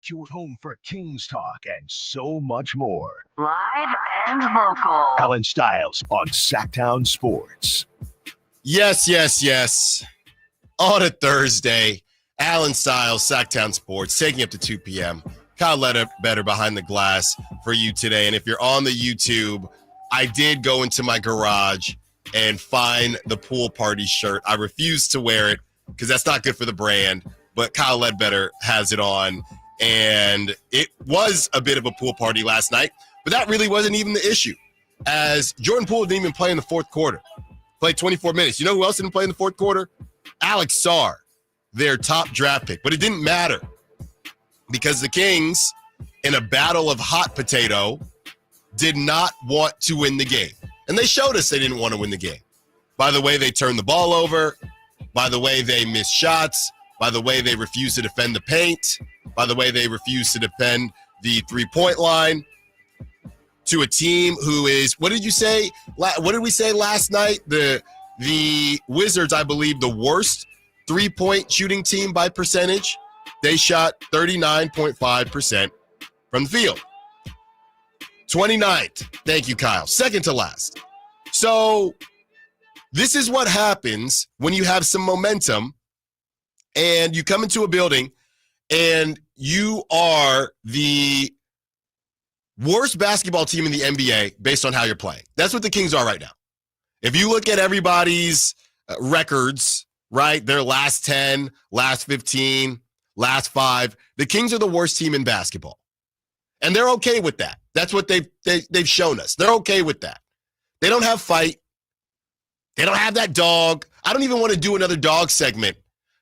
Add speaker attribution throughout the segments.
Speaker 1: Your home for Kings talk and so much more.
Speaker 2: Live and local.
Speaker 1: Allen Stiles on Sacktown Sports.
Speaker 3: Yes. On a Thursday, Allen Stiles, Sacktown Sports, taking up to 2 p.m. Kyle Ledbetter behind the glass for you today. And if you're on the YouTube, I did go into my garage and find the pool party shirt. I refuse to wear it because that's not good for the brand, but Kyle Ledbetter has it on. And it was a bit of a pool party last night, but that really wasn't even the issue, as Jordan Poole didn't even play in the fourth quarter. Played 24 minutes. You know who else didn't play in the fourth quarter? Alex Sarr, their top draft pick. But it didn't matter because the Kings, in a battle of hot potato, did not want to win the game. And they showed us they didn't want to win the game. By the way they turned the ball over, by the way they missed shots, by the way they refused to defend the paint, by the way they refused to defend the three-point line, to a team who is, what did you say? What did we say last night? The Wizards, I believe, the worst three-point shooting team by percentage. They shot 39.5% from the field. 29th. Thank you, Kyle. Second to last. So this is what happens when you have some momentum and you come into a building and you are the worst basketball team in the NBA based on how you're playing. That's what the Kings are right now. If you look at everybody's records, right, their last 10, last 15, last 5, the Kings are the worst team in basketball. And they're okay with that. That's what they've shown us. They're okay with that. They don't have fight. They don't have that dog. I don't even want to do another dog segment.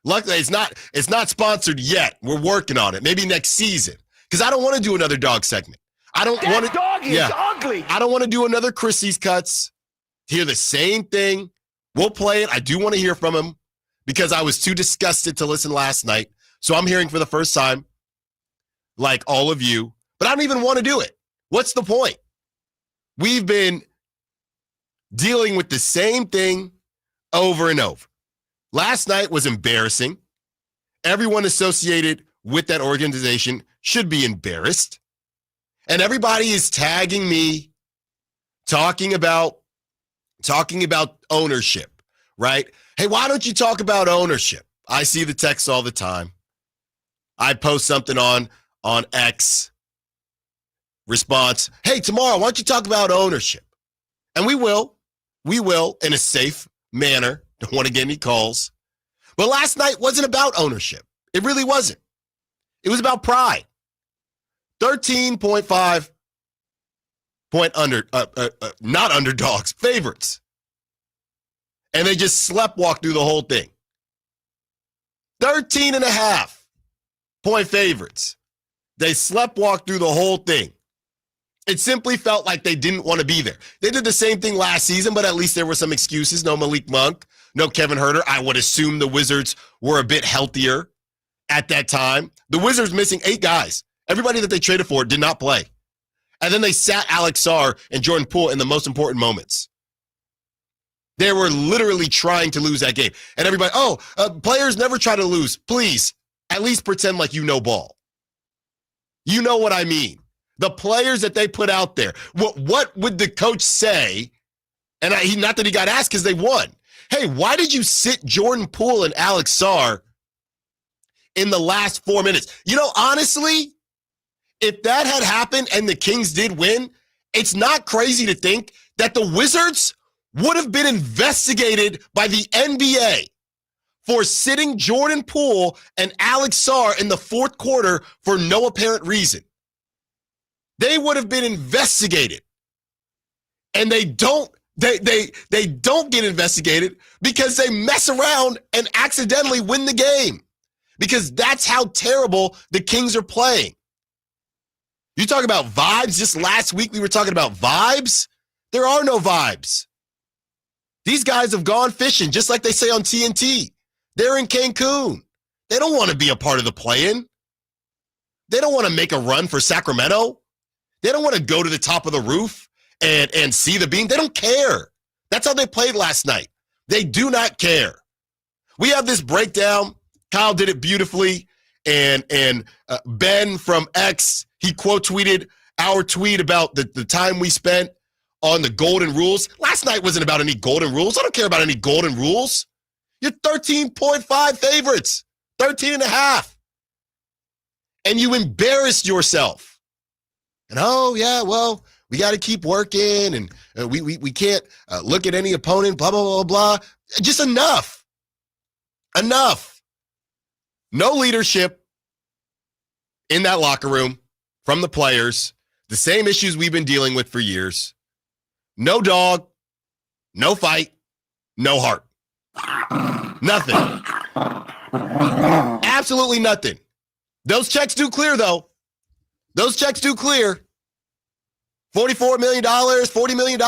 Speaker 3: Luckily, it's not sponsored yet. We're working on it. Maybe next season. Because I don't want to do another dog segment. I don't want to.
Speaker 4: Dog is ugly.
Speaker 3: I don't want to do another Christie's cuts. Hear the same thing. We'll play it. I do want to hear from him because I was too disgusted to listen last night. So I'm hearing for the first time, like all of you. But I don't even want to do it. What's the point? We've been dealing with the same thing over and over. Last night was embarrassing. Everyone associated with that organization should be embarrassed. And everybody is tagging me, talking about ownership, right? Hey, why don't you talk about ownership? I see the texts all the time. I post something on X. Response, hey, tomorrow, why don't you talk about ownership? And we will in a safe manner. Don't want to get any calls. But last night wasn't about ownership. It really wasn't. It was about pride. 13.5 not underdogs, favorites. And they just sleptwalked through the whole thing. 13.5 point favorites. They sleptwalked through the whole thing. It simply felt like they didn't want to be there. They did the same thing last season, but at least there were some excuses. No Malik Monk, no Kevin Huerter. I would assume the Wizards were a bit healthier at that time. The Wizards missing 8 guys. Everybody that they traded for did not play. And then they sat Alex Sarr and Jordan Poole in the most important moments. They were literally trying to lose that game. And everybody, players never try to lose. Please, at least pretend like you know ball. You know what I mean. The players that they put out there, what would the coach say? And not that he got asked because they won. Hey, why did you sit Jordan Poole and Alex Sarr in the last 4 minutes? You know, honestly, if that had happened and the Kings did win, it's not crazy to think that the Wizards would have been investigated by the NBA for sitting Jordan Poole and Alex Sarr in the fourth quarter for no apparent reason. They would have been investigated. And they don't get investigated because they mess around and accidentally win the game. Because that's how terrible the Kings are playing. You talk about vibes. Just last week we were talking about vibes. There are no vibes. These guys have gone fishing, just like they say on TNT. They're in Cancun. They don't want to be a part of the play-in. They don't want to make a run for Sacramento. They don't want to go to the top of the roof and see the beam. They don't care. That's how they played last night. They do not care. We have this breakdown. Kyle did it beautifully. And Ben from X, he quote tweeted our tweet about the time we spent on the golden rules. Last night wasn't about any golden rules. I don't care about any golden rules. You're 13.5 favorites, 13 and a half. And you embarrassed yourself. And we got to keep working, and we can't look at any opponent, blah, blah, blah, blah. Just enough. Enough. No leadership in that locker room from the players. The same issues we've been dealing with for years. No dog, no fight, no heart. Nothing. Absolutely nothing. Those checks do clear, though. Those checks do clear. $44 million, $40 million.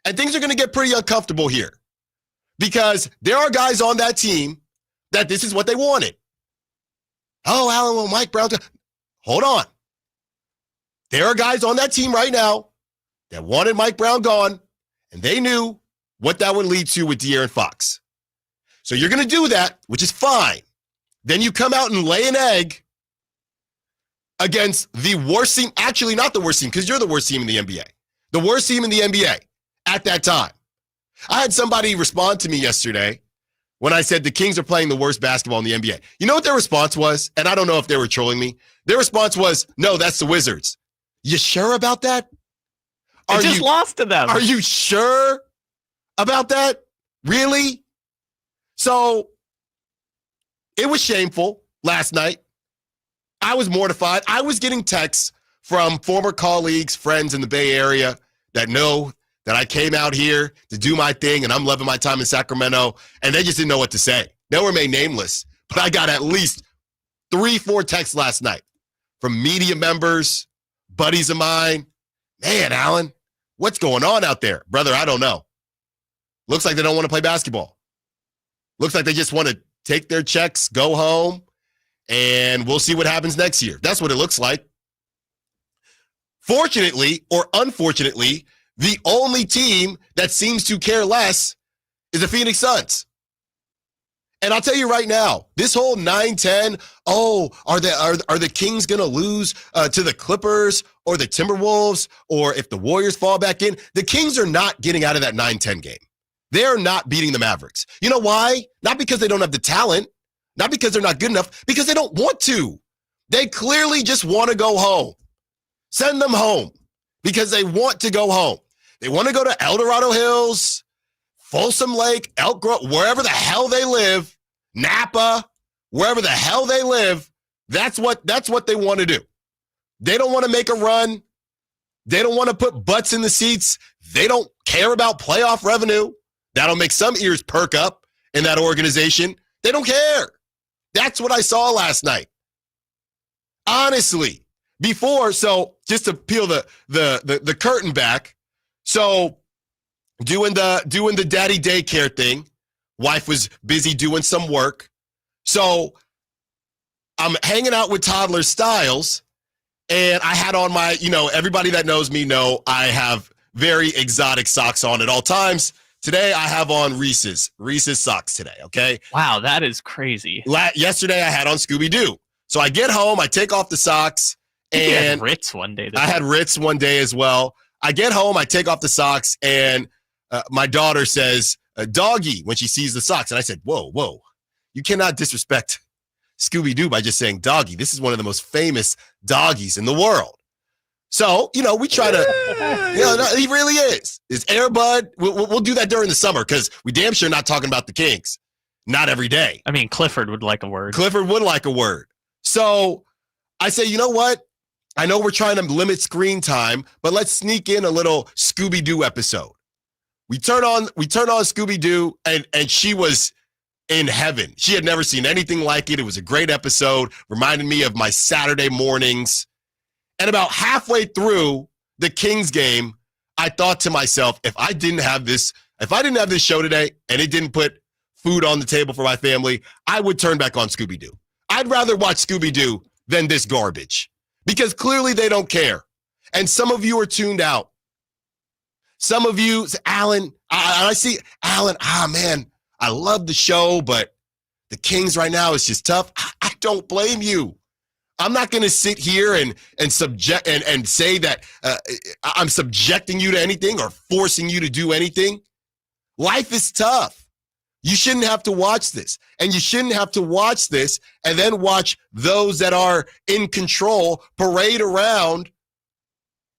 Speaker 3: And things are going to get pretty uncomfortable here because there are guys on that team that this is what they wanted. Oh, Allen, well, Mike Brown. Hold on. There are guys on that team right now that wanted Mike Brown gone, and they knew what that would lead to with De'Aaron Fox. So you're going to do that, which is fine. Then you come out and lay an egg against the worst team. Actually, not the worst team, because you're the worst team in the NBA. The worst team in the NBA at that time. I had somebody respond to me yesterday when I said the Kings are playing the worst basketball in the NBA. You know what their response was? And I don't know if they were trolling me. Their response was, no, that's the Wizards. You sure about that?
Speaker 4: They just lost to them.
Speaker 3: Are you sure about that? Really? So it was shameful last night. I was mortified. I was getting texts from former colleagues, friends in the Bay Area that know that I came out here to do my thing and I'm loving my time in Sacramento, and they just didn't know what to say. They were made nameless, but I got at least 3-4 texts last night from media members, buddies of mine. Man, Allen, what's going on out there? Brother, I don't know. Looks like they don't want to play basketball. Looks like they just want to take their checks, go home, and we'll see what happens next year. That's what it looks like. Fortunately, or unfortunately, the only team that seems to care less is the Phoenix Suns. And I'll tell you right now, this whole 9-10, are the Kings going to lose to the Clippers or the Timberwolves, or if the Warriors fall back in? The Kings are not getting out of that 9-10 game. They're not beating the Mavericks. You know why? Not because they don't have the talent, not because they're not good enough, because they don't want to. They clearly just want to go home. Send them home because they want to go home. They want to go to El Dorado Hills, Folsom Lake, Elk Grove, wherever the hell they live, Napa, wherever the hell they live. That's what they want to do. They don't want to make a run. They don't want to put butts in the seats. They don't care about playoff revenue. That'll make some ears perk up in that organization. They don't care. That's what I saw last night. Honestly, so just to peel the curtain back, so doing the daddy daycare thing, wife was busy doing some work. So I'm hanging out with toddler Stiles, and I had on my, everybody that knows me know I have very exotic socks on at all times. Today, I have on Reese's socks today, okay?
Speaker 4: Wow, that is crazy.
Speaker 3: Yesterday, I had on Scooby-Doo. So I get home, I take off the socks, and
Speaker 4: you had Ritz one day.
Speaker 3: I had Ritz one day as well. I get home, I take off the socks, and my daughter says, doggy, when she sees the socks. And I said, whoa, you cannot disrespect Scooby-Doo by just saying doggy. This is one of the most famous doggies in the world. So, we try to, he really is. It's Air Bud. We'll do that during the summer because we damn sure not talking about the Kings. Not every day.
Speaker 4: I mean, Clifford would like a word.
Speaker 3: Clifford would like a word. So I say, you know what? I know we're trying to limit screen time, but let's sneak in a little Scooby-Doo episode. We turn on Scooby-Doo, and she was in heaven. She had never seen anything like it. It was a great episode. Reminded me of my Saturday mornings. And about halfway through the Kings game, I thought to myself, if I didn't have this show today and it didn't put food on the table for my family, I would turn back on Scooby-Doo. I'd rather watch Scooby-Doo than this garbage because clearly they don't care. And some of you are tuned out. Some of you, Allen, I see Allen, man, I love the show, but The Kings right now is just tough. I don't blame you. I'm not going to sit here and say that I'm subjecting you to anything or forcing you to do anything. Life is tough. You shouldn't have to watch this. And you shouldn't have to watch this and then watch those that are in control parade around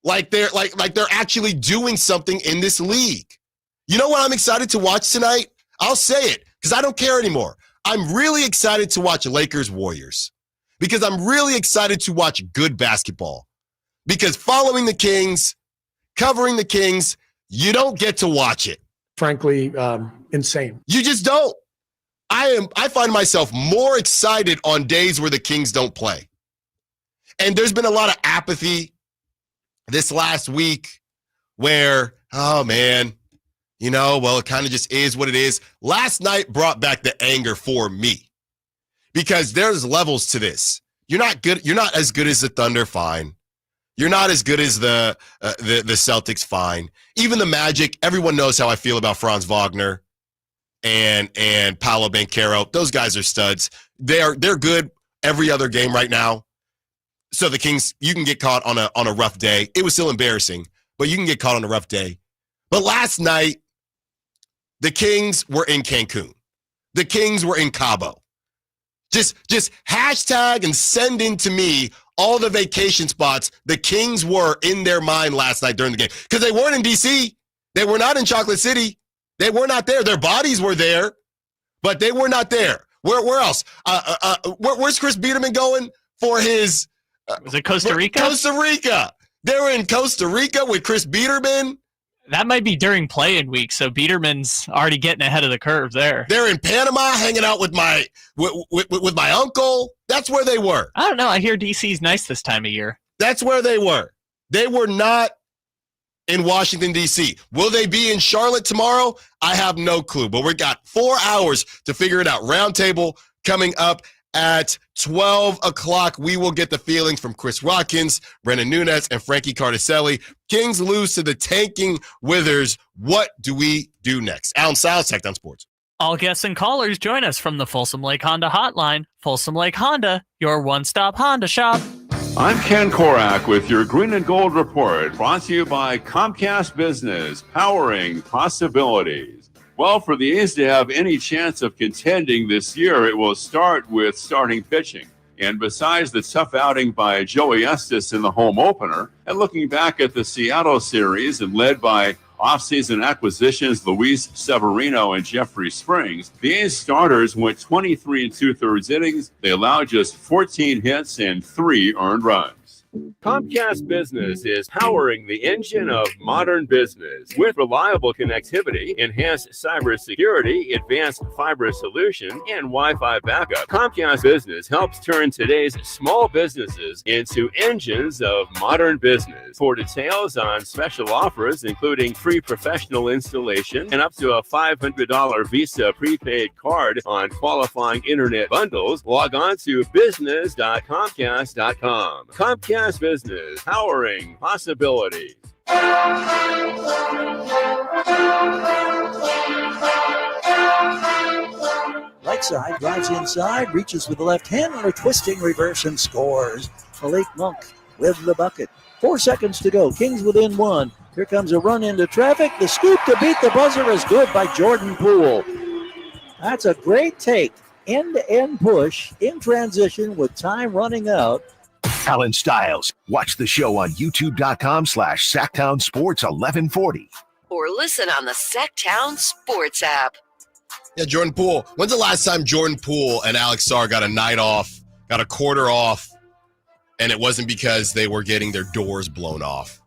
Speaker 3: like they're actually doing something in this league. You know what I'm excited to watch tonight? I'll say it because I don't care anymore. I'm really excited to watch Lakers Warriors because I'm really excited to watch good basketball. Because following the Kings, covering the Kings, you don't get to watch it.
Speaker 5: Frankly, insane.
Speaker 3: You just don't. I find myself more excited on days where the Kings don't play. And there's been a lot of apathy this last week where, oh man, it kind of just is what it is. Last night brought back the anger for me because there's levels to this. You're not good. You're not as good as the Thunder, fine. You're not as good as the Celtics, fine. Even the Magic, everyone knows how I feel about Franz Wagner and Paolo Banchero. Those guys are studs. They're good every other game right now. So the Kings, you can get caught on a rough day. It was still embarrassing, but you can get caught on a rough day. But last night, the Kings were in Cancun. The Kings were in Cabo. Just hashtag and send in to me all the vacation spots the Kings were in their mind last night during the game. Because they weren't in D.C. They were not in Chocolate City. They were not there. Their bodies were there, but they were not there. Where else? Where's Chris Biederman going for his...
Speaker 4: Was it Costa Rica?
Speaker 3: Costa Rica. They were in Costa Rica with Chris Biederman.
Speaker 4: That might be during play-in week, so Biederman's already getting ahead of the curve there.
Speaker 3: They're in Panama hanging out with my uncle. That's where they were.
Speaker 4: I don't know. I hear DC's nice this time of year.
Speaker 3: That's where they were. They were not in Washington, D.C. Will they be in Charlotte tomorrow? I have no clue, but we got 4 hours to figure it out. Roundtable coming up at 12 o'clock. We will get the feelings from Chris Watkins, Brendan Nunes, and Frankie Cardicelli. Kings lose to the tanking Withers. What do we do next? Allen Stiles, Sacktown Sports.
Speaker 4: All guests and callers join us from the Folsom Lake Honda hotline. Folsom Lake Honda, your one-stop Honda shop.
Speaker 6: I'm Ken Korak with your Green and Gold Report, brought to you by Comcast Business, powering possibilities. Well, for the A's to have any chance of contending this year, it will start with starting pitching. And besides the tough outing by Joey Estes in the home opener, and looking back at the Seattle series and led by offseason acquisitions Luis Severino and Jeffrey Springs, the A's starters went 23 2/3 innings. They allowed just 14 hits and 3 earned runs. Comcast Business is powering the engine of modern business with reliable connectivity, enhanced cybersecurity, advanced fiber solution, and Wi-Fi backup. Comcast Business helps turn today's small businesses into engines of modern business. For details on special offers, including free professional installation and up to a $500 Visa prepaid card on qualifying internet bundles, log on to business.comcast.com. Comcast Business, powering possibilities.
Speaker 7: Right side, drives inside, reaches with the left hand on a twisting reverse and scores. Malik Monk with the bucket. 4 seconds to go. Kings within 1. Here comes a run into traffic. The scoop to beat the buzzer is good by Jordan Poole. That's a great take. End-to-end push in transition with time running out.
Speaker 1: Allen Stiles. Watch the show on youtube.com/Sacktown Sports 1140.
Speaker 2: Or listen on the Sacktown Sports app.
Speaker 3: Yeah, Jordan Poole. When's the last time Jordan Poole and Alex Sarr got a night off, got a quarter off, and it wasn't because they were getting their doors blown off?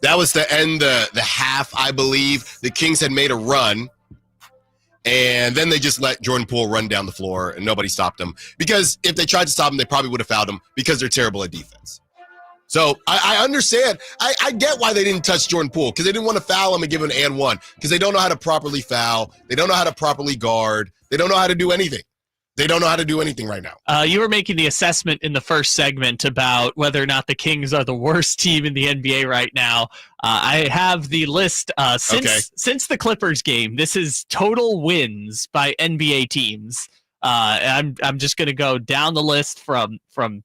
Speaker 3: That was to end the half, I believe. The Kings had made a run, and then they just let Jordan Poole run down the floor, and nobody stopped him. Because if they tried to stop him, they probably would have fouled him because they're terrible at defense. So I understand. I get why they didn't touch Jordan Poole, because they didn't want to foul him and give him an and one, because they don't know how to properly foul. They don't know how to properly guard. They don't know how to do anything. They don't know how to do anything right now.
Speaker 4: You were making the assessment in the first segment about whether or not the Kings are the worst team in the NBA right now. I have the list since the Clippers game. This is total wins by NBA teams. I'm just going to go down the list from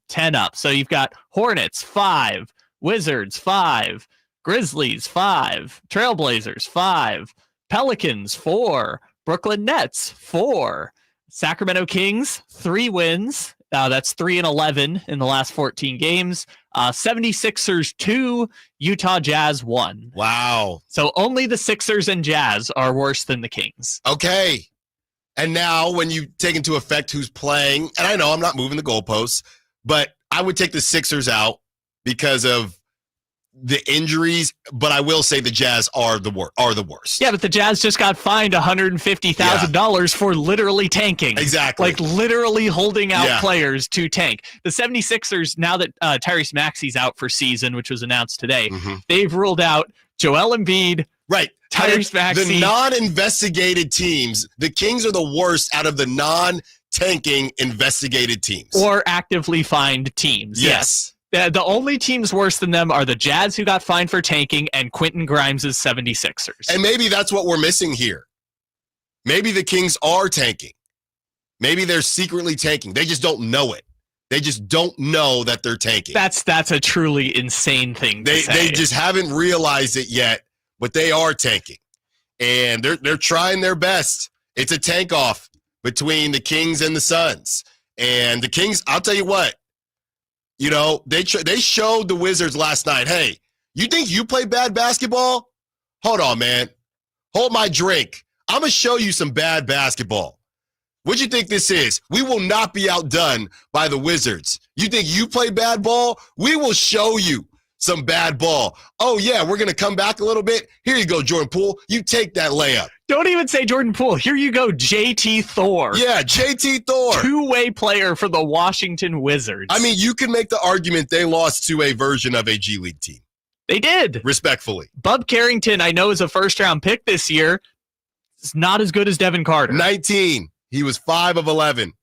Speaker 4: 10 up. So you've got Hornets 5, Wizards 5, Grizzlies 5, Trailblazers 5, Pelicans 4, Brooklyn Nets 4, Sacramento Kings 3 wins. That's 3-11 in the last 14 games. 76ers 2, Utah Jazz 1.
Speaker 3: Wow.
Speaker 4: So only the Sixers and Jazz are worse than the Kings.
Speaker 3: Okay. And now when you take into effect who's playing, and I know I'm not moving the goalposts, but I would take the Sixers out because of the injuries, but I will say the Jazz are the worst.
Speaker 4: Yeah, but the Jazz just got fined $150,000 for literally tanking.
Speaker 3: Exactly.
Speaker 4: Like literally holding out players to tank. The 76ers, now that Tyrese Maxey's out for season, which was announced today, they've ruled out Joel Embiid,
Speaker 3: right,
Speaker 4: Tyrese Maxey.
Speaker 3: The non-investigated teams, the Kings are the worst out of the non-tanking investigated teams.
Speaker 4: Or actively fined teams. Yes. The only teams worse than them are the Jazz, who got fined for tanking, and Quentin Grimes' 76ers.
Speaker 3: And maybe that's what we're missing here. Maybe the Kings are tanking. Maybe they're secretly tanking. They just don't know it. They just don't know that they're tanking.
Speaker 4: That's a truly insane thing to say.
Speaker 3: They just haven't realized it yet, but they are tanking. And they're trying their best. It's a tank off between the Kings and the Suns. And the Kings, I'll tell you what, you know, they showed the Wizards last night, hey, you think you play bad basketball? Hold on, man. Hold my drink. I'm going to show you some bad basketball. What do you think this is? We will not be outdone by the Wizards. You think you play bad ball? We will show you some bad ball. Oh, yeah, we're going to come back a little bit. Here you go, Jordan Poole. You take that layup.
Speaker 4: Don't even say Jordan Poole. Here you go, JT Thor.
Speaker 3: Yeah, JT Thor.
Speaker 4: Two-way player for the Washington Wizards.
Speaker 3: I mean, you can make the argument they lost to a version of a G League team.
Speaker 4: They did.
Speaker 3: Respectfully.
Speaker 4: Bub Carrington, I know, is a first-round pick this year. It's not as good as Devin Carter.
Speaker 3: 19. He was 5 of 11.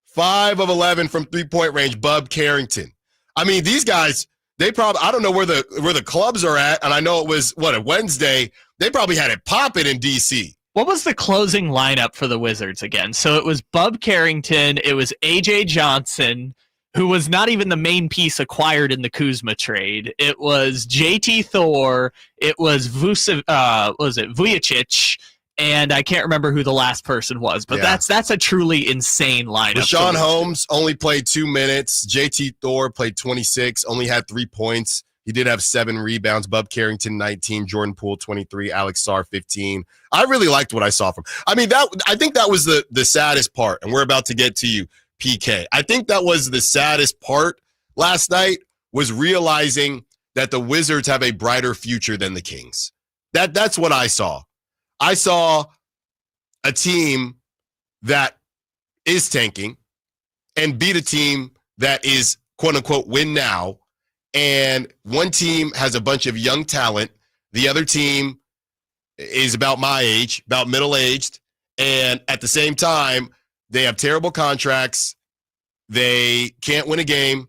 Speaker 3: 5 of 11 from three-point range, Bub Carrington. I mean, these guys, they probably, I don't know where the clubs are at, and I know it was, a Wednesday. They probably had it popping in D.C.
Speaker 4: What was the closing lineup for the Wizards again? So it was Bub Carrington, it was A.J. Johnson, who was not even the main piece acquired in the Kuzma trade. It was J.T. Thor, it was Vujicic, and I can't remember who the last person was, but that's a truly insane lineup.
Speaker 3: Rashawn Holmes only played 2 minutes. J.T. Thor played 26, only had 3 points. He did have 7 rebounds. Bub Carrington, 19. Jordan Poole, 23. Alex Sarr, 15. I really liked what I saw from him. I mean, I think that was the saddest part, and we're about to get to you, PK. I think that was the saddest part last night, was realizing that the Wizards have a brighter future than the Kings. That's what I saw. I saw a team that is tanking and beat a team that is, quote-unquote, win now. And one team has a bunch of young talent. The other team is about my age, about middle-aged. And at the same time, they have terrible contracts. They can't win a game.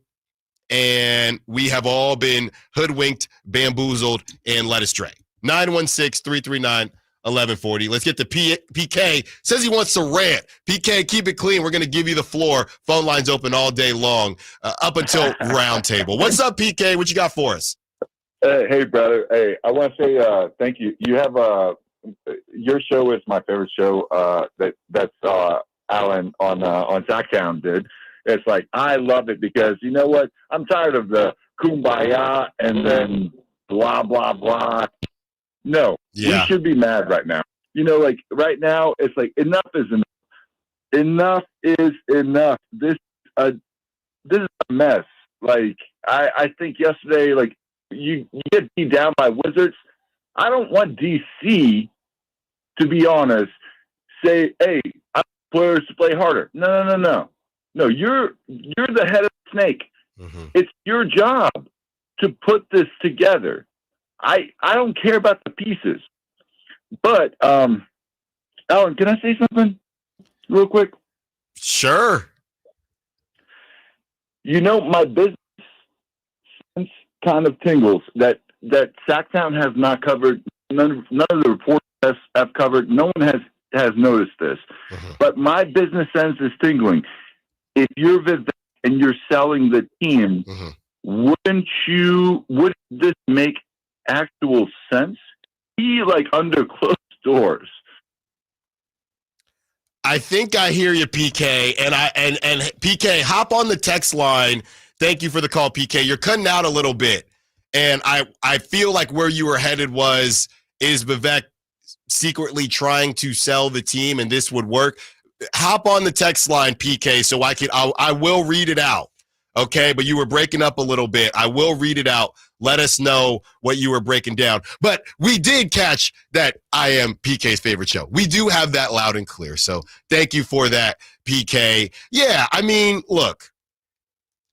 Speaker 3: And we have all been hoodwinked, bamboozled, and led astray. 916-339-1140. Let's get to PK. Says he wants to rant. PK, keep it clean. We're going to give you the floor. Phone lines open all day long, up until roundtable. What's up, PK? What you got for us?
Speaker 8: Hey, brother. Hey, I want to say thank you. You have your show is my favorite show. That's Allen on Sacktown did. It's like I love it because you know what? I'm tired of the kumbaya and then blah blah blah. No, we should be mad right now. You know, like right now, it's like enough is enough. Enough is enough. This is a mess. Like I think yesterday, like you get beat down by Wizards. I don't want DC, to be honest, say, hey, I want players to play harder. No. You're the head of the snake. Mm-hmm. It's your job to put this together. I don't care about the pieces. But, Alan, can I say something real quick?
Speaker 3: Sure.
Speaker 8: You know, my business sense kind of tingles that Sacktown has not covered. None of the reporters have covered. No one has has noticed this, but my business sense is tingling. If you're Vivek and you're selling the team, wouldn't this make actual sense? He under closed doors.
Speaker 3: I think I hear you, PK, and PK, hop on the text line. Thank you for the call, PK. You're cutting out a little bit, and I feel like where you were headed is Vivek secretly trying to sell the team, and this would work. Hop on the text line, PK, so I will read it out. Okay, but you were breaking up a little bit. I will read it out. Let us know what you were breaking down. But we did catch that I am PK's favorite show. We do have that loud and clear. So thank you for that, PK. Yeah, I mean, look,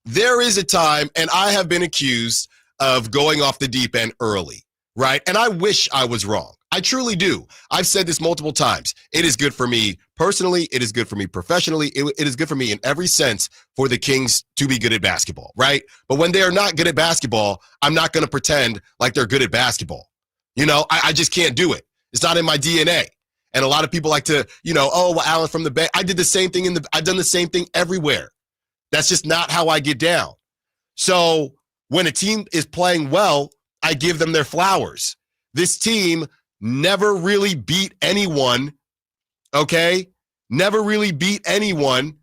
Speaker 3: there is a time, and I have been accused of going off the deep end early, right? And I wish I was wrong. I truly do. I've said this multiple times. It is good for me personally. It is good for me professionally. It is good for me in every sense for the Kings to be good at basketball, right? But when they are not good at basketball, I'm not going to pretend like they're good at basketball. I just can't do it. It's not in my DNA. And a lot of people like to, Allen from the Bay. I did the same thing I've done the same thing everywhere. That's just not how I get down. So when a team is playing well, I give them their flowers. This team never really beat anyone, okay? Never really beat anyone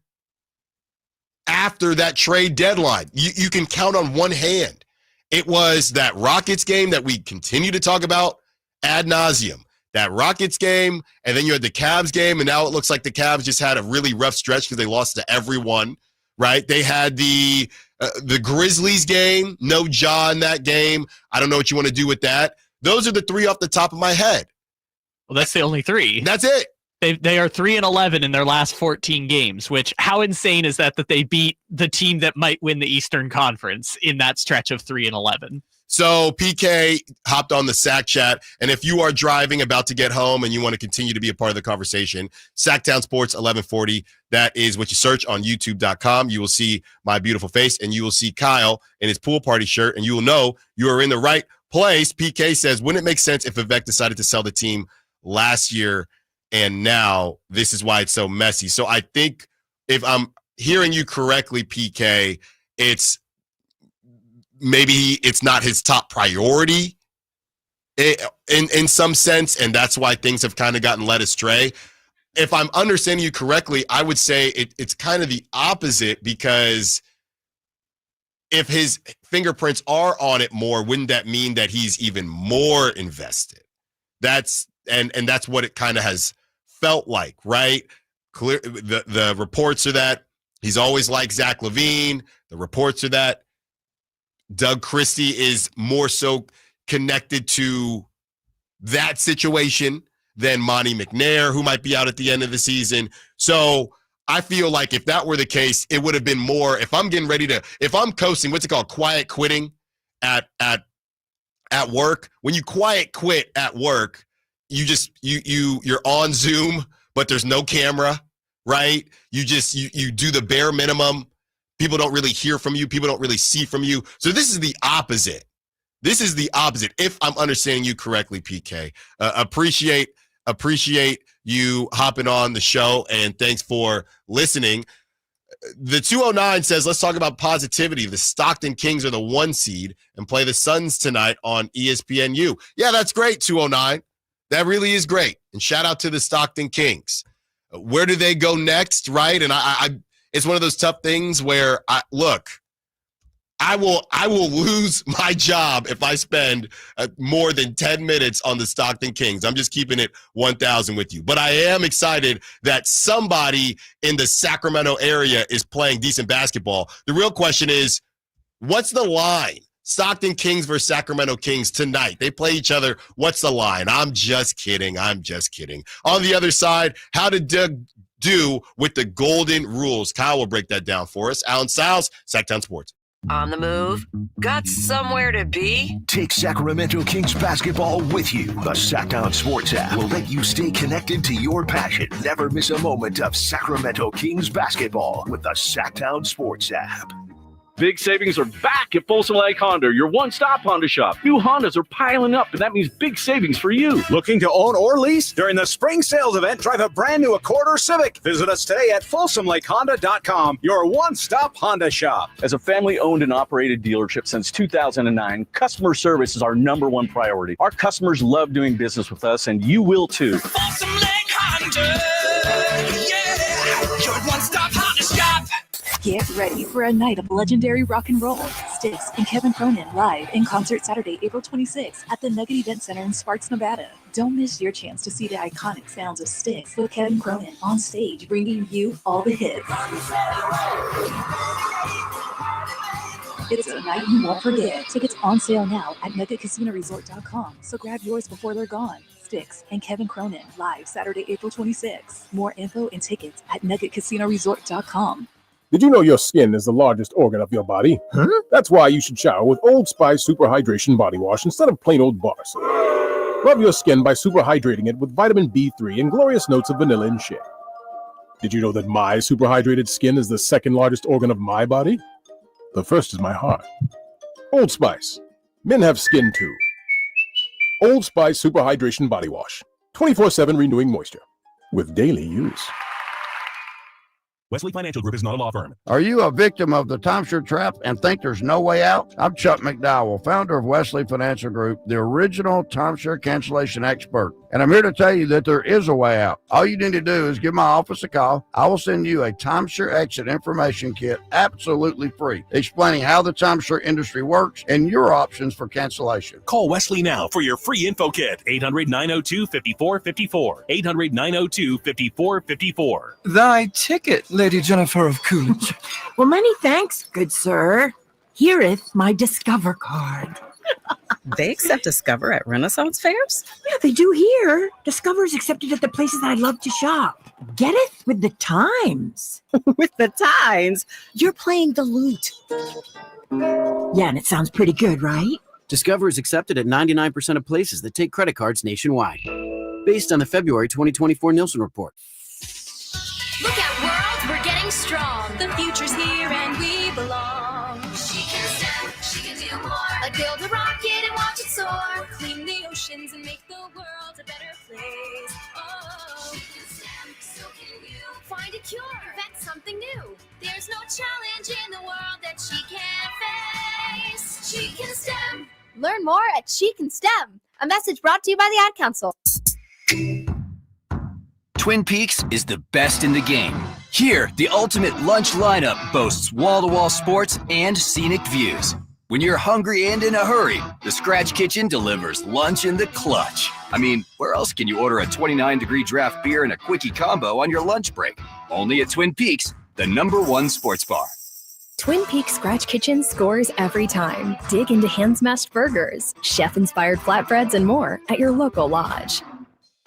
Speaker 3: after that trade deadline. You can count on one hand. It was that Rockets game that we continue to talk about ad nauseum. That Rockets game, and then you had the Cavs game, and now it looks like the Cavs just had a really rough stretch because they lost to everyone, right? They had the Grizzlies game, no Ja in that game. I don't know what you want to do with that. Those are the three off the top of my head.
Speaker 4: Well, that's the only three.
Speaker 3: That's it.
Speaker 4: They are 3-11 in their last 14 games, which how insane is that they beat the team that might win the Eastern Conference in that stretch of 3-11?
Speaker 3: So PK hopped on the Sack chat, and if you are driving about to get home and you want to continue to be a part of the conversation, Sacktown Sports 1140, that is what you search on youtube.com. You will see my beautiful face, and you will see Kyle in his pool party shirt, and you will know you are in the right place. PK says, wouldn't it make sense if Vivek decided to sell the team last year and now this is why it's so messy? So I think if I'm hearing you correctly, PK, it's maybe it's not his top priority in some sense, and that's why things have kind of gotten led astray. If I'm understanding you correctly, I would say it's kind of the opposite, because if his fingerprints are on it more, wouldn't that mean that he's even more invested? That's what it kind of has felt like, right? Clear. The reports are that he's always liked Zack LaVine. The reports are that Doug Christie is more so connected to that situation than Monty McNair, who might be out at the end of the season. So I feel like if that were the case, it would have been more, if I'm coasting, what's it called? Quiet quitting at work. When you quiet quit at work, you're on Zoom, but there's no camera, right? You do the bare minimum. People don't really hear from you. People don't really see from you. So this is the opposite. If I'm understanding you correctly, PK. Appreciate you hopping on the show, and thanks for listening. The 209 says, let's talk about positivity. The Stockton Kings are the 1 seed and play the Suns tonight on ESPNU. Yeah, that's great, 209. That really is great. And shout out to the Stockton Kings. Where do they go next, right? And I it's one of those tough things where I will lose my job if I spend more than 10 minutes on the Stockton Kings. I'm just keeping it 1,000 with you. But I am excited that somebody in the Sacramento area is playing decent basketball. The real question is, what's the line? Stockton Kings versus Sacramento Kings tonight. They play each other. What's the line? I'm just kidding. On the other side, how did Doug do with the golden rules? Kyle will break that down for us. Allen Stiles, Sacktown Sports.
Speaker 2: On the move? Got somewhere to be?
Speaker 1: Take Sacramento Kings basketball with you. The Sacktown Sports app will let you stay connected to your passion. Never miss a moment of Sacramento Kings basketball with the Sacktown Sports app.
Speaker 9: Big savings are back at Folsom Lake Honda, your one-stop Honda shop. New Hondas are piling up, and that means big savings for you.
Speaker 10: Looking to own or lease? During the spring sales event, drive a brand new Accord or Civic. Visit us today at FolsomLakeHonda.com, your one-stop Honda shop.
Speaker 9: As a family-owned and operated dealership since 2009, customer service is our number one priority. Our customers love doing business with us, and you will too.
Speaker 11: Folsom Lake Honda, yeah, your one-stop Honda shop.
Speaker 12: Get ready for a night of legendary rock and roll. Styx and Kevin Cronin live in concert Saturday, April 26th at the Nugget Event Center in Sparks, Nevada. Don't miss your chance to see the iconic sounds of Styx with Kevin Cronin on stage, bringing you all the hits. It's a night you won't forget. Tickets on sale now at NuggetCasinoResort.com, so grab yours before they're gone. Styx and Kevin Cronin live Saturday, April 26th. More info and tickets at NuggetCasinoResort.com.
Speaker 13: Did you know your skin is the largest organ of your body? Huh? That's why you should shower with Old Spice Super Hydration Body Wash instead of plain old bar soap. Rub your skin by super hydrating it with vitamin B3 and glorious notes of vanilla and shea. Did you know that my super hydrated skin is the second largest organ of my body? The first is my heart. Old Spice. Men have skin too. Old Spice Super Hydration Body Wash. 24/7 renewing moisture. With daily use.
Speaker 14: Wesley Financial Group is not a law firm.
Speaker 15: Are you a victim of the timeshare trap and think there's no way out? I'm Chuck McDowell, founder of Wesley Financial Group, the original timeshare cancellation expert. And I'm here to tell you that there is a way out. All you need to do is give my office a call. I will send you a timeshare exit information kit absolutely free, explaining how the timeshare industry works and your options for cancellation.
Speaker 14: Call Wesley now for your free info kit. 800-902-5454. 800-902-5454.
Speaker 16: Thy ticket, Lady Jennifer of Coolidge.
Speaker 17: Well, many thanks, good sir. Hereeth my Discover card.
Speaker 18: They accept Discover at Renaissance fairs?
Speaker 17: Yeah, they do here. Discover is accepted at the places I love to shop. Getteth with the times.
Speaker 18: With the times? You're playing the lute.
Speaker 17: Yeah, and it sounds pretty good, right?
Speaker 19: Discover is accepted at 99% of places that take credit cards nationwide. Based on the February 2024 Nielsen report.
Speaker 20: Look out, world, we're getting strong. The future's here and we belong. She can stand, she can do more. Like build a rocket and watch it soar. Clean the oceans and make the world a better place. Oh, she can stand, so can you. Find a cure, invent something new. There's no challenge in the world that she can't face. She can STEM.
Speaker 21: Learn more at She Can STEM. A message brought to you by the Ad Council.
Speaker 22: Twin Peaks is the best in the game. Here, the ultimate lunch lineup boasts wall-to-wall sports and scenic views. When you're hungry and in a hurry, the Scratch Kitchen delivers lunch in the clutch. I mean, where else can you order a 29-degree draft beer and a quickie combo on your lunch break? Only at Twin Peaks, the #1 sports bar.
Speaker 23: Twin Peaks Scratch Kitchen scores every time. Dig into hand-smashed burgers, chef-inspired flatbreads, and more at your local lodge.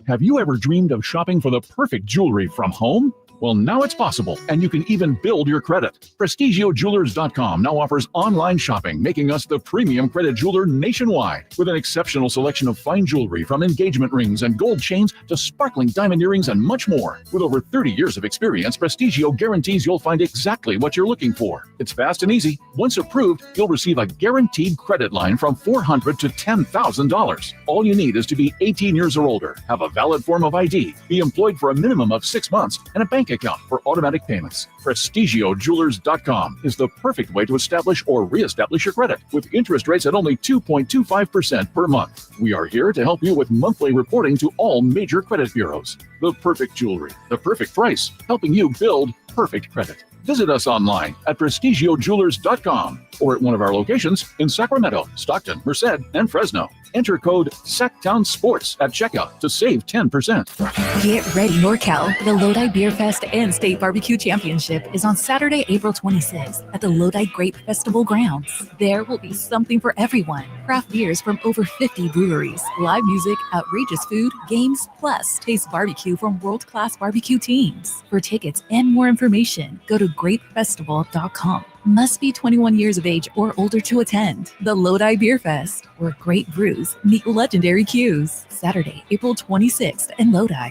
Speaker 24: Have you ever dreamed of shopping for the perfect jewelry from home? Well, now it's possible, and you can even build your credit. PrestigiOJewelers.com now offers online shopping, making us the premium credit jeweler nationwide. With an exceptional selection of fine jewelry from engagement rings and gold chains to sparkling diamond earrings and much more. With over 30 years of experience, Prestigio guarantees you'll find exactly what you're looking for. It's fast and easy. Once approved, you'll receive a guaranteed credit line from $400 to $10,000. All you need is to be 18 years or older, have a valid form of ID, be employed for a minimum of 6 months, and a bank account for automatic payments. PrestigiOJewelers.com is the perfect way to establish or reestablish your credit with interest rates at only 2.25% per month. We are here to help you with monthly reporting to all major credit bureaus. The perfect jewelry, the perfect price, helping you build perfect credit. Visit us online at PrestigiOJewelers.com or at one of our locations in Sacramento, Stockton, Merced, and Fresno. Enter code SACTOWNSPORTS at checkout to save 10%.
Speaker 12: Get ready, NorCal. The Lodi Beer Fest and State Barbecue Championship is on Saturday, April 26th at the Lodi Grape Festival grounds. There will be something for everyone. Craft beers from over 50 breweries, live music, outrageous food, games, plus taste barbecue from world-class barbecue teams. For tickets and more information, go to grapefestival.com. Must be 21 years of age or older to attend. The Lodi Beer Fest, where great brews meet legendary cues. Saturday, April 26th in Lodi.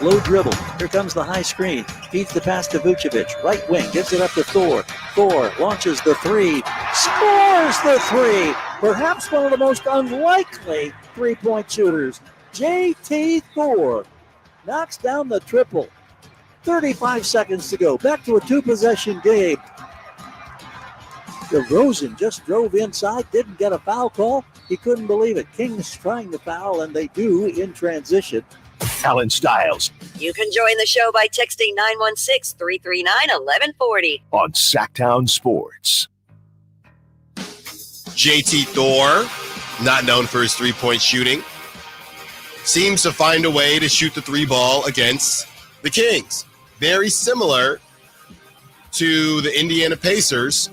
Speaker 5: Low dribble. Here comes the high screen. Feeds the pass to Vucevic. Right wing. Gives it up to Thor. Thor launches the three. Scores the three. Perhaps one of the most unlikely three-point shooters. J.T. Thor knocks down the triple. 35 seconds to go. Back to a two-possession game. DeRozan just drove inside, didn't get a foul call. He couldn't believe it. Kings trying to foul, and they do in transition.
Speaker 1: Allen Stiles
Speaker 2: You can join the show by texting 916-339-1140.
Speaker 1: on Sacktown Sports.
Speaker 3: JT Thor, not known for his three-point shooting, seems to find a way to shoot the three ball against the Kings. Very similar to the Indiana Pacers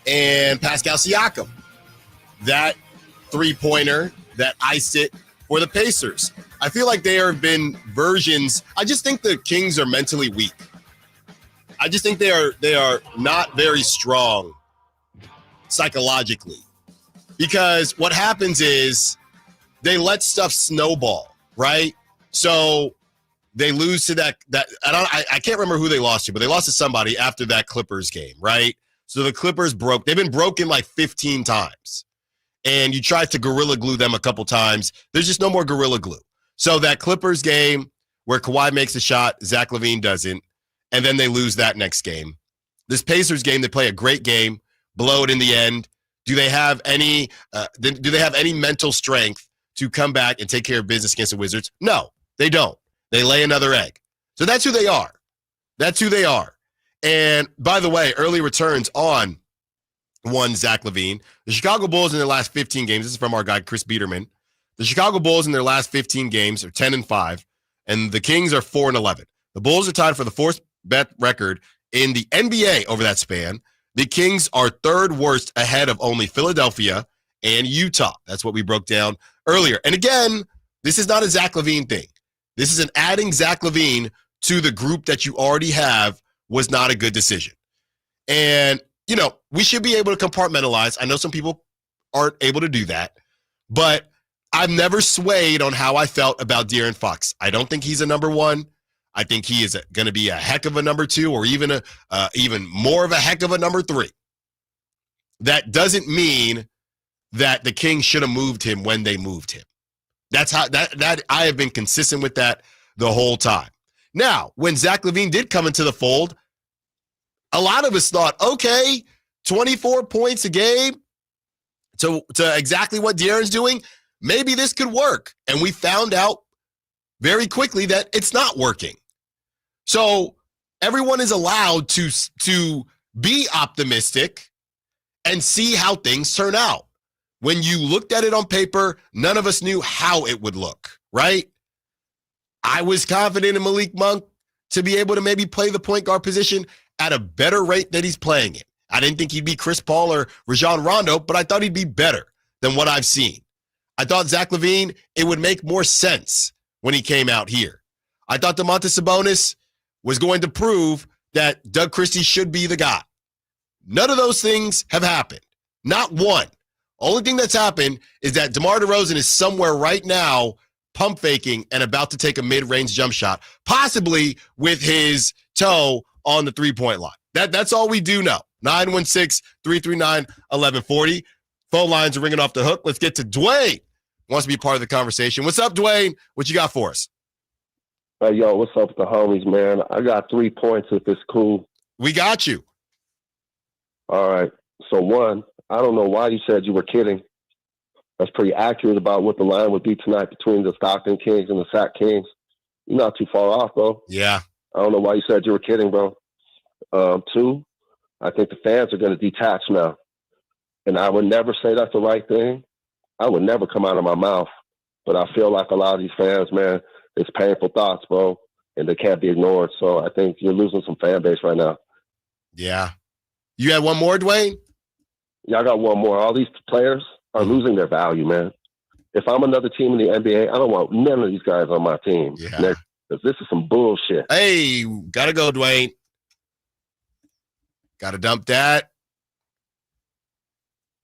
Speaker 3: and Pascal Siakam. That three-pointer that iced it for the Pacers. I feel like there have been versions. I just think the Kings are mentally weak. I just think they are not very strong psychologically. Because what happens is they let stuff snowball, right? So they lose to that I can't remember who they lost to, but they lost to somebody after that Clippers game, right? So the Clippers broke. They've been broken like 15 times. And you tried to gorilla glue them a couple times. There's just no more gorilla glue. So that Clippers game where Kawhi makes a shot, Zack LaVine doesn't, and then they lose that next game. This Pacers game, they play a great game, blow it in the end. Do they have any mental strength to come back and take care of business against the Wizards? No, they don't. They lay another egg. So that's who they are. That's who they are. And by the way, early returns on one Zack LaVine. The Chicago Bulls in their last 15 games, this is from our guy Chris Biederman. The Chicago Bulls in their last 15 games are 10-5, and the Kings are 4-11. The Bulls are tied for the fourth best record in the NBA over that span. The Kings are third worst ahead of only Philadelphia and Utah. That's what we broke down earlier. And again, this is not a Zack LaVine thing. This is an adding Zack LaVine to the group that you already have was not a good decision. And you know, we should be able to compartmentalize. I know some people aren't able to do that, but I've never swayed on how I felt about De'Aaron Fox. I don't think he's a number one. I think he is going to be a heck of a number two, or even even more of a heck of a number three. That doesn't mean that the Kings should have moved him when they moved him. That's how that I have been consistent with that the whole time. Now, when Zack LaVine did come into the fold, a lot of us thought, okay, 24 points a game to exactly what De'Aaron's doing, maybe this could work. And we found out very quickly that it's not working. So everyone is allowed to be optimistic and see how things turn out. When you looked at it on paper, none of us knew how it would look, right? I was confident in Malik Monk to be able to maybe play the point guard position at a better rate than he's playing it. I didn't think he'd be Chris Paul or Rajon Rondo, but I thought he'd be better than what I've seen. I thought Zack LaVine, it would make more sense when he came out here. I thought Domantas Sabonis was going to prove that Doug Christie should be the guy. None of those things have happened. Not one. Only thing that's happened is that DeMar DeRozan is somewhere right now pump faking and about to take a mid-range jump shot, possibly with his toe on the three-point line. That's all we do know. 916-339-1140. Phone lines are ringing off the hook. Let's get to Dwayne. Wants to be part of the conversation. What's up, Dwayne? What you got for us?
Speaker 6: Hey, yo, what's up with the homies, man? I got 3 points if it's cool.
Speaker 3: We got you.
Speaker 6: All right. So, one, I don't know why you said you were kidding. That's pretty accurate about what the line would be tonight between the Stockton Kings and the Sac Kings. You're not too far off, bro.
Speaker 3: Yeah.
Speaker 6: I don't know why you said you were kidding, bro. 2, I think the fans are going to detach now. And I would never say that's the right thing. I would never come out of my mouth. But I feel like a lot of these fans, man, it's painful thoughts, bro, and they can't be ignored. So I think you're losing some fan base right now.
Speaker 3: Yeah. You had one more, Dwayne?
Speaker 6: Yeah, I got one more. All these players are losing their value, man. If I'm another team in the NBA, I don't want none of these guys on my team.
Speaker 3: Yeah.
Speaker 6: Because this is some bullshit.
Speaker 3: Hey, gotta go, Dwayne. Gotta dump that.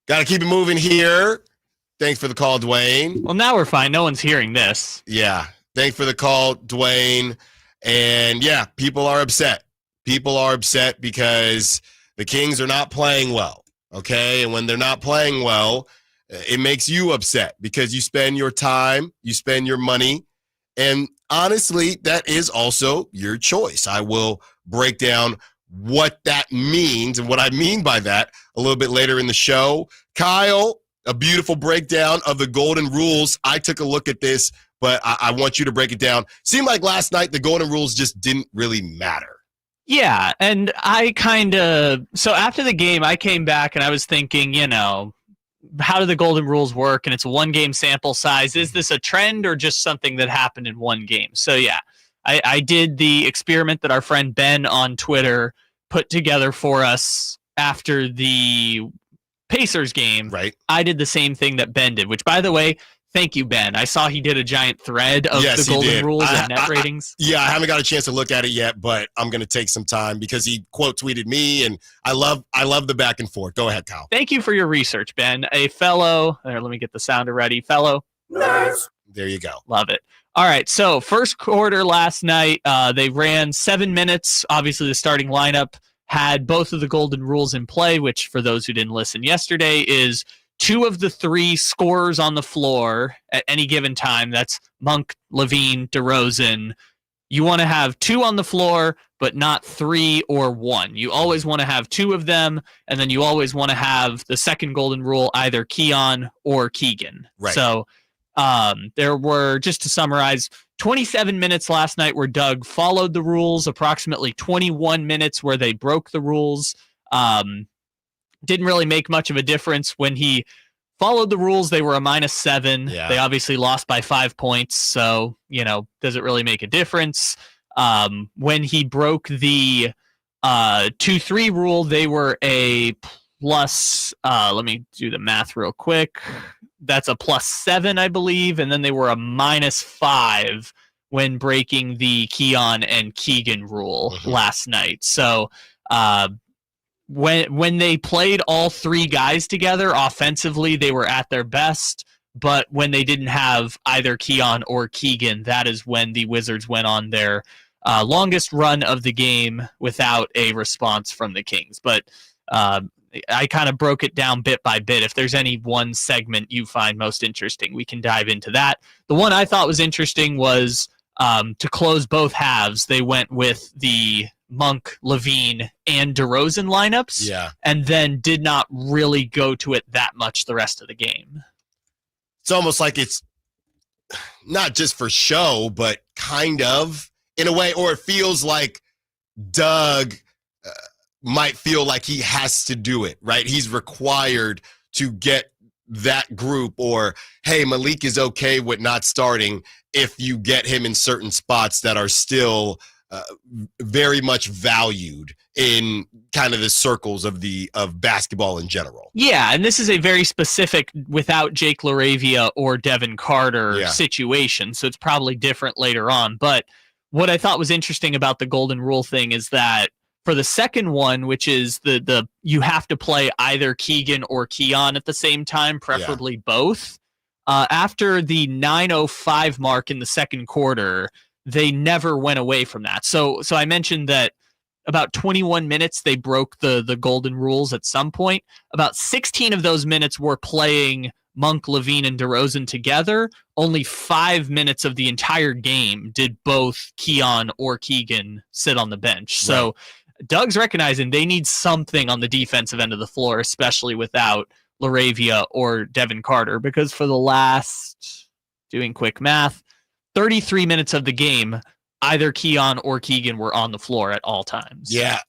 Speaker 3: Gotta keep it moving here. Thanks for the call, Dwayne.
Speaker 4: Well, now we're fine. No one's hearing this.
Speaker 3: Yeah. Thanks for the call, Dwayne. And yeah, people are upset. People are upset because the Kings are not playing well, okay? And when they're not playing well, it makes you upset because you spend your time, you spend your money, and honestly, that is also your choice. I will break down what that means and what I mean by that a little bit later in the show. Kyle, a beautiful breakdown of the golden rules. I took a look at this, but I want you to break it down. Seemed like last night the golden rules just didn't really matter.
Speaker 4: Yeah, and so after the game, I came back and I was thinking, how do the golden rules work? And it's a one-game sample size. Is this a trend or just something that happened in one game? So yeah, I did the experiment that our friend Ben on Twitter put together for us after the Pacers game.
Speaker 3: Right.
Speaker 4: I did the same thing that Ben did, which, by the way, thank you, Ben. I saw he did a giant thread of the golden rules and net ratings.
Speaker 3: I haven't got a chance to look at it yet, but I'm going to take some time because he quote tweeted me, and I love the back and forth. Go ahead, Kyle.
Speaker 4: Thank you for your research, Ben. A fellow, let me get the sounder ready. Fellow.
Speaker 3: Nice. There you go.
Speaker 4: Love it. All right, so first quarter last night, they ran 7 minutes. Obviously, the starting lineup had both of the golden rules in play, which for those who didn't listen yesterday is 2 of the 3 scorers on the floor at any given time. That's Monk, LaVine, DeRozan. You want to have 2 on the floor, but not 3 or 1. You always want to have 2 of them, and then you always want to have the second golden rule, either Keon or Keegan.
Speaker 3: Right.
Speaker 4: So there were, just to summarize, 27 minutes last night where Doug followed the rules, approximately 21 minutes where they broke the rules. Didn't really make much of a difference. When he followed the rules, they were a -7.
Speaker 3: Yeah.
Speaker 4: They obviously lost by 5 points. So, does it really make a difference? When he broke the 2-3 rule, they were a plus, let me do the math real quick. That's a +7, I believe. And then they were a -5 when breaking the Keon and Keegan rule last night. So, when they played all 3 guys together offensively, they were at their best. But when they didn't have either Keon or Keegan, that is when the Wizards went on their longest run of the game without a response from the Kings. But I kind of broke it down bit by bit. If there's any one segment you find most interesting, we can dive into that. The one I thought was interesting was to close both halves, they went with the Monk, LaVine, and DeRozan lineups, and then did not really go to it that much the rest of the game.
Speaker 3: It's almost like it's not just for show, but kind of in a way, or it feels like Doug might feel like he has to do it, right? He's required to get that group, or, hey, Malik is okay with not starting if you get him in certain spots that are still very much valued in kind of the circles of basketball in general.
Speaker 4: Yeah, and this is a very specific without Jake LaRavia or Devin Carter situation, so it's probably different later on. But what I thought was interesting about the golden rule thing is that for the second one, which is the you have to play either Keegan or Keon at the same time, preferably both. After the 9:05 mark in the second quarter, they never went away from that. So I mentioned that about 21 minutes they broke the golden rules at some point. About 16 of those minutes were playing Monk, LaVine, and DeRozan together. Only 5 minutes of the entire game did both Keon or Keegan sit on the bench. So Doug's recognizing they need something on the defensive end of the floor, especially without LaRavia or Devin Carter, because for the last, doing quick math, 33 minutes of the game, either Keon or Keegan were on the floor at all times.
Speaker 3: Yeah,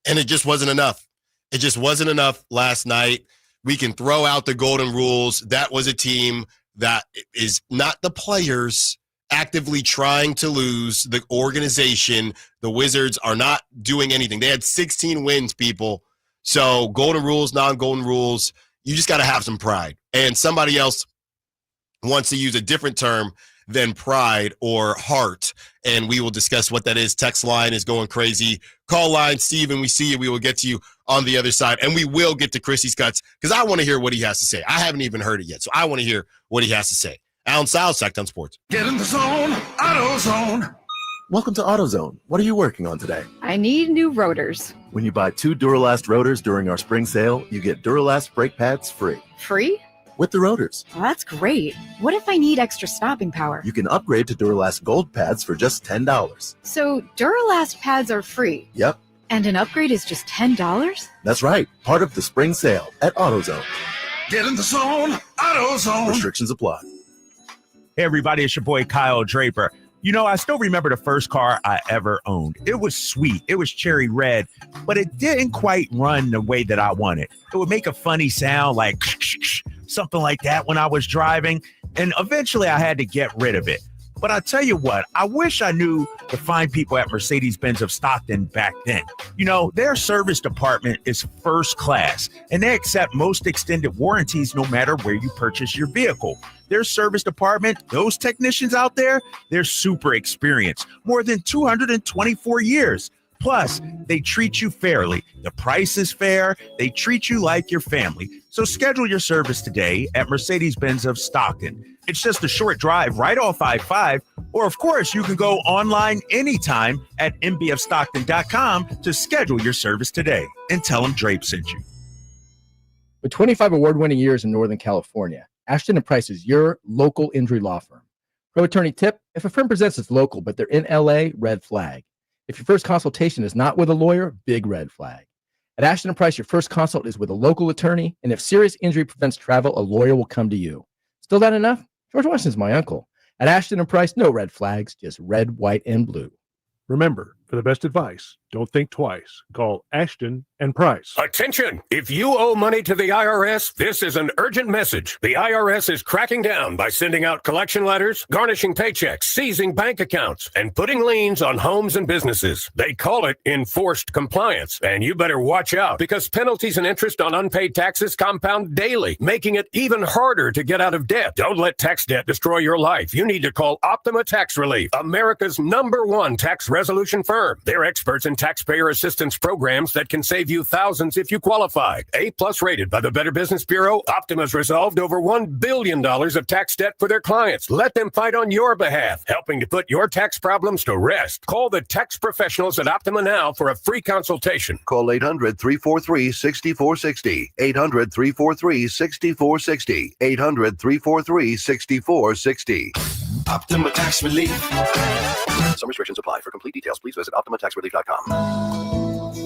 Speaker 3: and it just wasn't enough. It just wasn't enough last night. We can throw out the golden rules. That was a team that is not the players actively trying to lose. The organization, the Wizards, are not doing anything. They had 16 wins, people. So golden rules, non-golden rules, you just got to have some pride. And somebody else wants to use a different term than pride or heart, and we will discuss what that is. Text line is going crazy. Call line, Steven, we see you. We will get to you on the other side, and we will get to Christie's Cuts because I want to hear what he has to say. I haven't even heard it yet, so I want to hear what he has to say. Allen Stiles, Sacktown Sports.
Speaker 11: Get in the zone, AutoZone.
Speaker 7: Welcome to AutoZone. What are you working on today?
Speaker 8: I need new rotors.
Speaker 7: When you buy 2 Duralast rotors during our spring sale, you get Duralast brake pads free.
Speaker 8: Free?
Speaker 7: With the rotors.
Speaker 8: Well, that's great. What if I need extra stopping power?
Speaker 7: You can upgrade to Duralast Gold pads for just $10.
Speaker 8: So Duralast pads are free?
Speaker 7: Yep.
Speaker 8: And an upgrade is just $10?
Speaker 7: That's right. Part of the spring sale at AutoZone.
Speaker 11: Get in the zone, AutoZone.
Speaker 7: Restrictions apply.
Speaker 9: Hey, everybody, it's your boy Kyle Draper. You know, I still remember the first car I ever owned. It was sweet. It was cherry red, but it didn't quite run the way that I wanted. It would make a funny sound like something like that when I was driving, and eventually I had to get rid of it. But I tell you what, I wish I knew the fine people at Mercedes-Benz of Stockton back then. You know, their service department is first class, and they accept most extended warranties no matter where you purchase your vehicle. Their service department, those technicians out there, they're super experienced, more than 224 years. Plus, they treat you fairly. The price is fair. They treat you like your family. So schedule your service today at Mercedes-Benz of Stockton. It's just a short drive right off I-5. Or, of course, you can go online anytime at mbfstockton.com to schedule your service today. And tell them Drape sent you.
Speaker 10: With 25 award-winning years in Northern California, Ashton & Price is your local injury law firm. Pro attorney tip: if a firm presents as local but they're in LA, red flag. If your first consultation is not with a lawyer, big red flag. At Ashton & Price, your first consult is with a local attorney, and if serious injury prevents travel, a lawyer will come to you. Still not enough? George Washington's my uncle. At Ashton & Price, no red flags, just red, white, and blue.
Speaker 25: Remember, for the best advice, don't think twice. Call Ashton & Price.
Speaker 26: Attention! If you owe money to the IRS, this is an urgent message. The IRS is cracking down by sending out collection letters, garnishing paychecks, seizing bank accounts, and putting liens on homes and businesses. They call it enforced compliance, and you better watch out because penalties and interest on unpaid taxes compound daily, making it even harder to get out of debt. Don't let tax debt destroy your life. You need to call Optima Tax Relief, America's #1 tax resolution firm. They're experts in taxpayer assistance programs that can save you thousands if you qualify. A+ rated by the Better Business Bureau, Optima's resolved over $1 billion of tax debt for their clients. Let them fight on your behalf, helping to put your tax problems to rest. Call the tax professionals at Optima now for a free consultation.
Speaker 27: Call 800-343-6460. 800-343-6460. 800-343-6460.
Speaker 11: Optima Tax Relief.
Speaker 27: Some restrictions apply. For complete details, please visit OptimaTaxRelief.com.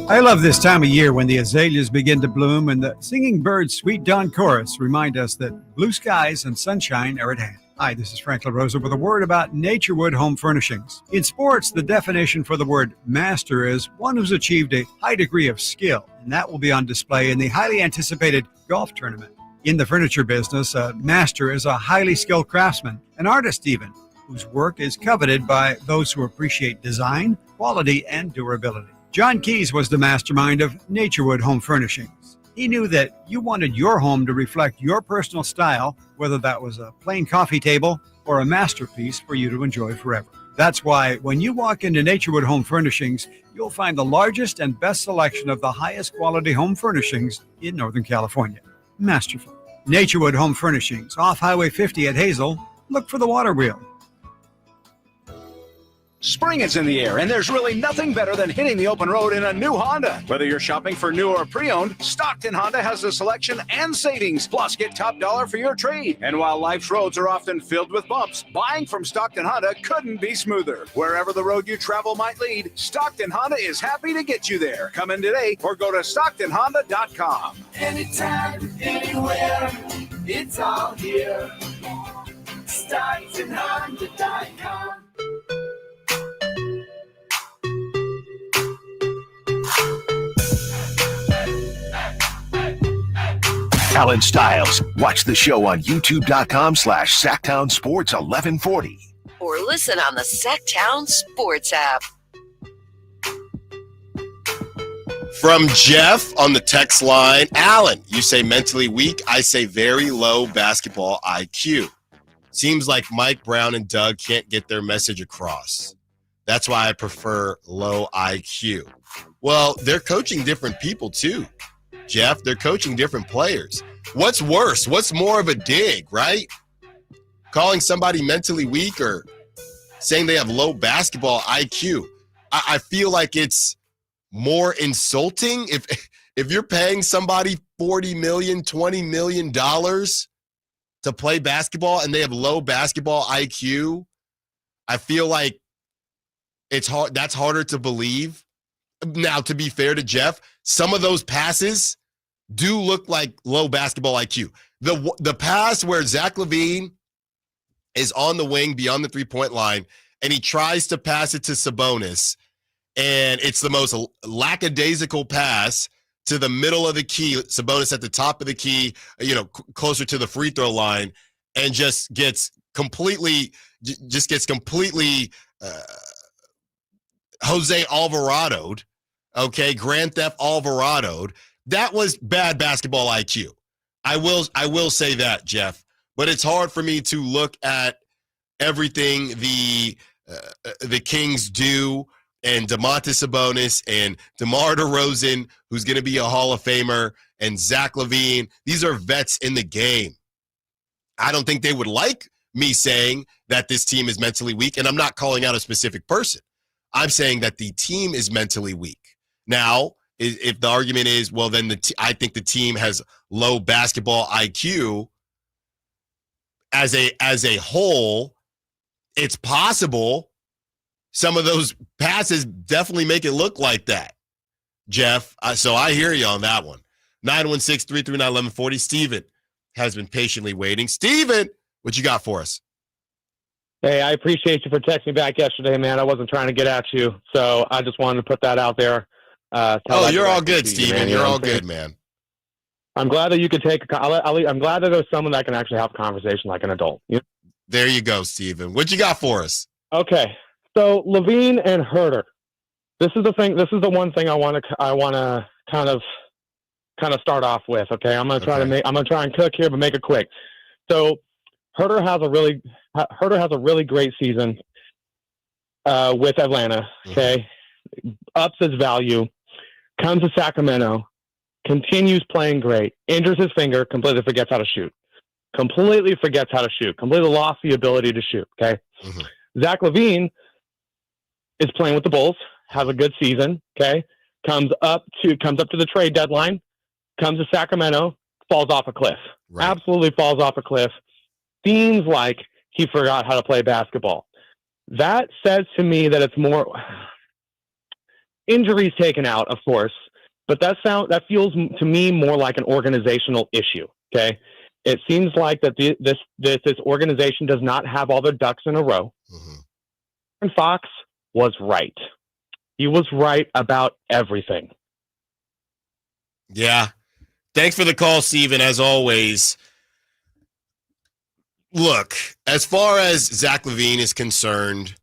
Speaker 28: I love this time of year when the azaleas begin to bloom and the singing birds' sweet dawn chorus remind us that blue skies and sunshine are at hand. Hi, this is Frank LaRosa with a word about Naturewood Home Furnishings. In sports, the definition for the word master is one who's achieved a high degree of skill, and that will be on display in the highly anticipated golf tournament. In the furniture business, a master is a highly skilled craftsman, an artist even, whose work is coveted by those who appreciate design, quality, and durability. John Keyes was the mastermind of Naturewood Home Furnishings. He knew that you wanted your home to reflect your personal style, whether that was a plain coffee table or a masterpiece for you to enjoy forever. That's why when you walk into Naturewood Home Furnishings, you'll find the largest and best selection of the highest quality home furnishings in Northern California. Masterful. Naturewood Home Furnishings, off Highway 50 at Hazel. Look for the water wheel.
Speaker 29: Spring is in the air, and there's really nothing better than hitting the open road in a new Honda. Whether you're shopping for new or pre-owned, Stockton Honda has the selection and savings. Plus, get top dollar for your trade. And while life's roads are often filled with bumps, buying from Stockton Honda couldn't be smoother. Wherever the road you travel might lead, Stockton Honda is happy to get you there. Come in today or go to StocktonHonda.com.
Speaker 11: Anytime, anywhere, it's all here. StocktonHonda.com.
Speaker 1: Allen Stiles. Watch the show on youtube.com/SacktownSports1140.
Speaker 2: Or listen on the Sacktown Sports app.
Speaker 3: From Jeff on the text line, Allen, you say mentally weak. I say very low basketball IQ. Seems like Mike Brown and Doug can't get their message across. That's why I prefer low IQ. Well, they're coaching different people too. Jeff, they're coaching different players. What's worse? What's more of a dig, right? calling somebody mentally weak or saying they have low basketball IQ. I feel like it's more insulting if you're paying somebody $40 million, $20 million to play basketball and they have low basketball IQ. I feel like it's hard. That's harder to believe. Now, to be fair to Jeff, some of those passes do look like low basketball IQ. The pass where Zack LaVine is on the wing beyond the three-point line, and he tries to pass it to Sabonis, and it's the most lackadaisical pass to the middle of the key, Sabonis at the top of the key, closer to the free throw line, and just gets completely Jose Alvarado'd, okay, Grand Theft Alvarado'd. That was bad basketball IQ. I will say that, Jeff. But it's hard for me to look at everything the Kings do and Domantas Sabonis and DeMar DeRozan, who's going to be a Hall of Famer, and Zack LaVine. These are vets in the game. I don't think they would like me saying that this team is mentally weak, and I'm not calling out a specific person. I'm saying that the team is mentally weak. Now, if the argument is, well, then I think the team has low basketball IQ as a whole, it's possible some of those passes definitely make it look like that, Jeff. So I hear you on that one. 916-339-1140. Steven has been patiently waiting. Steven, what you got for us?
Speaker 13: Hey, I appreciate you for texting me back yesterday, man. I wasn't trying to get at you, so I just wanted to put that out there.
Speaker 3: You're all good, Steven. You're all good, man.
Speaker 13: I'm glad that you could take I'm glad that there's someone that can actually have a conversation like an adult.
Speaker 3: There you go, Steven. What you got for us?
Speaker 13: Okay. So LaVine and Herter. This is the one thing I want to kind of start off with. Okay. I'm going to try and cook here, but make it quick. So Herter has a really great season with Atlanta. Okay. Ups his value, comes to Sacramento, continues playing great, injures his finger, completely forgets how to shoot. Completely lost the ability to shoot. Okay. Zack LaVine is playing with the Bulls, has a good season. Okay. Comes up to the trade deadline, comes to Sacramento, falls off a cliff. Right. Absolutely falls off a cliff. Seems like he forgot how to play basketball. That says to me that it's more injuries taken out, of course, but that feels to me more like an organizational issue. Okay. It seems like that this organization does not have all their ducks in a row. And Fox was right. He was right about everything.
Speaker 3: Yeah. Thanks for the call, Steven, as always. Look, as far as Zack LaVine is concerned,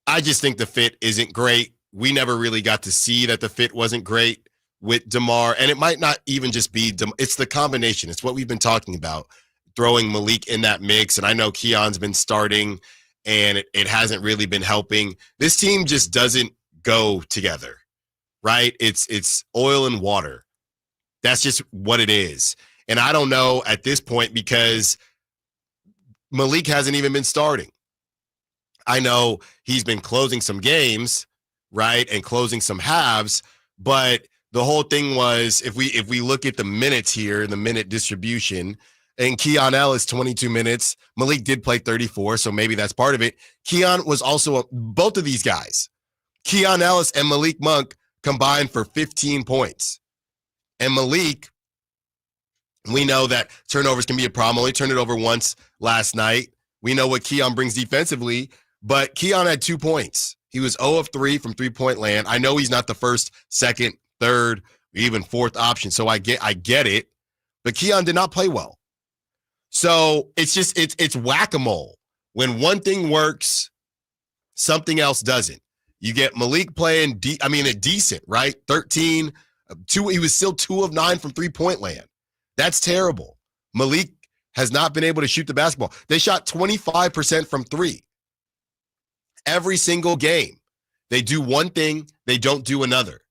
Speaker 3: I just think the fit isn't great. We never really got to see that the fit wasn't great with DeMar, and it might not even just be it's the combination. It's what we've been talking about, throwing Malik in that mix, and I know Keon's been starting, and it hasn't really been helping. This team just doesn't go together, right? It's oil and water. That's just what it is. And I don't know at this point because Malik hasn't even been starting. I know he's been closing some games, right, and closing some halves, but the whole thing was if we look at the minutes here, the minute distribution, and Keon Ellis 22 minutes, Malik did play 34, so maybe that's part of it. Keon was also both of these guys, Keon Ellis and Malik Monk, combined for 15 points. And Malik, we know that turnovers can be a problem. Only turned it over once last night. We know what Keon brings defensively, but Keon had 2 points. He was 0 of 3 from three-point land. I know he's not the first, second, third, even fourth option, so I get it. But Keon did not play well. So it's whack-a-mole. When one thing works, something else doesn't. You get Malik playing, decent, right? 13, 2. He was still 2 of 9 from three-point land. That's terrible. Malik has not been able to shoot the basketball. They shot 25% from three. Every single game. They do one thing, they don't do another.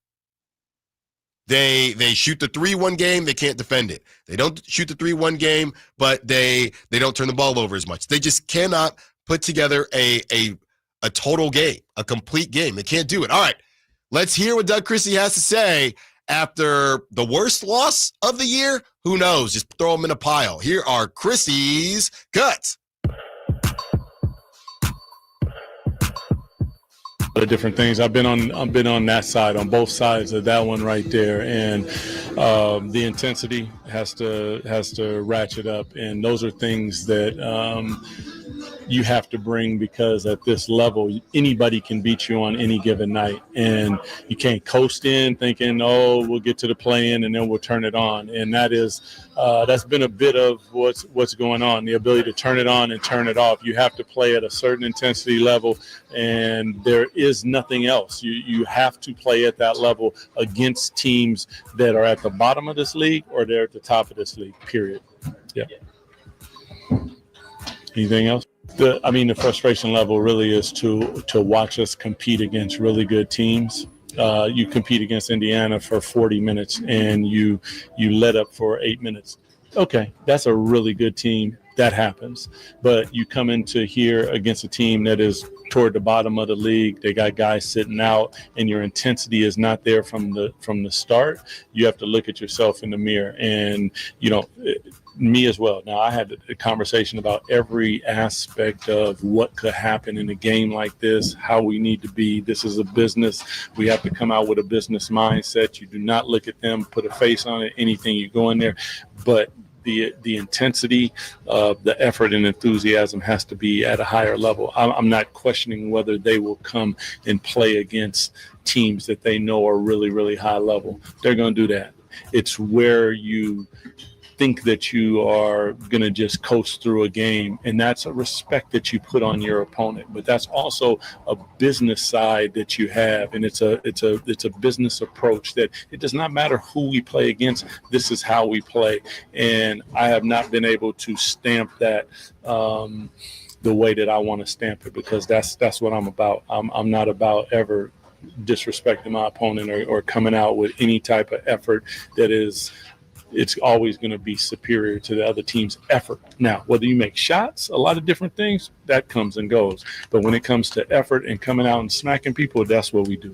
Speaker 3: They shoot the 3 one game, they can't defend it. They don't shoot the 3 one game, but they don't turn the ball over as much. They just cannot put together a total game, a complete game. They can't do it. All right, let's hear what Doug Christie has to say after the worst loss of the year. Who knows? Just throw them in a pile. Here are Christie's cuts.
Speaker 14: The different things I've been on that side, on both sides of that one right there, and the intensity has to ratchet up, and those are things that you have to bring, because at this level anybody can beat you on any given night, and you can't coast in thinking, oh, we'll get to the play-in and then we'll turn it on. And that's been a bit of what's going on, the ability to turn it on and turn it off. You have to play at a certain intensity level, and there is nothing else. You have to play at that level against teams that are at the bottom of this league or they're at the top of this league, period. Yeah. Anything else? The frustration level really is to watch us compete against really good teams. You compete against Indiana for 40 minutes and you let up for 8 minutes. Okay, that's a really good team. That happens. But you come into here against a team that is toward the bottom of the league. They got guys sitting out, and your intensity is not there from the start. You have to look at yourself in the mirror, and me as well. Now, I had a conversation about every aspect of what could happen in a game like this, how we need to be. This is a business. We have to come out with a business mindset. You do not look at them, put a face on it, anything, you go in there. But the intensity, the effort and enthusiasm has to be at a higher level. I'm not questioning whether they will come and play against teams that they know are really, really high level. They're going to do that. It's where you think that you are going to just coast through a game, and that's a respect that you put on your opponent, but that's also a business side that you have, and it's a business approach that it does not matter who we play against. This is how we play, and I have not been able to stamp that the way that I want to stamp it, because that's what I'm about. I'm not about ever disrespecting my opponent or coming out with any type of effort that is. It's always going to be superior to the other team's effort. Now, whether you make shots, a lot of different things, that comes and goes. But when it comes to effort and coming out and smacking people, that's what we do.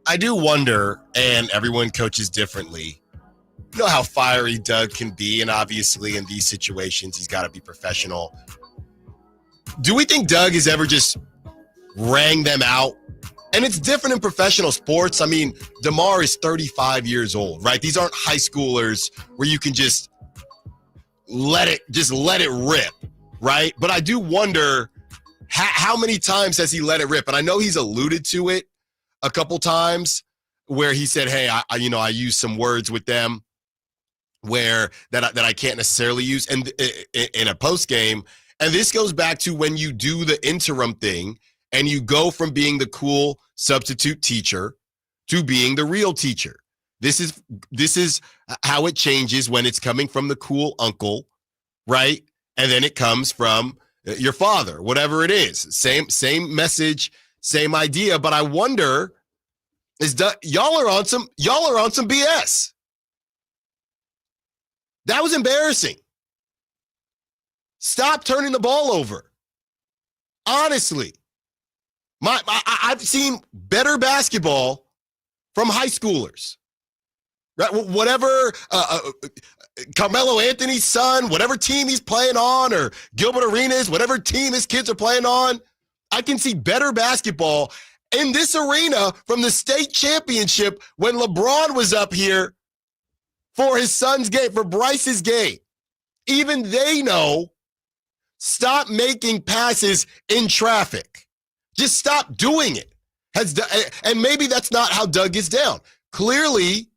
Speaker 3: I do wonder, and everyone coaches differently, you know how fiery Doug can be, and obviously in these situations, he's got to be professional. Do we think Doug has ever just rang them out? And it's different in professional sports. I mean, DeMar is 35 years old, right? These aren't high schoolers where you can just let it rip, right? But I do wonder how many times has he let it rip? And I know he's alluded to it a couple times where he said, hey, I use some words with them where that I can't necessarily use and in a post game. And this goes back to when you do the interim thing and you go from being the cool substitute teacher to being the real teacher. This is how it changes when it's coming from the cool uncle, right? And then it comes from your father, whatever it is. Same message, same idea. But I wonder, y'all are on some BS. That was embarrassing. Stop turning the ball over. Honestly. I've seen better basketball from high schoolers, right? Whatever Carmelo Anthony's son, whatever team he's playing on, or Gilbert Arenas, whatever team his kids are playing on, I can see better basketball in this arena from the state championship when LeBron was up here for his son's game, for Bryce's game. Even they know, stop making passes in traffic. Just stop doing it. And maybe that's not how Doug gets down. Clearly,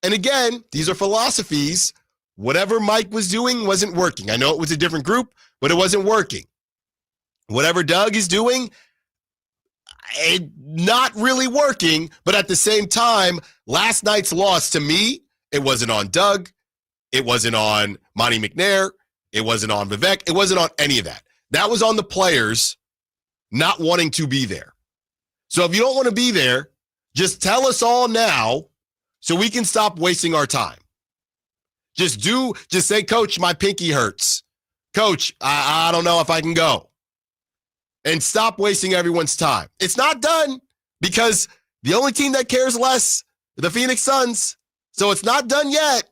Speaker 3: and again, these are philosophies. Whatever Mike was doing wasn't working. I know it was a different group, but it wasn't working. Whatever Doug is doing, not really working. But at the same time, last night's loss, to me, it wasn't on Doug. It wasn't on Monty McNair. It wasn't on Vivek. It wasn't on any of that. That was on the players not wanting to be there. So if you don't want to be there, just tell us all now so we can stop wasting our time. Just say, Coach, my pinky hurts. Coach, I don't know if I can go. And stop wasting everyone's time. It's not done because the only team that cares less, the Phoenix Suns. So it's not done yet.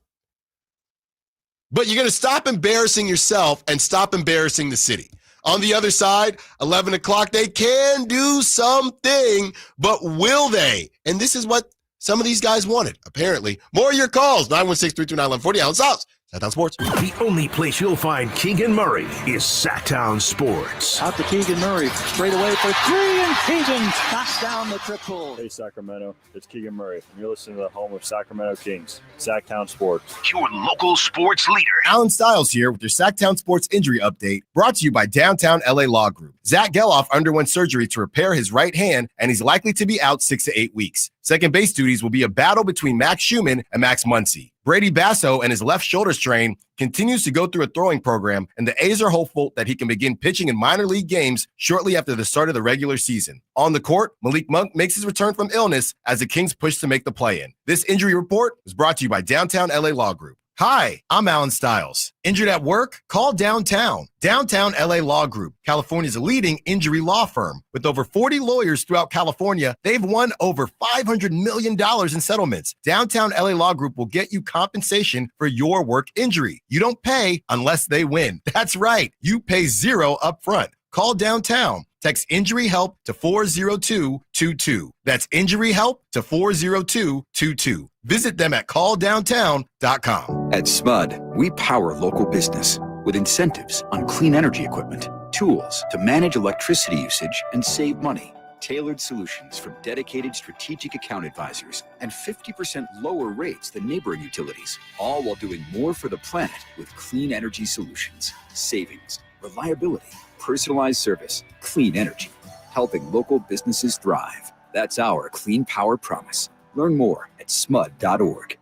Speaker 3: But you're going to stop embarrassing yourself and stop embarrassing the city. On the other side, 11 o'clock, they can do something, but will they? And this is what some of these guys wanted, apparently. More of your calls, 916-329-1140, Allen Stiles, Sacktown Sports.
Speaker 1: The only place you'll find Keegan Murray is Sacktown Sports.
Speaker 5: Out to Keegan Murray, straight away for three, and Keegan knocks down the triple.
Speaker 15: Hey, Sacramento, it's Keegan Murray, and you're listening to the home of Sacramento Kings, Sacktown Sports.
Speaker 1: Your local sports leader.
Speaker 16: Allen Stiles here with your Sacktown Sports injury update, brought to you by Downtown LA Law Group. Zack LaVine underwent surgery to repair his right hand, and he's likely to be out 6 to 8 weeks. Second base duties will be a battle between Max Schumann and Max Muncy. Brady Basso and his left shoulder strain continues to go through a throwing program, and the A's are hopeful that he can begin pitching in minor league games shortly after the start of the regular season. On the court, Malik Monk makes his return from illness as the Kings push to make the play-in. This injury report was brought to you by Downtown LA Law Group. Hi, I'm Allen Stiles. Injured at work? Call Downtown. Downtown LA Law Group, California's leading injury law firm. With over 40 lawyers throughout California, they've won over $500 million in settlements. Downtown LA Law Group will get you compensation for your work injury. You don't pay unless they win. That's right. You pay zero up front. Call Downtown. Text injury help to 40222. That's injury help to 40222. Visit them at calldowntown.com.
Speaker 17: At SMUD, we power local business with incentives on clean energy equipment, tools to manage electricity usage and save money, tailored solutions from dedicated strategic account advisors, and 50% lower rates than neighboring utilities, all while doing more for the planet with clean energy solutions, savings, reliability, personalized service, clean energy, helping local businesses thrive. That's our clean power promise. Learn more at smud.org.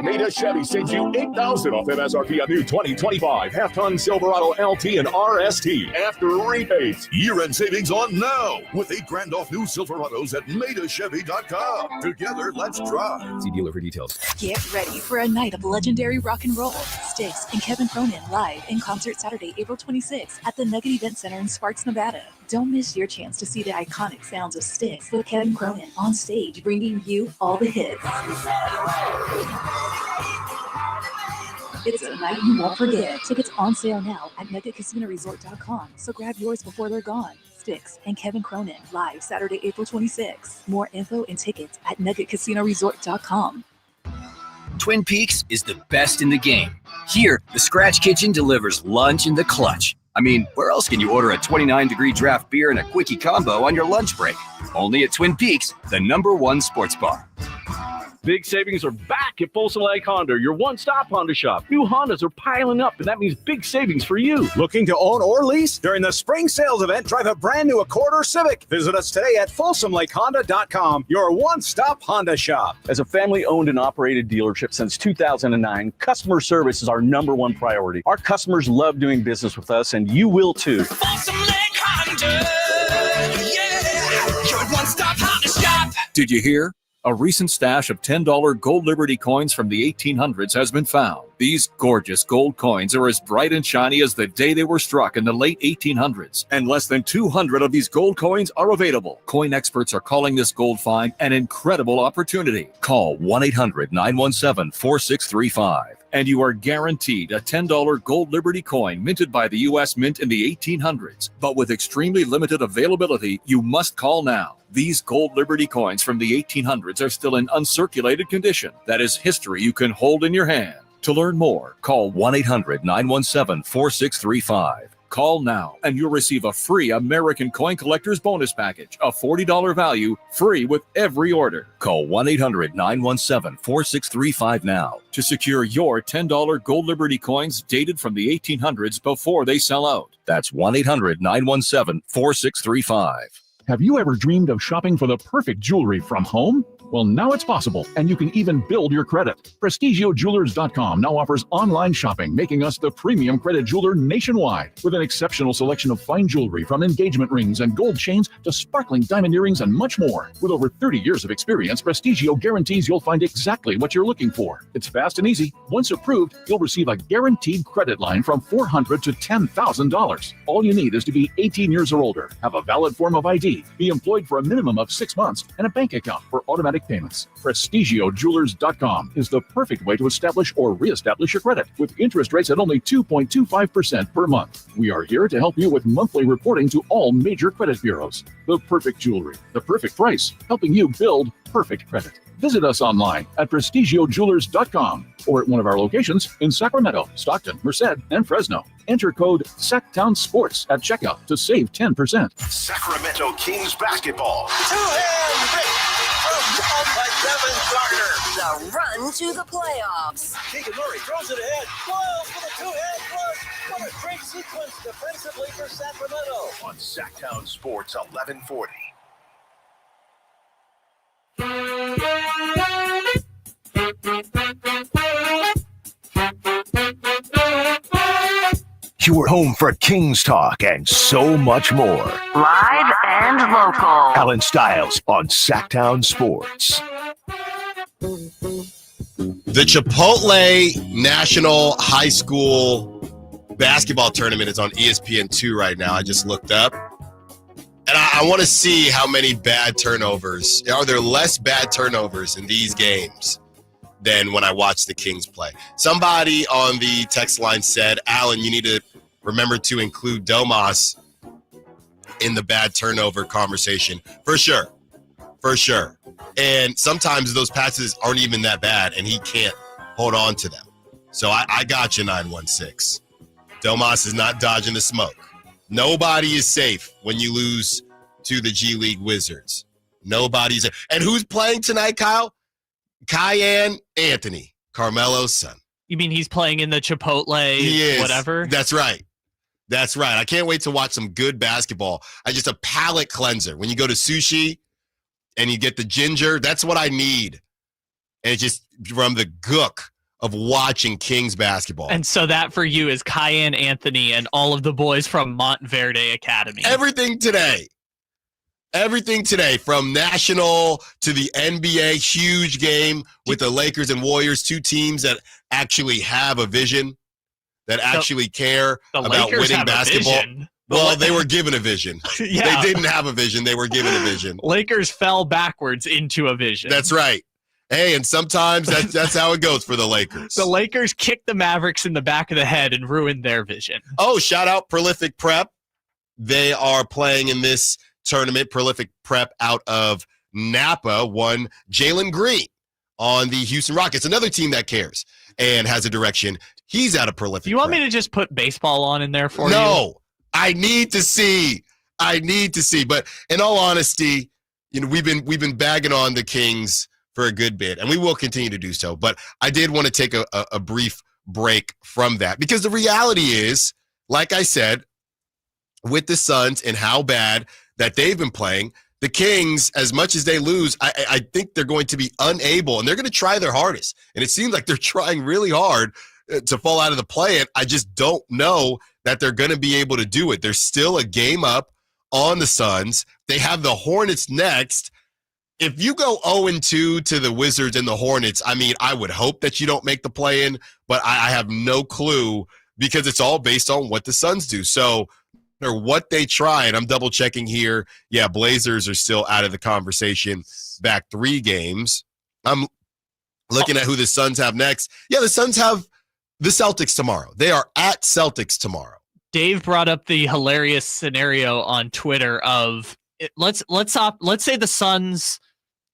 Speaker 24: Meda Chevy sends you $8,000 off MSRP on new 2025 half-ton Silverado LT and RST after rebates.
Speaker 18: Year-end savings on now with $8,000 off new Silverados at MedaChevy.com. Together, let's drive.
Speaker 17: See dealer for details.
Speaker 12: Get ready for a night of legendary rock and roll. Styx and Kevin Cronin live in concert Saturday, April 26th at the Nugget Event Center in Sparks, Nevada. Don't miss your chance to see the iconic sounds of Styx with Kevin Cronin on stage, bringing you all the hits. It's a night you won't forget. Tickets on sale now at NuggetCasinoResort.com, so grab yours before they're gone. Styx and Kevin Cronin live Saturday, April 26th. More info and tickets at NuggetCasinoResort.com.
Speaker 19: Twin Peaks is the best in the game. Here, the Scratch Kitchen delivers lunch in the clutch. I mean, where else can you order a 29-degree draft beer and a quickie combo on your lunch break? Only at Twin Peaks, the #1 sports bar.
Speaker 24: Big savings are back at Folsom Lake Honda, your one-stop Honda shop. New Hondas are piling up, and that means big savings for you.
Speaker 29: Looking to own or lease? During the spring sales event, drive a brand new Accord or Civic. Visit us today at FolsomLakeHonda.com, your one-stop Honda shop.
Speaker 24: As a family-owned and operated dealership since 2009, customer service is our #1 priority. Our customers love doing business with us, and you will too.
Speaker 11: Folsom Lake Honda, yeah, your one-stop Honda shop.
Speaker 20: Did you hear? A recent stash of $10 gold Liberty coins from the 1800s has been found. These gorgeous gold coins are as bright and shiny as the day they were struck in the late 1800s, and less than 200 of these gold coins are available. Coin experts are calling this gold find an incredible opportunity. Call 1-800-917-4635, and you are guaranteed a $10 gold Liberty coin minted by the U.S. Mint in the 1800s. But with extremely limited availability, you must call now. These gold Liberty coins from the 1800s are still in uncirculated condition. That is history you can hold in your hand. To learn more, call 1-800-917-4635. Call now, and you'll receive a free American Coin Collector's Bonus Package, a $40 value, free with every order. Call 1-800-917-4635 now to secure your $10 gold Liberty coins dated from the 1800s before they sell out. That's 1-800-917-4635.
Speaker 24: Have you ever dreamed of shopping for the perfect jewelry from home? Well, now it's possible, and you can even build your credit. PrestigiaJewelers.com now offers online shopping, making us the premium credit jeweler nationwide. With an exceptional selection of fine jewelry, from engagement rings and gold chains to sparkling diamond earrings and much more. With over 30 years of experience, Prestigio guarantees you'll find exactly what you're looking for. It's fast and easy. Once approved, you'll receive a guaranteed credit line from $400 to $10,000. All you need is to be 18 years or older, have a valid form of ID, be employed for a minimum of 6 months, and a bank account for automatic payments. PrestigiaJewelers.com is the perfect way to establish or reestablish your credit, with interest rates at only 2.25% per month. We are here to help you with monthly reporting to all major credit bureaus. The perfect jewelry, the perfect price, helping you build perfect credit. Visit us online at PrestigiaJewelers.com or at one of our locations in Sacramento, Stockton, Merced, and Fresno. Enter code SACTOWNSPORTS at checkout to save 10%.
Speaker 1: Sacramento Kings basketball.
Speaker 2: Two-hand pick from by Devin Carter. The run to the playoffs.
Speaker 5: Keegan Murray throws it ahead. Wells with a two-hand flush. What a great sequence defensively for Sacramento.
Speaker 1: On Sacktown Sports 1140. Your home for Kings talk and so much more.
Speaker 2: Live and local.
Speaker 1: Allen Stiles on Sacktown Sports.
Speaker 3: The Chipotle National High School Basketball Tournament is on ESPN2 right now. I just looked up. And I want to see how many bad turnovers. Are there less bad turnovers in these games than when I watch the Kings play? Somebody on the text line said, Alan, you need to remember to include Domas in the bad turnover conversation. For sure. For sure. And sometimes those passes aren't even that bad, and he can't hold on to them. So I got you, 916. Domas is not dodging the smoke. Nobody is safe when you lose to the G League Wizards. Nobody's. And who's playing tonight, Kyle? Cayenne Anthony, Carmelo's son.
Speaker 4: You mean he's playing in the Chipotle
Speaker 3: He is.
Speaker 4: whatever?
Speaker 3: That's right. That's right. I can't wait to watch some good basketball. Just a palate cleanser. When you go to sushi and you get the ginger, that's what I need. And it's just from the gook of watching Kings basketball.
Speaker 4: And so that for you is Cayenne Anthony and all of the boys from Montverde Academy.
Speaker 3: Everything today. Everything today, from national to the NBA, huge game with the Lakers and Warriors, two teams that actually have a vision, that actually care about
Speaker 4: Lakers
Speaker 3: winning
Speaker 4: have
Speaker 3: basketball.
Speaker 4: A vision.
Speaker 3: Well, they were given a vision.
Speaker 4: Yeah.
Speaker 3: They didn't have a vision. They were given a vision.
Speaker 4: Lakers fell backwards into a vision.
Speaker 3: That's right. Hey, and sometimes that's how it goes for the Lakers.
Speaker 4: The Lakers kicked the Mavericks in the back of the head and ruined their vision.
Speaker 3: Oh, shout out Prolific Prep. They are playing in this tournament. Prolific Prep out of Napa won Jalen Green on the Houston Rockets, another team that cares and has a direction. He's out of Prolific.
Speaker 4: You want
Speaker 3: Prep.
Speaker 4: me to just put baseball on in there for you?
Speaker 3: No, I need to see. But in all honesty, we've been bagging on the Kings for a good bit, and we will continue to do so. But I did want to take a brief break from that, because the reality is, like I said, with the Suns and how bad that they've been playing, the Kings, as much as they lose, I think they're going to be unable, and they're going to try their hardest. And it seems like they're trying really hard to fall out of the play-in. I just don't know that they're going to be able to do it. There's still a game up on the Suns. They have the Hornets next. If you go 0-2 to the Wizards and the Hornets, I mean, I would hope that you don't make the play-in, but I have no clue, because it's all based on what the Suns do. So, or what they try, and I'm double-checking here. Yeah, Blazers are still out of the conversation, back 3 games. I'm looking at who the Suns have next. Yeah, the Suns have the Celtics tomorrow. They are at Celtics tomorrow.
Speaker 4: Dave brought up the hilarious scenario on Twitter of let's say the Suns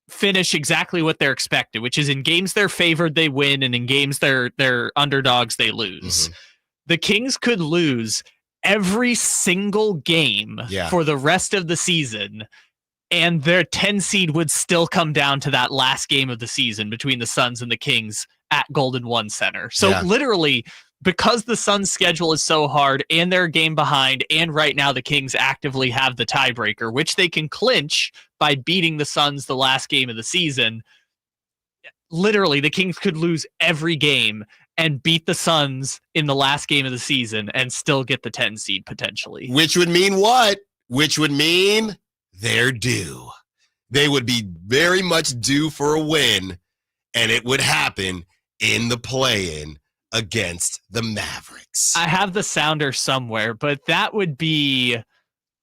Speaker 4: finish exactly what they're expected, which is in games they're favored, they win, and in games they're underdogs, they lose. Mm-hmm. The Kings could lose every single game for the rest of the season, and their 10 seed would still come down to that last game of the season between the Suns and the Kings at Golden One Center. So literally, because the Suns' schedule is so hard and they're a game behind, and right now the Kings actively have the tiebreaker, which they can clinch by beating the Suns the last game of the season, literally the Kings could lose every game and beat the Suns in the last game of the season and still get the 10 seed potentially.
Speaker 3: Which would mean what? Which would mean they're due. They would be very much due for a win, and it would happen in the play-in against the Mavericks.
Speaker 4: I have the sounder somewhere, but that would be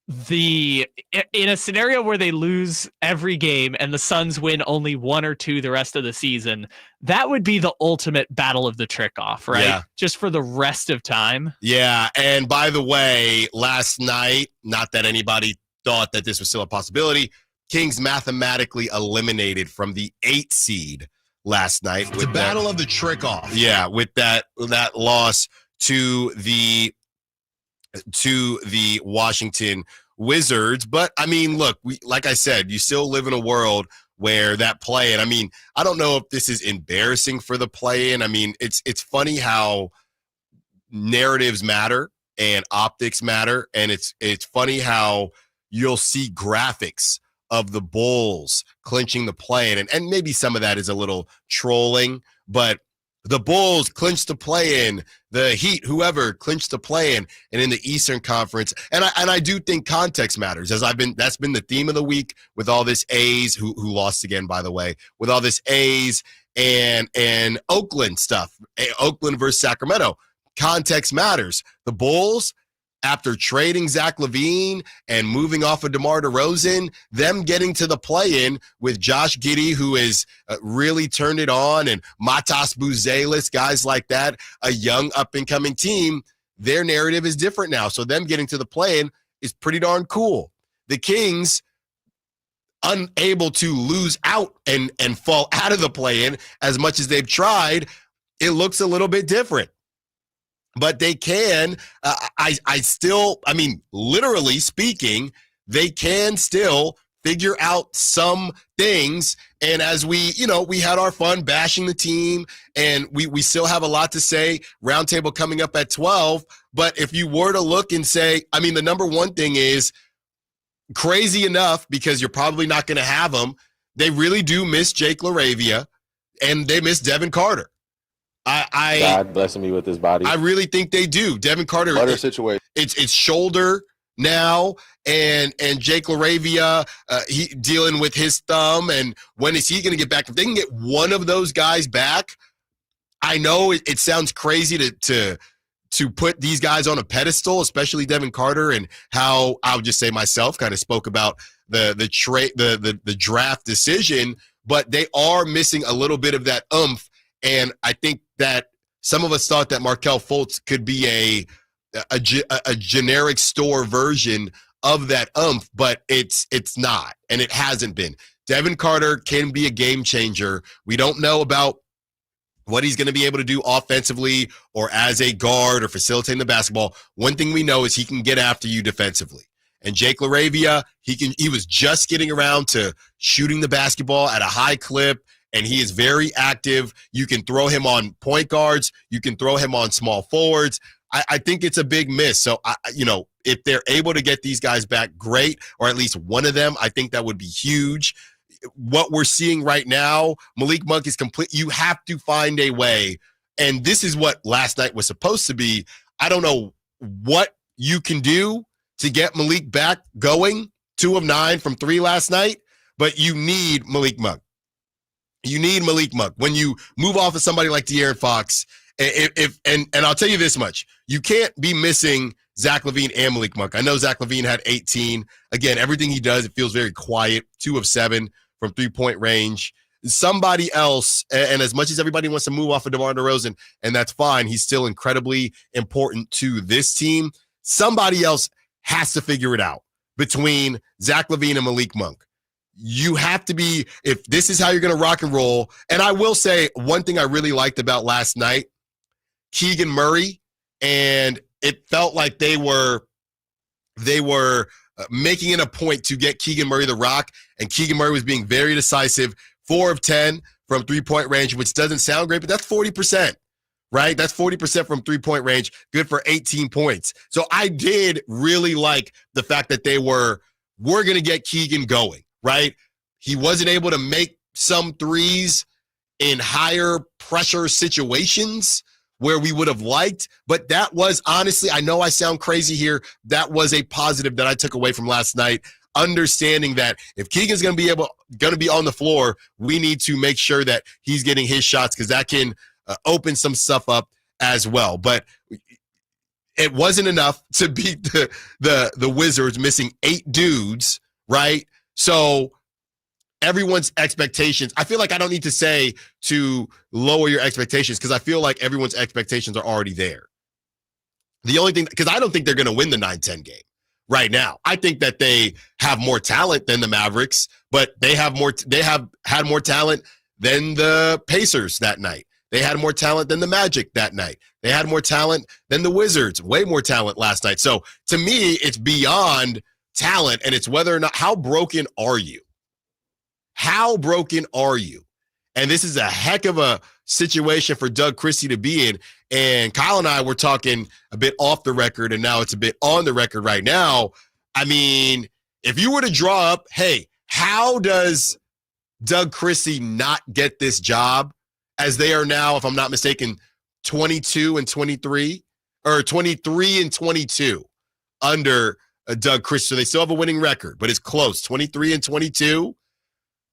Speaker 4: in a scenario where they lose every game and the Suns win only 1 or 2 the rest of the season. That would be the ultimate battle of the trick off, right?
Speaker 3: Yeah.
Speaker 4: Just for the rest of time.
Speaker 3: Yeah. And by the way, last night, not that anybody thought that this was still a possibility, Kings mathematically eliminated from the 8 seed last night.
Speaker 6: It's a battle of the trick off.
Speaker 3: Yeah. With that loss to the Washington Wizards. But I mean, look, like I said, you still live in a world where that play-in, I mean, I don't know if this is embarrassing for the play-in. I mean, it's funny how narratives matter and optics matter. And it's funny how you'll see graphics of the Bulls clinching the play-in. And maybe some of that is a little trolling, but the Bulls clinched the play-in, the Heat, whoever clinched the play-in, and in the Eastern Conference. And I do think context matters. That's been the theme of the week with all this A's, who lost again, by the way, with all this A's and Oakland stuff, Oakland versus Sacramento. Context matters. The Bulls, after trading Zack LaVine and moving off of DeMar DeRozan, them getting to the play-in with Josh Giddey, who has really turned it on, and Matas Buzelis, guys like that, a young up-and-coming team, their narrative is different now. So them getting to the play-in is pretty darn cool. The Kings, unable to lose out and fall out of the play-in as much as they've tried, it looks a little bit different. But they can, I mean, literally speaking, they can still figure out some things. And as we had our fun bashing the team, and we still have a lot to say, roundtable coming up at 12. But if you were to look and say, I mean, the number one thing is, crazy enough, because you're probably not going to have them, they really do miss Jake LaRavia, and they miss Devin Carter.
Speaker 7: God blessing me with his body.
Speaker 3: I really think they do. Devin Carter,
Speaker 7: Better situation.
Speaker 3: It's shoulder now, and Jake LaRavia, he dealing with his thumb, and when is he going to get back? If they can get one of those guys back, I know it sounds crazy to put these guys on a pedestal, especially Devin Carter, and how I would just say myself kind of spoke about the draft decision, but they are missing a little bit of that oomph. And I think that some of us thought that Markelle Fultz could be a generic store version of that oomph, but it's not, and it hasn't been. Devin Carter can be a game changer. We don't know about what he's going to be able to do offensively or as a guard or facilitating the basketball. One thing we know is he can get after you defensively. And Jake LaRavia, he was just getting around to shooting the basketball at a high clip, and he is very active. You can throw him on point guards. You can throw him on small forwards. I think it's a big miss. So, if they're able to get these guys back, great, or at least one of them, I think that would be huge. What we're seeing right now, Malik Monk is complete. You have to find a way, and this is what last night was supposed to be. I don't know what you can do to get Malik back going, 2 of 9 from 3 last night, but you need Malik Monk. You need Malik Monk. When you move off of somebody like De'Aaron Fox, and I'll tell you this much, you can't be missing Zack LaVine and Malik Monk. I know Zack LaVine had 18. Again, everything he does, it feels very quiet, 2 of 7 from 3-point range. Somebody else, and as much as everybody wants to move off of DeMar DeRozan, and that's fine, he's still incredibly important to this team. Somebody else has to figure it out between Zack LaVine and Malik Monk. You have to be, if this is how you're going to rock and roll. And I will say one thing I really liked about last night, Keegan Murray, and it felt like they were making it a point to get Keegan Murray the rock, and Keegan Murray was being very decisive, 4 of 10 from 3-point range, which doesn't sound great, but that's 40%, right? That's 40% from 3-point range, good for 18 points. So I did really like the fact that we're going to get Keegan going. Right? He wasn't able to make some threes in higher pressure situations where we would have liked. But that was honestly, I know I sound crazy here. That was a positive that I took away from last night. Understanding that if Keegan's going to be on the floor, we need to make sure that he's getting his shots because that can open some stuff up as well. But it wasn't enough to beat the Wizards, missing 8 dudes, right? So everyone's expectations, I feel like I don't need to say to lower your expectations because I feel like everyone's expectations are already there. The only thing, because I don't think they're going to win the 9-10 game right now. I think that they have more talent than the Mavericks, but they have had more talent than the Pacers that night. They had more talent than the Magic that night. They had more talent than the Wizards, way more talent last night. So to me, it's beyond talent, and it's whether or not, how broken are you? How broken are you? And this is a heck of a situation for Doug Christie to be in. And Kyle and I were talking a bit off the record, and now it's a bit on the record right now. I mean, if you were to draw up, hey, how does Doug Christie not get this job as they are now, if I'm not mistaken, 22-23 or 23-22 under Doug Christie. So they still have a winning record, but it's close, 23-22.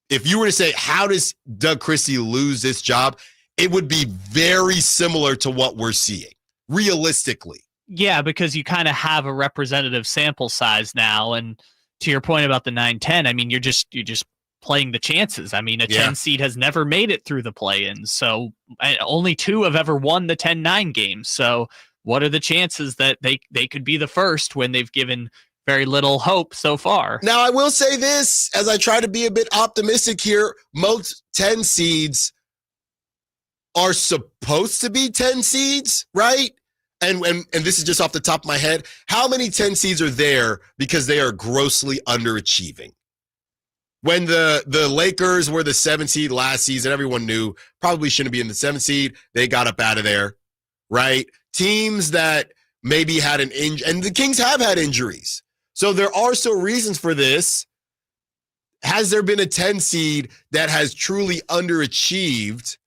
Speaker 3: If you were to say, how does Doug Christie lose this job? It would be very similar to what we're seeing, realistically.
Speaker 4: Yeah, because you kind of have a representative sample size now. And to your point about the 9-10, I mean, you're just playing the chances. I mean, a 10 seed has never made it through the play-ins. So only 2 have ever won the 10-9 games. So what are the chances that they could be the first when they've given very little hope so far?
Speaker 3: Now, I will say this, as I try to be a bit optimistic here, most 10 seeds are supposed to be 10 seeds, right? And this is just off the top of my head. How many 10 seeds are there because they are grossly underachieving? When the Lakers were the 7 seed last season, everyone knew probably shouldn't be in the 7 seed. They got up out of there, right? Teams that maybe had an injury, and the Kings have had injuries. So there are still reasons for this. Has there been a 10 seed that has truly underachieved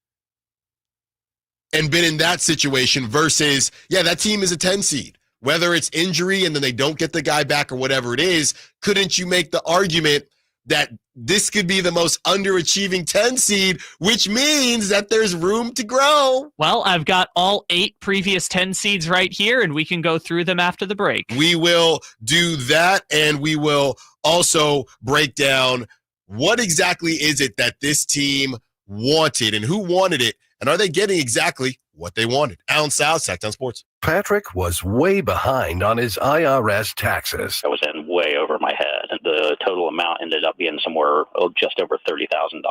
Speaker 3: and been in that situation versus, that team is a 10 seed? Whether it's injury and then they don't get the guy back or whatever it is, couldn't you make the argument that this could be the most underachieving 10 seed, which means that there's room to grow?
Speaker 4: Well, I've got all 8 previous 10 seeds right here, and we can go through them after the break.
Speaker 3: We will do that, and we will also break down what exactly is it that this team wanted and who wanted it, and are they getting exactly what they wanted? Allen Stiles, Sacktown Sports.
Speaker 27: Patrick was way behind on his IRS taxes.
Speaker 6: I was in way over my head. The total amount ended up being somewhere just over $30,000.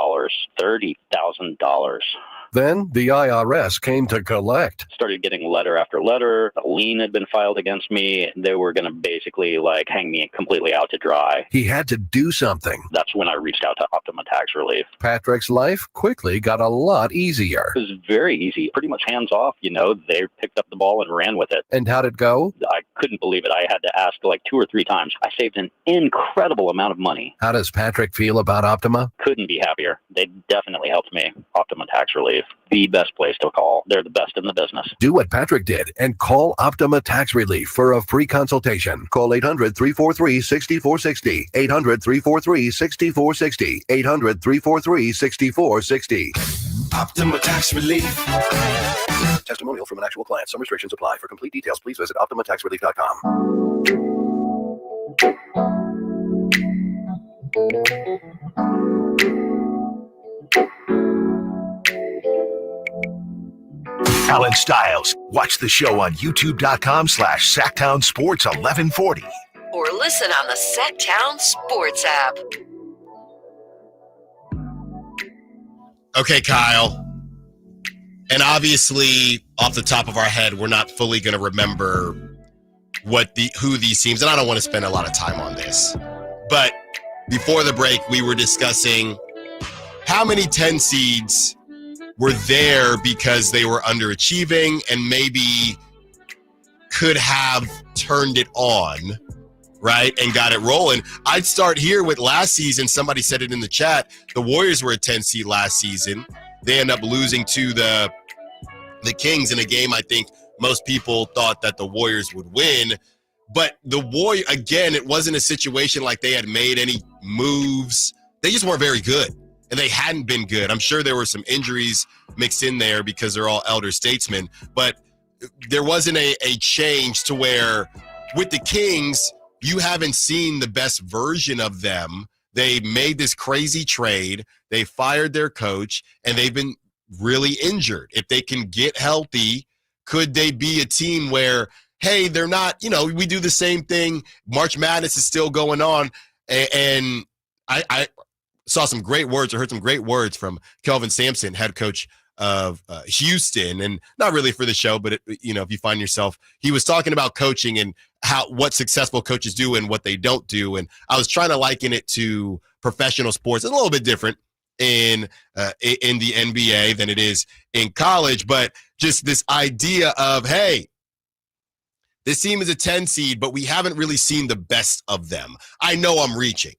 Speaker 6: $30,000.
Speaker 27: Then the IRS came to collect.
Speaker 6: Started getting letter after letter. A lien had been filed against me. They were going to basically hang me completely out to dry.
Speaker 27: He had to do something.
Speaker 6: That's when I reached out to Optima Tax Relief.
Speaker 27: Patrick's life quickly got a lot easier.
Speaker 6: It was very easy, pretty much hands off. They picked up the ball and ran with it.
Speaker 27: And how'd it go?
Speaker 6: I couldn't believe it. I had to ask 2 or 3 times. I saved an incredible amount of money.
Speaker 27: How does Patrick feel about Optima?
Speaker 6: Couldn't be happier. They definitely helped me. Optima Tax Relief, the best place to call. They're the best in the business.
Speaker 27: Do what Patrick did and call Optima Tax Relief for a free consultation. Call 800-343-6460. 800-343-6460. 800-343-6460.
Speaker 18: Optima Tax Relief.
Speaker 27: Testimonial from an actual client. Some restrictions apply. For complete details, please visit OptimaTaxRelief.com.
Speaker 1: Allen Stiles. Watch the show on youtube.com/Sacktown Sports 1140.
Speaker 2: Or listen on the Sacktown Sports app.
Speaker 3: Okay, Kyle. And obviously, off the top of our head, we're not fully going to remember who these teams, and I don't want to spend a lot of time on this. But before the break, we were discussing how many 10 seeds were there because they were underachieving and maybe could have turned it on, right, and got it rolling. I'd start here with last season. Somebody said it in the chat. The Warriors were a 10 seed last season. they end up losing to the Kings in a game I think most people thought that the Warriors would win. But the Warriors, again, it wasn't a situation like they had made any moves. They just weren't very good, and they hadn't been good. I'm sure there were some injuries mixed in there because they're all elder statesmen, but there wasn't a change to where with the Kings, you haven't seen the best version of them. They made this crazy trade. They fired their coach, and they've been really injured. If they can get healthy, could they be a team where, hey, they're not, we do the same thing. March Madness is still going on. And I saw some great words or heard some great words from Kelvin Sampson, head coach of Houston, and not really for the show, but if you find yourself, he was talking about coaching and what successful coaches do and what they don't do. And I was trying to liken it to professional sports. It's a little bit different in the NBA than it is in college, but just this idea of, hey, this team is a 10 seed, but we haven't really seen the best of them. I know I'm reaching,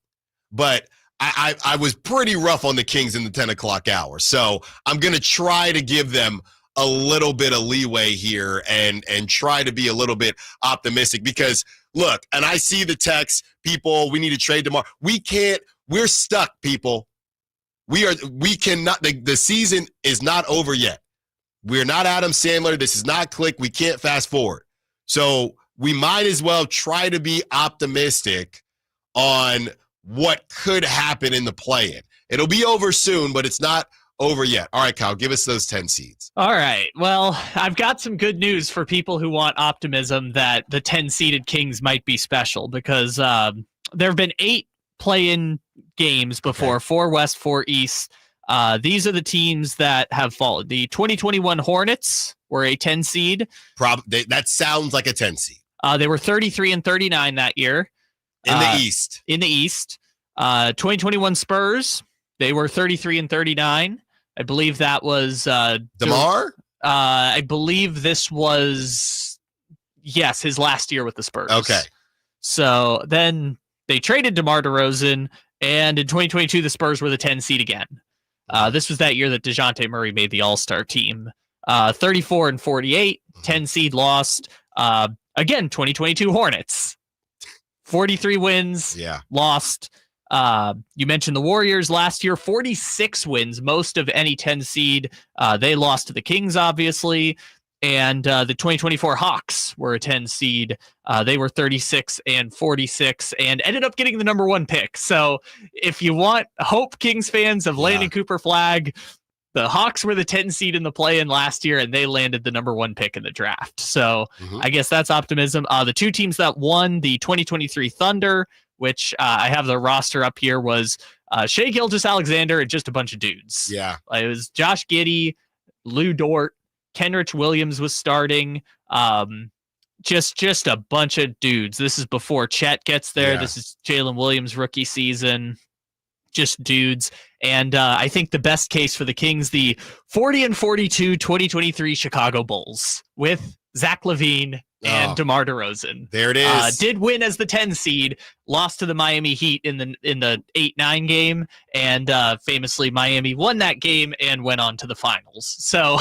Speaker 3: but I was pretty rough on the Kings in the 10 o'clock hour. So I'm going to try to give them a little bit of leeway here and try to be a little bit optimistic because, look, and I see the text, people, we need to trade tomorrow. We're stuck, people. We cannot, the season is not over yet. We're not Adam Sandler. This is not Click. We can't fast forward. So we might as well try to be optimistic on what could happen in the play-in. It'll be over soon, but it's not over yet. All right, Kyle, give us those 10 seeds.
Speaker 4: All right. Well, I've got some good news for people who want optimism that the 10-seeded Kings might be special because there have been 8 play-in games before, 4 West, 4 East. These are the teams that have fallen. The 2021 Hornets were a 10 seed.
Speaker 3: That sounds like a 10 seed.
Speaker 4: They were 33-39 that year.
Speaker 3: In the East.
Speaker 4: In the East. 2021 Spurs, they were 33-39. I believe that was
Speaker 3: DeMar?
Speaker 4: I believe this was his last year with the Spurs.
Speaker 3: Okay.
Speaker 4: So then they traded DeMar DeRozan, and in 2022 the Spurs were the 10 seed again. This was that year that DeJounte Murray made the All-Star team. 34-48, 10 seed lost. Again, 2022 Hornets. 43 wins, lost. You mentioned the Warriors last year, 46 wins, most of any 10 seed. They lost to the Kings, obviously. And the 2024 Hawks were a 10 seed. They were 36-46 and ended up getting the number 1 pick. So if you want hope, Kings fans, of landing Cooper Flag, the Hawks were the 10 seed in the play-in last year, and they landed the number 1 pick in the draft. So I guess that's optimism. The 2 teams that won, the 2023 Thunder, which I have the roster up here, was Shai Gilgeous-Alexander and just a bunch of dudes.
Speaker 3: Yeah.
Speaker 4: It was Josh Giddey, Lou Dort, Kenrich Williams was starting. Just a bunch of dudes. This is before Chet gets there. Yeah. This is Jalen Williams' rookie season. Just dudes. And I think the best case for the Kings, the 40-42 2023 Chicago Bulls with Zack LaVine and DeMar DeRozan.
Speaker 3: There it is.
Speaker 4: Did win as the 10 seed, lost to the Miami Heat in the 8-9 game, and famously Miami won that game and went on to the finals. So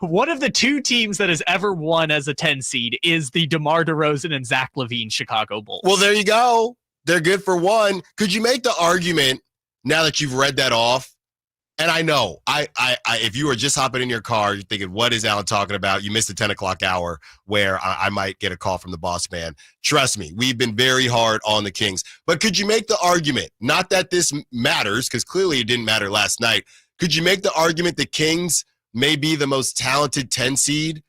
Speaker 4: one of the 2 teams that has ever won as a 10 seed is the DeMar DeRozan and Zack LaVine Chicago Bulls.
Speaker 3: Well, there you go. They're good for one. Could you make the argument, now that you've read that off, and I know, I if you were just hopping in your car, you're thinking, what is Allen talking about? You missed the 10 o'clock hour where I might get a call from the boss man. Trust me, we've been very hard on the Kings. But could you make the argument, not that this matters, because clearly it didn't matter last night, could you make the argument the Kings may be the most talented 10 seed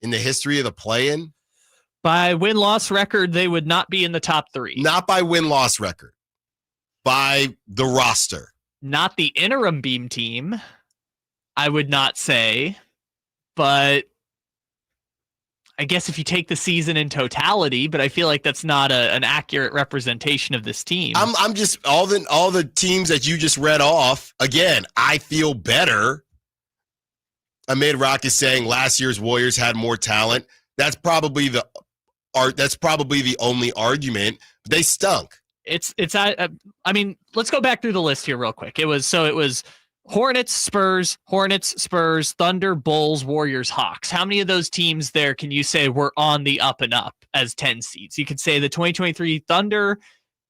Speaker 3: in the history of the play-in?
Speaker 4: By win-loss record, they would not be in the top 3.
Speaker 3: Not by win-loss record. By the roster.
Speaker 4: Not the interim beam team, I would not say, but I guess if you take the season in totality, but I feel like that's not an accurate representation of this team.
Speaker 3: I'm just all the teams that you just read off. Again, I feel better. Amid Rock is saying last year's Warriors had more talent. That's probably the only argument. But they stunk.
Speaker 4: I mean, let's go back through the list here real quick. It was Hornets, Spurs, Thunder, Bulls, Warriors, Hawks. How many of those teams there can you say were on the up and up as 10 seeds? You could say the 2023 Thunder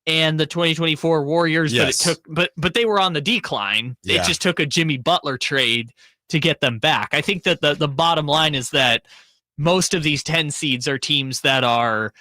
Speaker 4: and the 2024 Warriors,
Speaker 3: Yes.
Speaker 4: but they were on the decline.
Speaker 3: Yeah.
Speaker 4: It just took a Jimmy Butler trade to get them back. I think that the bottom line is that most of these 10 seeds are teams that are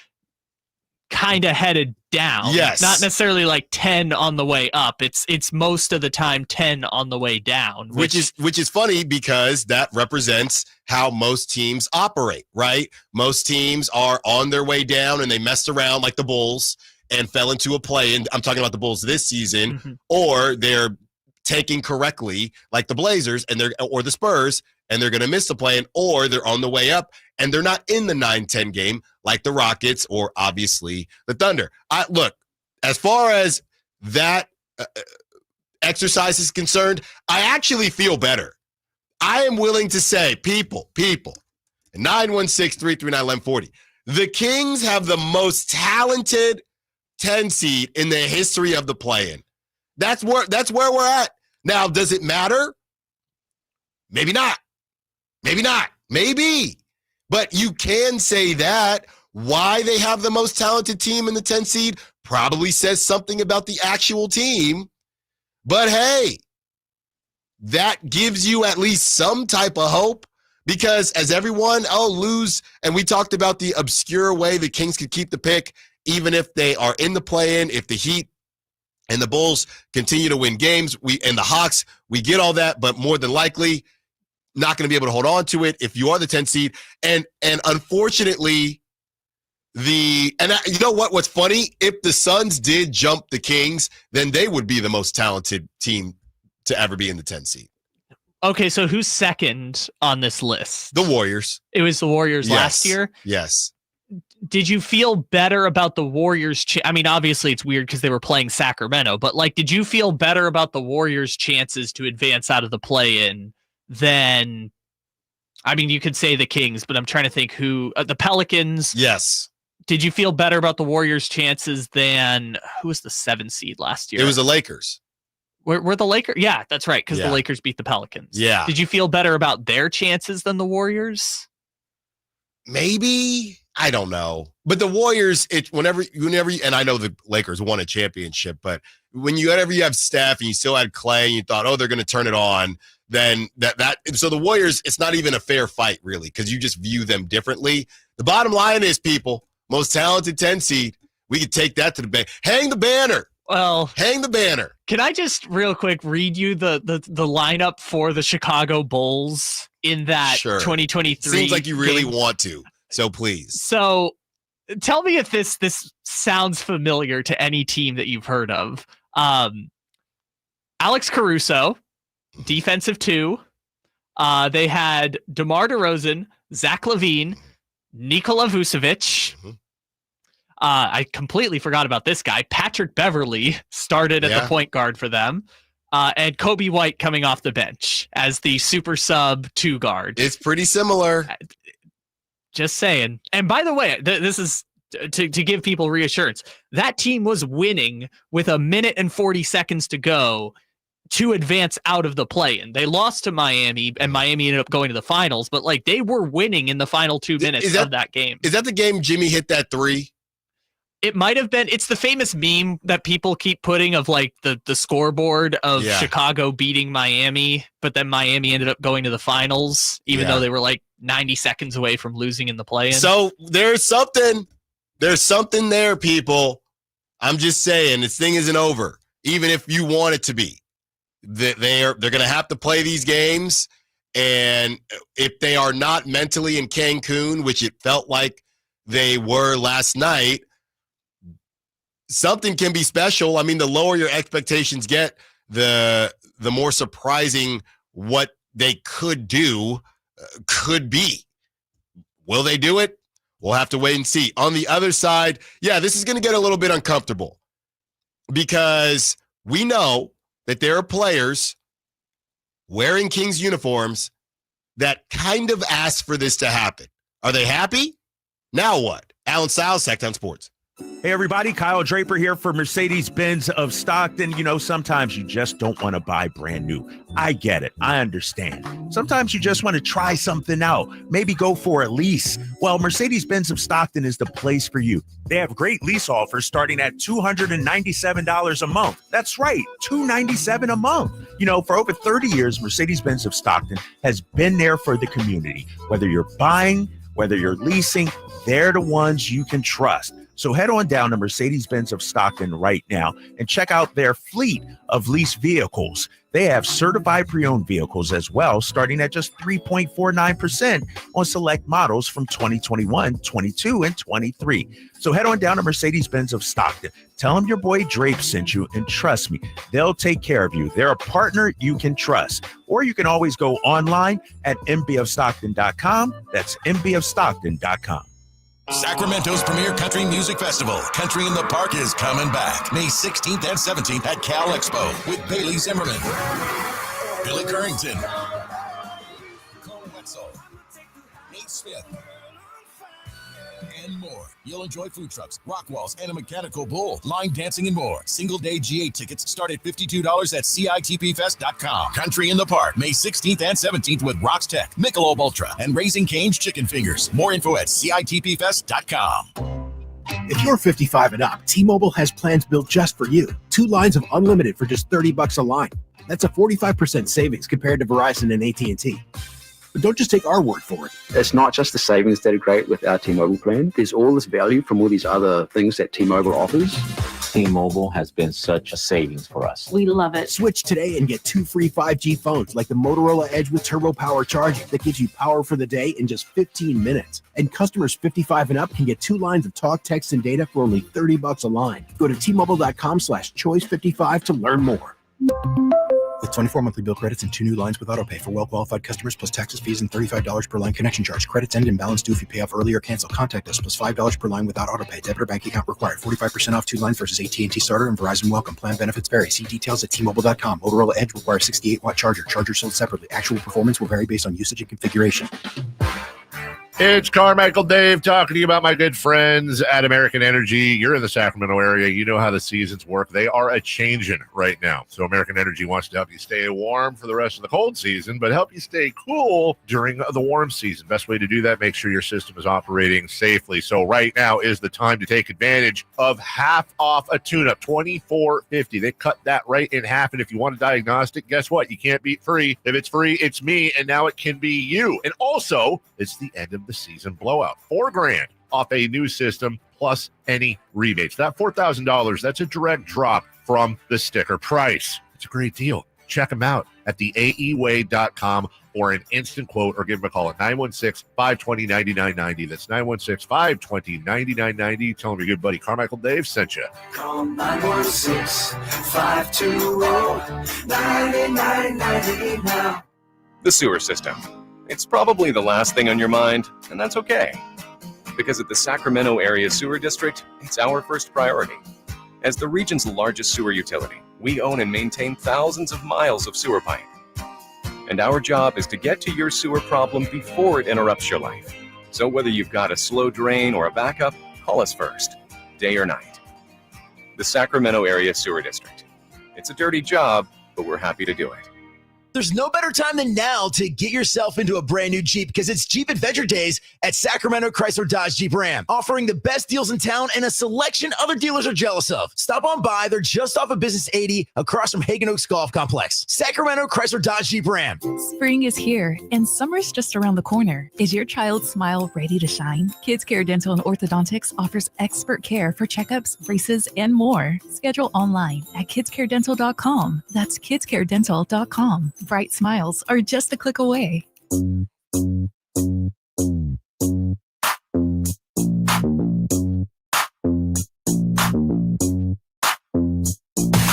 Speaker 4: kind of headed down.
Speaker 3: Yes.
Speaker 4: Not necessarily like 10 on the way up. It's most of the time 10 on the way down.
Speaker 3: Which is funny because that represents how most teams operate, right? Most teams are on their way down and they messed around like the Bulls and fell into a play. And I'm talking about the Bulls this season, or they're taking correctly like the Blazers or the Spurs, and they're going to miss the play, or they're on the way up and they're not in the 9-10 game like the Rockets or obviously the Thunder. Look, as far as that exercise is concerned, I actually feel better. I am willing to say, people, 916-339-1140. The Kings have the most talented 10 seed in the history of the play-in. That's where we're at. Now, does it matter? Maybe not. Maybe. But you can say that. Why they have the most talented team in the 10 seed probably says something about the actual team. But hey, that gives you at least some type of hope, because as everyone lose, and we talked about the obscure way the Kings could keep the pick even if they are in the play-in, if the Heat and the Bulls continue to win games, and the Hawks, we get all that, but more than likely not going to be able to hold on to it if you are the 10 seed. And unfortunately, you know what? What's funny? If the Suns did jump the Kings, then they would be the most talented team to ever be in the 10 seed.
Speaker 4: Okay, so who's second on this list?
Speaker 3: The Warriors.
Speaker 4: It was the Warriors last year?
Speaker 3: Yes.
Speaker 4: Did you feel better about the Warriors? I mean, obviously it's weird because they were playing Sacramento, but did you feel better about the Warriors' chances to advance out of the play-in than, I mean, you could say the Kings, but I'm trying to think who, the Pelicans.
Speaker 3: Yes.
Speaker 4: Did you feel better about the Warriors' chances than, who was the 7 seed last year?
Speaker 3: It was the Lakers.
Speaker 4: Were the Lakers? Yeah, that's right, because the Lakers beat the Pelicans.
Speaker 3: Yeah.
Speaker 4: Did you feel better about their chances than the Warriors?
Speaker 3: Maybe. I don't know. But the Warriors, whenever, and I know the Lakers won a championship, but whenever you have Steph and you still had Clay and you thought, they're going to turn it on, then so the Warriors, it's not even a fair fight, really, because you just view them differently. The bottom line is, people, most talented 10 seed, we could take that to the bank. Hang the banner.
Speaker 4: Well,
Speaker 3: hang the banner.
Speaker 4: Can I just real quick read you the lineup for the Chicago Bulls in that 2023?
Speaker 3: Seems like you really
Speaker 4: game?
Speaker 3: Want to, so please.
Speaker 4: So tell me if this sounds familiar to any team that you've heard of. Alex Caruso, defensive 2. They had DeMar DeRozan, Zack LaVine, Nikola Vucevic. I completely forgot about this guy. Patrick Beverly started at the point guard for them. And Kobe White coming off the bench as the super sub 2 guard.
Speaker 3: It's pretty similar.
Speaker 4: Just saying. And by the way, this is to give people reassurance. That team was winning with 1 minute and 40 seconds to go to advance out of the play-in. They lost to Miami, and Miami ended up going to the finals, but they were winning in the final 2 minutes of that game.
Speaker 3: Is that the game Jimmy hit that 3?
Speaker 4: It might have been. It's the famous meme that people keep putting of the scoreboard of Chicago beating Miami, but then Miami ended up going to the finals, even though they were 90 seconds away from losing in the play-in.
Speaker 3: So there's something there, people. I'm just saying, this thing isn't over, even if you want it to be. They're going to have to play these games, and if they are not mentally in Cancun, which it felt like they were last night, something can be special. I mean, the lower your expectations get, the more surprising what they could do could be. Will they do it? We'll have to wait and see. On the other side, this is going to get a little bit uncomfortable because we know that there are players wearing Kings uniforms that kind of asked for this to happen. Are they happy? Now what? Allen Stiles, Sacktown Sports.
Speaker 8: Hey, everybody, Kyle Draper here for Mercedes-Benz of Stockton. You know, sometimes you just don't want to buy brand new. I get it. I understand. Sometimes you just want to try something out, maybe go for a lease. Well, Mercedes-Benz of Stockton is the place for you. They have great lease offers starting at $297 a month. That's right, $297 a month. You know, for over 30 years, Mercedes-Benz of Stockton has been there for the community. Whether you're buying, whether you're leasing, they're the ones you can trust. So head on down to Mercedes-Benz of Stockton right now and check out their fleet of leased vehicles. They have certified pre-owned vehicles as well, starting at just 3.49% on select models from 2021, 22, and 23. So head on down to Mercedes-Benz of Stockton. Tell them your boy Drape sent you, and trust me, they'll take care of you. They're a partner you can trust. Or you can always go online at mbofstockton.com. That's mbofstockton.com.
Speaker 18: Sacramento's premier country music festival, Country in the Park, is coming back May 16th and 17th at Cal Expo with Bailey Zimmerman, Billy Currington, Cole Wetzel, Nate Smith, and more. You'll enjoy food trucks, rock walls, and a mechanical bull, line dancing, and more. Single-day GA tickets start at $52 at CITPFest.com. Country in the Park, May 16th and 17th with Rox Tech, Michelob Ultra, and Raising Cane's Chicken Fingers. More info at CITPFest.com.
Speaker 27: If you're 55 and up, T-Mobile has plans built just for you. 2 lines of unlimited for just $30 a line. That's a 45% savings compared to Verizon and AT&T. But don't just take our word for it.
Speaker 9: It's not just the savings that are great with our T-Mobile plan. There's all this value from all these other things that T-Mobile offers.
Speaker 29: T-Mobile has been such a savings for us.
Speaker 27: We love it. Switch today and get 2 free 5G phones like the Motorola Edge with Turbo Power charging that gives you power for the day in just 15 minutes. And customers 55 and up can get 2 lines of talk, text, and data for only $30 a line. Go to T-Mobile.com/choice55 to learn more. With 24 monthly bill credits and 2 new lines with autopay for well-qualified customers plus taxes, fees, and $35 per line connection charge. Credits end and balance due if you pay off early or cancel. Contact us plus $5 per line without autopay. Debit or bank account required. 45% off 2 lines versus AT&T Starter and Verizon Welcome. Plan benefits vary. See details at T-Mobile.com. Motorola Edge requires 68-watt charger. Charger sold separately. Actual performance will vary based on usage and configuration.
Speaker 10: It's Carmichael Dave talking to you about my good friends at American Energy. You're in the Sacramento area. You know how the seasons work. They are a-changing right now. So American Energy wants to help you stay warm for the rest of the cold season, but help you stay cool during the warm season. Best way to do that, make sure your system is operating safely. So right now is the time to take advantage of half off a tune-up, $24.50. They cut that right in half, and if you want a diagnostic, guess what? You can't beat free. If it's free, it's me, and now it can be you. And also, it's the end of the season blowout. $4,000 off a new system plus any rebates. That $4,000, that's a direct drop from the sticker price. It's a great deal. Check them out at theaeway.com or an instant quote, or give them a call at 916-520-9990. That's 916-520-9990. Tell them your good buddy Carmichael Dave sent you.
Speaker 11: Call 916-520-9990 now.
Speaker 21: The sewer system. It's probably the last thing on your mind, and that's okay. Because at the Sacramento Area Sewer District, it's our first priority. As the region's largest sewer utility, we own and maintain thousands of miles of sewer pipe. And our job is to get to your sewer problem before it interrupts your life. So whether you've got a slow drain or a backup, call us first, day or night. The Sacramento Area Sewer District. It's a dirty job, but we're happy to do it.
Speaker 22: There's no better time than now to get yourself into a brand new Jeep because it's Jeep Adventure Days at Sacramento Chrysler Dodge Jeep Ram, offering the best deals in town and a selection other dealers are jealous of. Stop on by. They're just off of Business 80 across from Hagen Oaks Golf Complex. Sacramento Chrysler Dodge Jeep Ram.
Speaker 12: Spring is here and summer's just around the corner. Is your child's smile ready to shine? Kids Care Dental and Orthodontics offers expert care for checkups, braces, and more. Schedule online at kidscaredental.com. That's kidscaredental.com. Bright smiles are just a click away.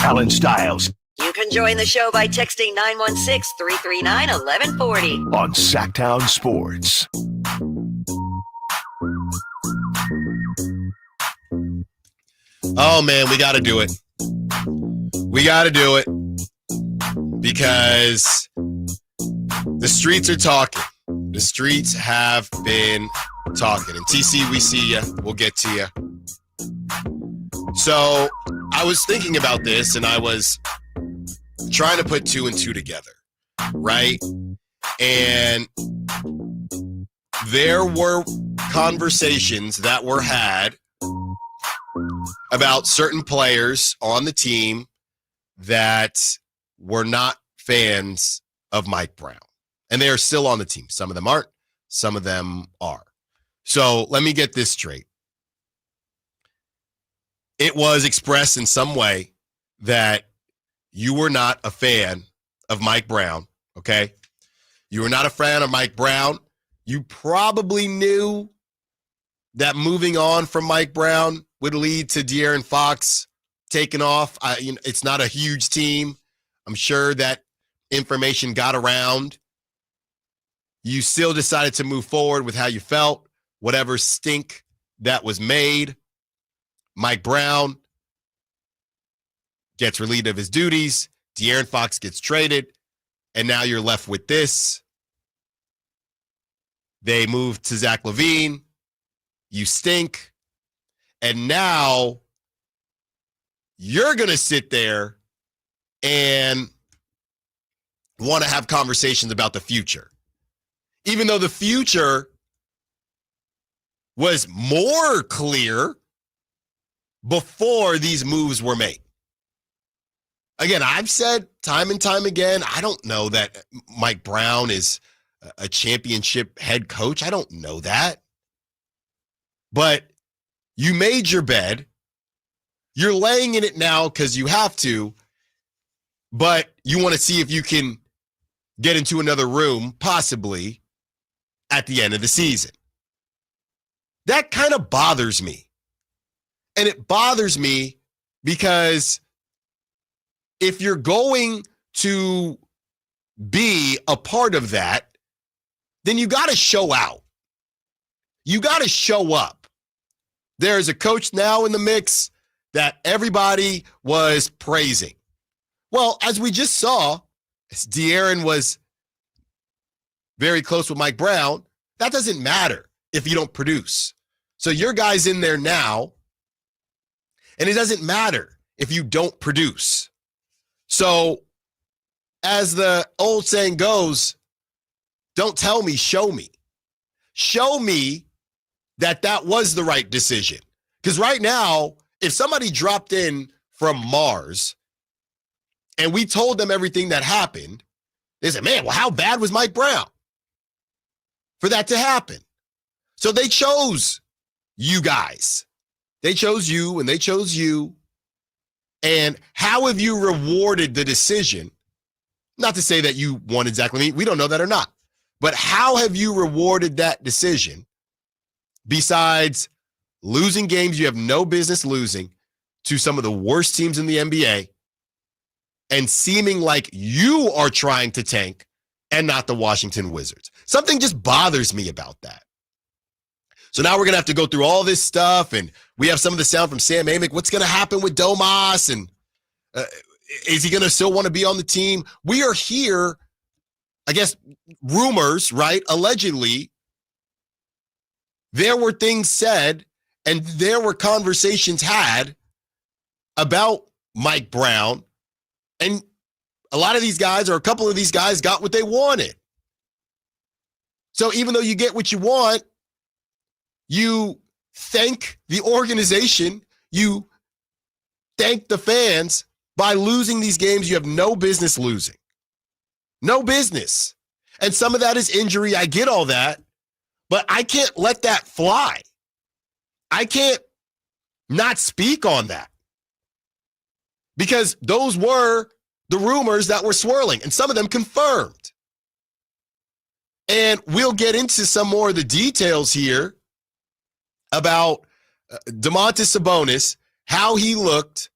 Speaker 1: Allen Stiles
Speaker 2: You can join the show by texting 916-339-1140
Speaker 1: on Sacktown Sports.
Speaker 3: Oh, man, we got to do it. We got to do it. Because the streets are talking. The streets have been talking. And TC, we see you. We'll get to you. So I was thinking about this and I was trying to put 2 and 2 together, right? And there were conversations that were had about certain players on the team that were not fans of Mike Brown. And they are still on the team. Some of them aren't. Some of them are. So let me get this straight. It was expressed in some way that you were not a fan of Mike Brown, okay? You were not a fan of Mike Brown. You probably knew that moving on from Mike Brown would lead to De'Aaron Fox taking off. It's not a huge team. I'm sure that information got around. You still decided to move forward with how you felt, whatever stink that was made. Mike Brown gets relieved of his duties. De'Aaron Fox gets traded. And now you're left with this. They moved to Zack LaVine. You stink. And now you're going to sit there and want to have conversations about the future. Even though the future was more clear before these moves were made. Again, I've said time and time again, I don't know that Mike Brown is a championship head coach. I don't know that. But you made your bed. You're laying in it now because you have to, but you want to see if you can get into another room, possibly, at the end of the season. That kind of bothers me. And it bothers me because if you're going to be a part of that, then you got to show out. You got to show up. There's a coach now in the mix that everybody was praising. Well, as we just saw, De'Aaron was very close with Mike Brown. That doesn't matter if you don't produce. So your guy's in there now, and it doesn't matter if you don't produce. So as the old saying goes, don't tell me, show me. Show me that was the right decision. Because right now, if somebody dropped in from Mars and we told them everything that happened, they said, man, well, how bad was Mike Brown for that to happen? So they chose you guys. They chose you and they chose you. And how have you rewarded the decision? Not to say that you wanted Zack LaVine. We don't know that or not. But how have you rewarded that decision besides losing games you have no business losing to some of the worst teams in the NBA and seeming like you are trying to tank and not the Washington Wizards? Something just bothers me about that. So now we're going to have to go through all this stuff, and we have some of the sound from Sam Amick. What's going to happen with Domas, and is he going to still want to be on the team? We are here, I guess, rumors, right? Allegedly, there were things said and there were conversations had about Mike Brown, and a lot of these guys, or a couple of these guys, got what they wanted. So even though you get what you want, you thank the organization, you thank the fans by losing these games you have no business losing. No business. And some of that is injury. I get all that, but I can't let that fly. I can't not speak on that because those were the rumors that were swirling, and some of them confirmed. And we'll get into some more of the details here about Domantas Sabonis, how he looked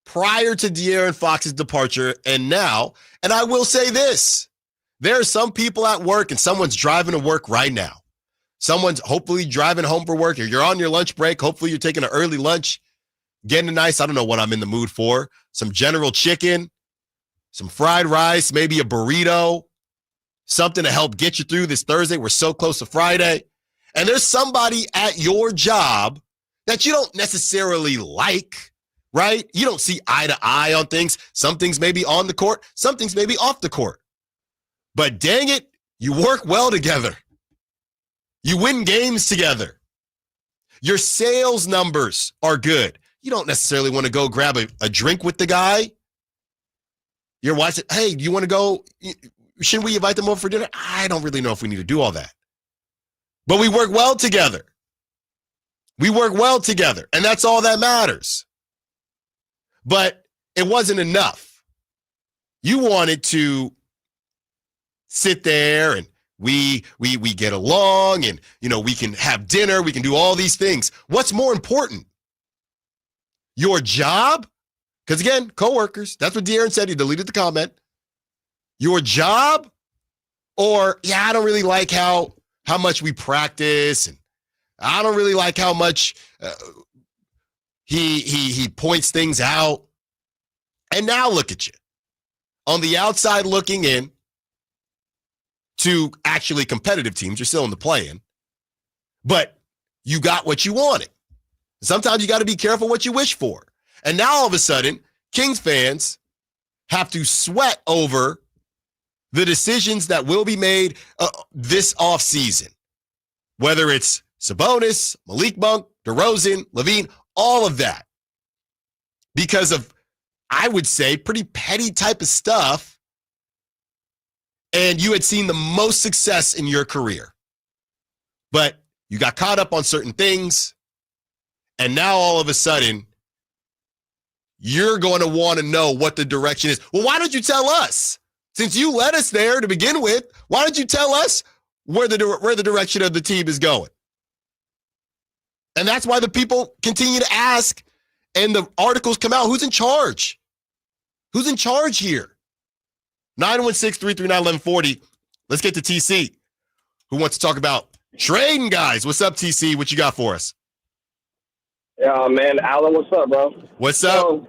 Speaker 3: prior to De'Aaron Fox's departure and now. And I will say this, there are some people at work, and someone's driving to work right now. Someone's hopefully driving home for work, or you're on your lunch break. Hopefully you're taking an early lunch, getting a nice, I don't know what I'm in the mood for, some General Chicken, some fried rice, maybe a burrito, something to help get you through this Thursday. We're so close to Friday. And there's somebody at your job that you don't necessarily like, right? You don't see eye to eye on things. Some things may be on the court, some things may be off the court. But dang it, you work well together. You win games together. Your sales numbers are good. You don't necessarily want to go grab a drink with the guy. Your wife said, hey, you want to go? Shouldn't we invite them over for dinner? I don't really know if we need to do all that. But we work well together. We work well together, and that's all that matters. But it wasn't enough. You wanted to sit there and we get along, and we can have dinner, we can do all these things. What's more important? Your job? Because again, coworkers, that's what De'Aaron said. He deleted the comment. Your job? Or, I don't really like how much we practice, and I don't really like how much he points things out. And now look at you. On the outside looking in to actually competitive teams, you're still in the play-in, but you got what you wanted. Sometimes you got to be careful what you wish for. And now all of a sudden, Kings fans have to sweat over the decisions that will be made this offseason, whether it's Sabonis, Malik Monk, DeRozan, LaVine, all of that, because of, I would say, pretty petty type of stuff, and you had seen the most success in your career. But you got caught up on certain things, and now all of a sudden, you're going to want to know what the direction is. Well, why don't you tell us? Since you led us there to begin with, why don't you tell us where the direction of the team is going? And that's why the people continue to ask, and the articles come out. Who's in charge? Who's in charge here? 916-339-1140. Let's get to TC, who wants to talk about trading guys. What's up, TC? What you got for us?
Speaker 13: Yeah, man. Allen, what's up, bro?
Speaker 3: What's up?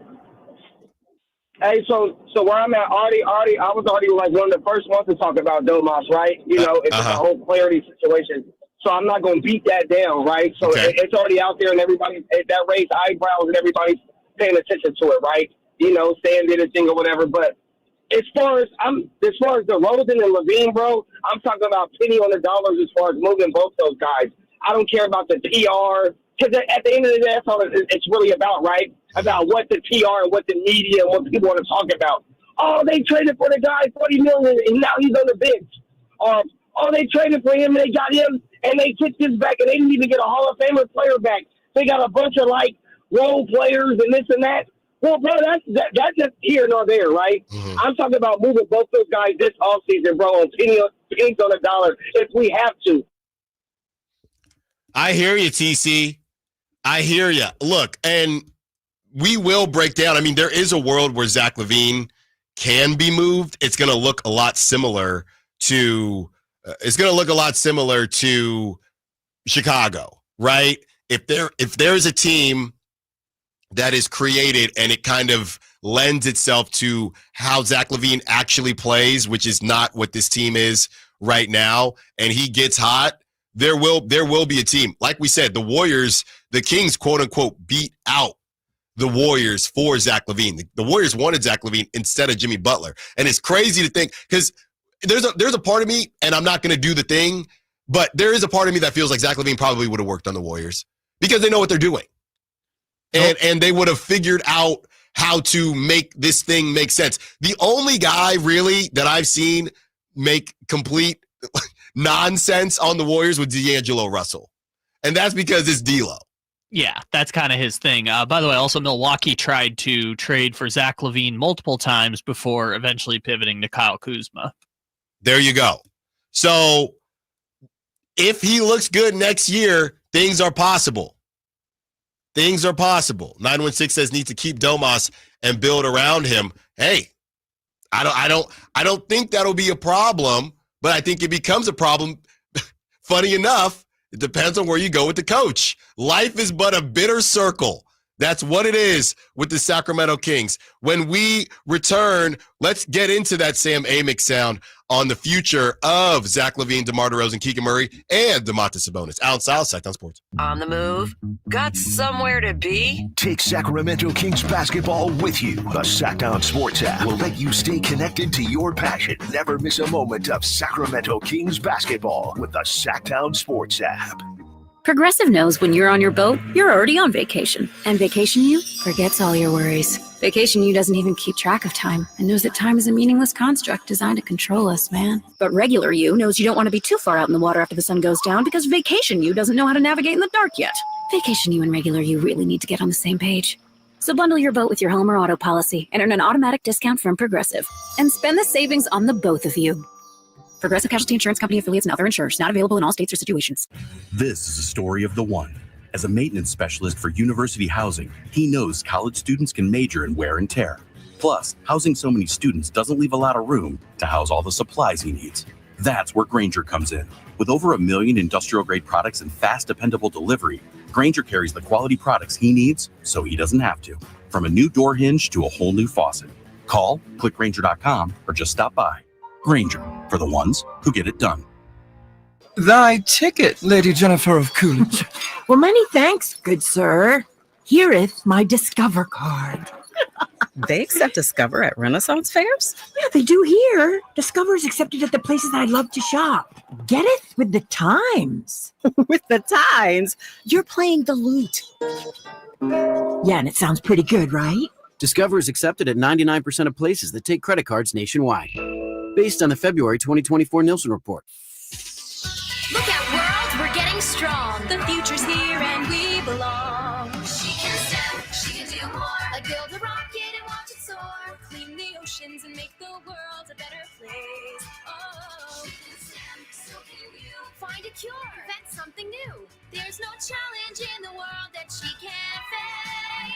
Speaker 13: So where I'm at, I was already like one of the first ones to talk about Domas, right? It's a whole clarity situation. So I'm not going to beat that down, right? So it's already out there, and everybody, that raised eyebrows, and everybody's paying attention to it, right? Stan did a thing or whatever. But as far as the DeRozan and LaVine, bro, I'm talking about penny on the dollars as far as moving both those guys. I don't care about the PR, because at the end of the day, that's all it's really about, right? About what the PR and what the media and what people want to talk about. Oh, they traded for the guy $40 million, and now he's on the bench. Or, they traded for him, and they got him, and they kicked his back, and they didn't even get a Hall of Famer player back. They got a bunch of, role players and this and that. Well, bro, that's just here nor there, right? Mm-hmm. I'm talking about moving both those guys this offseason, bro, on pennies on the dollar if we have to.
Speaker 3: I hear you, TC. I hear you. Look, and we will break down. I mean, there is a world where Zack LaVine can be moved. It's going to look a lot similar to Chicago, right? If there's a team that is created and it kind of lends itself to how Zack LaVine actually plays, which is not what this team is right now, and he gets hot, there will be a team. Like we said, the Kings, quote unquote, beat out the Warriors for Zack LaVine. The Warriors wanted Zack LaVine instead of Jimmy Butler. And it's crazy to think, because there's a part of me, and I'm not going to do the thing, but there is a part of me that feels like Zack LaVine probably would have worked on the Warriors because they know what they're doing. And they would have figured out how to make this thing make sense. The only guy really that I've seen make complete nonsense on the Warriors was D'Angelo Russell. And that's because it's D'Lo.
Speaker 4: Yeah, that's kind of his thing. By the way, also Milwaukee tried to trade for Zack LaVine multiple times before eventually pivoting to Kyle Kuzma.
Speaker 3: There you go. So if he looks good next year, things are possible. Things are possible. 916 says need to keep Domas and build around him. Hey, I don't think that'll be a problem, but I think it becomes a problem. Funny enough, it depends on where you go with the coach. Life is but a bitter circle. That's what it is with the Sacramento Kings. When we return, let's get into that Sam Amick sound on the future of Zack LaVine, DeMar DeRozan, Keegan Murray, and Domantas Sabonis. Allen Stiles, Sacktown Sports.
Speaker 2: On the move? Got somewhere to be?
Speaker 1: Take Sacramento Kings basketball with you. The Sacktown Sports app will let you stay connected to your passion. Never miss a moment of Sacramento Kings basketball with the Sacktown Sports app.
Speaker 14: Progressive knows when you're on your boat, you're already on vacation. And Vacation You forgets all your worries. Vacation You doesn't even keep track of time and knows that time is a meaningless construct designed to control us, man. But Regular You knows you don't want to be too far out in the water after the sun goes down because Vacation You doesn't know how to navigate in the dark yet. Vacation You and Regular You really need to get on the same page. So bundle your boat with your home or auto policy and earn an automatic discount from Progressive. And spend the savings on the both of you. Progressive Casualty Insurance Company affiliates and other insurers. Not available in all states or situations.
Speaker 15: This is a story of the one. As a maintenance specialist for university housing, he knows college students can major in wear and tear. Plus, housing so many students doesn't leave a lot of room to house all the supplies he needs. That's where Grainger comes in. With over 1 million industrial-grade products and fast, dependable delivery, Grainger carries the quality products he needs so he doesn't have to. From a new door hinge to a whole new faucet. Call, click Grainger.com, or just stop by. Grainger, for the ones who get it done.
Speaker 16: Thy ticket, Lady Jennifer of Coolidge.
Speaker 17: Well, many thanks, good sir. Hereth my Discover card.
Speaker 19: They accept Discover at Renaissance fairs?
Speaker 17: Yeah, they do here. Discover is accepted at the places I love to shop. Getteth with the times.
Speaker 19: With the times? You're playing the lute.
Speaker 17: Yeah, and it sounds pretty good, right?
Speaker 23: Discover is accepted at 99% of places that take credit cards nationwide. Based on the February 2024 Nielsen report.
Speaker 11: Look out, world, we're getting strong. The future's here and we belong. She can step, she can do more. Like build a rocket and watch it soar. Clean the oceans and make the world a better place. Oh, she can step, so can you. Find a cure, invent something new. There's no challenge in the world that she can't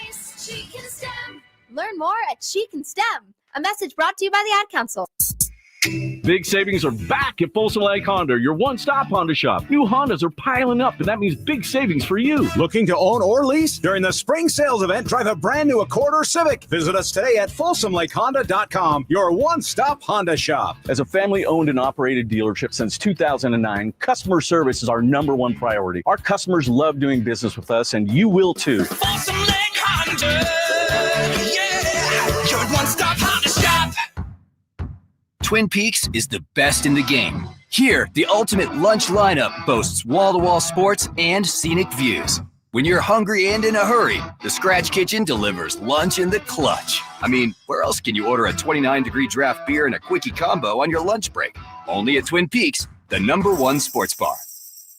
Speaker 11: face. She can STEM.
Speaker 25: Learn more at She Can STEM. A message brought to you by the Ad Council.
Speaker 24: Big savings are back at Folsom Lake Honda, your one-stop Honda shop. New Hondas are piling up, and that means big savings for you.
Speaker 29: Looking to own or lease? During the spring sales event, drive a brand new Accord or Civic. Visit us today at FolsomLakeHonda.com, your one-stop Honda shop.
Speaker 24: As a family-owned and operated dealership since 2009, customer service is our #1 priority. Our customers love doing business with us, and you will too.
Speaker 11: Folsom Lake Honda, yeah, your one-stop Honda shop.
Speaker 26: Twin Peaks is the best in the game. Here, the ultimate lunch lineup boasts wall-to-wall sports and scenic views. When you're hungry and in a hurry, the Scratch Kitchen delivers lunch in the clutch. I mean, where else can you order a 29-degree draft beer and a quickie combo on your lunch break? Only at Twin Peaks, the #1 sports bar.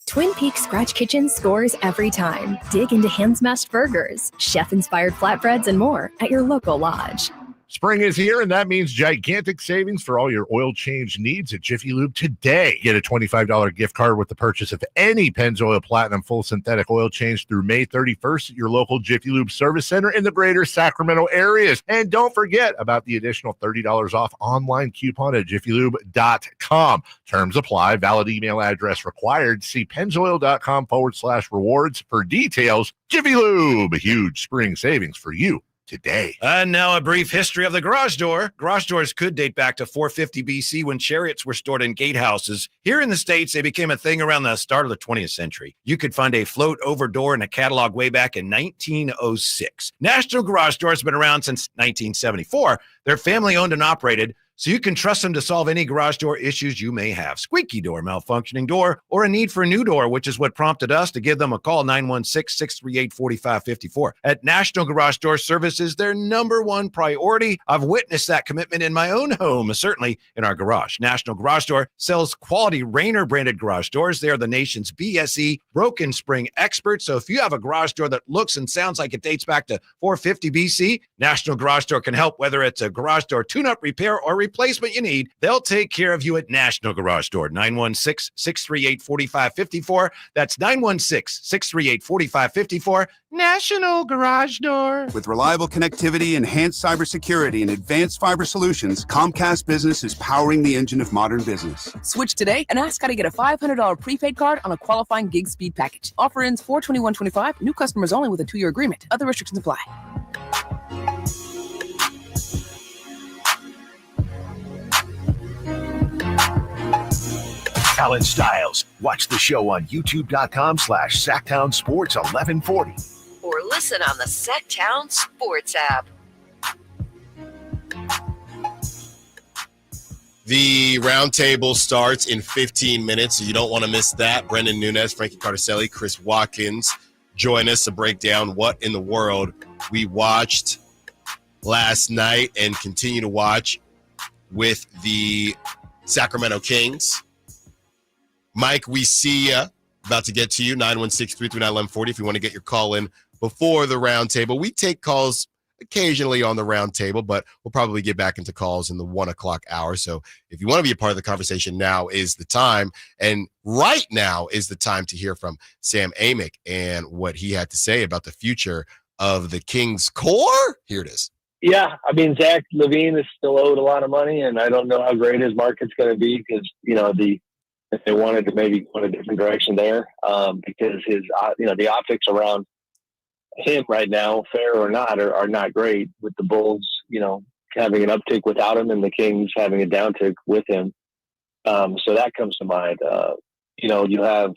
Speaker 28: Twin Peaks Scratch Kitchen scores every time. Dig into hand-smashed burgers, chef-inspired flatbreads, and more at your local lodge.
Speaker 10: Spring is here, and that means gigantic savings for all your oil change needs at Jiffy Lube today. Get a $25 gift card with the purchase of any Pennzoil Platinum full synthetic oil change through May 31st at your local Jiffy Lube service center in the greater Sacramento areas. And don't forget about the additional $30 off online coupon at jiffylube.com. Terms apply. Valid email address required. See pennzoil.com/rewards for details. Jiffy Lube, huge spring savings for you today.
Speaker 30: And now a brief history of the garage door. Garage doors could date back to 450 BC when chariots were stored in gatehouses. Here in the States, they became a thing around the start of the 20th century. You could find a float-over door in a catalog way back in 1906. National Garage Doors have been around since 1974. They're family-owned and operated, so you can trust them to solve any garage door issues you may have. Squeaky door, malfunctioning door, or a need for a new door, which is what prompted us to give them a call, 916-638-4554. At National Garage Door Services, their #1 priority. I've witnessed that commitment in my own home, certainly in our garage. National Garage Door sells quality Rainer-branded garage doors. They are the nation's BSE broken spring experts. So if you have a garage door that looks and sounds like it dates back to 450 BC, National Garage Door can help, whether it's a garage door tune-up, repair, or replacement you need, they'll take care of you at National Garage Door, 916-638-4554. That's 916-638-4554, National Garage Door.
Speaker 5: With reliable connectivity, enhanced cybersecurity, and advanced fiber solutions, Comcast Business is powering the engine of modern business.
Speaker 6: Switch today and ask how to get a $500 prepaid card on a qualifying gig speed package. Offer ends 4/21/25. New customers only with a 2-year agreement. Other restrictions apply.
Speaker 1: Allen Stiles. Watch the show on youtube.com/Sacktown Sports 1140.
Speaker 2: Or listen on the Sacktown Sports app.
Speaker 3: The roundtable starts in 15 minutes, so you don't want to miss that. Brendan Nunez, Frankie Cardicelli, Chris Watkins join us to break down what in the world we watched last night and continue to watch with the Sacramento Kings. Mike, we see you. About to get to you, 916-339-1140 if you want to get your call in before the roundtable. We take calls occasionally on the roundtable, but we'll probably get back into calls in the 1 o'clock hour. So if you want to be a part of the conversation, now is the time. And right now is the time to hear from Sam Amick and what he had to say about the future of the Kings core. Here it is.
Speaker 7: Yeah, I mean, Zack LaVine is still owed a lot of money, and I don't know how great his market's going to be because, if they wanted to maybe go in a different direction there, because his, the optics around him right now, fair or not, are not great with the Bulls, having an uptick without him and the Kings having a downtick with him. So that comes to mind. You have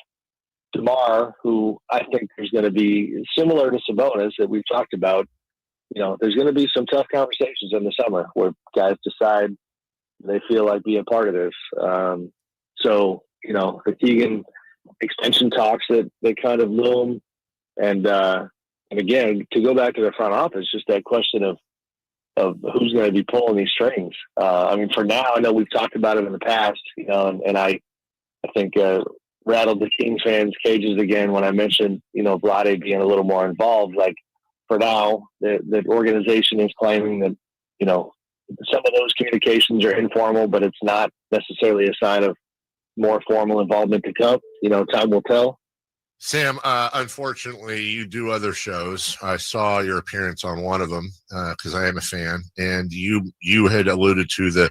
Speaker 7: DeMar, who I think there's going to be similar to Sabonis that we've talked about. There's going to be some tough conversations in the summer where guys decide they feel like being part of this. So, the Keegan extension talks that they kind of loom. And again, to go back to the front office, just that question of who's going to be pulling these strings. For now, I know we've talked about it in the past, and I think rattled the Kings fans' cages again when I mentioned, Vlade being a little more involved. Like, for now, the organization is claiming that, some of those communications are informal, but it's not necessarily a sign of more formal involvement to come. Time will tell.
Speaker 10: Sam, unfortunately, you do other shows. I saw your appearance on one of them because I am a fan, and you had alluded to the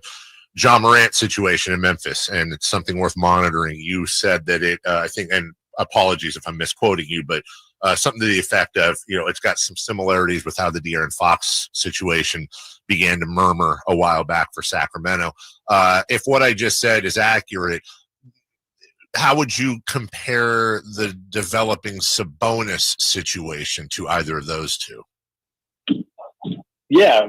Speaker 10: Ja Morant situation in Memphis, and it's something worth monitoring. You said that it, I think, and apologies if I'm misquoting you, but something to the effect of, it's got some similarities with how the De'Aaron Fox situation began to murmur a while back for Sacramento. If what I just said is accurate, how would you compare the developing Sabonis situation to either of those two?
Speaker 7: Yeah,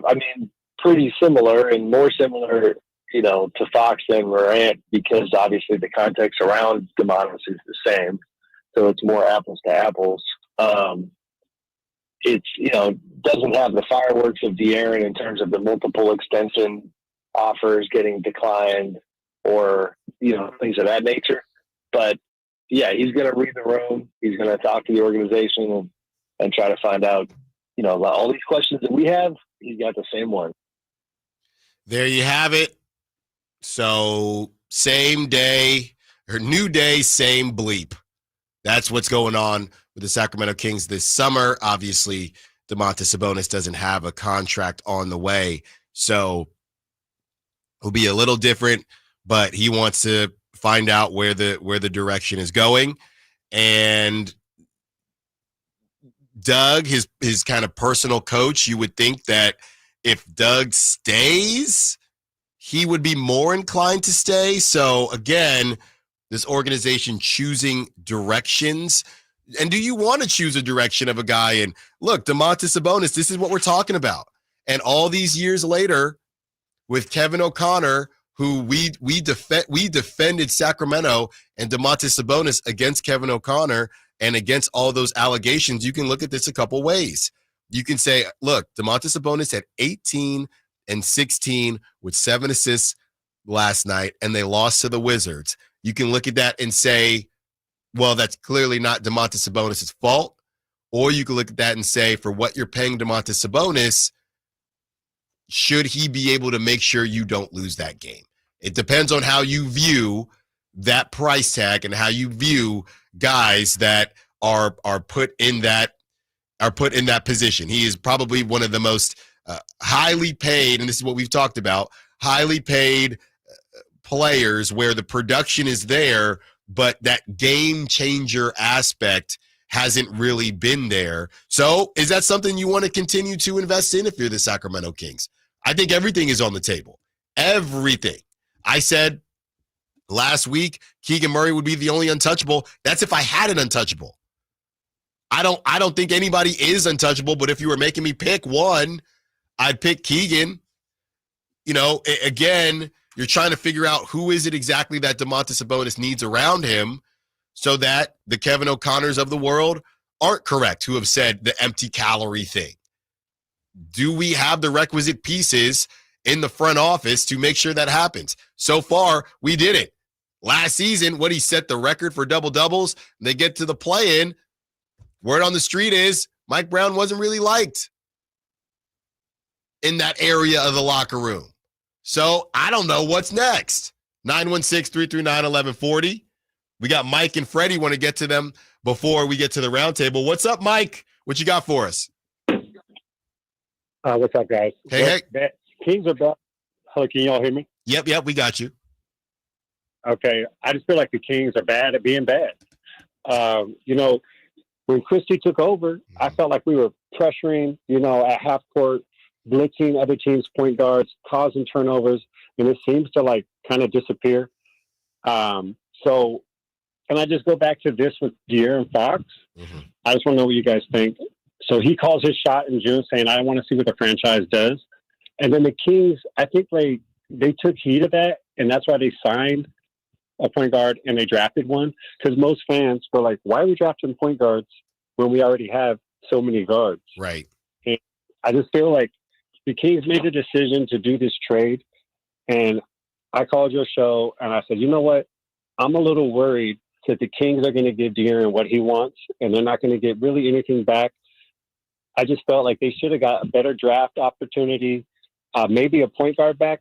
Speaker 7: pretty similar and more similar, to Fox than Morant because obviously the context around Demonis is the same. So it's more apples to apples. It's, doesn't have the fireworks of De'Aaron in terms of the multiple extension offers getting declined or, things of that nature. But yeah, he's going to read the room. He's going to talk to the organization and try to find out, all these questions that we have, he's got the same one.
Speaker 3: There you have it. So same day or new day, same bleep. That's what's going on with the Sacramento Kings this summer. Obviously, Domantas Sabonis doesn't have a contract on the way, so it'll be a little different, but he wants to find out where the direction is going. And Doug, his kind of personal coach, you would think that if Doug stays, he would be more inclined to stay. So again, this organization choosing directions. And do you want to choose a direction of a guy? And look, Domantas Sabonis, this is what we're talking about. And all these years later, with Kevin O'Connor, who we defended Sacramento and Domantas Sabonis against Kevin O'Connor and against all those allegations, you can look at this a couple ways. You can say, look, Domantas Sabonis had 18 and 16 with 7 assists last night, and they lost to the Wizards. You can look at that and say, well, that's clearly not Domantas Sabonis' fault. Or you can look at that and say, for what you're paying Domantas Sabonis, should he be able to make sure you don't lose that game? It depends on how you view that price tag and how you view guys that are put in that position. He is probably one of the most highly paid, and this is what we've talked about, highly paid players where the production is there, but that game changer aspect hasn't really been there. So is that something you want to continue to invest in if you're the Sacramento Kings? I think everything is on the table. Everything. I said last week Keegan Murray would be the only untouchable. That's if I had an untouchable. I don't think anybody is untouchable, but if you were making me pick one, I'd pick Keegan. You know, again, you're trying to figure out who is it exactly that Domantas Sabonis needs around him so that the Kevin O'Connors of the world aren't correct, who have said the empty calorie thing. Do we have the requisite pieces in the front office to make sure that happens? So far, we didn't. Last season, when he set the record for double-doubles, they get to the play-in, word on the street is Mike Brown wasn't really liked in that area of the locker room. So I don't know what's next. 916-339-1140. We got Mike and Freddie. Want to get to them before we get to the roundtable. What's up, Mike? What you got for us?
Speaker 4: What's up, guys?
Speaker 3: Hey.
Speaker 4: Kings are back. Hello, can y'all hear me?
Speaker 3: Yep, we got you.
Speaker 4: Okay. I just feel like the Kings are bad at being bad. When Christie took over, I felt like we were pressuring, at half court, blitzing other teams' point guards, causing turnovers, and it seems to kind of disappear. And I just go back to this with De'Aaron Fox.
Speaker 3: Mm-hmm.
Speaker 4: I just want to know what you guys think. So he calls his shot in June saying, I want to see what the franchise does. And then the Kings, I think they took heed of that, and that's why they signed a point guard and they drafted one. Because most fans were like, why are we drafting point guards when we already have so many guards?
Speaker 3: Right.
Speaker 4: And I just feel like the Kings made the decision to do this trade. And I called your show and I said, you know what? I'm a little worried that the Kings are going to give De'Aaron what he wants and they're not going to get really anything back. I just felt like they should have got a better draft opportunity, maybe a point guard back.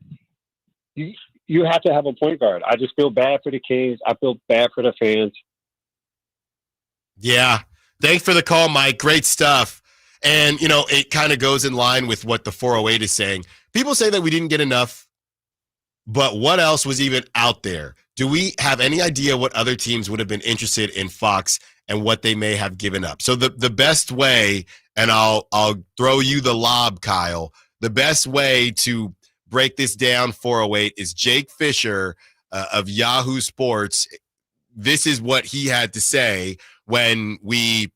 Speaker 4: You have to have a point guard. I just feel bad for the Kings. I feel bad for the fans.
Speaker 3: Yeah. Thanks for the call, Mike. Great stuff. And, it kind of goes in line with what the 408 is saying. People say that we didn't get enough, but what else was even out there? Do we have any idea what other teams would have been interested in Fox and what they may have given up? So the best way, and I'll throw you the lob, Kyle, the best way to break this down, 408, is Jake Fisher of Yahoo Sports. This is what he had to say when he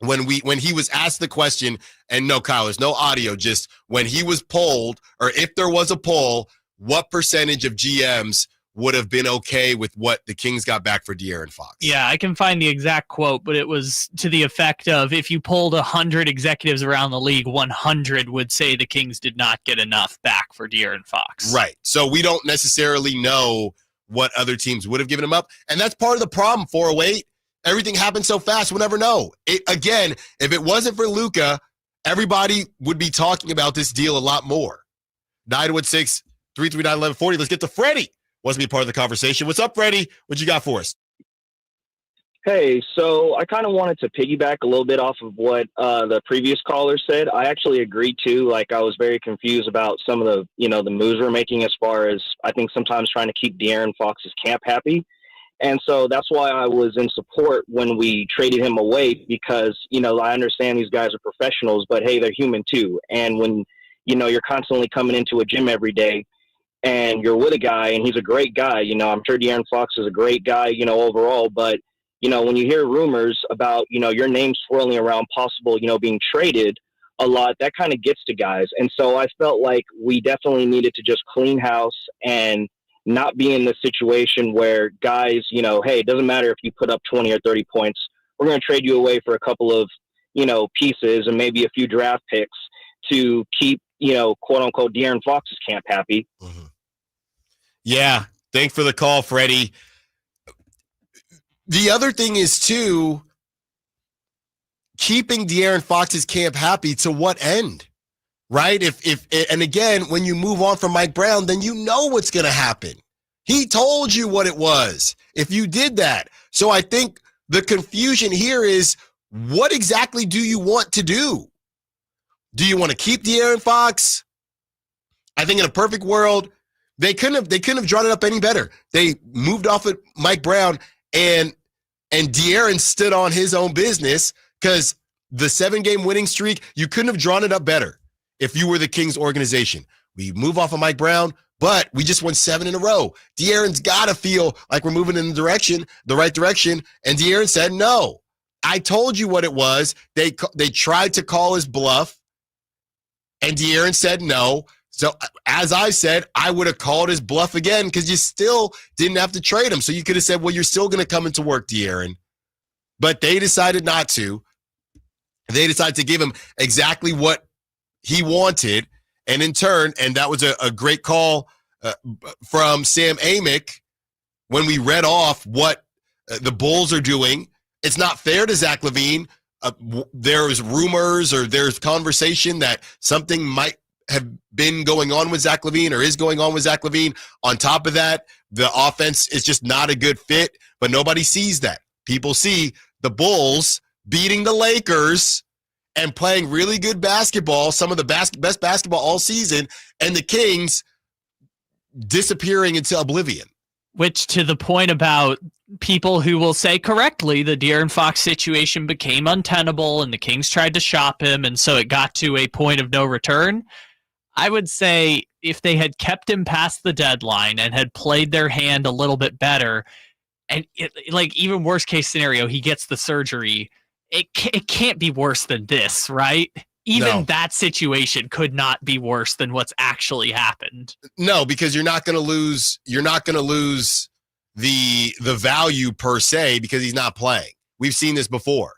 Speaker 3: was asked the question, and no, Kyle, there's no audio, just when he was polled, or if there was a poll, what percentage of GMs would have been okay with what the Kings got back for De'Aaron Fox?
Speaker 8: Yeah, I can find the exact quote, but it was to the effect of, if you polled 100 executives around the league, 100 would say the Kings did not get enough back for De'Aaron Fox.
Speaker 3: Right. So we don't necessarily know what other teams would have given him up. And that's part of the problem, 408. Everything happens so fast, we'll never know. Again, if it wasn't for Luka, everybody would be talking about this deal a lot more. 916-339-1140. Let's get to Freddie. Wants to be part of the conversation. What's up, Freddie? What you got for us?
Speaker 9: Hey, so I kind of wanted to piggyback a little bit off of what the previous caller said. I actually agree too. I was very confused about some of the, the moves we're making as far as, I think, sometimes trying to keep De'Aaron Fox's camp happy. And so that's why I was in support when we traded him away, because, I understand these guys are professionals, but hey, they're human too. And when, you're constantly coming into a gym every day and you're with a guy and he's a great guy, I'm sure De'Aaron Fox is a great guy, overall, but, when you hear rumors about, your name swirling around possible, being traded a lot, that kind of gets to guys. And so I felt like we definitely needed to just clean house and not be in the situation where guys, hey, it doesn't matter if you put up 20 or 30 points. We're going to trade you away for a couple of, pieces and maybe a few draft picks to keep, quote unquote, De'Aaron Fox's camp happy.
Speaker 3: Mm-hmm. Yeah. Thanks for the call, Freddie. The other thing is, too, keeping De'Aaron Fox's camp happy to what end? right? And again, when you move on from Mike Brown, then you know what's going to happen. He told you what it was if you did that. So I think the confusion here is, what exactly do you want to do? Do you want to keep De'Aaron Fox? I think in a perfect world, they couldn't have drawn it up any better. They moved off of Mike Brown, and De'Aaron stood on his own business, because the 7-game winning streak, you couldn't have drawn it up better if you were the Kings organization. We move off of Mike Brown, but we just won 7 in a row. De'Aaron's got to feel like we're moving in the right direction. And De'Aaron said, no, I told you what it was. They tried to call his bluff, and De'Aaron said no. So as I said, I would have called his bluff again, because you still didn't have to trade him. So you could have said, well, you're still going to come into work, De'Aaron. But they decided not to. They decided to give him exactly what he wanted. And in turn, and that was a great call from Sam Amick when we read off what the Bulls are doing. It's not fair to Zack LaVine. There's rumors, or there's conversation that something might have been going on with Zack LaVine, or is going on with Zack LaVine. On top of that, the offense is just not a good fit, but nobody sees that. People see the Bulls beating the Lakers and playing really good basketball, some of the best basketball all season, and the Kings disappearing into oblivion.
Speaker 8: Which, to the point about people who will say correctly the De'Aaron Fox situation became untenable and the Kings tried to shop him, and so it got to a point of no return. I would say if they had kept him past the deadline and had played their hand a little bit better, and even worst case scenario, he gets the surgery, it can't be worse than this, right? Even that situation could not be worse than what's actually happened.
Speaker 3: No, because you're not going to lose. You're not going to lose the value per se, because he's not playing. We've seen this before.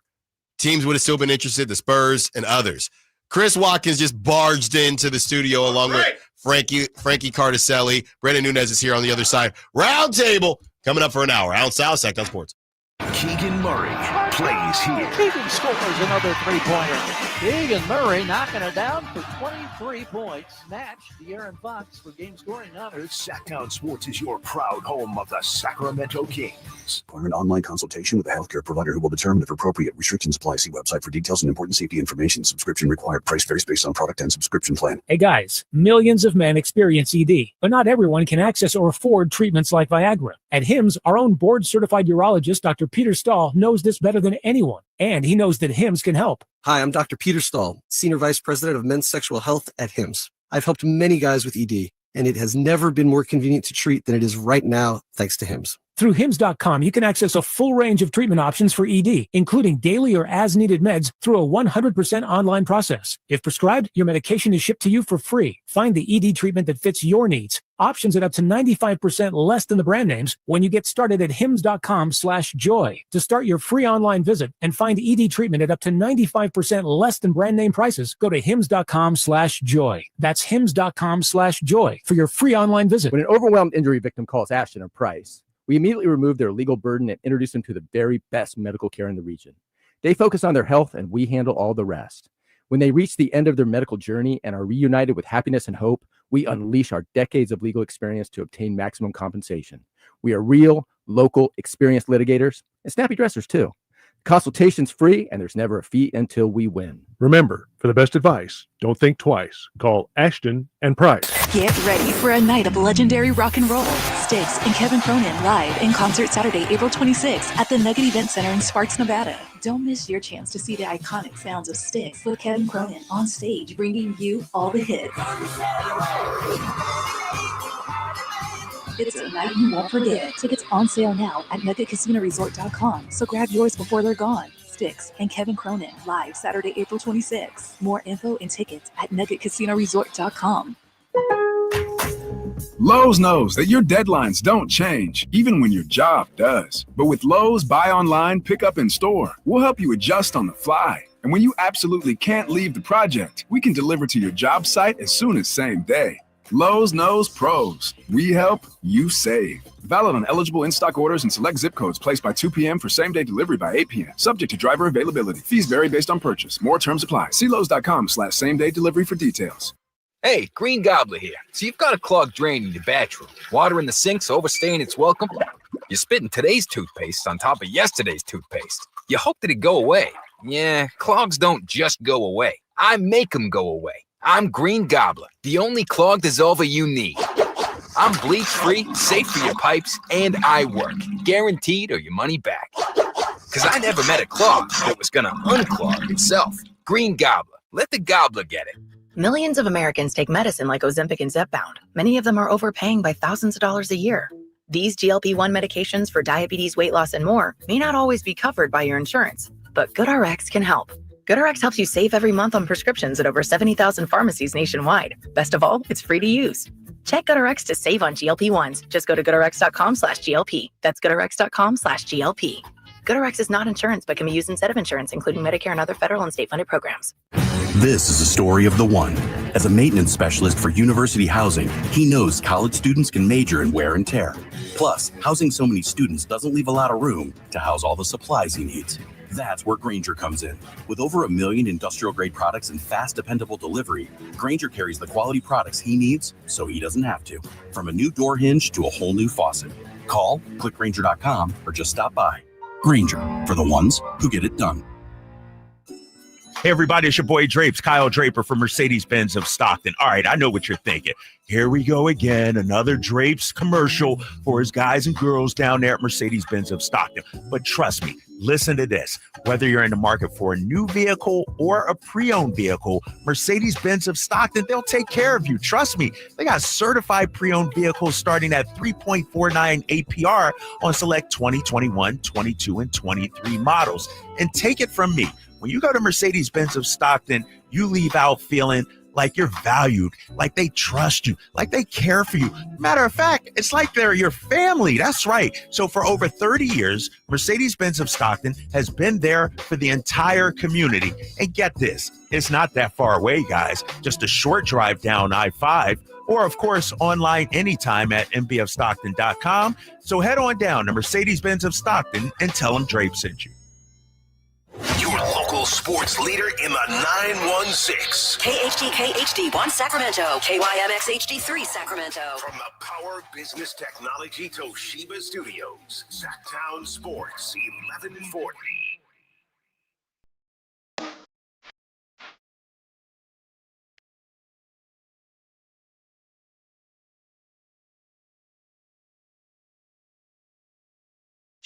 Speaker 3: Teams would have still been interested, the Spurs and others. Chris Watkins just barged into the studio along with Frankie Cardicelli. Brandon Nunez is here on the other side. Roundtable coming up for an hour. Allen Stiles, Sacktown Sports.
Speaker 1: Keegan Murray plays here.
Speaker 12: Keegan scores another three-pointer. Keegan Murray knocking it down for 23 points. Snatched De'Aaron Fox for game scoring honors.
Speaker 1: Sacktown Sports is your proud home of the Sacramento Kings.
Speaker 13: For an online consultation with a healthcare provider who will determine if appropriate. Restrictions apply. See website for details and important safety information. Subscription required. Price varies based on product and subscription plan.
Speaker 14: Hey guys, millions of men experience ED, but not everyone can access or afford treatments like Viagra. At HIMSS, our own board-certified urologist, Dr. Peter Stahl, knows this better than anyone, and he knows that HIMSS can help.
Speaker 15: Hi, I'm Dr. Peter Stahl, Senior Vice President of Men's Sexual Health at HIMSS. I've helped many guys with ED, and it has never been more convenient to treat than it is right now, thanks to HIMSS.
Speaker 14: Through HIMSS.com, you can access a full range of treatment options for ED, including daily or as-needed meds through a 100% online process. If prescribed, your medication is shipped to you for free. Find the ED treatment that fits your needs. Options at up to 95% less than the brand names when you get started at HIMSS.com/joy. To start your free online visit and find ED treatment at up to 95% less than brand name prices, go to HIMSS.com/joy. That's HIMSS.com/joy for your free online visit.
Speaker 16: When an overwhelmed injury victim calls Ashton or Price, we immediately remove their legal burden and introduce them to the very best medical care in the region. They focus on their health and we handle all the rest. When they reach the end of their medical journey and are reunited with happiness and hope, we unleash our decades of legal experience to obtain maximum compensation. We are real, local, experienced litigators and snappy dressers too. Consultation's free and there's never a fee until we win.
Speaker 18: Remember, for the best advice, don't think twice. Call Ashton and Price.
Speaker 20: Get ready for a night of legendary rock and roll. Styx and Kevin Cronin live in concert Saturday, April 26th at the Nugget Event Center in Sparks, Nevada. Don't miss your chance to see the iconic sounds of Styx with Kevin Cronin on stage, bringing you all the hits. It's a night you won't forget. Tickets on sale now at NuggetCasinoResort.com, so grab yours before they're gone. Styx and Kevin Cronin live Saturday, April 26th. More info and tickets at NuggetCasinoResort.com.
Speaker 21: Lowe's knows that your deadlines don't change, even when your job does. But with Lowe's Buy Online, Pick Up in Store, we'll help you adjust on the fly. And when you absolutely can't leave the project, we can deliver to your job site as soon as same day. Lowe's knows pros. We help, you save. Valid on eligible in-stock orders and select zip codes placed by 2 p.m. for same-day delivery by 8 p.m. Subject to driver availability. Fees vary based on purchase. More terms apply. See Lowe's.com/same-day delivery for details.
Speaker 11: Hey, Green Gobbler here. So you've got a clogged drain in your bathroom. Water in the sink's overstaying its welcome. You're spitting today's toothpaste on top of yesterday's toothpaste. You hope that it go away. Yeah, clogs don't just go away. I make them go away. I'm Green Gobbler, the only clog dissolver you need. I'm bleach-free, safe for your pipes, and I work. Guaranteed or your money back. Because I never met a clog that was going to unclog itself. Green Gobbler. Let the gobbler get it.
Speaker 17: Millions of Americans take medicine like Ozempic and Zepbound. Many of them are overpaying by thousands of dollars a year. These GLP-1 medications for diabetes, weight loss, and more may not always be covered by your insurance, but GoodRx can help. GoodRx helps you save every month on prescriptions at over 70,000 pharmacies nationwide. Best of all, it's free to use. Check GoodRx to save on GLP-1s. Just go to GoodRx.com/GLP. That's GoodRx.com/GLP. GoodRx is not insurance, but can be used instead of insurance, including Medicare and other federal and state-funded programs.
Speaker 13: This is a story of the one. As a maintenance specialist for university housing, he knows college students can major in wear and tear. Plus, housing so many students doesn't leave a lot of room to house all the supplies he needs. That's where Grainger comes in. With over 1 million industrial-grade products and fast, dependable delivery, Grainger carries the quality products he needs so he doesn't have to. From a new door hinge to a whole new faucet. Call, click Grainger.com, or just stop by. Grainger, for the ones who get it done.
Speaker 19: Hey, everybody, it's your boy Drapes, Kyle Draper from Mercedes-Benz of Stockton. All right, I know what you're thinking. Here we go again, another Drapes commercial for his guys and girls down there at Mercedes-Benz of Stockton. But trust me, listen to this. Whether you're in the market for a new vehicle or a pre-owned vehicle, Mercedes-Benz of Stockton, they'll take care of you. Trust me, they got certified pre-owned vehicles starting at 3.49 APR on select 2021, 22, and 23 models. And take it from me. When you go to Mercedes-Benz of Stockton, you leave out feeling like you're valued, like they trust you, like they care for you. Matter of fact, it's like they're your family. That's right. So for over 30 years, Mercedes-Benz of Stockton has been there for the entire community. And get this, it's not that far away, guys. Just a short drive down I-5, or of course, online anytime at mbfstockton.com. So head on down to Mercedes-Benz of Stockton and tell them Drape sent you.
Speaker 1: Your local sports leader in the 916.
Speaker 2: KHD1 Sacramento, KYMX HD3 Sacramento.
Speaker 1: From the Power Business Technology Toshiba Studios, Sacktown Sports 1140.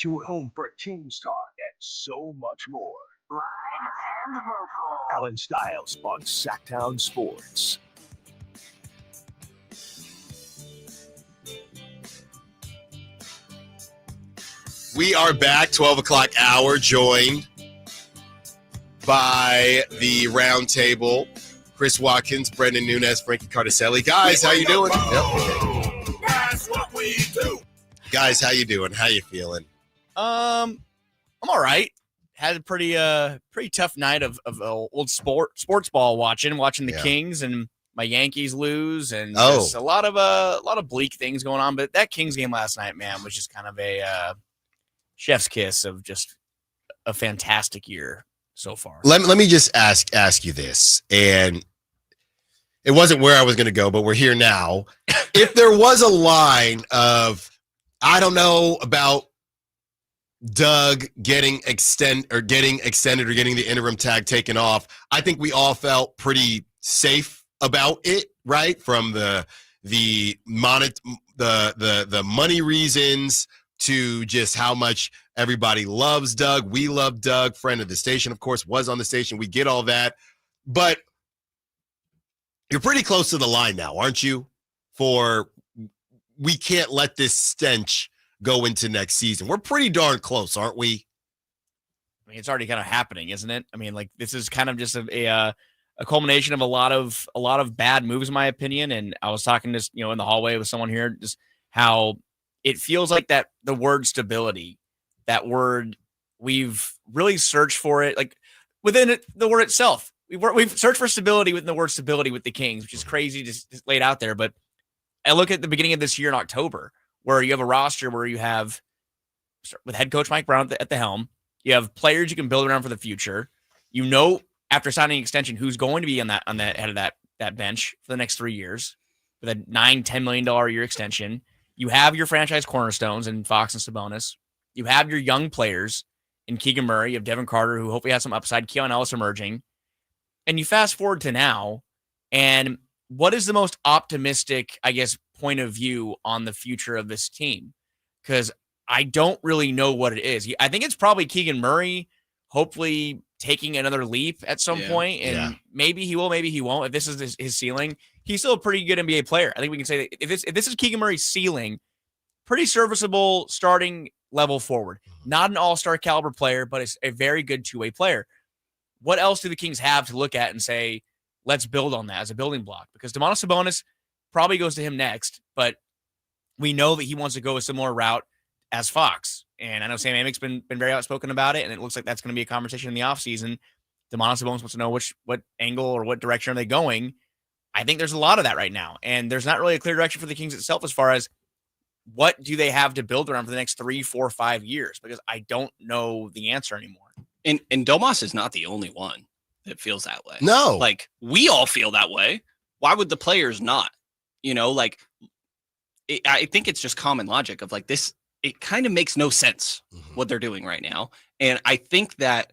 Speaker 22: To home for Kings talk and so much more. Live and local.
Speaker 1: Allen Stiles on Sacktown Sports.
Speaker 3: We are back, 12 o'clock hour, joined by the round table. Chris Watkins, Brendan Nunes, Frankie Cardicelli. Guys, how you doing? Yep.
Speaker 22: That's what we do.
Speaker 3: Guys, how you doing? How you feeling?
Speaker 23: I'm all right. Had a pretty tough night of old sports ball watching the Kings and my Yankees lose, and just a lot of bleak things going on. But that Kings game last night, man, was just kind of a chef's kiss of just a fantastic year so far.
Speaker 3: Let me just ask you this, and it wasn't where I was going to go, but we're here now. If there was a line of, I don't know about Doug getting extended or getting the interim tag taken off, I think we all felt pretty safe about it, right? From the money reasons to just how much everybody loves Doug. We love Doug, friend of the station, of course, was on the station. We get all that. But you're pretty close to the line now, aren't you? For we can't let this stench go into next season. We're pretty darn close, aren't we?
Speaker 23: I mean, it's already kind of happening, isn't it? I mean, like, this is kind of just a culmination of a lot of bad moves, in my opinion. And I was talking just, in the hallway with someone here, just how it feels like that the word stability, that word, we've really searched for it, like within it, the word itself. We've searched for stability within the word stability with the Kings, which is crazy just laid out there. But I look at the beginning of this year in October, where you have a roster where you have, with head coach Mike Brown at the helm, you have players you can build around for the future. You know, after signing an extension, who's going to be on that head of that bench for the next 3 years with a $9-10 million a year extension. You have your franchise cornerstones in Fox and Sabonis. You have your young players in Keegan Murray. You have Devin Carter, who hopefully has some upside. Keon Ellis emerging. And you fast forward to now, and what is the most optimistic, I guess, point of view on the future of this team? Because I don't really know what it is. I think it's probably Keegan Murray, hopefully taking another leap at some point, and maybe he will, maybe he won't. If this is his ceiling, he's still a pretty good NBA player. I think we can say that if this is Keegan Murray's ceiling, pretty serviceable starting level forward. Not an all-star caliber player, but it's a very good two-way player. What else do the Kings have to look at and say, let's build on that as a building block? Because Domantas Sabonis probably goes to him next, but we know that he wants to go a similar route as Fox. And I know Sam Amick's been very outspoken about it, and it looks like that's going to be a conversation in the offseason. Domantas Sabonis wants to know what angle or what direction are they going. I think there's a lot of that right now, and there's not really a clear direction for the Kings itself as far as what do they have to build around for the next 3, 4, 5 years, because I don't know the answer anymore.
Speaker 5: And Domas is not the only one that feels that way.
Speaker 3: No.
Speaker 5: Like, we all feel that way. Why would the players not? You know, like, I think it's just common logic of like this. It kind of makes no sense what they're doing right now. And I think that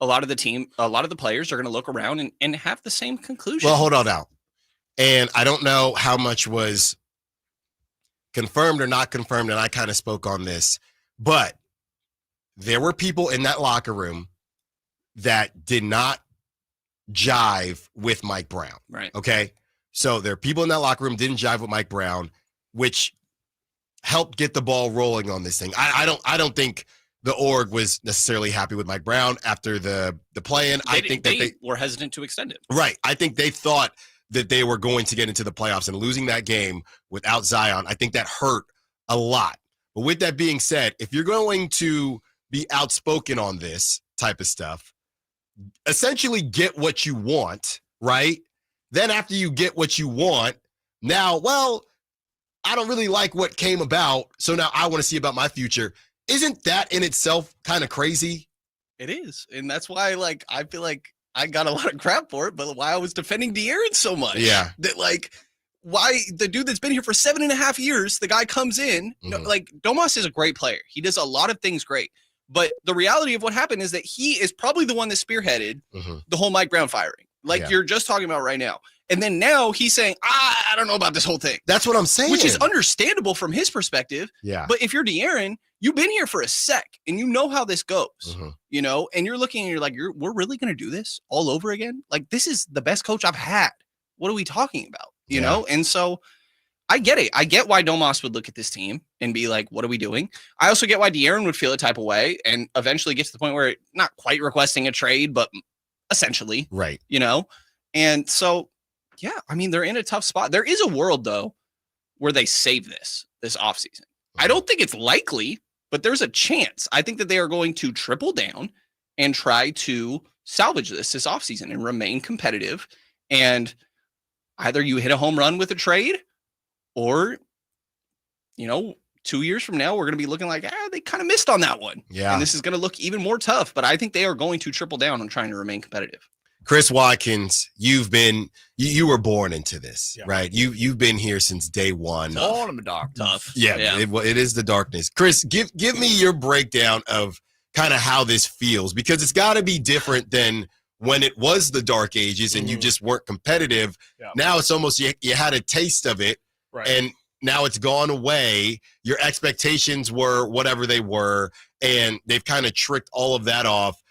Speaker 5: a lot of the players are going to look around and have the same conclusion.
Speaker 3: Well, hold on now. And I don't know how much was confirmed or not confirmed, and I kind of spoke on this, but there were people in that locker room that did not jive with Mike Brown.
Speaker 5: Right.
Speaker 3: Okay. So there are people in that locker room didn't jive with Mike Brown, which helped get the ball rolling on this thing. I don't think the org was necessarily happy with Mike Brown after the play-in. I think that they
Speaker 5: were hesitant to extend it.
Speaker 3: Right. I think they thought that they were going to get into the playoffs, and losing that game without Zion, I think that hurt a lot. But with that being said, if you're going to be outspoken on this type of stuff, essentially get what you want, right? Then after you get what you want, now, well, I don't really like what came about, so now I want to see about my future. Isn't that in itself kind of crazy?
Speaker 5: It is. And that's why, like, I feel like I got a lot of crap for it, but why I was defending De'Aaron so much.
Speaker 3: Yeah.
Speaker 5: That, like, why the dude that's been here for 7.5 years, the guy comes in, like, Domas is a great player. He does a lot of things great. But the reality of what happened is that he is probably the one that spearheaded the whole Mike Brown firing. Like you're just talking about right now. And then now he's saying, I don't know about this whole thing.
Speaker 3: That's what I'm saying.
Speaker 5: Which is understandable from his perspective.
Speaker 3: Yeah.
Speaker 5: But if you're De'Aaron, you've been here for a sec and you know how this goes, you know, and you're looking and you're like, we're really going to do this all over again? Like, this is the best coach I've had. What are we talking about? You know? And so I get it. I get why Domas would look at this team and be like, what are we doing? I also get why De'Aaron would feel a type of way and eventually get to the point where not quite requesting a trade, but essentially,
Speaker 3: right.
Speaker 5: You know? And so, yeah, I mean, they're in a tough spot. There is a world, though, where they save this offseason. I don't think it's likely, but there's a chance. I think that they are going to triple down and try to salvage this offseason and remain competitive. And either you hit a home run with a trade or, you know, 2 years from now, we're going to be looking like, they kind of missed on that one.
Speaker 3: Yeah.
Speaker 5: And this is going to look even more tough. But I think they are going to triple down on trying to remain competitive.
Speaker 3: Chris Watkins, you were born into this, right? You've been here since day one.
Speaker 23: Born in the dark.
Speaker 5: Tough.
Speaker 3: Yeah. It is the darkness. Chris, give me your breakdown of kind of how this feels, because it's got to be different than when it was the dark ages and you just weren't competitive. Yeah. Now it's almost you had a taste of it, right, and now it's gone away. Your expectations were whatever they were, and they've kind of tricked all of that off.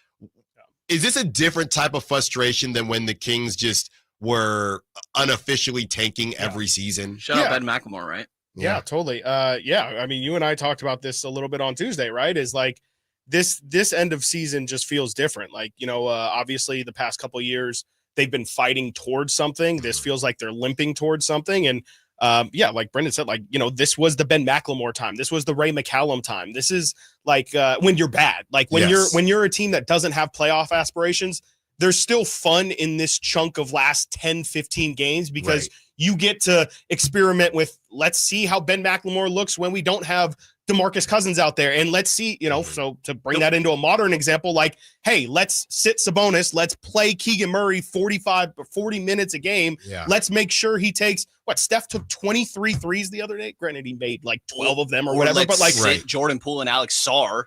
Speaker 3: Is this a different type of frustration than when the Kings just were unofficially tanking every season?
Speaker 5: Shout out Ben McLemore, right?
Speaker 6: Yeah, totally. I mean, you and I talked about this a little bit on Tuesday, right? Is like this end of season just feels different. Like, you know, obviously the past couple of years they've been fighting towards something. This feels like they're limping towards something. And like Brendan said, like, you know, this was the Ben McLemore time. This was the Ray McCallum time. This is like when you're bad, like when you're a team that doesn't have playoff aspirations, there's still fun in this chunk of last 10, 15 games because you get to experiment with, let's see how Ben McLemore looks when we don't have DeMarcus Cousins out there. And let's see, so to bring that into a modern example, like, hey, let's sit Sabonis. Let's play Keegan Murray 45 or 40 minutes a game.
Speaker 3: Yeah.
Speaker 6: Let's make sure he takes Steph took 23 threes the other day. Granted, he made like 12 of them or whatever, but like
Speaker 5: sit Jordan Poole and Alex Sarr.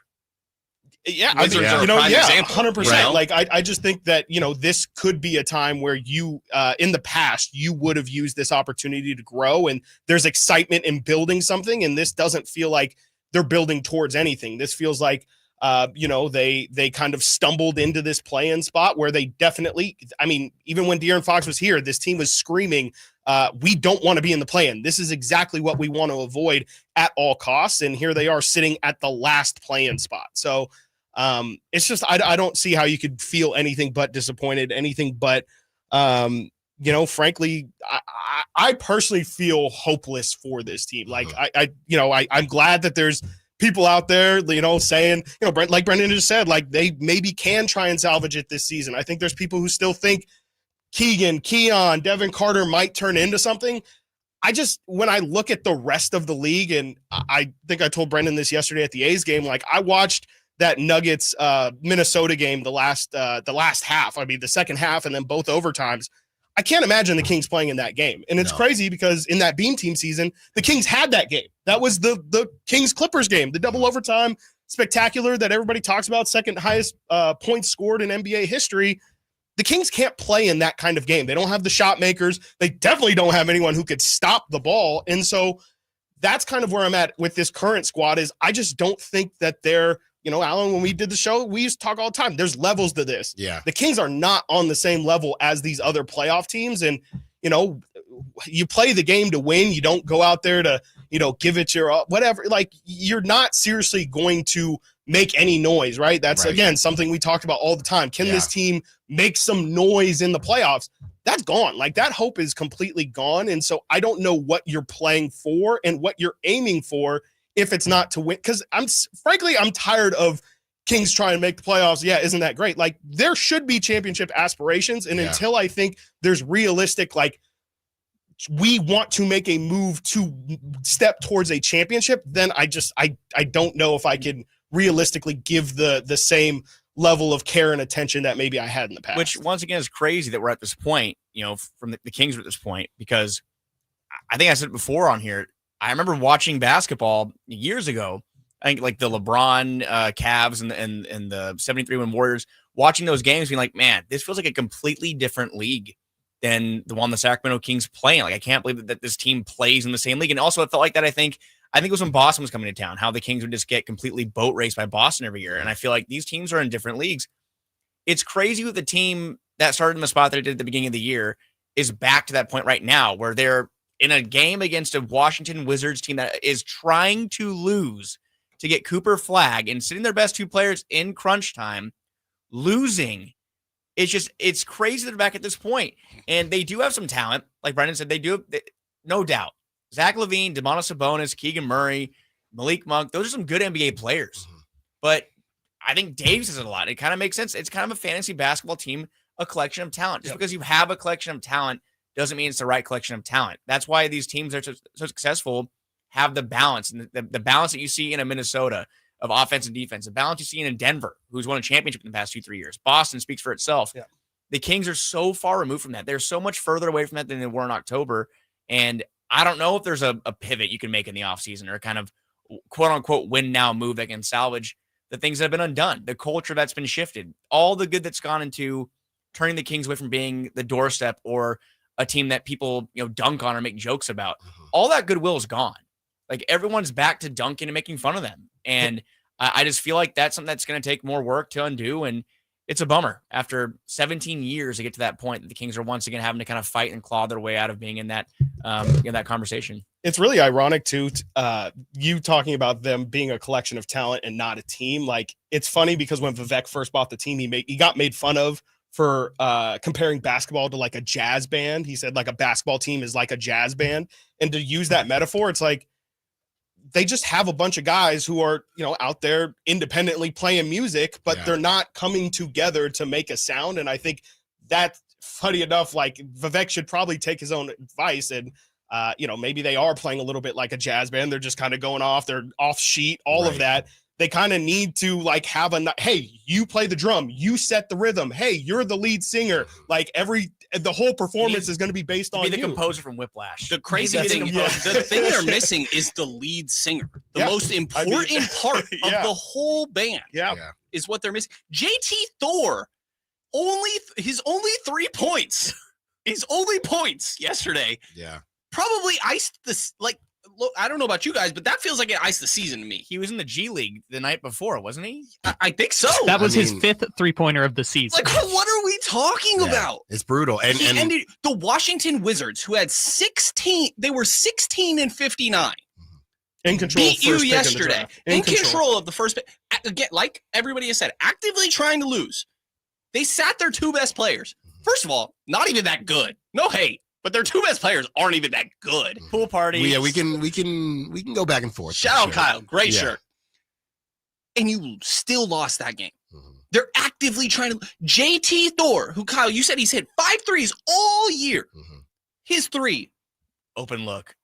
Speaker 6: Yeah,
Speaker 5: Wizards are a prime example,
Speaker 6: 100%. Like, I just think that, this could be a time where you, in the past, you would have used this opportunity to grow, and there's excitement in building something, and this doesn't feel like they're building towards anything. This feels like, they kind of stumbled into this play-in spot where they definitely, even when De'Aaron Fox was here, this team was screaming, we don't want to be in the play-in. This is exactly what we want to avoid at all costs, and here they are sitting at the last play-in spot. So, it's just I don't see how you could feel anything but disappointed, anything but frankly, I personally feel hopeless for this team. Like I'm glad that there's people out there, saying, like Brendan just said, like they maybe can try and salvage it this season. I think there's people who still think Keon, Devin Carter might turn into something. When I look at the rest of the league, and I think I told Brendan this yesterday at the A's game, like I watched that Nuggets Minnesota game the last half. The second half and then both overtimes. I can't imagine the Kings playing in that game. And it's crazy because in that Beam Team season, the Kings had that game. That was the Kings Clippers game, the double overtime spectacular that everybody talks about, second highest points scored in NBA history. The Kings can't play in that kind of game. They don't have the shot makers. They definitely don't have anyone who could stop the ball. And so that's kind of where I'm at with this current squad is I just don't think that they're, Alan, when we did the show, we used to talk all the time. There's levels to this.
Speaker 3: Yeah.
Speaker 6: The Kings are not on the same level as these other playoff teams. And, you play the game to win. You don't go out there to, give it your whatever. Like, you're not seriously going to make any noise, right? That's, again, something we talked about all the time. Can this team make some noise in the playoffs? That's gone. Like, that hope is completely gone. And so I don't know what you're playing for and what you're aiming for if it's not to win. Because I'm tired of Kings trying to make the playoffs. Yeah, isn't that great? Like, there should be championship aspirations. And until I think there's realistic, like, we want to make a move to step towards a championship, then I don't know if I can realistically give the same level of care and attention that maybe I had in the past.
Speaker 23: Which, once again, is crazy that we're at this point, from the Kings are at this point, because I think I said it before on here. I remember watching basketball years ago. I think like the LeBron Cavs and the 73-win Warriors, watching those games, being like, man, this feels like a completely different league than the one the Sacramento Kings playing. Like, I can't believe that this team plays in the same league. And also, it felt like that. I think it was when Boston was coming to town, how the Kings would just get completely boat raced by Boston every year. And I feel like these teams are in different leagues. It's crazy with the team that started in the spot that it did at the beginning of the year is back to that point right now where they're in a game against a Washington Wizards team that is trying to lose to get Cooper Flagg and sitting their best two players in crunch time, losing. It's crazy that they're back at this point. And they do have some talent. Like Brendan said, no doubt. Zack LaVine, Domantas Sabonis, Keegan Murray, Malik Monk, those are some good NBA players. But I think Dave says it a lot. It kind of makes sense. It's kind of a fantasy basketball team, a collection of talent. Just because you have a collection of talent doesn't mean it's the right collection of talent. That's why these teams are so successful, have the balance. And the balance that you see in a Minnesota of offense and defense, the balance you see in Denver, who's won a championship in the past 2-3 years. Boston speaks for itself. Yeah. The Kings are so far removed from that. They're so much further away from that than they were in October. And I don't know if there's a pivot you can make in the offseason or a kind of quote unquote win now move that can salvage the things that have been undone, the culture that's been shifted, all the good that's gone into turning the Kings away from being the doorstep or a team that people, dunk on or make jokes about. All that goodwill is gone. Like, everyone's back to dunking and making fun of them. And I just feel like that's something that's going to take more work to undo. And it's a bummer after 17 years to get to that point that the Kings are once again having to kind of fight and claw their way out of being in that, that conversation.
Speaker 6: It's really ironic too, you talking about them being a collection of talent and not a team. Like, it's funny because when Vivek first bought the team, he got made fun of for comparing basketball to like a jazz band. He said like a basketball team is like a jazz band. And to use that metaphor, it's like they just have a bunch of guys who are, out there independently playing music, but they're not coming together to make a sound. And I think that's funny enough, like Vivek should probably take his own advice and, maybe they are playing a little bit like a jazz band. They're just kind of going off, they're off sheet, all of that. They kind of need to like have hey, you play the drum, you set the rhythm. Hey, you're the lead singer. Like the whole performance is going to be based on
Speaker 23: the
Speaker 6: you.
Speaker 23: composer from Whiplash.
Speaker 5: The crazy thing, the thing they're missing is the lead singer. The most important part of the whole band is what they're missing. JT Thor, his only 3 points, his only points yesterday.
Speaker 3: Yeah.
Speaker 5: Probably iced this, look, I don't know about you guys, but that feels like it iced the season to me.
Speaker 23: He was in the G League the night before, wasn't he?
Speaker 5: I think so.
Speaker 8: That was his 5th 3-pointer of the season.
Speaker 5: Like, what are we talking about?
Speaker 3: It's brutal. And
Speaker 5: ended the Washington Wizards, who had 16, they were 16-59.
Speaker 6: In control.
Speaker 5: Beat you yesterday. In control of the first pick. Again, like everybody has said, actively trying to lose. They sat their 2 best players. First of all, not even that good. No hate. But their 2 best players aren't even that good.
Speaker 23: Pool party.
Speaker 3: Yeah, we can go back and forth.
Speaker 5: Shout out Kyle, great shirt. And you still lost that game. They're actively trying to. JT Thor, who Kyle, you said he's hit 5 threes all year. His 3,
Speaker 23: open look.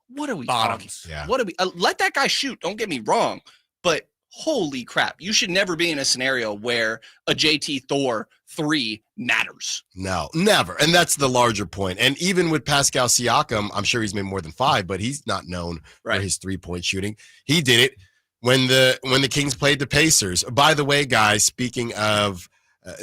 Speaker 5: What are we
Speaker 23: Bottoms.
Speaker 5: talking? Yeah. What are we? Let that guy shoot. Don't get me wrong, but holy crap, you should never be in a scenario where a JT Thor 3 matters.
Speaker 3: No, never. And that's the larger point. And even with Pascal Siakam, I'm sure he's made more than 5, but he's not known for his 3-point shooting. He did it when the Kings played the Pacers. By the way, guys, speaking of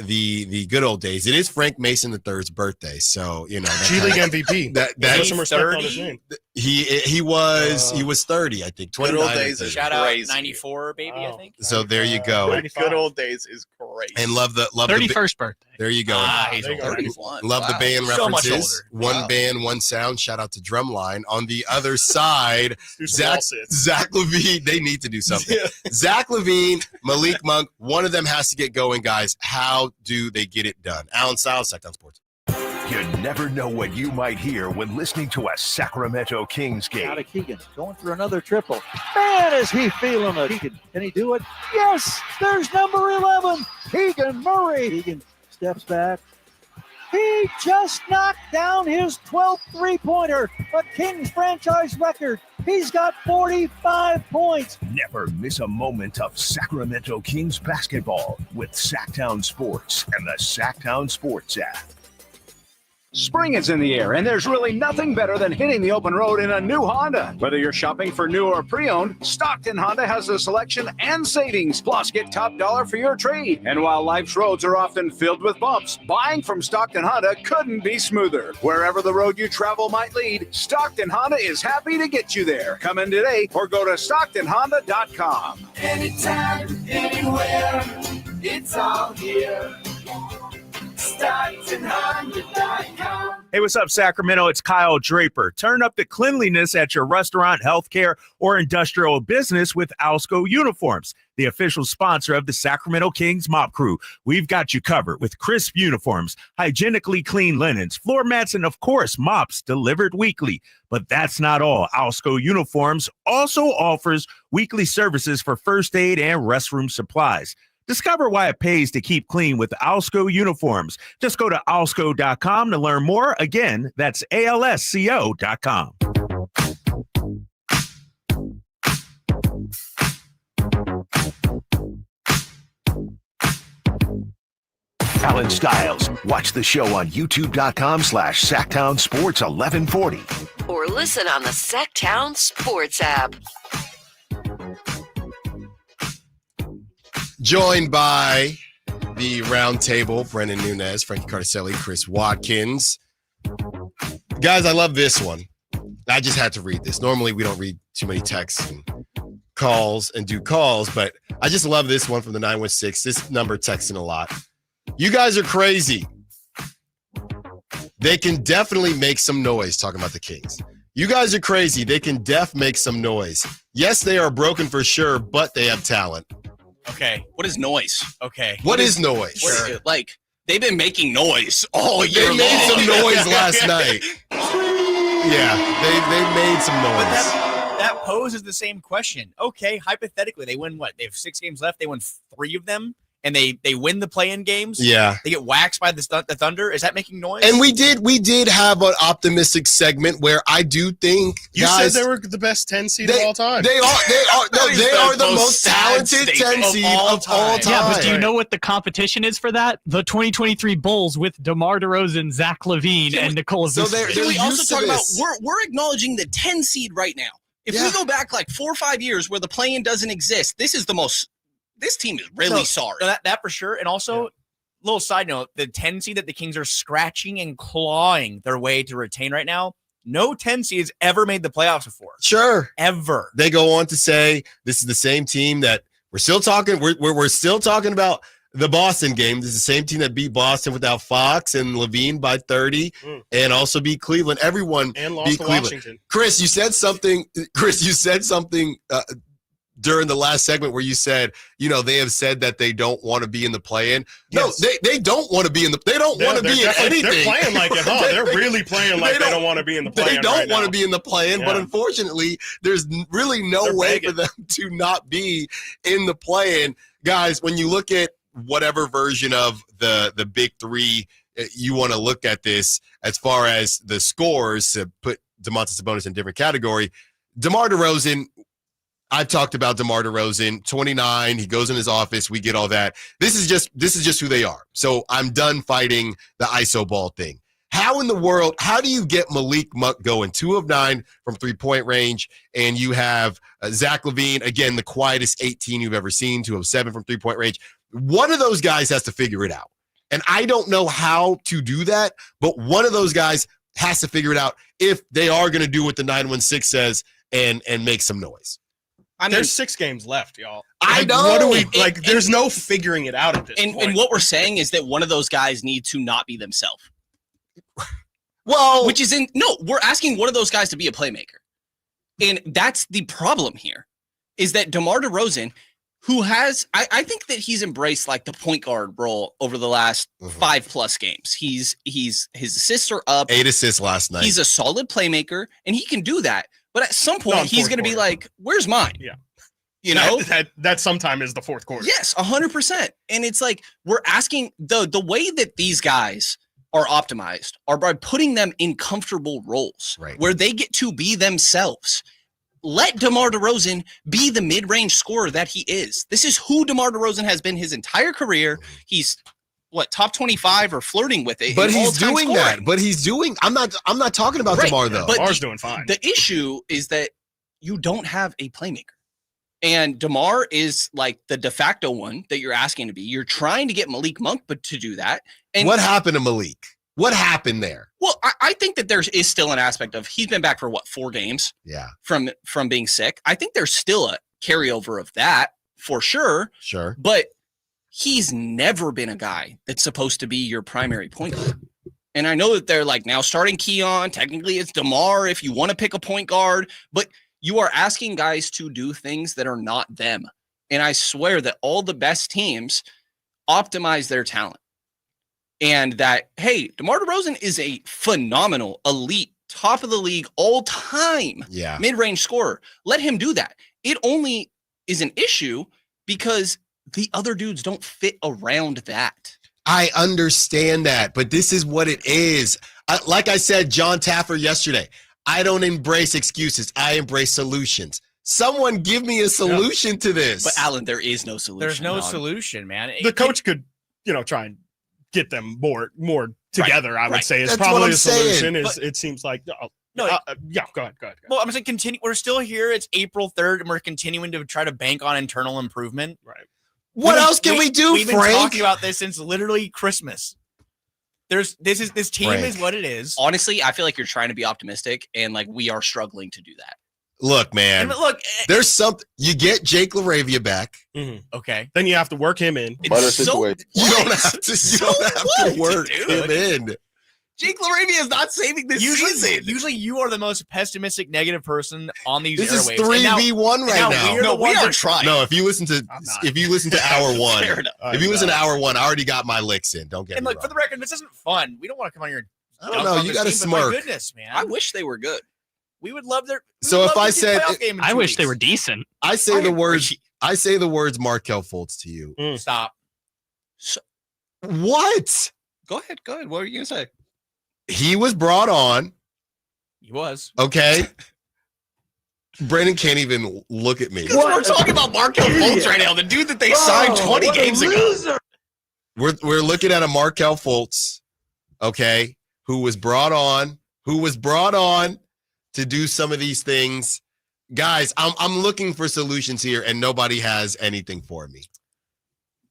Speaker 3: the good old days, it is Frank Mason III's birthday. So,
Speaker 6: G League MVP.
Speaker 3: That's
Speaker 6: some respect on his name.
Speaker 3: He was 30, I think. 29.
Speaker 23: Good old days. Shout out 94, baby, I think.
Speaker 3: So there you go.
Speaker 23: Good old days is great.
Speaker 3: And love the
Speaker 8: 31st birthday.
Speaker 3: There you go.
Speaker 23: He's 31.
Speaker 3: Love the band
Speaker 23: So much
Speaker 3: references.
Speaker 23: older.
Speaker 3: One band, one sound. Shout out to Drumline. On the other side, Zack LaVine. They need to do something. Zack LaVine, Malik Monk. One of them has to get going, guys. How do they get it done? Allen Stiles, Sacktown Sports.
Speaker 1: You never know what you might hear when listening to a Sacramento Kings game.
Speaker 12: Out of Keegan, going for another triple. Man, is he feeling it. Can he do it? Yes, there's number 11, Keegan Murray. Keegan steps back. He just knocked down his 12th three-pointer, a Kings franchise record. He's got 45 points.
Speaker 1: Never miss a moment of Sacramento Kings basketball with Sacktown Sports and the Sacktown Sports app.
Speaker 4: Spring is in the air, and there's really nothing better than hitting the open road in a new Honda. Whether you're shopping for new or pre-owned, Stockton Honda has the selection and savings, plus get top dollar for your trade. And while life's roads are often filled with bumps, buying from Stockton Honda couldn't be smoother. Wherever the road you travel might lead, Stockton Honda is happy to get you there. Come in today or go to StocktonHonda.com.
Speaker 2: Anytime, anywhere, it's all here. StocktonHonda.com.
Speaker 19: Hey, what's up, Sacramento? It's Kyle Draper. Turn up the cleanliness at your restaurant, healthcare, or industrial business with Alsco Uniforms, the official sponsor of the Sacramento Kings Mop Crew. We've got you covered with crisp uniforms, hygienically clean linens, floor mats, and, of course, mops delivered weekly. But that's not all. Alsco Uniforms also offers weekly services for first aid and restroom supplies. Discover why it pays to keep clean with Alsco Uniforms. Just go to alsco.com to learn more. Again, that's ALSCO.com.
Speaker 1: Allen Stiles. Watch the show on youtube.com/Sacktown Sports 1140.
Speaker 2: Or listen on the Sacktown Sports app.
Speaker 3: Joined by the round table, Brendan Nunez, Frankie Carticelli, Chris Watkins. Guys, I love this one. I just had to read this. Normally, we don't read too many texts and calls and do calls, but I just love this one from the 916. This number texting a lot. You guys are crazy. They can definitely make some noise, talking about the Kings. You guys are crazy. They can make some noise. Yes, they are broken for sure, but they have talent.
Speaker 5: Okay. What is noise?
Speaker 23: Okay.
Speaker 3: What is noise?
Speaker 5: Sure. Like, they've been making noise all year long.
Speaker 3: They made some noise last night. Yeah, they made some noise.
Speaker 23: But that that poses the same question. Okay, hypothetically, they win what? They have 6 games left. They win 3 of them, and they win the play-in games.
Speaker 3: Yeah.
Speaker 23: They get waxed by the Thunder. Is that making noise?
Speaker 3: And we did have an optimistic segment where I do think
Speaker 6: you
Speaker 3: guys,
Speaker 6: said they were the best 10 seed of all time.
Speaker 3: They are the most talented 10 seed of all time.
Speaker 8: Yeah, but do you know what the competition is for that? The 2023 Bulls with DeMar DeRozan, Zach LaVine, and Nikola Vucevic.
Speaker 7: Can we also talk about we're acknowledging the 10 seed right now. If we go back like 4 or 5 years where the play-in doesn't exist, this team is really sorry.
Speaker 23: That for sure. And also, little side note, the 10 seed that the Kings are scratching and clawing their way to retain right now, no 10 seed has ever made the playoffs before.
Speaker 3: Sure.
Speaker 23: Ever.
Speaker 3: They go on to say this is the same team that we're still talking. We're still talking about the Boston game. This is the same team that beat Boston without Fox and LaVine by 30 and also beat Cleveland. Everyone
Speaker 6: and
Speaker 3: beat
Speaker 6: lost to
Speaker 3: Cleveland.
Speaker 6: Washington.
Speaker 3: Chris, you said something during the last segment where you said, they have said that they don't want to be in the play-in.
Speaker 6: Yes.
Speaker 3: No, they don't want to be in the. They don't want to be in anything.
Speaker 6: They're playing like it, huh? They're really playing like they don't want to be in the play-in.
Speaker 3: They don't
Speaker 6: right
Speaker 3: want
Speaker 6: now.
Speaker 3: to be in the play-in, but unfortunately, there's really no way for them to not be in the play-in. Guys, when you look at whatever version of the big three you want to look at this, as far as the scores, to put Domantas Sabonis in a different category, DeMar DeRozan. I've talked about DeMar DeRozan, 29. He goes in his office. We get all that. This is just who they are. So I'm done fighting the ISO ball thing. How in the world, how do you get Malik Monk going 2 of 9 from 3-point range, and you have Zack LaVine, again, the quietest 18 you've ever seen, 2 of 7 from 3-point range? One of those guys has to figure it out. And I don't know how to do that, but one of those guys has to figure it out if they are going to do what the 916 says and make some noise.
Speaker 6: There's 6 games left, y'all.
Speaker 3: I know.
Speaker 6: What do we like? There's no figuring it out at this point.
Speaker 7: And what we're saying is that one of those guys need to not be themselves.
Speaker 3: Well,
Speaker 7: we're asking one of those guys to be a playmaker, and that's the problem here. Is that DeMar DeRozan, who has, I think that he's embraced like the point guard role over the last 5+ games. His assists are up. 8
Speaker 3: assists last night.
Speaker 7: He's a solid playmaker, and he can do that. But at some point, he's going to be like, "Where's mine?"
Speaker 6: Yeah,
Speaker 7: that
Speaker 6: sometime is the fourth quarter.
Speaker 7: Yes, 100%. And it's like we're asking the way that these guys are optimized are by putting them in comfortable roles, where they get to be themselves. Let DeMar DeRozan be the mid-range scorer that he is. This is who DeMar DeRozan has been his entire career. He's top 25 or flirting with it.
Speaker 3: But he's doing that. But he's doing. I'm not talking about DeMar though.
Speaker 7: But
Speaker 6: DeMar's doing fine.
Speaker 7: The issue is that you don't have a playmaker, and DeMar is like the de facto one that you're asking to be. You're trying to get Malik Monk, but to do that. And
Speaker 3: what happened to Malik? What happened there?
Speaker 7: Well, I think that there is still an aspect of he's been back for 4 games.
Speaker 3: Yeah.
Speaker 7: From being sick. I think there's still a carryover of that for sure.
Speaker 3: Sure.
Speaker 7: But he's never been a guy that's supposed to be your primary point guard. And I know that they're like now starting Keon. Technically, it's DeMar if you want to pick a point guard. But you are asking guys to do things that are not them. And I swear that all the best teams optimize their talent. And that, hey, DeMar DeRozan is a phenomenal, elite, top of the league, all-time mid-range scorer. Let him do that. It only is an issue because the other dudes don't fit around that.
Speaker 3: I understand that, but this is what it is. Like I said, John Taffer yesterday, I don't embrace excuses. I embrace solutions. Someone give me a solution to this.
Speaker 7: But Allen, there is no solution.
Speaker 23: There's no solution, man.
Speaker 6: The coach could, try and get them more together. I would say is
Speaker 3: That's
Speaker 6: probably
Speaker 3: what I'm
Speaker 6: a solution.
Speaker 3: saying.
Speaker 6: It seems like
Speaker 23: No,
Speaker 6: go ahead.
Speaker 23: Well, I'm saying continue. We're still here. It's April 3rd, and we're continuing to try to bank on internal improvement.
Speaker 6: Right.
Speaker 3: What else can we do,
Speaker 23: We've been
Speaker 3: Frank?
Speaker 23: talking about this since literally Christmas. This team
Speaker 3: Frank.
Speaker 23: is what it is.
Speaker 7: Honestly, I feel like you're trying to be optimistic, and like we are struggling to do that.
Speaker 3: Look, man.
Speaker 23: And look,
Speaker 3: there's something. You get Jake LaRavia back.
Speaker 23: Okay.
Speaker 6: Then you have to work him in.
Speaker 3: You don't have to work him in.
Speaker 7: Jake LaRavia is not saving this season.
Speaker 23: Usually you are the most pessimistic, negative person on these
Speaker 3: This is
Speaker 23: airwaves.
Speaker 3: 3v1 right now.
Speaker 23: We are trying.
Speaker 3: No, if you listen to hour one, if you listen to hour one, I already got my licks in. Don't get
Speaker 23: And
Speaker 3: me
Speaker 23: look,
Speaker 3: wrong.
Speaker 23: for the record, this isn't fun. We don't want to come on here.
Speaker 3: I don't know. You got to smirk.
Speaker 23: My goodness, man.
Speaker 7: I wish they were good.
Speaker 23: We would love their.
Speaker 3: So if I said,
Speaker 8: I wish they were decent.
Speaker 3: I say the words. I say the words Markelle Fultz to you.
Speaker 23: Stop.
Speaker 3: What?
Speaker 5: Go ahead. What were you gonna say?
Speaker 3: He was brought on.
Speaker 23: He was.
Speaker 3: Okay. Brandon can't even look at me.
Speaker 5: We're talking about Markelle Fultz right now, the dude that they signed 20 games ago.
Speaker 3: We're looking at a Markelle Fultz, okay, who was brought on to do some of these things. Guys, I'm looking for solutions here, and nobody has anything for me.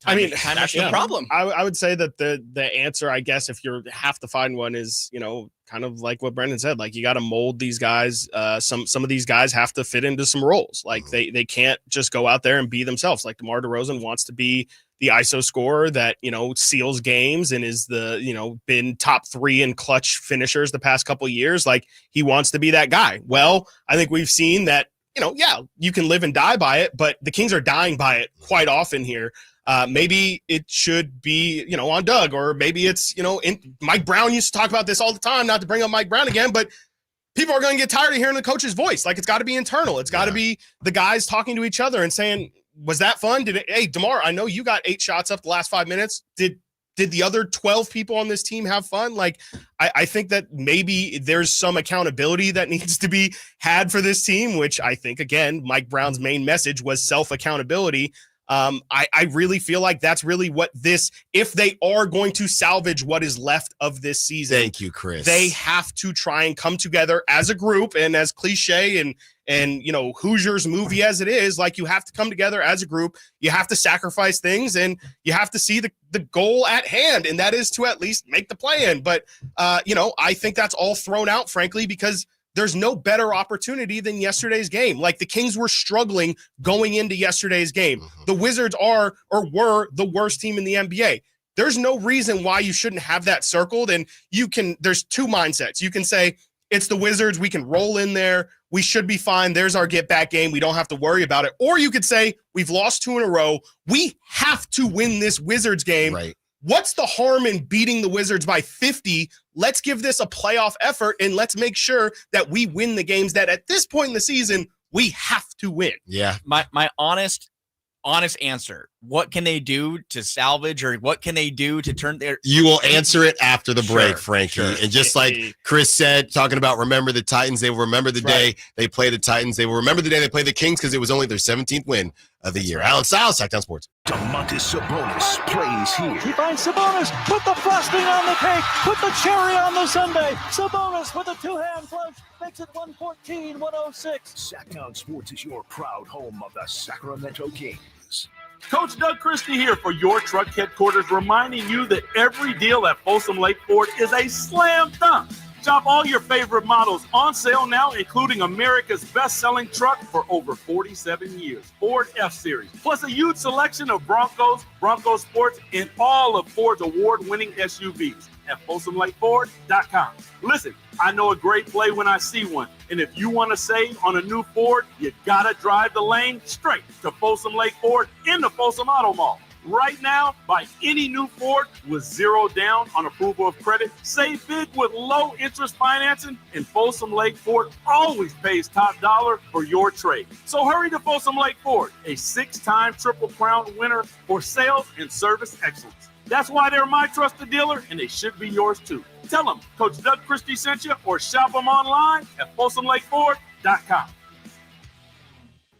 Speaker 6: I mean,
Speaker 5: that's the problem.
Speaker 6: I would say that the answer, I guess, if you have to find one, is kind of like what Brendan said. Like, you got to mold these guys. Some of these guys have to fit into some roles. Like they can't just go out there and be themselves. Like DeMar DeRozan wants to be the ISO scorer that seals games and is the been top 3 in clutch finishers the past couple of years. Like, he wants to be that guy. Well, I think we've seen that. You can live and die by it, but the Kings are dying by it quite often here. Maybe it should be, on Doug, or maybe it's, Mike Brown used to talk about this all the time, not to bring up Mike Brown again, but people are going to get tired of hearing the coach's voice. Like, it's got to be internal. It's got to be the guys talking to each other and saying, was that fun? Hey, DeMar, I know you got 8 shots up the last 5 minutes. Did the other 12 people on this team have fun? Like, I think that maybe there's some accountability that needs to be had for this team, which I think, again, Mike Brown's main message was self-accountability. I really feel like that's really what if they are going to salvage what is left of this season.
Speaker 3: Thank you, Chris.
Speaker 6: They have to try and come together as a group, and as cliche and Hoosiers movie as it is, like, you have to come together as a group. You have to sacrifice things, and you have to see the goal at hand, and that is to at least make the play-in. But, I think that's all thrown out, frankly, because there's no better opportunity than yesterday's game. Like, the Kings were struggling going into yesterday's game. The Wizards were the worst team in the NBA. There's no reason why you shouldn't have that circled. And there's 2 mindsets. You can say, it's the Wizards. We can roll in there. We should be fine. There's our get back game. We don't have to worry about it. Or you could say, we've lost 2 in a row. We have to win this Wizards game.
Speaker 3: Right.
Speaker 6: What's the harm in beating the Wizards by 50? Let's give this a playoff effort, and let's make sure that we win the games that at this point in the season, we have to win.
Speaker 3: Yeah.
Speaker 23: My honest answer. What can they do to salvage, or what can they do to turn their...
Speaker 3: You will answer it after the break,
Speaker 23: Sure,
Speaker 3: Frankie.
Speaker 23: sure.
Speaker 3: And just like Chris said, talking about remember the Titans, they will remember the day they play the Titans. They will remember the day they play the Kings, because it was only their 17th win of the year. Allen Stiles, Sacktown Sports.
Speaker 1: Domantas Sabonis plays here.
Speaker 12: He finds Sabonis. Put the frosting on the cake. Put the cherry on the sundae. Sabonis with a 2-hand flush. Makes it 114-106.
Speaker 1: Sacktown Sports is your proud home of the Sacramento Kings.
Speaker 9: Coach Doug Christie here for your truck headquarters, reminding you that every deal at Folsom Lake Ford is a slam dunk. Shop all your favorite models on sale now, including America's best-selling truck for over 47 years, Ford F-Series, plus a huge selection of Broncos, Bronco Sports, and all of Ford's award-winning SUVs at FolsomLakeFord.com. Listen, I know a great play when I see one, and if you want to save on a new Ford, you gotta drive the lane straight to Folsom Lake Ford in the Folsom Auto Mall. Right now, buy any new Ford with 0 down on approval of credit. Save big with low interest financing, and Folsom Lake Ford always pays top dollar for your trade. So hurry to Folsom Lake Ford, a 6-time Triple Crown winner for sales and service excellence. That's why they're my trusted dealer, and they should be yours too. Tell them Coach Doug Christie sent you, or shop them online at FolsomLakeFord.com.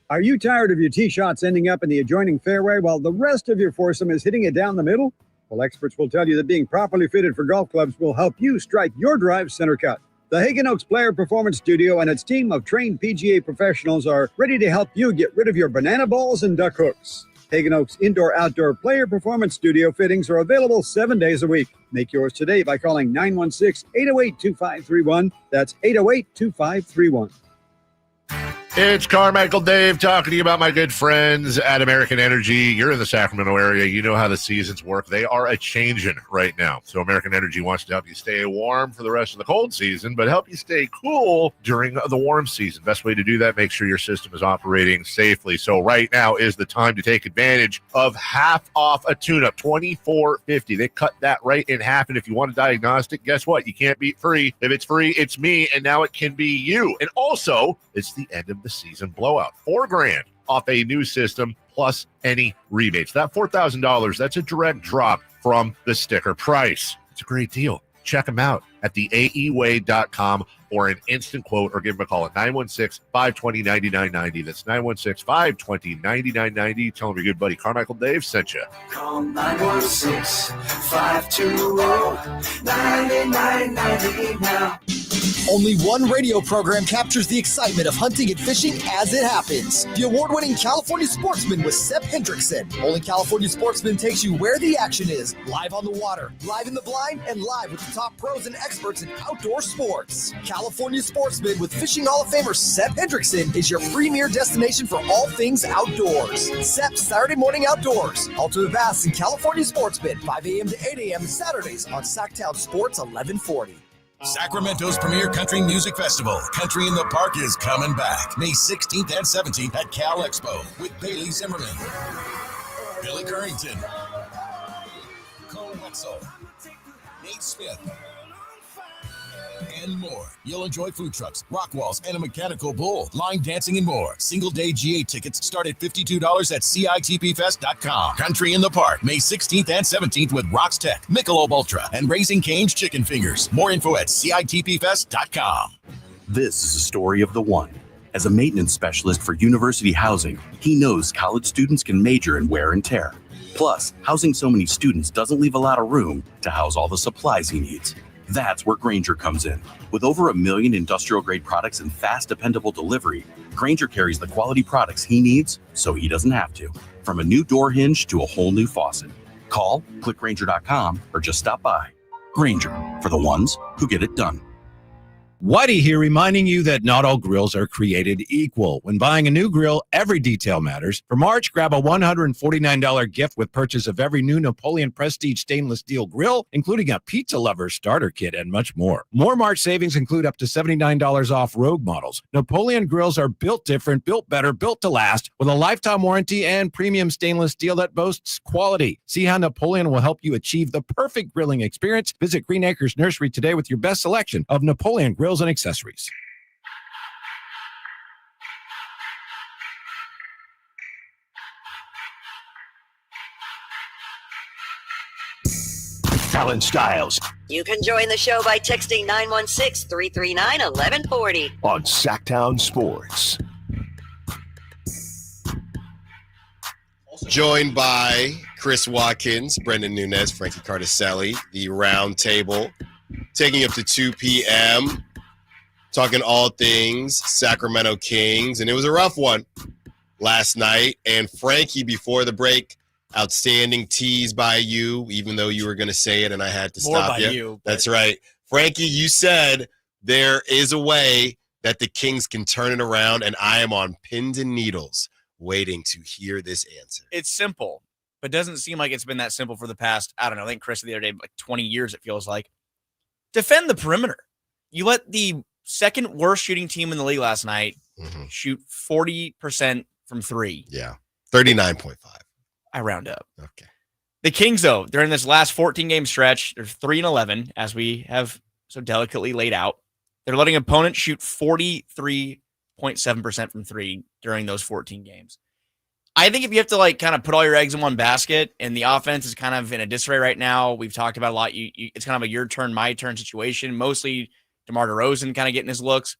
Speaker 10: Are you tired of your tee shots ending up in the adjoining fairway while the rest of your foursome is hitting it down the middle? Well, experts will tell you that being properly fitted for golf clubs will help you strike your drive center cut. The Hagen Oaks Player Performance Studio and its team of trained PGA professionals are ready to help you get rid of your banana balls and duck hooks. Hagen Oaks Indoor-Outdoor Player Performance Studio fittings are available 7 days a week. Make yours today by calling 916-808-2531. That's 808-2531.
Speaker 14: It's Carmichael Dave talking to you about my good friends at American Energy. You're in the Sacramento area. You know how the seasons work. They are a-changing right now. So American Energy wants to help you stay warm for the rest of the cold season, but help you stay cool during the warm season. Best way to do that, make sure your system is operating safely. So right now is the time to take advantage of half off a tune-up, $24.50. They cut that right in half, and if you want a diagnostic, guess what? You can't beat free. If it's free, it's me, and now it can be you. And also, it's the end of the season blowout. $4,000 off a new system plus any rebates. That $4,000, that's a direct drop from the sticker price. It's a great deal. Check them out at theaeway.com for an instant quote, or give them a call at 916-520-9990. That's 916-520-9990. Tell them your good buddy Carmichael Dave sent you.
Speaker 2: Call 916-520-9990 now.
Speaker 15: Only one radio program captures the excitement of hunting and fishing as it happens. The award-winning California Sportsman with Sep Hendrickson. Only California Sportsman takes you where the action is. Live on the water, live in the blind, and live with the top pros and experts in outdoor sports. California Sportsman with Fishing Hall of Famer Sep Hendrickson is your premier destination for all things outdoors. Sep's Saturday Morning Outdoors. Ultimate Bass and California Sportsman, 5 a.m. to 8 a.m. Saturdays on Sacktown Sports 1140.
Speaker 16: Sacramento's premier country music festival, Country in the Park, is coming back May 16th and 17th at Cal Expo with Bailey Zimmerman, Billy Currington, Cole Wetzel, Nate Smith, and more. You'll enjoy food trucks, rock walls, and a mechanical bull, line dancing, and more. Single-day GA tickets start at $52 at CITPFest.com. Country in the Park, May 16th and 17th with Rocks Tech, Michelob Ultra, and Raising Cane's Chicken Fingers. More info at CITPFest.com.
Speaker 13: This is a story of the one. As a maintenance specialist for university housing, he knows college students can major in wear and tear. Plus, housing so many students doesn't leave a lot of room to house all the supplies he needs. That's where Grainger comes in. With over 1 million industrial-grade products and fast, dependable delivery, Grainger carries the quality products he needs so he doesn't have to. From a new door hinge to a whole new faucet. Call, click Grainger.com, or just stop by. Grainger, for the ones who get it done.
Speaker 24: Whitey here, reminding you that not all grills are created equal. When buying a new grill, every detail matters. For March, grab a $149 gift with purchase of every new Napoleon Prestige stainless steel grill, including a pizza lover starter kit and much more. More March savings include up to $79 off Rogue models. Napoleon grills are built different, built better, built to last, with a lifetime warranty and premium stainless steel that boasts quality. See how Napoleon will help you achieve the perfect grilling experience. Visit Green Acres Nursery today with your best selection of Napoleon grills and accessories.
Speaker 1: Allen Stiles
Speaker 2: You can join the show by texting 916-339-1140
Speaker 1: on Sacktown Sports.
Speaker 3: Joined by Chris Watkins, Brendan Nunez, Frankie Cardicelli, the round table, taking up to 2 p.m., talking all things Sacramento Kings. And it was a rough one last night. And Frankie, before the break, outstanding tease by you, even though you were going to say it and I had to stop you. That's right. Frankie, you said there is a way that the Kings can turn it around, and I am on pins and needles waiting to hear this answer.
Speaker 23: It's simple, but doesn't seem like it's been that simple for the past, I don't know, I think Chris the other day, like 20 years it feels like. Defend the perimeter. You let the second worst shooting team in the league last night shoot 40% from three.
Speaker 3: Yeah, 39.5.
Speaker 23: I round up.
Speaker 3: Okay.
Speaker 23: The Kings, though, during this last 14-game stretch, they're 3-11, as we have so delicately laid out. They're letting opponents shoot 43.7% from three during those 14 games. I think if you have to like kind of put all your eggs in one basket, and the offense is kind of in a disarray right now, we've talked about a lot. It's kind of a your turn, my turn situation. Mostly DeMar DeRozan kind of getting his looks.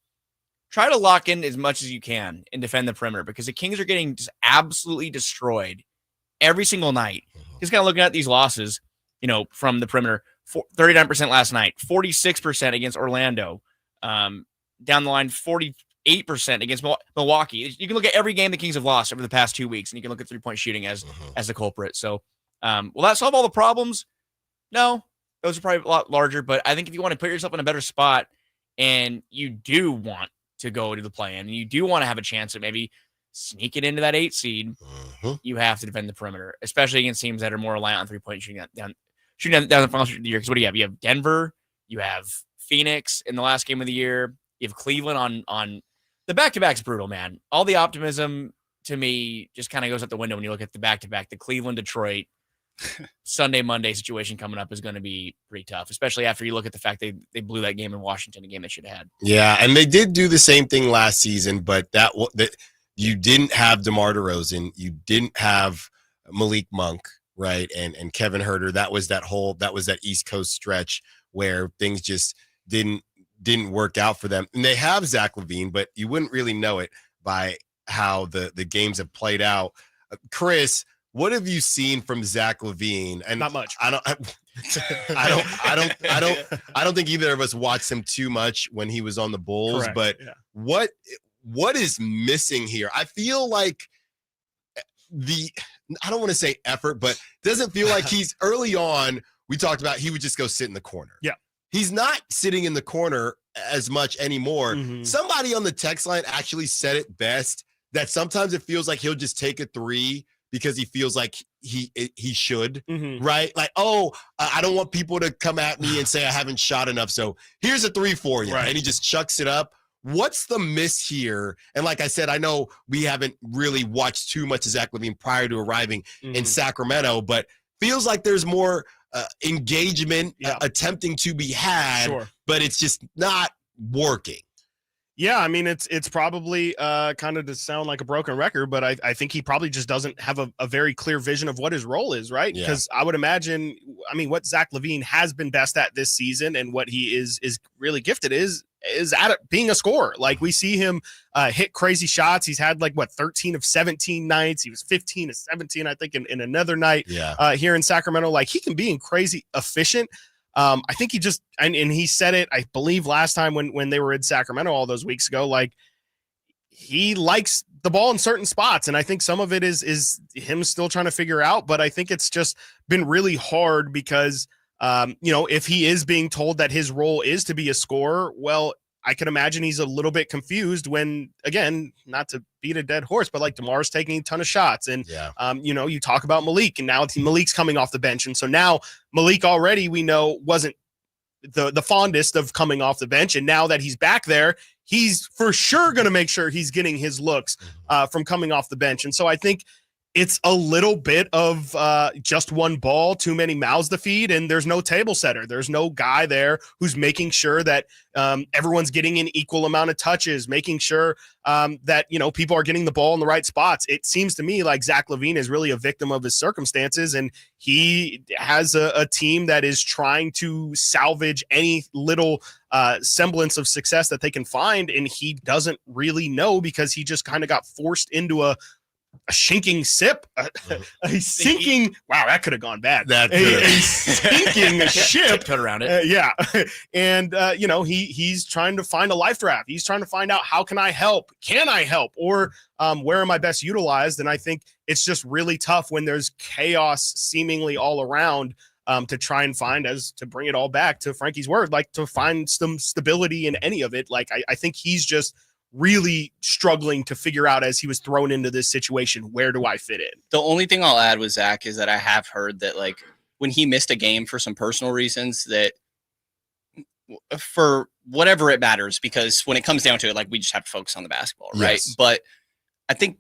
Speaker 23: Try to lock in as much as you can and defend the perimeter, because the Kings are getting just absolutely destroyed every single night. Just kind of looking at these losses, from the perimeter. 39% last night, 46% against Orlando. Down the line, 48% against Milwaukee. You can look at every game the Kings have lost over the past 2 weeks, and you can look at three-point shooting as the culprit. So will that solve all the problems? No, those are probably a lot larger, but I think if you want to put yourself in a better spot and you do want to go to the play-in, and you do want to have a chance at maybe sneaking into that 8 seed, you have to defend the perimeter, especially against teams that are more reliant on 3-point shooting down the final of the year. Because what do you have? You have Denver, you have Phoenix in the last game of the year, you have Cleveland on the back-to-back's brutal, man. All the optimism to me just kind of goes out the window when you look at the back-to-back. The Cleveland, Detroit, Sunday, Monday situation coming up is going to be pretty tough, especially after you look at the fact they blew that game in Washington, a game they should have had.
Speaker 3: Yeah, and they did do the same thing last season, but that you didn't have DeMar DeRozan, you didn't have Malik Monk, right, and Kevin Huerter. That was that East Coast stretch where things just didn't work out for them. And they have Zack LaVine, but you wouldn't really know it by how the games have played out. Chris, what have you seen from Zack LaVine? And
Speaker 6: not much.
Speaker 3: I don't think either of us watched him too much when he was on the Bulls.
Speaker 6: Correct.
Speaker 3: But
Speaker 6: Yeah.
Speaker 3: what is missing here? I feel like I don't want to say effort, but doesn't feel like he's early on. We talked about he would just go sit in the corner.
Speaker 6: Yeah.
Speaker 3: He's not sitting in the corner as much anymore.
Speaker 6: Mm-hmm.
Speaker 3: Somebody on the text line actually said it best, that sometimes it feels like he'll just take a 3 because he feels like he should, right? Like, I don't want people to come at me and say I haven't shot enough, so here's a 3 for you. Right. And he just chucks it up. What's the miss here? And like I said, I know we haven't really watched too much of Zack LaVine prior to arriving in Sacramento, but feels like there's more engagement attempting to be had, but it's just not working.
Speaker 6: Yeah, I mean, it's probably kind of to sound like a broken record, but I think he probably just doesn't have a very clear vision of what his role is, right? Because I would imagine, what Zack LaVine has been best at this season and what he is really gifted is at being a scorer. Like, we see him hit crazy shots. He's had 13 of 17 nights. He was 15 of 17, I think, in another night here in Sacramento. Like, he can be in crazy efficient. I think he just, and he said it, I believe, last time when they were in Sacramento all those weeks ago, like, he likes the ball in certain spots. And I think some of it is him still trying to figure out, but I think it's just been really hard because, if he is being told that his role is to be a scorer, well, I can imagine he's a little bit confused when, again, not to beat a dead horse, but DeMar's taking a ton of shots. And, you talk about Malik, and now Malik's coming off the bench. And so now Malik already, we know, wasn't the fondest of coming off the bench. And now that he's back there, he's for sure going to make sure he's getting his looks from coming off the bench. And so I think it's a little bit of just one ball, too many mouths to feed, and there's no table setter. There's no guy there who's making sure that everyone's getting an equal amount of touches, making sure that, people are getting the ball in the right spots. It seems to me like Zack LaVine is really a victim of his circumstances, and he has a team that is trying to salvage any little semblance of success that they can find, and he doesn't really know because he just kind of got forced into a sinking ship, a sinking. Wow, that could have gone bad. A sinking ship.
Speaker 23: Cut around it.
Speaker 6: And he's trying to find a life raft. He's trying to find out, how can I help? Can I help? Or where am I best utilized? And I think it's just really tough when there's chaos seemingly all around. To try and find, to bring it all back to Frankie's word, like, to find some stability in any of it. Like, I think he's just really struggling to figure out, as he was thrown into this situation, where do I fit in?
Speaker 7: The only thing I'll add with Zack is that I have heard that, like, when he missed a game for some personal reasons, that for whatever it matters, because when it comes down to it, like, we just have to focus on the basketball, right?
Speaker 3: Yes.
Speaker 7: But I think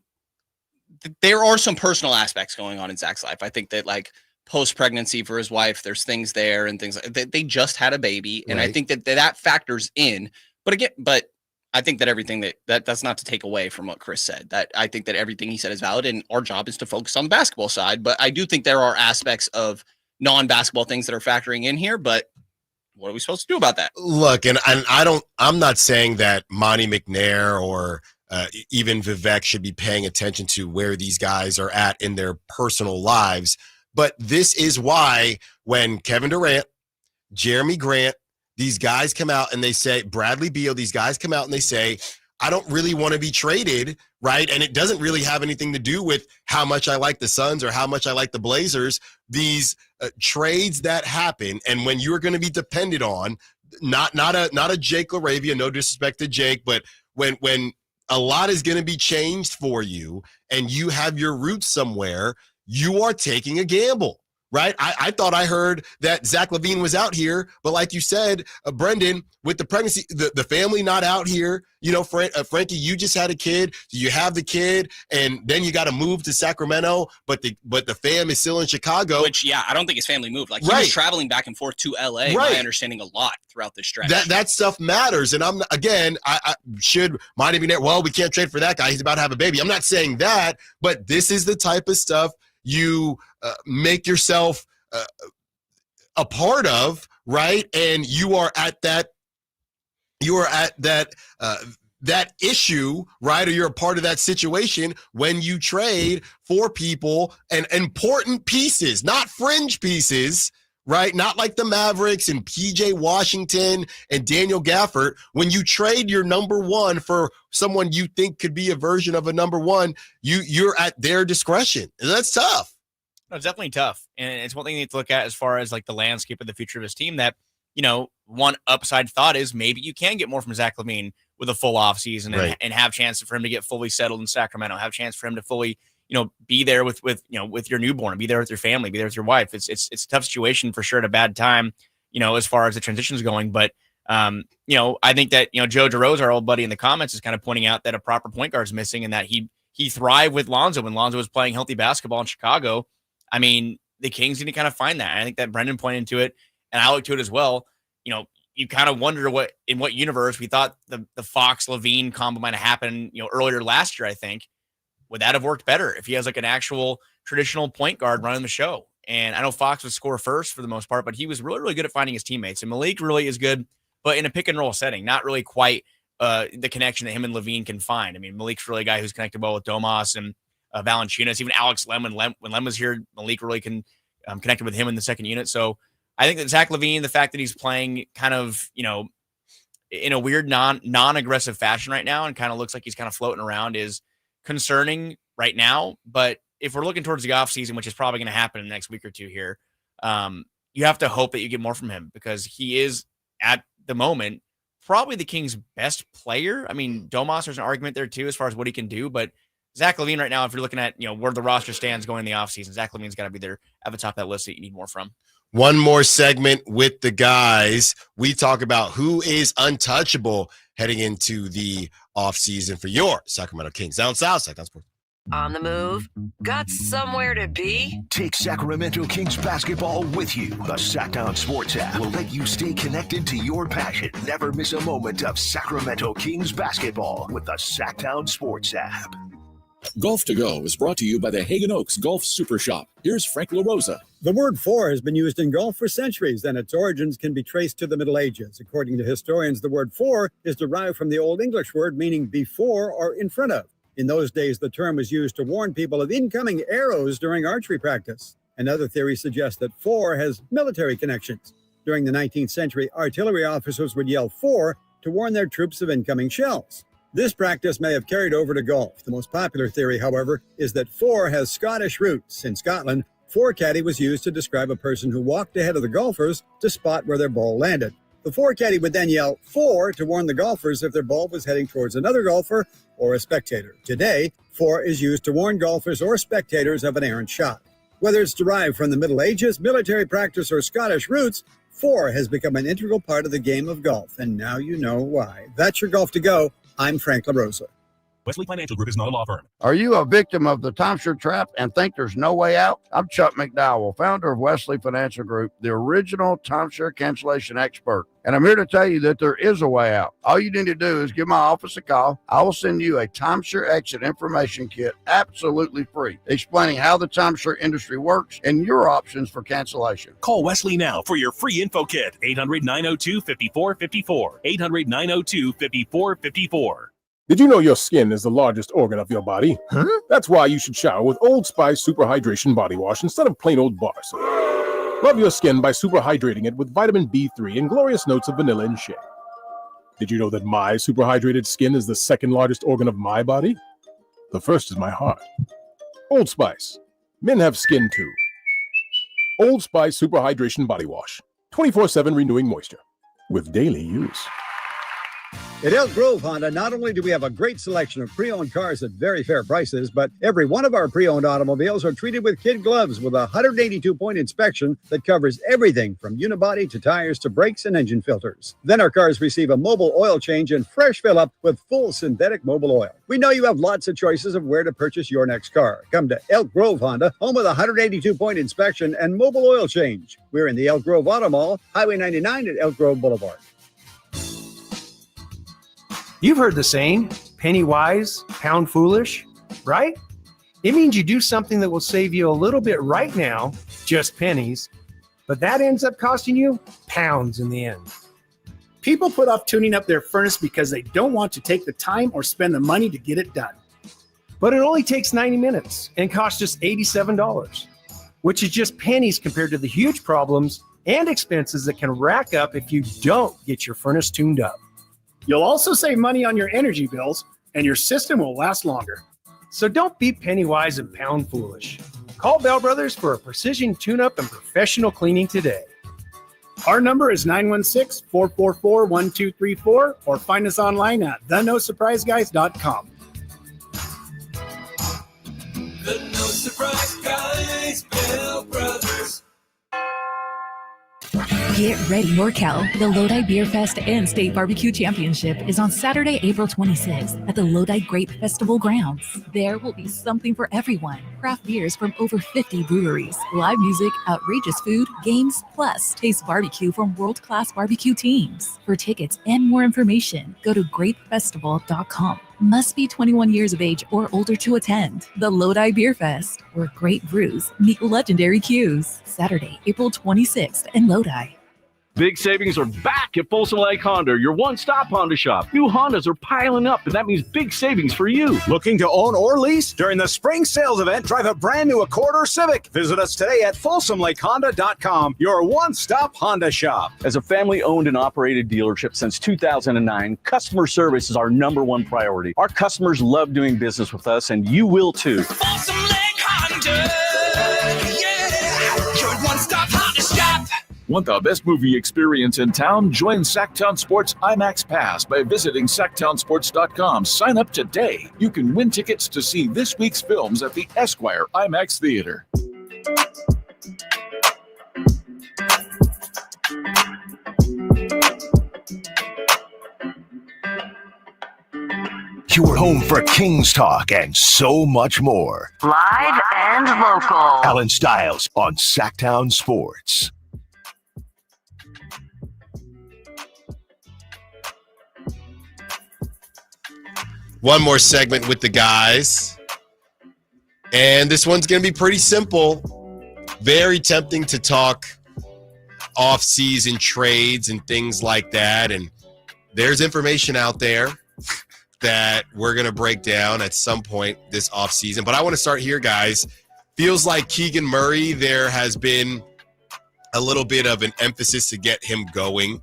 Speaker 7: there are some personal aspects going on in Zack's life. I think that, like, post-pregnancy for his wife, there's things there and things like that. They just had a baby. And I think that factors in, but I think that everything that's not to take away from what Chris said, that I think that everything he said is valid, and our job is to focus on the basketball side. But I do think there are aspects of non-basketball things that are factoring in here, but what are we supposed to do about that?
Speaker 3: Look, and I'm not saying that Monty McNair or even Vivek should be paying attention to where these guys are at in their personal lives. But this is why when Kevin Durant, Jeremy Grant, these guys come out and they say, Bradley Beal, these guys come out and they say, I don't really want to be traded, right? And it doesn't really have anything to do with how much I like the Suns or how much I like the Blazers. These trades that happen, and when you're going to be depended on, not a Jake LaRavia, no disrespect to Jake, but when a lot is going to be changed for you and you have your roots somewhere, you are taking a gamble. Right? I thought I heard that Zack LaVine was out here, but like you said, Brendan, with the pregnancy, the family not out here, Frankie, you just had a kid, so you have the kid, and then you got to move to Sacramento, but the fam is still in Chicago.
Speaker 7: Which, I don't think his family moved. Like, he was traveling back and forth to LA, my understanding, a lot throughout this stretch.
Speaker 3: That stuff matters, and I might have been there. Well, we can't trade for that guy. He's about to have a baby. I'm not saying that, but this is the type of stuff you make yourself a part of, right? And you are at that issue, right? Or you're a part of that situation when you trade for people and important pieces, not fringe pieces, right? Not like the Mavericks and PJ Washington and Daniel Gafford. When you trade your number one for someone you think could be a version of a number one, you're at their discretion. And that's tough.
Speaker 23: No, it's definitely tough. And it's one thing you need to look at as far as like the landscape of the future of his team, that, one upside thought is maybe you can get more from Zack LaVine with a full offseason and have chance for him to get fully settled in Sacramento, have chance for him to fully, be there with your newborn, be there with your family, be there with your wife. It's a tough situation for sure at a bad time, as far as the transition is going. But, I think that, Joe DeRose, our old buddy in the comments, is kind of pointing out that a proper point guard is missing and that he thrived with Lonzo when Lonzo was playing healthy basketball in Chicago. I mean, the Kings need to kind of find that. I think that Brendan pointed to it, and I look to it as well. You kind of wonder in what universe we thought the Fox LaVine combo might have happened, earlier last year. I think, would that have worked better if he has like an actual traditional point guard running the show? And I know Fox would score first for the most part, but he was really, really good at finding his teammates. And Malik really is good, but in a pick and roll setting, not really quite the connection that him and LaVine can find. I mean, Malik's really a guy who's connected well with Domas and Valanciunas, even Alex Lem. When Lem was here, Malik really can connected with him in the second unit. So I think that Zack LaVine, the fact that he's playing kind of, in a weird non-aggressive fashion right now and kind of looks like he's kind of floating around is concerning right now. But if we're looking towards the offseason, which is probably going to happen in the next week or two here, you have to hope that you get more from him because he is, at the moment, probably the Kings' best player. I mean, Domas, there's an argument there too as far as what he can do, but Zack LaVine right now, if you're looking at, where the roster stands going in the offseason, Zack LaVine's got to be there at the top of that list that you need more from.
Speaker 3: One more segment with the guys. We talk about who is untouchable heading into the offseason for your Sacramento Kings. Down south, Sacktown Sports.
Speaker 2: On the move? Got somewhere to be?
Speaker 1: Take Sacramento Kings basketball with you. The Sacktown Sports app will let you stay connected to your passion. Never miss a moment of Sacramento Kings basketball with the Sacktown Sports app.
Speaker 11: Golf to Go is brought to you by the Hagen Oaks Golf Super Shop. Here's Frank LaRosa.
Speaker 10: The word for has been used in golf for centuries, and its origins can be traced to the Middle Ages. According to historians, the word for is derived from the Old English word meaning before or in front of. In those days, the term was used to warn people of incoming arrows during archery practice. Another theory suggests that for has military connections. During the 19th century, artillery officers would yell for to warn their troops of incoming shells. This practice may have carried over to golf. The most popular theory, however, is that for has Scottish roots. In Scotland, forecaddy was used to describe a person who walked ahead of the golfers to spot where their ball landed. The forecaddy would then yell for to warn the golfers if their ball was heading towards another golfer or a spectator. Today, for is used to warn golfers or spectators of an errant shot. Whether it's derived from the Middle Ages, military practice, or Scottish roots, for has become an integral part of the game of golf, and now you know why. That's your Golf to Go. I'm Frank LaRosa.
Speaker 18: Wesley Financial Group is not a law firm.
Speaker 20: Are you a victim of the timeshare trap and think there's no way out? I'm Chuck McDowell, founder of Wesley Financial Group, the original timeshare cancellation expert. And I'm here to tell you that there is a way out. All you need to do is give my office a call. I will send you a timeshare exit information kit absolutely free, explaining how the timeshare industry works and your options for cancellation.
Speaker 18: Call Wesley now for your free info kit. 800-902-5454. 800-902-5454.
Speaker 21: Did you know your skin is the largest organ of your body? Huh? That's why you should shower with Old Spice Super Hydration Body Wash instead of plain old bar soap. Love your skin by super hydrating it with vitamin B3 and glorious notes of vanilla and shea. Did you know that my super hydrated skin is the second largest organ of my body? The first is my heart. Old Spice. Men have skin too. Old Spice Super Hydration Body Wash. 24/7 renewing moisture with daily use.
Speaker 10: At Elk Grove Honda, not only do we have a great selection of pre-owned cars at very fair prices, but every one of our pre-owned automobiles are treated with kid gloves with a 182-point inspection that covers everything from unibody to tires to brakes and engine filters. Then our cars receive a mobile oil change and fresh fill-up with full synthetic mobile oil. We know you have lots of choices of where to purchase your next car. Come to Elk Grove Honda, home of the 182-point inspection and mobile oil change. We're in the Elk Grove Auto Mall, Highway 99 at Elk Grove Boulevard.
Speaker 4: You've heard the saying, penny wise, pound foolish, right? It means you do something that will save you a little bit right now, just pennies, but that ends up costing you pounds in the end.
Speaker 17: People put off tuning up their furnace because they don't want to take the time or spend the money to get it done.
Speaker 4: But it only takes 90 minutes and costs just $87, which is just pennies compared to the huge problems and expenses that can rack up if you don't get your furnace tuned up.
Speaker 17: You'll also save money on your energy bills, and your system will last longer.
Speaker 4: So don't be penny wise and pound foolish. Call Bell Brothers for a precision tune-up and professional cleaning today.
Speaker 17: Our number is 916-444-1234, or find us online at thenosurpriseguys.com.
Speaker 2: The No Surprise Guys, Bell Brothers.
Speaker 19: Get ready, NorCal. The Lodi Beer Fest and State Barbecue Championship is on Saturday, April 26th at the Lodi Grape Festival grounds. There will be something for everyone. Craft beers from over 50 breweries, live music, outrageous food, games, plus taste barbecue from world-class barbecue teams. For tickets and more information, go to grapefestival.com. Must be 21 years of age or older to attend. The Lodi Beer Fest, where great brews meet legendary cues. Saturday, April 26th in Lodi.
Speaker 22: Big savings are back at Folsom Lake Honda, your one-stop Honda shop. New Hondas are piling up, and that means big savings for you.
Speaker 25: Looking to own or lease? During the spring sales event, drive a brand new Accord or Civic. Visit us today at FolsomLakeHonda.com, your one-stop Honda shop.
Speaker 22: As a family-owned and operated dealership since 2009, customer service is our #1 priority. Our customers love doing business with us, and you will too.
Speaker 2: Folsom Lake Honda, yeah, your one-stop Honda shop.
Speaker 11: Want the best movie experience in town? Join Sacktown Sports IMAX Pass by visiting SacktownSports.com. Sign up today. You can win tickets to see this week's films at the Esquire IMAX Theater.
Speaker 1: Your home for Kings talk and so much more.
Speaker 2: Live and local.
Speaker 1: Allen Stiles on Sacktown Sports.
Speaker 3: One more segment with the guys. And this one's going to be pretty simple. Very tempting to talk off-season trades and things like that. And there's information out there that we're going to break down at some point this offseason. But I want to start here, guys. Feels like Keegan Murray, there has been a little bit of an emphasis to get him going.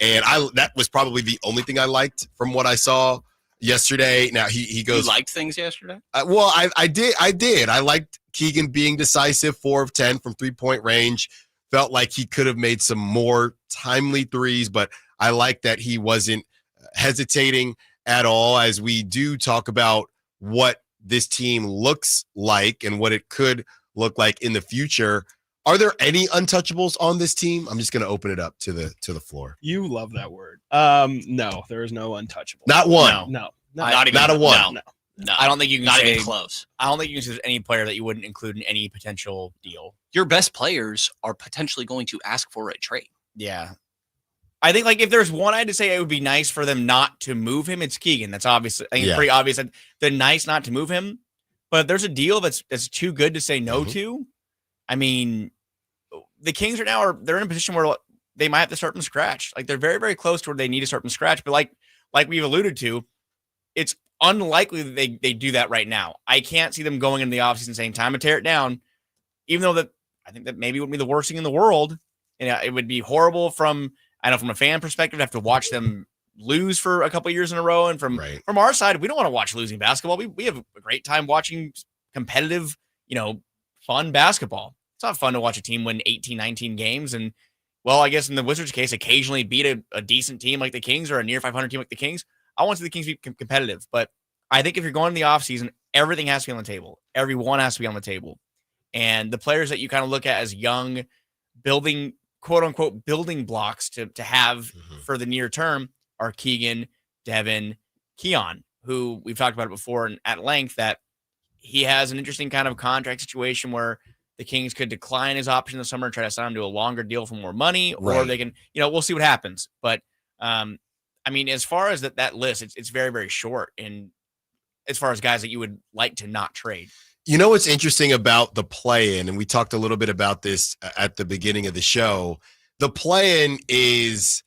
Speaker 3: And that was probably the only thing I liked from what I saw yesterday. Now he goes.
Speaker 5: You liked things yesterday?
Speaker 3: Well, I did. I liked Keegan being decisive, 4 of 10 from 3-point range. Felt like he could have made some more timely threes, but I like that he wasn't hesitating at all as we do talk about what this team looks like and what it could look like in the future. Are there any untouchables on this team? I'm just going to open it up to the floor.
Speaker 6: You love that word. No, there is no untouchable.
Speaker 3: Not one.
Speaker 6: No.
Speaker 23: Not even
Speaker 3: a one.
Speaker 23: No. I don't think you can
Speaker 5: Not
Speaker 23: say
Speaker 5: even close.
Speaker 23: I don't think you can say any player that you wouldn't include in any potential deal.
Speaker 5: Your best players are potentially going to ask for a trade.
Speaker 23: Yeah. I think like if there's one I had to say it would be nice for them not to move him, it's Keegan. That's obviously I think it's pretty obvious that they're nice not to move him. But if there's a deal that's too good to say no to, I mean, the Kings right now they're in a position where they might have to start from scratch. Like they're very, very close to where they need to start from scratch. But like we've alluded to, it's unlikely that they do that right now. I can't see them going into the offseason saying time to tear it down, even though that I think that maybe wouldn't be the worst thing in the world. And it would be horrible from a fan perspective to have to watch them lose for a couple of years in a row. And from our side, we don't want to watch losing basketball. We have a great time watching competitive, fun basketball. It's not fun to watch a team win 18, 19 games. And, well, I guess in the Wizards case, occasionally beat a decent team like the Kings or a near 500 team like the Kings. I want to see the Kings be competitive, but I think if you're going in the offseason, everything has to be on the table. Everyone has to be on the table. And the players that you kind of look at as young, building, quote unquote, building blocks to have for the near term are Keegan, Devin, Keon, who we've talked about it before and at length, that he has an interesting kind of contract situation where the Kings could decline his option this summer and try to sign him to a longer deal for more money, or they can, we'll see what happens. But I mean, as far as that list, it's very, very short. And as far as guys that you would like to not trade.
Speaker 3: You know what's interesting about the play-in, and we talked a little bit about this at the beginning of the show, the play-in is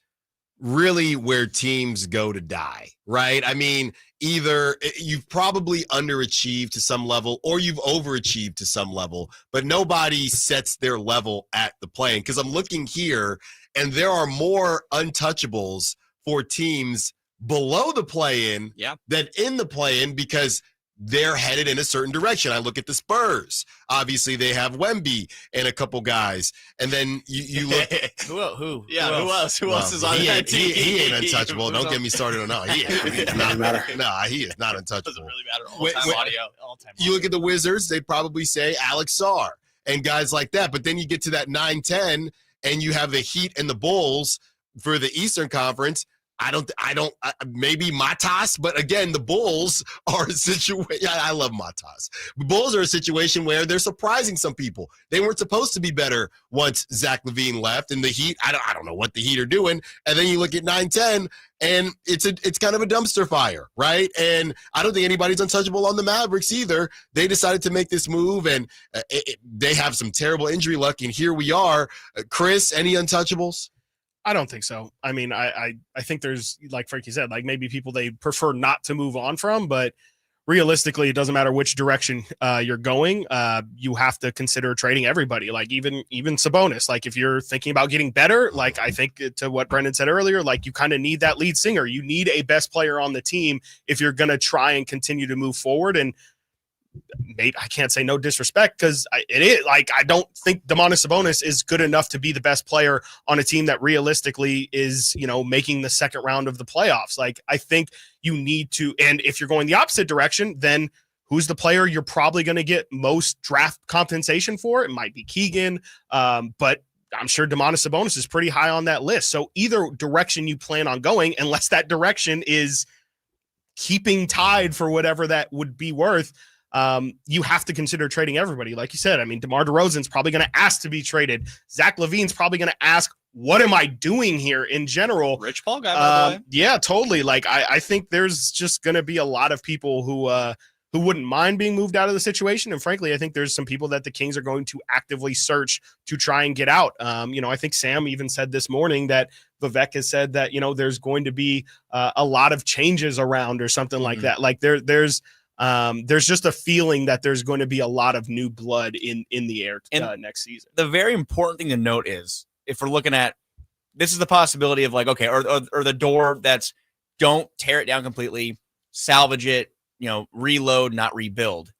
Speaker 3: really where teams go to die, right? I mean, either you've probably underachieved to some level or you've overachieved to some level, but nobody sets their level at the play-in. Because I'm looking here, and there are more untouchables for teams below the play-in than in the play-in, because they're headed in a certain direction. I look at the Spurs. Obviously, they have Wemby and a couple guys. And then you look.
Speaker 23: Who?
Speaker 5: Yeah, who else? Who else is on that team?
Speaker 3: He ain't untouchable. Don't get me started on that. He is not untouchable.
Speaker 5: Doesn't really matter. All-time audio.
Speaker 3: You look at the Wizards, they'd probably say Alex Sarr and guys like that. But then you get to that 9-10, and you have the Heat and the Bulls for the Eastern Conference. Maybe Matas, but again, the Bulls are a situation. I love Matas. The Bulls are a situation where they're surprising some people. They weren't supposed to be better once Zack LaVine left, and the Heat, I don't know what the Heat are doing. And then you look at 9-10, and it's kind of a dumpster fire, right? And I don't think anybody's untouchable on the Mavericks either. They decided to make this move, and they have some terrible injury luck, and here we are. Chris, any untouchables?
Speaker 6: I don't think so. I mean, I think there's, like Frankie said, like maybe people they prefer not to move on from, but realistically, it doesn't matter which direction you're going. You have to consider trading everybody, like even Sabonis. Like if you're thinking about getting better, like I think to what Brendan said earlier, like you kind of need that lead singer. You need a best player on the team if you're going to try and continue to move forward. And maybe I can't say no disrespect, because it is like I don't think Domantas Sabonis is good enough to be the best player on a team that realistically is, making the second round of the playoffs. Like I think you need to, and if you're going the opposite direction, then who's the player you're probably going to get most draft compensation for? It might be Keegan, but I'm sure Domantas Sabonis is pretty high on that list. So either direction you plan on going, unless that direction is keeping tied for whatever that would be worth, you have to consider trading everybody. Like you said, I mean, DeMar DeRozan's probably going to ask to be traded. Zack LaVine's probably going to ask, what am I doing here in general?
Speaker 5: Rich Paul guy, by the way.
Speaker 6: Yeah, totally. Like, I think there's just going to be a lot of people who wouldn't mind being moved out of the situation. And frankly, I think there's some people that the Kings are going to actively search to try and get out. I think Sam even said this morning that Vivek has said that, there's going to be a lot of changes around or something like that. Like there's just a feeling that there's going to be a lot of new blood in the air next season.
Speaker 23: The very important thing to note is, if we're looking at, this is the possibility of like, okay, or the door that's don't tear it down completely, salvage it, reload, not rebuild.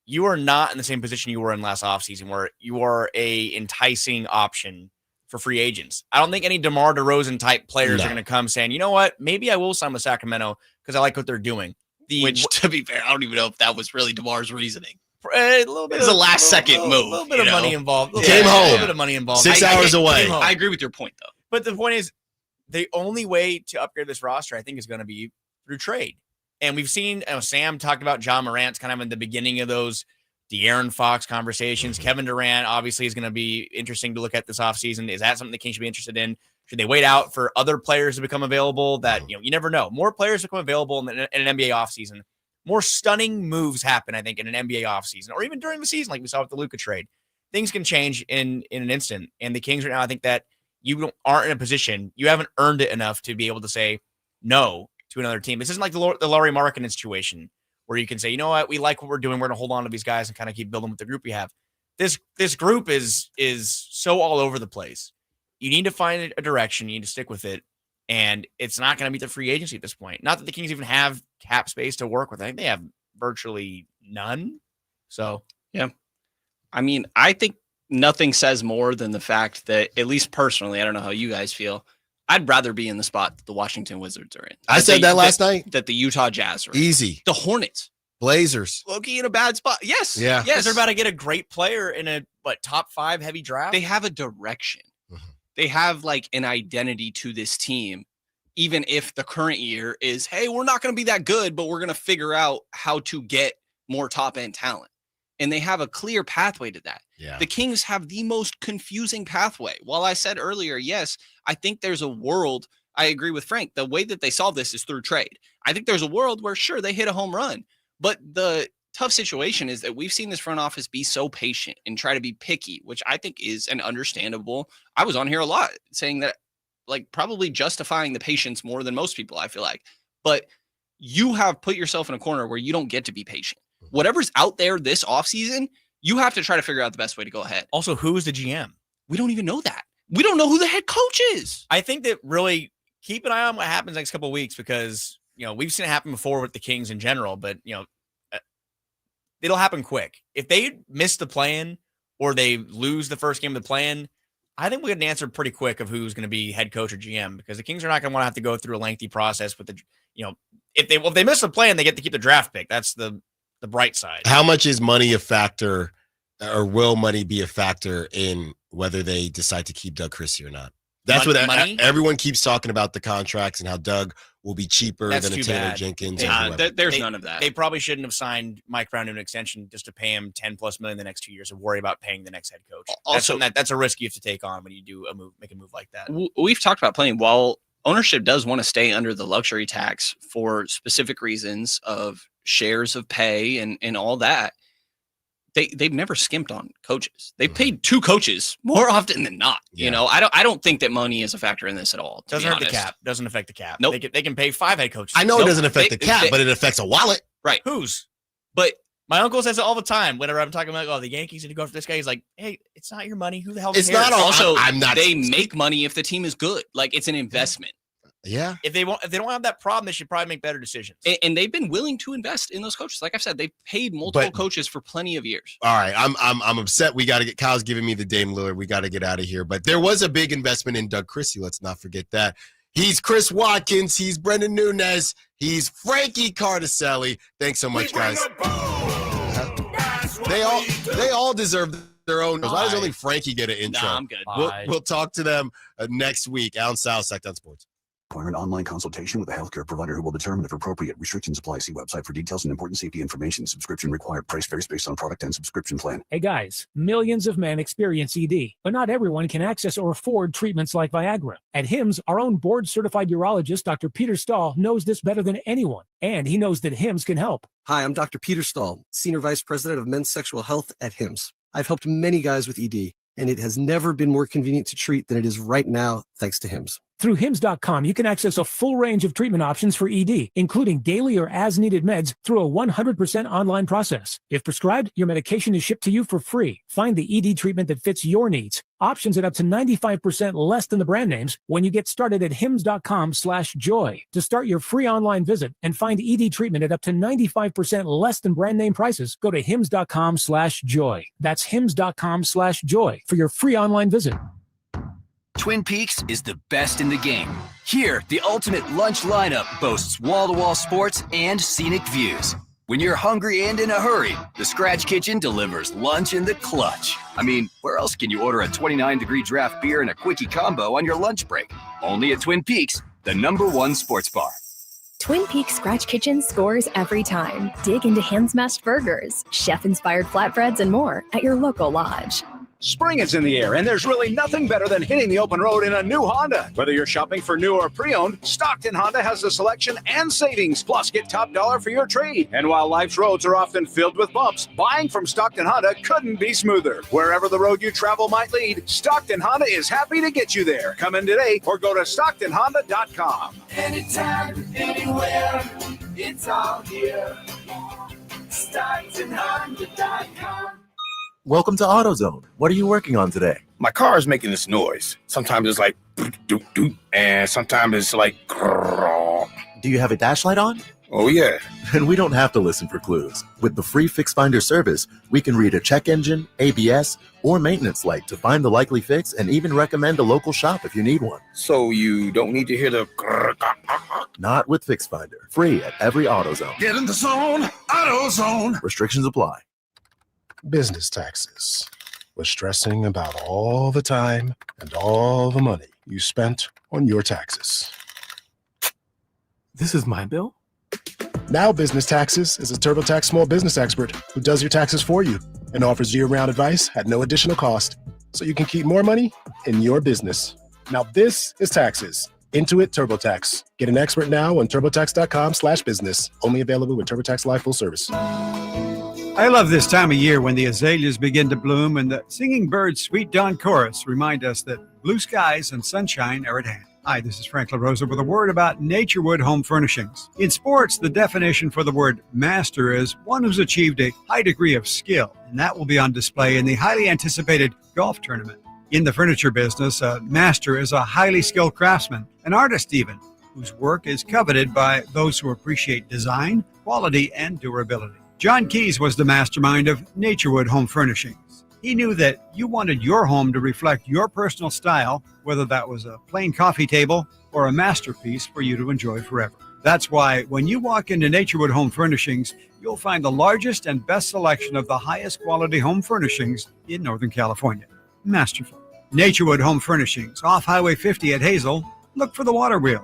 Speaker 23: You are not in the same position you were in last offseason, where you are a enticing option for free agents. I don't think any DeMar DeRozan type players are going to come saying, you know what, maybe I will sign with Sacramento because I like what they're doing.
Speaker 5: Which, to be fair, I don't even know if that was really DeMar's reasoning.
Speaker 23: A little bit.
Speaker 5: It was a last-second move.
Speaker 23: A little bit of money involved.
Speaker 3: Came home.
Speaker 23: A little bit of money involved.
Speaker 3: 6 hours away.
Speaker 5: I agree with your point, though.
Speaker 23: But the point is, the only way to upgrade this roster, I think, is going to be through trade. And we've seen, Sam talked about John Morant's kind of in the beginning of those De'Aaron Fox conversations. Kevin Durant obviously is going to be interesting to look at this offseason. Is that something the Kings should be interested in? Should they wait out for other players to become available? That you never know. More players become available in an NBA offseason. More stunning moves happen, I think, in an NBA offseason, or even during the season, like we saw with the Luka trade. Things can change in an instant. And the Kings right now, I think that you aren't in a position, you haven't earned it enough to be able to say no to another team. This isn't like the Lauri Markkanen situation, where you can say, you know what, we like what we're doing. We're going to hold on to these guys and kind of keep building with the group we have. This group is so all over the place. You need to find a direction. You need to stick with it. And it's not going to meet the free agency at this point. Not that the Kings even have cap space to work with. I think they have virtually none. So,
Speaker 5: yeah. I mean, I think nothing says more than the fact that, at least personally, I don't know how you guys feel, I'd rather be in the spot that the Washington Wizards are in.
Speaker 3: I said that last night.
Speaker 5: That the Utah Jazz are in.
Speaker 3: Easy.
Speaker 5: The Hornets.
Speaker 3: Blazers.
Speaker 5: Low-key in a bad spot. Yes.
Speaker 3: Yeah.
Speaker 5: Yes.
Speaker 23: They're about to get a great player in a top 5 heavy draft.
Speaker 5: They have a direction. They have like an identity to this team, even if the current year is, hey, we're not going to be that good, but we're going to figure out how to get more top-end talent. And they have a clear pathway to that.
Speaker 3: Yeah.
Speaker 5: The Kings have the most confusing pathway. While I said earlier, yes, I think there's a world. I agree with Frank. The way that they solve this is through trade. I think there's a world where, sure, they hit a home run. But the tough situation is that we've seen this front office be so patient and try to be picky, which I think is an understandable. I was on here a lot saying that, like, probably justifying the patience more than most people, I feel like. But you have put yourself in a corner where you don't get to be patient. Whatever's out there this offseason, you have to try to figure out the best way to go ahead.
Speaker 23: Also, who is the GM?
Speaker 5: We don't even know that. We don't know who the head coach is.
Speaker 23: I think that really keep an eye on what happens next couple of weeks because, we've seen it happen before with the Kings in general, but, it'll happen quick. If they miss the plan or they lose the first game of the plan, I think we get an answer pretty quick of who's going to be head coach or GM because the Kings are not going to want to have to go through a lengthy process with if they miss the plan, they get to keep the draft pick. That's the bright side.
Speaker 3: How much is money a factor, or will money be a factor in whether they decide to keep Doug Christie or not? That's
Speaker 23: money?
Speaker 3: Everyone keeps talking about, the contracts and how Doug will be cheaper
Speaker 23: That's
Speaker 3: than a
Speaker 23: too
Speaker 3: Taylor
Speaker 23: bad.
Speaker 3: Jenkins.
Speaker 5: There's none of that.
Speaker 23: They probably shouldn't have signed Mike Brown to an extension just to pay him $10+ million the next 2 years and worry about paying the next head coach.
Speaker 5: Also,
Speaker 23: that's a risk you have to take on when you do make a move like that.
Speaker 5: We've talked about playing while ownership does want to stay under the luxury tax for specific reasons of shares of pay and all that. They've never skimped on coaches. They've paid 2 coaches more often than not.
Speaker 3: Yeah.
Speaker 5: I don't think that money is a factor in this at all.
Speaker 23: Doesn't hurt the cap. Doesn't affect the cap.
Speaker 5: Nope.
Speaker 23: They can pay 5 head coaches.
Speaker 3: I know it doesn't affect the cap, but it affects a wallet.
Speaker 5: Right.
Speaker 23: Whose?
Speaker 5: But
Speaker 23: my uncle says it all the time. Whenever I'm talking about, the Yankees need to go for this guy, he's like, hey, it's not your money. Who the hell cares?
Speaker 3: It's not.
Speaker 5: Also,
Speaker 3: I'm not.
Speaker 5: They make money if the team is good. Like, it's an investment.
Speaker 3: Yeah.
Speaker 23: If they don't have that problem, they should probably make better decisions.
Speaker 5: And they've been willing to invest in those coaches. Like I've said, they've paid multiple coaches for plenty of years.
Speaker 3: All right. I'm upset. We got to get, Kyle's giving me the Dame Lillard. We got to get out of here. But there was a big investment in Doug Christie. Let's not forget that. He's Chris Watkins. He's Brendan Nunez. He's Frankie Cardicelli. Thanks so much, guys. They all deserve their own. Why does only Frankie get an intro?
Speaker 5: Nah, I'm good.
Speaker 3: We'll talk to them next week. Allen Stiles, Sacktown Sports.
Speaker 8: Require an online consultation with a healthcare provider who will determine if appropriate. Restrictions apply. See website for details and important safety information. Subscription required. Price varies based on product and subscription plan.
Speaker 9: Hey guys, millions of men experience ED, but not everyone can access or afford treatments like Viagra. At HIMSS, our own board-certified urologist, Dr. Peter Stahl, knows this better than anyone, and he knows that HIMSS can help.
Speaker 12: Hi, I'm Dr. Peter Stahl, Senior Vice President of Men's Sexual Health at HIMSS. I've helped many guys with ED, and it has never been more convenient to treat than it is right now, thanks to HIMSS.
Speaker 9: Through HIMSS.com, you can access a full range of treatment options for ED, including daily or as-needed meds through a 100% online process. If prescribed, your medication is shipped to you for free. Find the ED treatment that fits your needs. Options at up to 95% less than the brand names when you get started at HIMSS.com/joy. To start your free online visit and find ED treatment at up to 95% less than brand name prices, go to HIMSS.com/joy. That's HIMSS.com/joy for your free online visit.
Speaker 14: Twin Peaks is the best in the game. Here, the ultimate lunch lineup boasts wall-to-wall sports and scenic views. When you're hungry and in a hurry, the Scratch Kitchen delivers lunch in the clutch. I mean, where else can you order a 29-degree draft beer and a quickie combo on your lunch break? Only at Twin Peaks, the #1 sports bar.
Speaker 15: Twin Peaks Scratch Kitchen scores every time. Dig into hand-smashed burgers, chef-inspired flatbreads, and more at your local lodge.
Speaker 25: Spring is in the air, and there's really nothing better than hitting the open road in a new Honda. Whether you're shopping for new or pre-owned, Stockton Honda has the selection and savings. Plus, get top dollar for your trade. And while life's roads are often filled with bumps, buying from Stockton Honda couldn't be smoother. Wherever the road you travel might lead, Stockton Honda is happy to get you there. Come in today or go to StocktonHonda.com.
Speaker 2: Anytime, anywhere, it's all here. StocktonHonda.com.
Speaker 26: Welcome to AutoZone. What are you working on today?
Speaker 27: My car is making this noise. Sometimes it's like doop doop, and sometimes it's like.
Speaker 26: Do you have a dash light on?
Speaker 27: Oh, yeah.
Speaker 26: And we don't have to listen for clues. With the free Fix Finder service, we can read a check engine, ABS, or maintenance light to find the likely fix and even recommend a local shop if you need one.
Speaker 27: So you don't need to hear the...
Speaker 26: Not with Fix Finder. Free at every AutoZone.
Speaker 27: Get in the zone, AutoZone.
Speaker 26: Restrictions apply.
Speaker 7: Business taxes. Was stressing about all the time and all the money you spent on your taxes.
Speaker 9: This is my bill?
Speaker 7: Now Business Taxes is a TurboTax small business expert who does your taxes for you and offers year-round advice at no additional cost, so you can keep more money in your business. Now this is taxes. Intuit TurboTax. Get an expert now on turbotax.com/business. Only available with TurboTax Live full service.
Speaker 13: I love this time of year when the azaleas begin to bloom and the singing birds' sweet dawn chorus remind us that blue skies and sunshine are at hand. Hi, this is Frank LaRosa with a word about Naturewood Home Furnishings. In sports, the definition for the word master is one who's achieved a high degree of skill, and that will be on display in the highly anticipated golf tournament. In the furniture business, a master is a highly skilled craftsman, an artist even, whose work is coveted by those who appreciate design, quality, and durability. John Keyes was the mastermind of Naturewood Home Furnishings. He knew that you wanted your home to reflect your personal style, whether that was a plain coffee table or a masterpiece for you to enjoy forever. That's why when you walk into Naturewood Home Furnishings, you'll find the largest and best selection of the highest quality home furnishings in Northern California. Masterful. Naturewood Home Furnishings, off Highway 50 at Hazel. Look for the water wheel.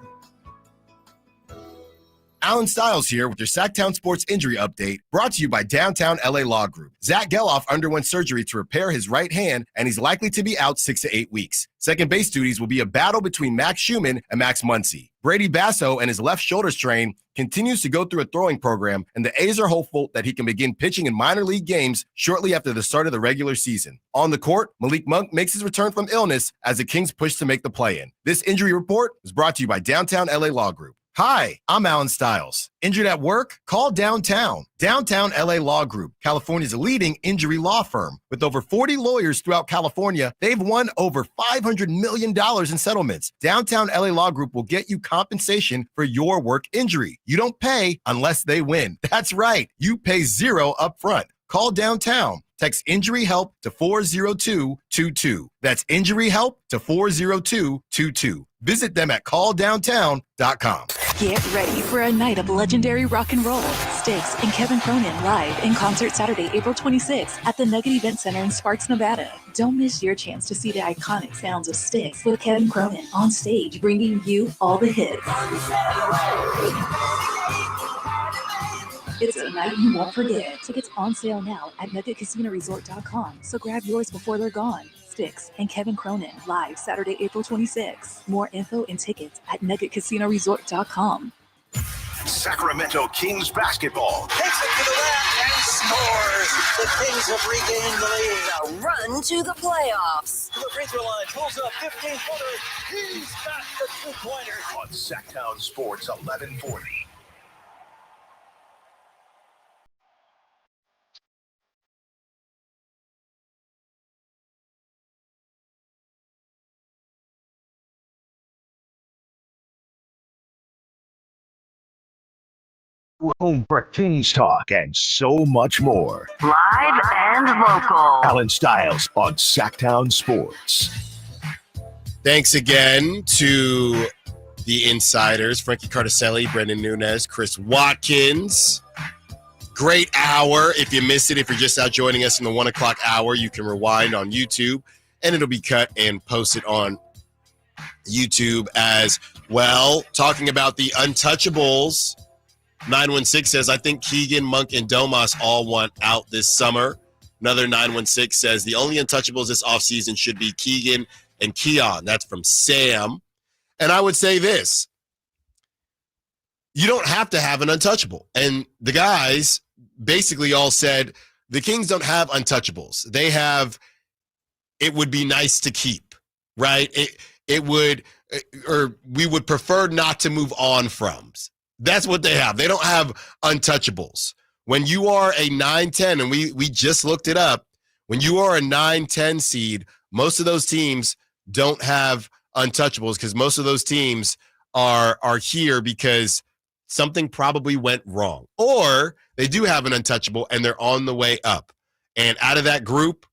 Speaker 3: Allen Stiles here with your Sacktown Sports Injury Update, brought to you by Downtown LA Law Group. Zack underwent surgery to repair his right hand, and he's likely to be out 6 to 8 weeks. Second base duties will be a battle between Max Schumann and Max Muncy. Brady Basso and his left shoulder strain continues to go through a throwing program, and the A's are hopeful that he can begin pitching in minor league games shortly after the start of the regular season. On the court, Malik Monk makes his return from illness as the Kings push to make the play-in. This injury report is brought to you by Downtown LA Law Group. Hi, I'm Allen Stiles. Injured at work? Call Downtown. Downtown LA Law Group, California's leading injury law firm. With over 40 lawyers throughout California, they've won over $500 million in settlements. Downtown LA Law Group will get you compensation for your work injury. You don't pay unless they win. That's right. You pay zero up front. Call Downtown. Text Injury Help to 40222. That's Injury Help to 40222. Visit them at calldowntown.com.
Speaker 19: Get ready for a night of legendary rock and roll. Styx and Kevin Cronin live in concert Saturday, April 26th at the Nugget Event Center in Sparks, Nevada. Don't miss your chance to see the iconic sounds of Styx with Kevin Cronin on stage, bringing you all the hits. It's a night you won't forget. Tickets on sale now at NuggetCasinoResort.com, so grab yours before they're gone. Styx and Kevin Cronin live Saturday, April 26th. More info and tickets at NuggetCasinoResort.com.
Speaker 1: Sacramento Kings basketball.
Speaker 2: Takes it to the rack and scores. The Kings have regained the lead. A run to the playoffs.
Speaker 1: To the free throw line, pulls up 15-footer. He's got the two-pointer on Sacktown Sports 1140. Home for Kings talk and so much more.
Speaker 2: Live and local.
Speaker 1: Allen Stiles on Sacktown Sports.
Speaker 3: Thanks again to the insiders, Frankie Carticelli, Brendan Nunez, Chris Watkins. Great hour. If you missed it, if you're just out joining us in the 1 o'clock hour, you can rewind on YouTube, and it'll be cut and posted on YouTube as well. Talking about the untouchables. 916 says, I think Keegan, Monk, and Domas all want out this summer. Another 916 says, the only untouchables this offseason should be Keegan and Keon. That's from Sam. And I would say this. You don't have to have an untouchable. And the guys basically all said, the Kings don't have untouchables. They have, it would be nice to keep, right? It would, or we would prefer not to move on from. That's what they have. They don't have untouchables. When you are a 9-10, and we just looked it up, when you are a 9-10 seed, most of those teams don't have untouchables because most of those teams are here because something probably went wrong. Or they do have an untouchable and they're on the way up. And out of that group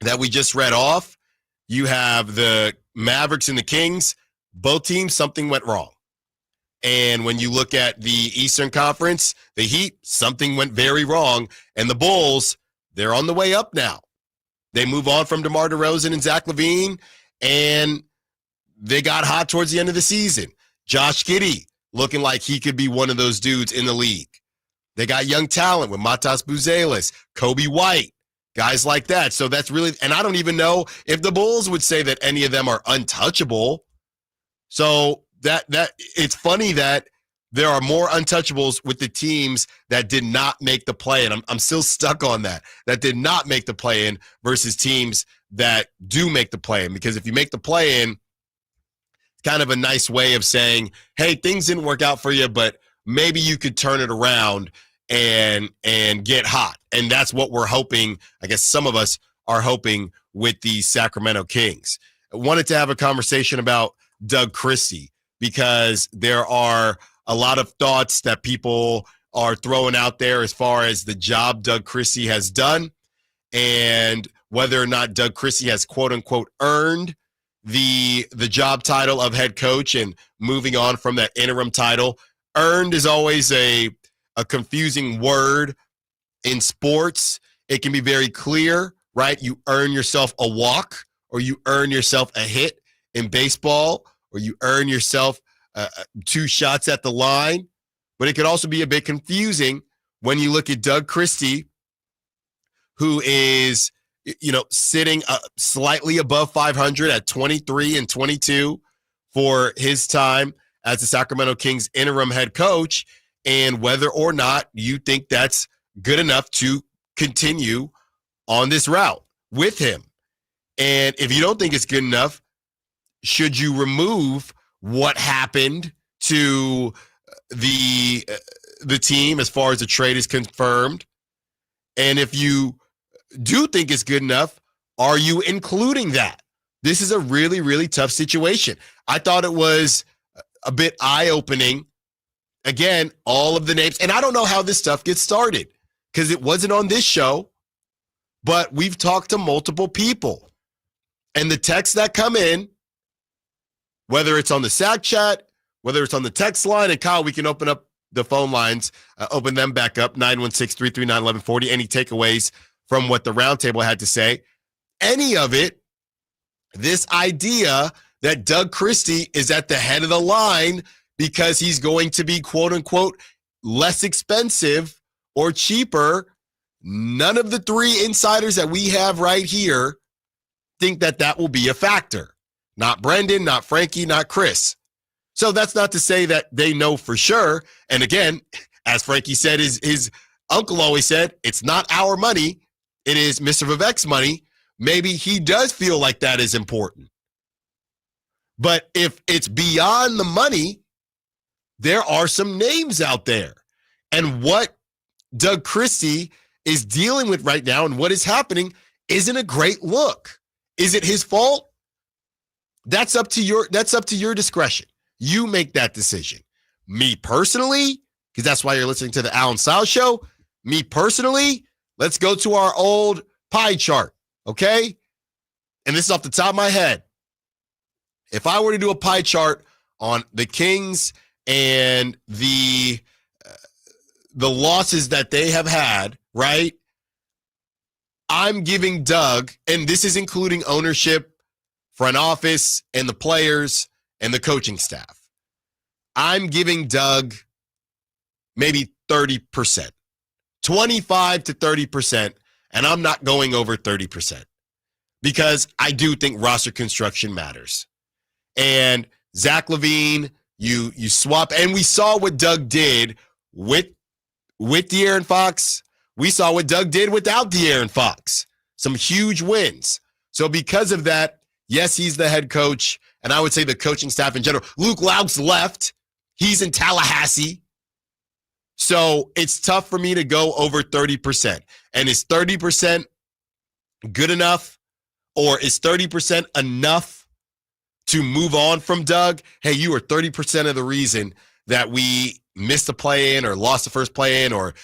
Speaker 3: that we just read off, you have the Mavericks and the Kings. Both teams, something went wrong. And when you look at the Eastern Conference, the Heat, something went very wrong. And the Bulls, they're on the way up now. They move on from DeMar DeRozan and Zack LaVine, and they got hot towards the end of the season. Josh Giddey looking like he could be one of those dudes in the league. They got young talent with Matas Buzelis, Kobe White, guys like that. So that's really, and I don't even know if the Bulls would say that any of them are untouchable. So that it's funny that there are more untouchables with the teams that did not make the play-in. I'm still stuck on that did not make the play-in versus teams that do make the play-in. Because if you make the play-in, it's kind of a nice way of saying, hey, things didn't work out for you, but maybe you could turn it around and get hot. And that's what we're hoping. I guess some of us are hoping with the Sacramento Kings. I wanted to have a conversation about Doug Christie because there are a lot of thoughts that people are throwing out there as far as the job Doug Christie has done and whether or not Doug Christie has quote unquote earned the job title of head coach and moving on from that interim title. Earned is always a confusing word in sports. It can be very clear, right? You earn yourself a walk or you earn yourself a hit in baseball or you earn yourself 2 shots at the line. But it could also be a bit confusing when you look at Doug Christie, who is, sitting slightly above 500 at 23-22 for his time as the Sacramento Kings interim head coach, and whether or not you think that's good enough to continue on this route with him. And if you don't think it's good enough, should you remove what happened to the team as far as the trade is confirmed? And if you do think it's good enough, are you including that? This is a really, really tough situation. I thought it was a bit eye-opening. Again, all of the names, and I don't know how this stuff gets started because it wasn't on this show, but we've talked to multiple people. And the texts that come in, whether it's on the SAC chat, whether it's on the text line, and Kyle, we can open up the phone lines, open them back up, 916-339-1140. Any takeaways from what the roundtable had to say? Any of it, this idea that Doug Christie is at the head of the line because he's going to be, quote unquote, less expensive or cheaper. None of the 3 insiders that we have right here think that will be a factor. Not Brendan, not Frankie, not Chris. So that's not to say that they know for sure. And again, as Frankie said, his uncle always said, it's not our money. It is Mr. Vivek's money. Maybe he does feel like that is important. But if it's beyond the money, there are some names out there. And what Doug Christie is dealing with right now and what is happening isn't a great look. Is it his fault? That's up to your discretion. You make that decision. Me personally, because that's why you're listening to the Allen Stiles Show. Me personally, let's go to our old pie chart, okay? And this is off the top of my head. If I were to do a pie chart on the Kings and the losses that they have had, right? I'm giving Doug, and this is including ownership, front office, and the players and the coaching staff. I'm giving Doug maybe 30%, 25 to 30%, and I'm not going over 30% because I do think roster construction matters. And Zack LaVine, you swap, and we saw what Doug did with De'Aaron Fox. We saw what Doug did without De'Aaron Fox. Some huge wins. So because of that, yes, he's the head coach, and I would say the coaching staff in general. Luke Lauk's left. He's in Tallahassee. So it's tough for me to go over 30%. And is 30% good enough, or is 30% enough to move on from Doug? Hey, you are 30% of the reason that we missed the play-in or lost the first play-in or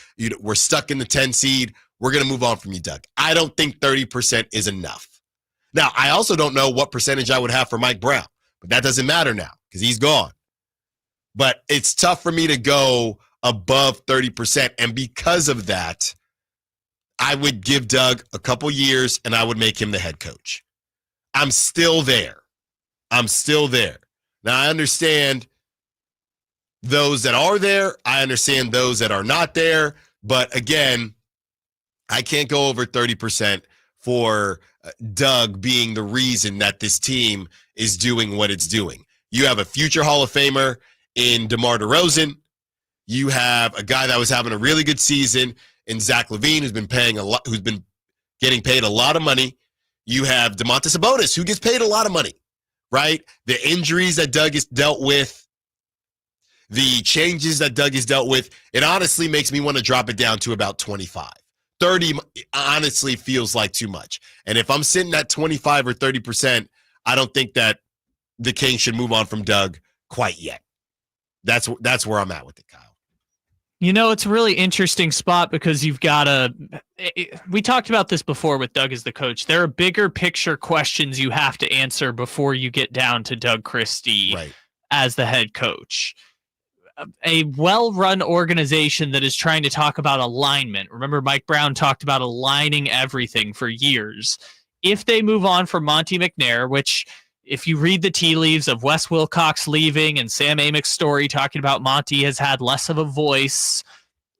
Speaker 3: we're stuck in the 10 seed, we're going to move on from you, Doug. I don't think 30% is enough. Now, I also don't know what percentage I would have for Mike Brown, but that doesn't matter now because he's gone. But it's tough for me to go above 30%. And because of that, I would give Doug a couple years and I would make him the head coach. I'm still there. Now, I understand those that are there. I understand those that are not there. But again, I can't go over 30% for Doug being the reason that this team is doing what it's doing. You have a future Hall of Famer in DeMar DeRozan. You have a guy that was having a really good season in Zack LaVine, who's been getting paid a lot of money. You have Domantas Sabonis, who gets paid a lot of money, right? The injuries that Doug has dealt with, the changes that Doug has dealt with, it honestly makes me want to drop it down to about 25. 30 honestly feels like too much. And if I'm sitting at 25 or 30%, I don't think that the Kings should move on from Doug quite yet. That's where I'm at with it, Kyle.
Speaker 4: It's a really interesting spot because you've got we talked about this before with Doug as the coach. There are bigger picture questions you have to answer before you get down to Doug Christie as the head coach. A well-run organization that is trying to talk about alignment. Remember, Mike Brown talked about aligning everything for years. If they move on from Monte McNair, which if you read the tea leaves of Wes Wilcox leaving and Sam Amick's story talking about Monte has had less of a voice,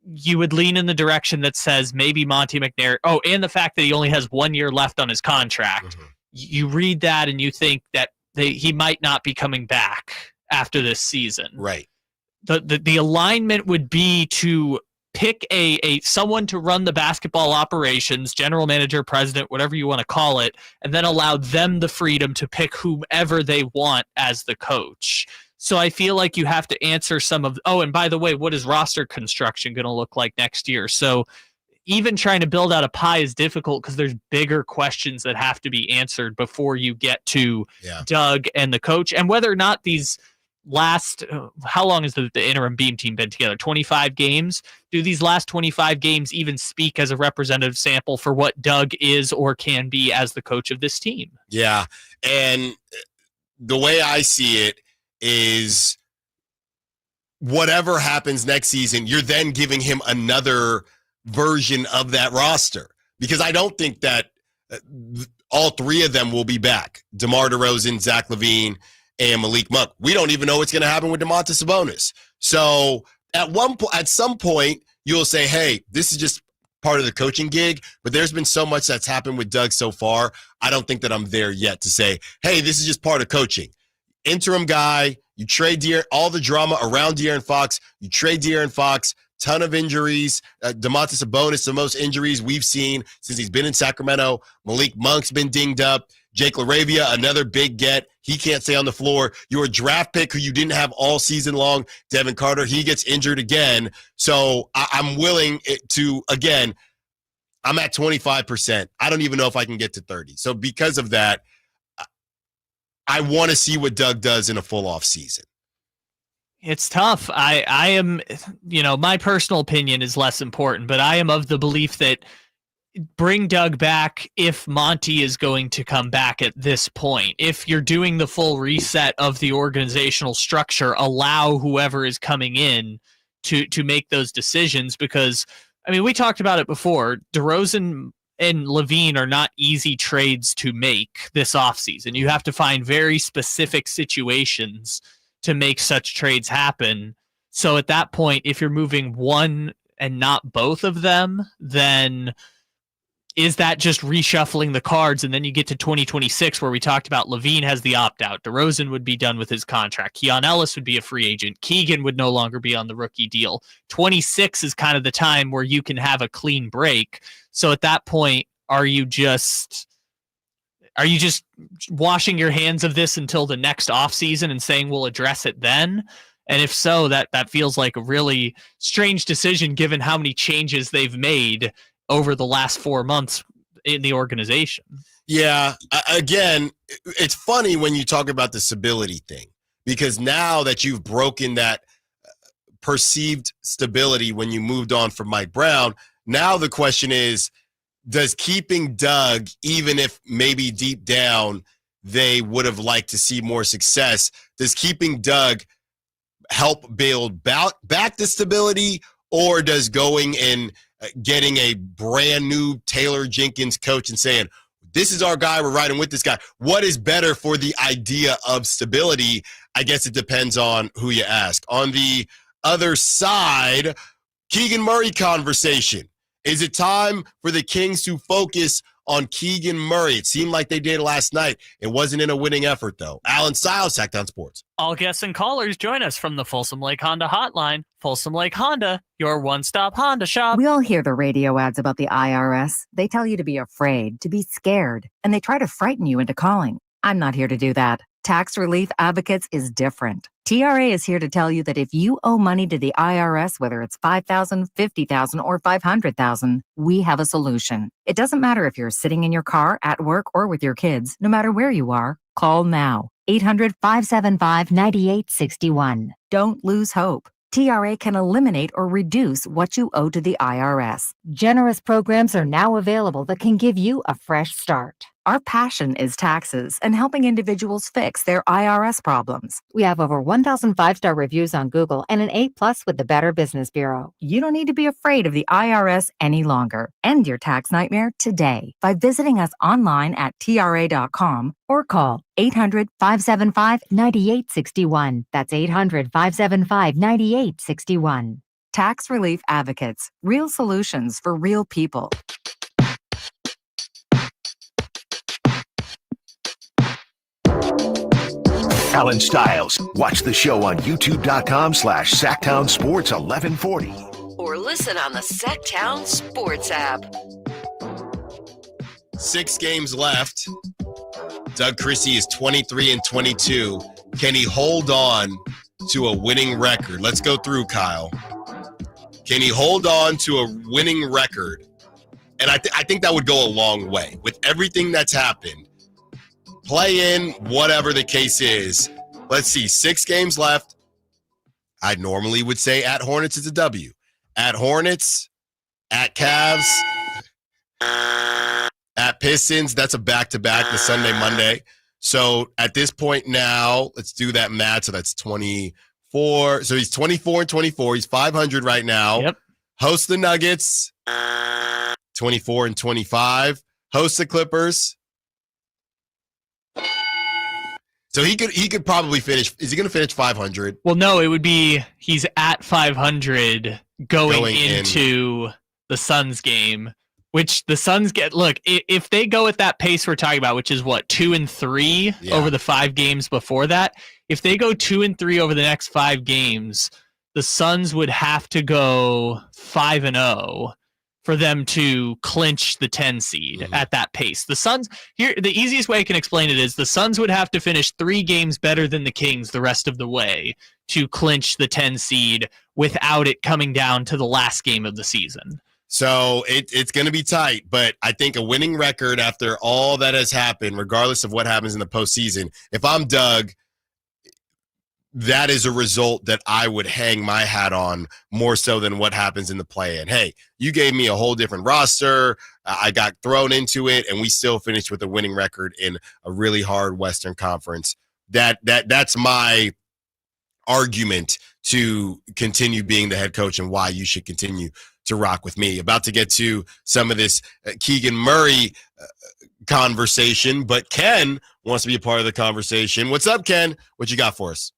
Speaker 4: you would lean in the direction that says maybe Monte McNair. Oh, and the fact that he only has 1 year left on his contract. Mm-hmm. You read that and you think that he might not be coming back after this season.
Speaker 3: Right.
Speaker 4: The alignment would be to pick a someone to run the basketball operations, general manager, president, whatever you want to call it, and then allow them the freedom to pick whomever they want as the coach. So I feel like you have to answer some of, and by the way, what is roster construction going to look like next year? So even trying to build out a pie is difficult because there's bigger questions that have to be answered before you get to Doug and the coach, and whether or not these last, how long has the interim beam team been together? 25 games? Do these last 25 games even speak as a representative sample for what Doug is or can be as the coach of this team?
Speaker 3: Yeah. And the way I see it is whatever happens next season, you're then giving him another version of that roster, because I don't think that all three of them will be back. DeMar DeRozan, Zack LaVine, and Malik Monk. We don't even know what's going to happen with Domantas Sabonis. So at some point, you'll say, hey, this is just part of the coaching gig, but there's been so much that's happened with Doug so far. I don't think that I'm there yet to say, hey, this is just part of coaching. Interim guy, you trade all the drama around De'Aaron Fox, you trade De'Aaron Fox, ton of injuries. Domantas Sabonis, the most injuries we've seen since he's been in Sacramento. Malik Monk's been dinged up. Jake LaRavia, another big get. He can't stay on the floor. You're a draft pick who you didn't have all season long. Devin Carter, he gets injured again. So I'm willing to, again, I'm at 25%. I don't even know if I can get to 30. So because of that, I want to see what Doug does in a full off season.
Speaker 4: It's tough. I am, my personal opinion is less important, but I am of the belief that bring Doug back if Monty is going to come back at this point. If you're doing the full reset of the organizational structure, allow whoever is coming in to make those decisions, because, we talked about it before. DeRozan and LaVine are not easy trades to make this offseason. You have to find very specific situations to make such trades happen. So at that point, if you're moving one and not both of them, then is that just reshuffling the cards? And then you get to 2026, where we talked about LaVine has the opt-out. DeRozan would be done with his contract. Keon Ellis would be a free agent. Keegan would no longer be on the rookie deal. 26 is kind of the time where you can have a clean break. So at that point, are you just washing your hands of this until the next offseason and saying we'll address it then? And if so, that feels like a really strange decision given how many changes they've made over the last 4 months in the organization.
Speaker 3: Yeah. Again, it's funny when you talk about the stability thing, because now that you've broken that perceived stability when you moved on from Mike Brown. Now the question is, does keeping Doug, even if maybe deep down they would have liked to see more success, does keeping Doug help build back the stability, or does going and getting a brand new Taylor Jenkins coach and saying, this is our guy, we're riding with this guy, what is better for the idea of stability? I guess it depends on who you ask. On the other side, Keegan Murray conversation. Is it time for the Kings to focus on Keegan Murray? It seemed like they did last night. It wasn't in a winning effort, though. Allen Stiles, Sacktown Sports.
Speaker 4: All guests and callers join us from the Folsom Lake Honda hotline. Folsom Lake Honda, your one-stop Honda shop.
Speaker 10: We all hear the radio ads about the IRS. They tell you to be afraid, to be scared, and they try to frighten you into calling. I'm not here to do that. Tax Relief Advocates is different. TRA is here to tell you that if you owe money to the IRS, whether it's $5,000, $50,000, or $500,000, we have a solution. It doesn't matter if you're sitting in your car, at work, or with your kids. No matter where you are, call now. 800-575-9861. Don't lose hope. TRA can eliminate or reduce what you owe to the IRS. Generous programs are now available that can give you a fresh start. Our passion is taxes and helping individuals fix their IRS problems. We have over 1,000 5-star reviews on Google and an A+ with the Better Business Bureau. You don't need to be afraid of the IRS any longer. End your tax nightmare today by visiting us online at TRA.com or call 800-575-9861. That's 800-575-9861. Tax Relief Advocates. Real solutions for real people.
Speaker 1: Allen Stiles. Watch the show on youtube.com/Sacktown Sports 1140.
Speaker 2: Or listen on the Sacktown Sports app.
Speaker 3: 6 games left. Doug Christie is 23-22. Can he hold on to a winning record? Let's go through, Kyle. Can he hold on to a winning record? And I think that would go a long way. With everything that's happened, play in, whatever the case is. Let's see, 6 games left. I normally would say at Hornets is a W. At Hornets, at Cavs, at Pistons, that's a back-to-back, the Sunday, Monday. So at this point now, let's do that math. So that's 24. So he's 24-24. He's 500 right now.
Speaker 4: Yep.
Speaker 3: Hosts the Nuggets, 24-25. Hosts the Clippers. So he could probably finish. Is he going to finish 500?
Speaker 4: Well, no, it would be he's at 500 going into the Suns game, which the Suns get. Look, if they go at that pace we're talking about, which is what, 2-3 over the 5 games before that, if they go 2-3 over the next 5 games, the Suns would have to go 5-0 for them to clinch the 10 seed at that pace. The Suns, here, the easiest way I can explain it is the Suns would have to finish 3 games better than the Kings the rest of the way to clinch the 10 seed without it coming down to the last game of the season.
Speaker 3: So it's going to be tight, but I think a winning record after all that has happened, regardless of what happens in the postseason, if I'm Doug, that is a result that I would hang my hat on more so than what happens in the play-in. Hey, you gave me a whole different roster. I got thrown into it, and we still finished with a winning record in a really hard Western Conference. That's my argument to continue being the head coach and why you should continue to rock with me. About to get to some of this Keegan Murray conversation, but Ken wants to be a part of the conversation. What's up, Ken? What you got for us?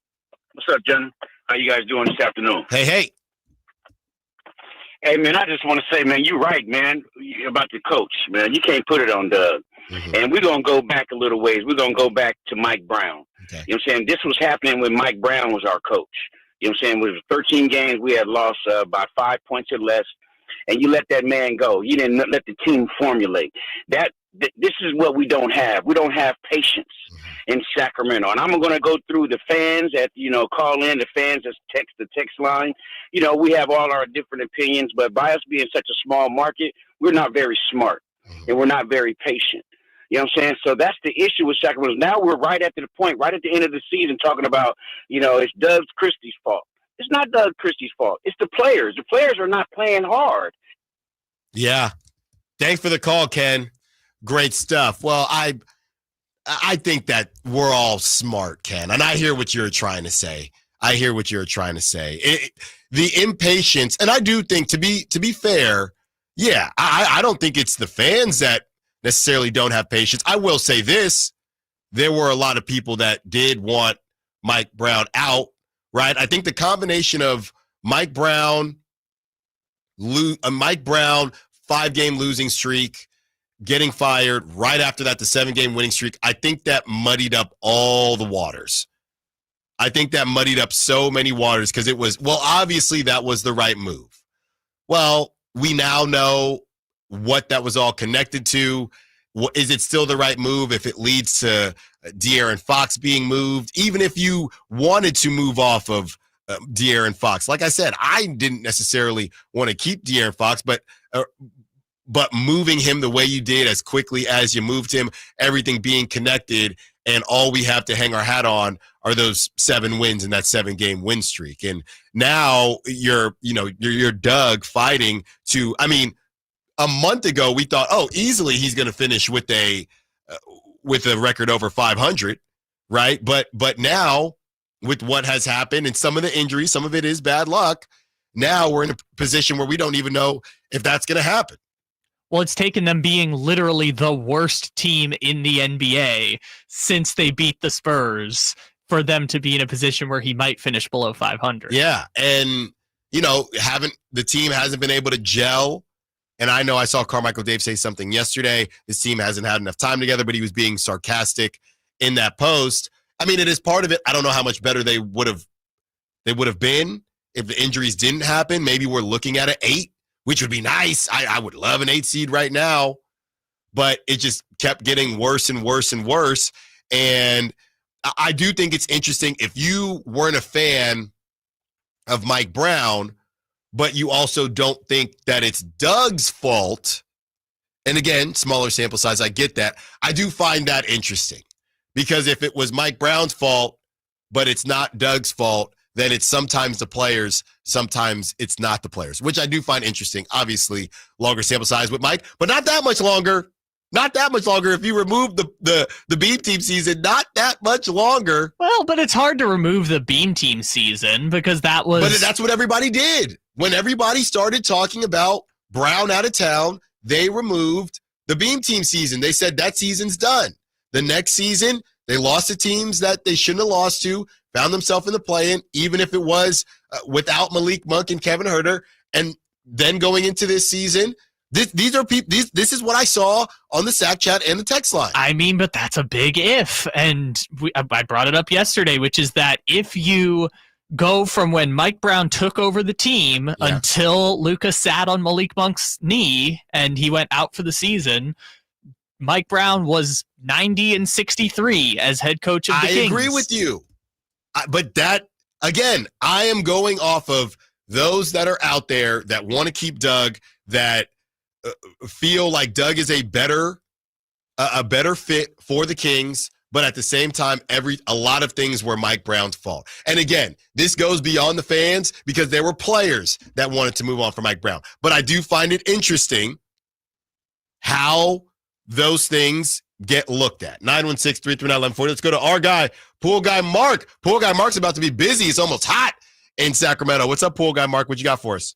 Speaker 16: What's up, Jen? How you guys doing this afternoon?
Speaker 3: Hey.
Speaker 16: Hey, man, I just want to say, man, you're right, man, about the coach, man. You can't put it on Doug. And we're going to go back a little ways. We're going to go back to Mike Brown. Okay. You know what I'm saying? This was happening when Mike Brown was our coach. You know what I'm saying? With 13 games, we had lost by 5 points or less, and you let that man go. You didn't let the team formulate. This is what we don't have. We don't have patience in Sacramento. And I'm going to go through the fans that, call in, the fans that text the text line. We have all our different opinions, but by us being such a small market, we're not very smart and we're not very patient. You know what I'm saying? So that's the issue with Sacramento. Now we're right at the point, right at the end of the season, talking about, it's Doug Christie's fault. It's not Doug Christie's fault. It's the players. The players are not playing hard.
Speaker 3: Yeah. Thanks for the call, Ken. Great stuff. Well, I think that we're all smart, Ken, and I hear what you're trying to say. The impatience, and I do think, to be fair, yeah, I don't think it's the fans that necessarily don't have patience. I will say this. There were a lot of people that did want Mike Brown out, right? I think the combination of Mike Brown 5-game losing streak, getting fired right after that, the 7-game winning streak, I think that muddied up all the waters. I think that muddied up so many waters because it was, well, obviously that was the right move. Well, we now know what that was all connected to. Is it still the right move if it leads to De'Aaron Fox being moved? Even if you wanted to move off of De'Aaron Fox, like I said, I didn't necessarily want to keep De'Aaron Fox, but moving him the way you did as quickly as you moved him, everything being connected, and all we have to hang our hat on are those 7 wins in that 7-game win streak. And now you're Doug fighting to, I mean, a month ago we thought, oh, easily he's going to finish with a record over 500, right? But now with what has happened and some of the injuries, some of it is bad luck. Now we're in a position where we don't even know if that's going to happen.
Speaker 4: Well, it's taken them being literally the worst team in the NBA since they beat the Spurs for them to be in a position where he might finish below 500.
Speaker 3: Yeah, and the team hasn't been able to gel. And I know I saw Carmichael Dave say something yesterday. This team hasn't had enough time together, but he was being sarcastic in that post. I mean, it is part of it. I don't know how much better they would have been if the injuries didn't happen. Maybe we're looking at an 8, which would be nice. I would love an 8 seed right now, but it just kept getting worse and worse and worse. And I do think it's interesting if you weren't a fan of Mike Brown, but you also don't think that it's Doug's fault. And again, smaller sample size, I get that. I do find that interesting because if it was Mike Brown's fault, but it's not Doug's fault, then it's sometimes the players, sometimes it's not the players, which I do find interesting. Obviously, longer sample size with Mike, but not that much longer. Not that much longer. If you remove the Beam Team season, not that much longer.
Speaker 4: Well, but it's hard to remove the Beam Team season because that was...
Speaker 3: But that's what everybody did. When everybody started talking about Brown out of town, they removed the Beam Team season. They said that season's done. The next season, they lost to teams that they shouldn't have lost to, found themselves in the play-in, even if it was without Malik Monk and Kevin Huerter. And then going into this season, this is what I saw on the Sack Chat and the text line.
Speaker 4: I mean, but that's a big if. And I brought it up yesterday, which is that if you go from when Mike Brown took over the team until Luka sat on Malik Monk's knee and he went out for the season, Mike Brown was 90-63 as head coach of the Kings.
Speaker 3: I agree with you. But that, again, I am going off of those that are out there that want to keep Doug, that feel like Doug is a better fit for the Kings, but at the same time, a lot of things were Mike Brown's fault. And again, this goes beyond the fans because there were players that wanted to move on from Mike Brown. But I do find it interesting how those things get looked at. 916-339-1140. Let's go to our guy, Poole Guy Mark. Poole Guy Mark's about to be busy. It's almost hot in Sacramento. What's up, Poole Guy Mark? What you got for us?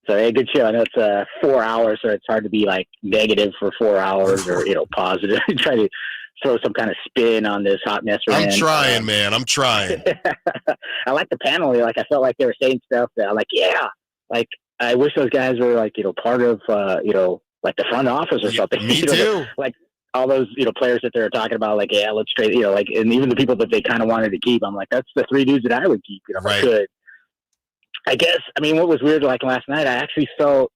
Speaker 11: So, hey, good show. I know it's 4 hours, so it's hard to be like negative for 4 hours or, positive. Try to throw some kind of spin on this hot mess.
Speaker 3: I'm trying, man. I'm trying.
Speaker 11: I like the panel. Like, I felt like they were saying stuff that I'm like, yeah. Like, I wish those guys were like, part of, like the front office or something.
Speaker 3: Me too.
Speaker 11: Like all those, players that they're talking about, like, yeah, let's trade, like, and even the people that they kind of wanted to keep. I'm like, that's the 3 dudes that I would keep, if I could. I guess, what was weird, like last night, I actually felt,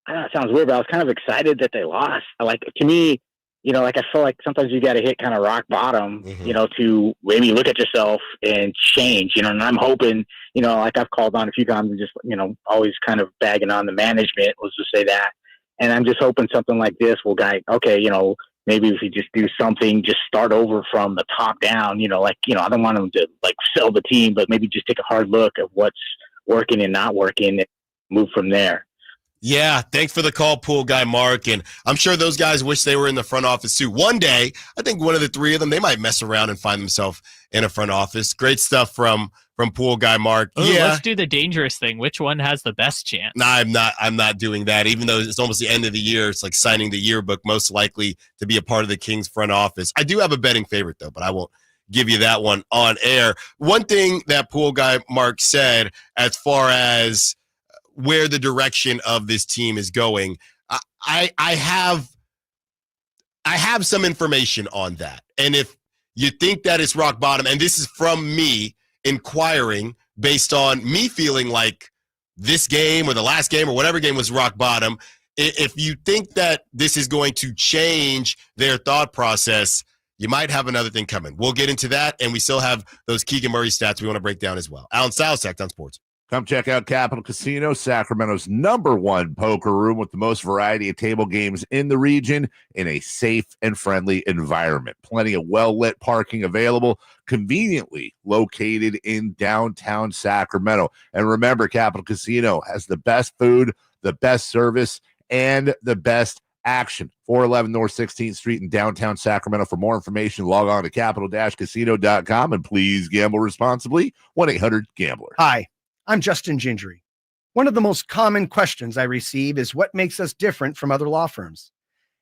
Speaker 11: I know it sounds weird, but I was kind of excited that they lost. Like, to me, like I feel like sometimes you got to hit kind of rock bottom, to maybe look at yourself and change, and I'm hoping, like I've called on a few times and just, always kind of bagging on the management, let's just say that. And I'm just hoping something like this will guide, okay, maybe if we just do something, just start over from the top down, I don't want them to like sell the team, but maybe just take a hard look at what's working and not working and move from there.
Speaker 3: Yeah, thanks for the call, Poole guy Mark. And I'm sure those guys wish they were in the front office too. One day, I think one of the three of them, they might mess around and find themselves in a front office. Great stuff from Poole guy Mark.
Speaker 4: Ooh, let's do the dangerous thing. Which one has the best chance?
Speaker 3: No, I'm not doing that. Even though it's almost the end of the year, it's like signing the yearbook, most likely to be a part of the Kings front office. I do have a betting favorite though, but I won't give you that one on air. One thing that Poole guy Mark said as far as where the direction of this team is going, I have some information on that. And if you think that it's rock bottom, and this is from me inquiring based on me feeling like this game or the last game or whatever game was rock bottom, if you think that this is going to change their thought process, you might have another thing coming. We'll get into that, and we still have those Keegan Murray stats we want to break down as well. Allen Stiles, Sacktown Sports.
Speaker 6: Come check out Capital Casino, Sacramento's #1 poker room with the most variety of table games in the region in a safe and friendly environment. Plenty of well-lit parking available, conveniently located in downtown Sacramento. And remember, Capital Casino has the best food, the best service, and the best action. 411 North 16th Street in downtown Sacramento. For more information, log on to capital-casino.com, and please gamble responsibly. 1-800-GAMBLER.
Speaker 17: Hi. I'm Justin Gingery. One of the most common questions I receive is what makes us different from other law firms.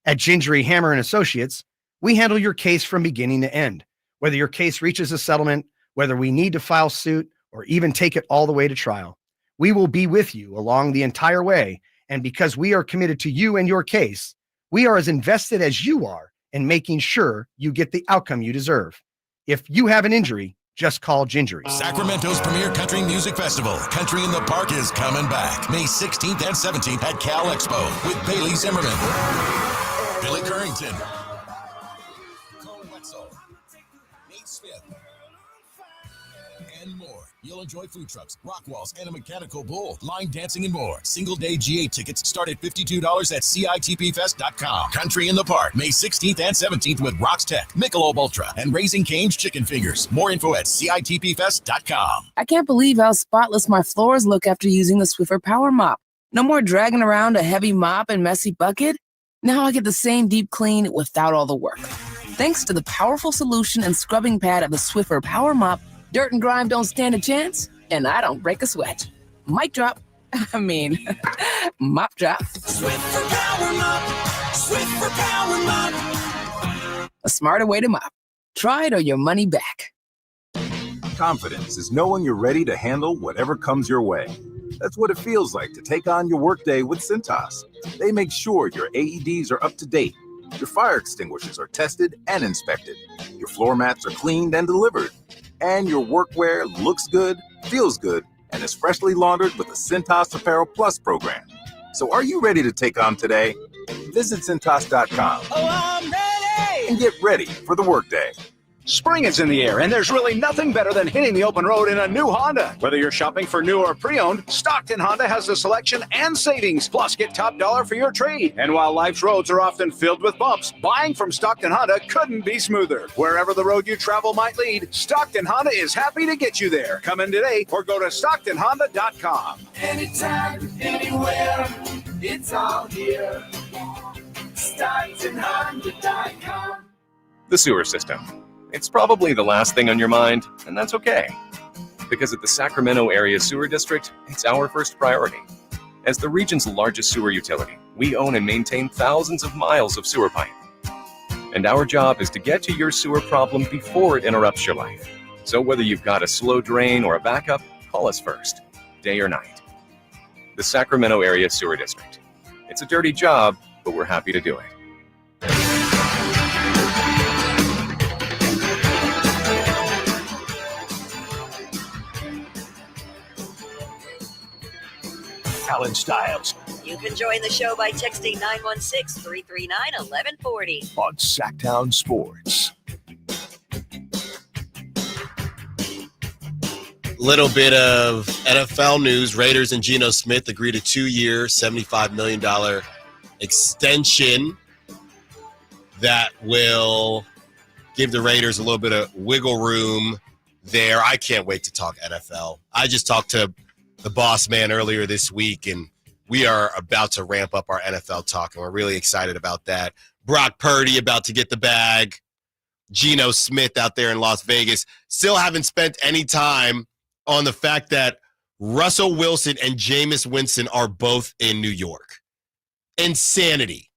Speaker 17: At Gingery, Hammer & Associates, we handle your case from beginning to end. Whether your case reaches a settlement, whether we need to file suit, or even take it all the way to trial, we will be with you along the entire way. And because we are committed to you and your case, we are as invested as you are in making sure you get the outcome you deserve. If you have an injury, just call Gingery.
Speaker 18: Sacramento's premier country music festival, Country in the Park, is coming back May 16th and 17th at Cal Expo with Bailey Zimmerman, Billy Currington, Cole Wetzel, Nate Smith, and more. You'll enjoy food trucks, rock walls, and a mechanical bull, line dancing, and more. Single-day GA tickets start at $52 at CITPFest.com. Country in the Park, May 16th and 17th with Rocks Tech, Michelob Ultra, and Raising Cane's Chicken Fingers. More info at CITPFest.com.
Speaker 20: I can't believe how spotless my floors look after using the Swiffer Power Mop. No more dragging around a heavy mop and messy bucket. Now I get the same deep clean without all the work. Thanks to the powerful solution and scrubbing pad of the Swiffer Power Mop, dirt and grime don't stand a chance, and I don't break a sweat. Mic drop. Mop drop.
Speaker 27: Swiffer Power Mop. Swiffer Power Mop.
Speaker 20: A smarter way to mop. Try it or your money back.
Speaker 21: Confidence is knowing you're ready to handle whatever comes your way. That's what it feels like to take on your workday with Cintas. They make sure your AEDs are up to date, your fire extinguishers are tested and inspected, your floor mats are cleaned and delivered, and your workwear looks good, feels good, and is freshly laundered with the Cintas Apparel Plus program. So are you ready to take on today? Visit Cintas.com and get ready for the workday.
Speaker 25: Spring is in the air, and there's really nothing better than hitting the open road in a new Honda. Whether you're shopping for new or pre-owned, Stockton Honda has the selection and savings. Plus, get top dollar for your trade. And while life's roads are often filled with bumps, buying from Stockton Honda couldn't be smoother. Wherever the road you travel might lead, Stockton Honda is happy to get you there. Come in today or go to StocktonHonda.com.
Speaker 27: Anytime, anywhere, it's all here. StocktonHonda.com.
Speaker 22: The sewer system. It's probably the last thing on your mind, and that's okay. Because at the Sacramento Area Sewer District, it's our first priority. As the region's largest sewer utility, we own and maintain thousands of miles of sewer pipe. And our job is to get to your sewer problem before it interrupts your life. So whether you've got a slow drain or a backup, call us first, day or night. The Sacramento Area Sewer District. It's a dirty job, but we're happy to do it.
Speaker 1: Allen Stiles
Speaker 2: You can join the show by texting 916-339-1140
Speaker 1: on Sacktown Sports.
Speaker 3: Little bit of NFL news. Raiders and Geno Smith agreed a 2-year, $75 million extension. that will give the Raiders a little bit of wiggle room there. I can't wait to talk NFL. I just talked to the boss man earlier this week, and we are about to ramp up our NFL talk, and we're really excited about that. Brock Purdy about to get the bag. Geno Smith out there in Las Vegas. Still haven't spent any time on the fact that Russell Wilson and Jameis Winston are both in New York. Insanity.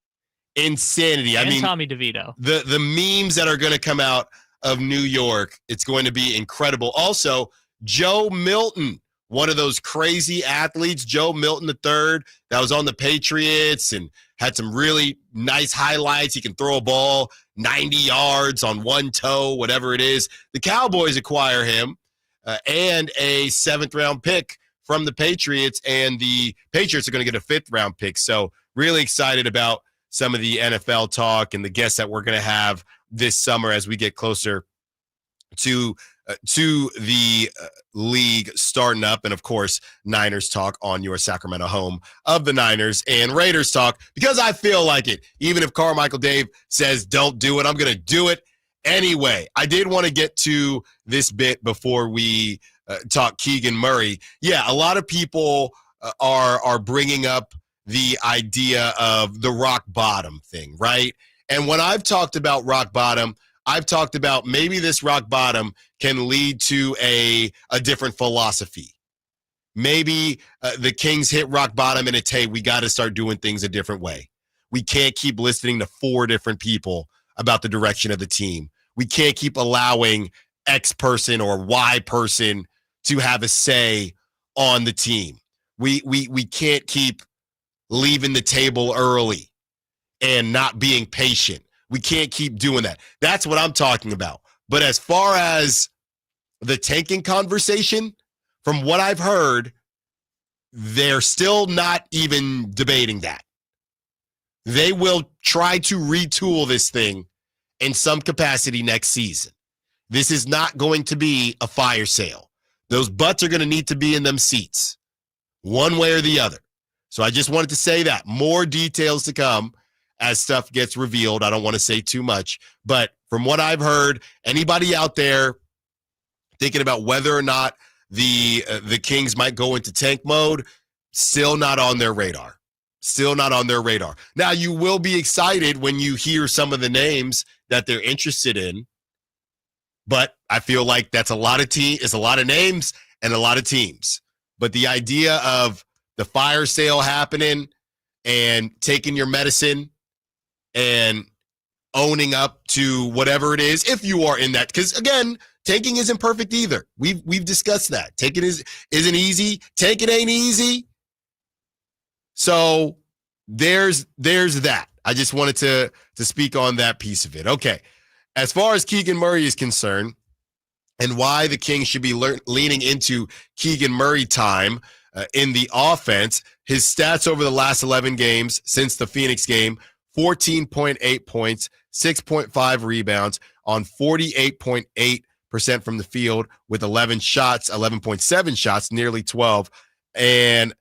Speaker 4: And
Speaker 3: I mean,
Speaker 4: Tommy DeVito.
Speaker 3: The memes that are going to come out of New York, it's going to be incredible. Also, Joe Milton, one of those crazy athletes, Joe Milton III, that was on the Patriots and had some really nice highlights. He can throw a ball 90 yards on one toe, whatever it is. The Cowboys acquire him and a 7th-round pick from the Patriots, and the Patriots are going to get a 5th-round pick. So really excited about some of the NFL talk and the guests that we're going to have this summer as we get closer to the league starting up. And, of course, Niners talk on your Sacramento home of the Niners, and Raiders talk because I feel like it. Even if Carmichael Dave says don't do it, I'm going to do it anyway. I did want to get to this bit before we talk Keegan Murray. Yeah, a lot of people are bringing up the idea of the rock bottom thing, right? And when I've talked about rock bottom, I've talked about maybe this rock bottom can lead to a different philosophy. Maybe the Kings hit rock bottom and it's, hey, we got to start doing things a different way. We can't keep listening to 4 different people about the direction of the team. We can't keep allowing X person or Y person to have a say on the team. We can't keep leaving the table early and not being patient. We can't keep doing that. That's what I'm talking about. But as far as the tanking conversation, from what I've heard, they're still not even debating that. They will try to retool this thing in some capacity next season. This is not going to be a fire sale. Those butts are going to need to be in them seats, one way or the other. So I just wanted to say that. More details to come as stuff gets revealed. I don't want to say too much, but from what I've heard, anybody out there thinking about whether or not the Kings might go into tank mode, still not on their radar. Still not on their radar. Now, you will be excited when you hear some of the names that they're interested in, but I feel like that's a lot of names and a lot of teams. But the idea of the fire sale happening and taking your medicine and owning up to whatever it is, if you are in that, because again, tanking isn't perfect either. We've discussed that. Tanking isn't easy. Tanking ain't easy. So there's that. I just wanted to speak on that piece of it. Okay. As far as Keegan Murray is concerned and why the Kings should be leaning into Keegan Murray time in the offense, his stats over the last 11 games since the Phoenix game, 14.8 points, 6.5 rebounds on 48.8% from the field with 11.7 shots, nearly 12, and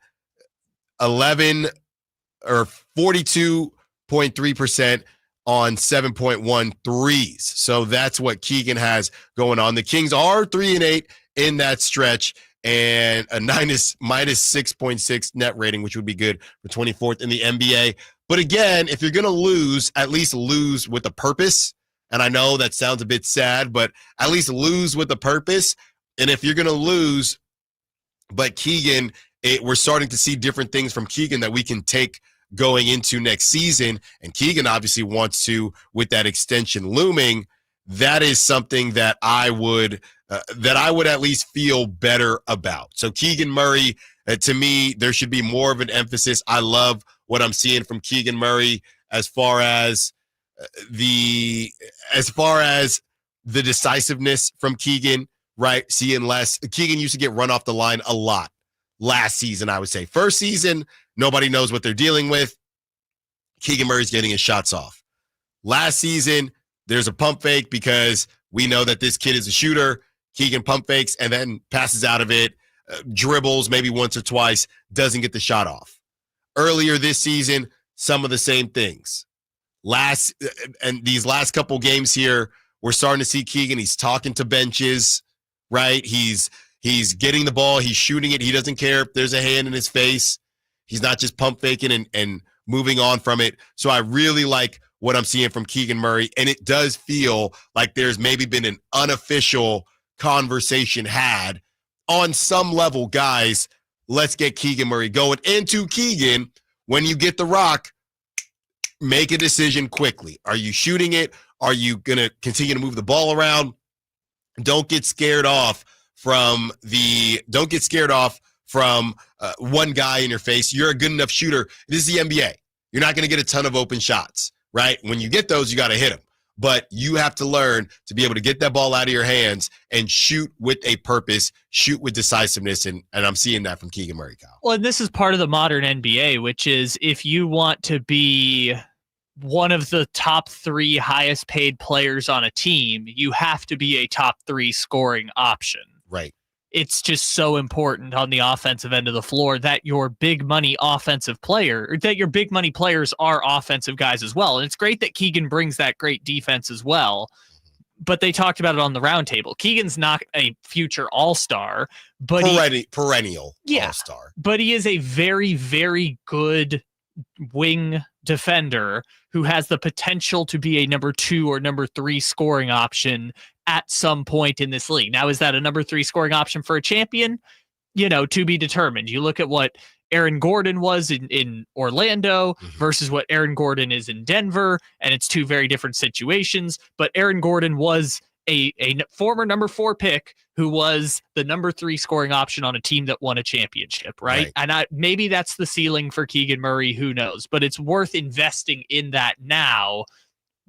Speaker 3: 42.3% on 7.1 threes. So that's what Keegan has going on. The Kings are 3-8 in that stretch and a minus 6.6 net rating, which would be good for 24th in the NBA. But again, if you're going to lose, at least lose with a purpose. And I know that sounds a bit sad, but at least lose with a purpose. And if you're going to lose, but Keegan, we're starting to see different things from Keegan that we can take going into next season. And Keegan obviously wants to, with that extension looming, that is something that I would at least feel better about. So Keegan Murray, to me, there should be more of an emphasis. I love what I'm seeing from Keegan Murray as far as the decisiveness from Keegan, right? Seeing less. Keegan used to get run off the line a lot last season, I would say. First season, nobody knows what they're dealing with. Keegan Murray's getting his shots off. Last season, there's a pump fake because we know that this kid is a shooter. Keegan pump fakes and then passes out of it, dribbles maybe once or twice, doesn't get the shot off. Earlier this season, some of the same things. these last couple games here, we're starting to see Keegan. He's talking to benches, right? He's getting the ball. He's shooting it. He doesn't care if there's a hand in his face. He's not just pump faking and moving on from it. So I really like what I'm seeing from Keegan Murray. And it does feel like there's maybe been an unofficial conversation had on some level. Guys, let's get Keegan Murray going. And to Keegan, when you get the rock, make a decision quickly. Are you shooting it? Are you going to continue to move the ball around? Don't get scared off from one guy in your face. You're a good enough shooter. This is the NBA. You're not going to get a ton of open shots, right? When you get those, you got to hit them. But you have to learn to be able to get that ball out of your hands and shoot with a purpose, shoot with decisiveness, and I'm seeing that from Keegan Murray, Kyle.
Speaker 4: Well, and this is part of the modern NBA, which is if you want to be one of the top 3 highest paid players on a team, you have to be a top 3 scoring option.
Speaker 3: Right.
Speaker 4: It's just so important on the offensive end of the floor that your big money offensive player, or that your big money players are offensive guys as well. And it's great that Keegan brings that great defense as well. But they talked about it on the roundtable. Keegan's not a future all-star, but
Speaker 3: perennial all-star.
Speaker 4: But he is a very, very good wing defender who has the potential to be a number 2 or number 3 scoring option at some point in this league. Now, is that a number 3 scoring option for a champion? To be determined. You look at what Aaron Gordon was in Orlando versus what Aaron Gordon is in Denver, and it's 2 very different situations. But Aaron Gordon was a former number 4 pick who was the number 3 scoring option on a team that won a championship, right? And maybe that's the ceiling for Keegan Murray, who knows? But it's worth investing in that now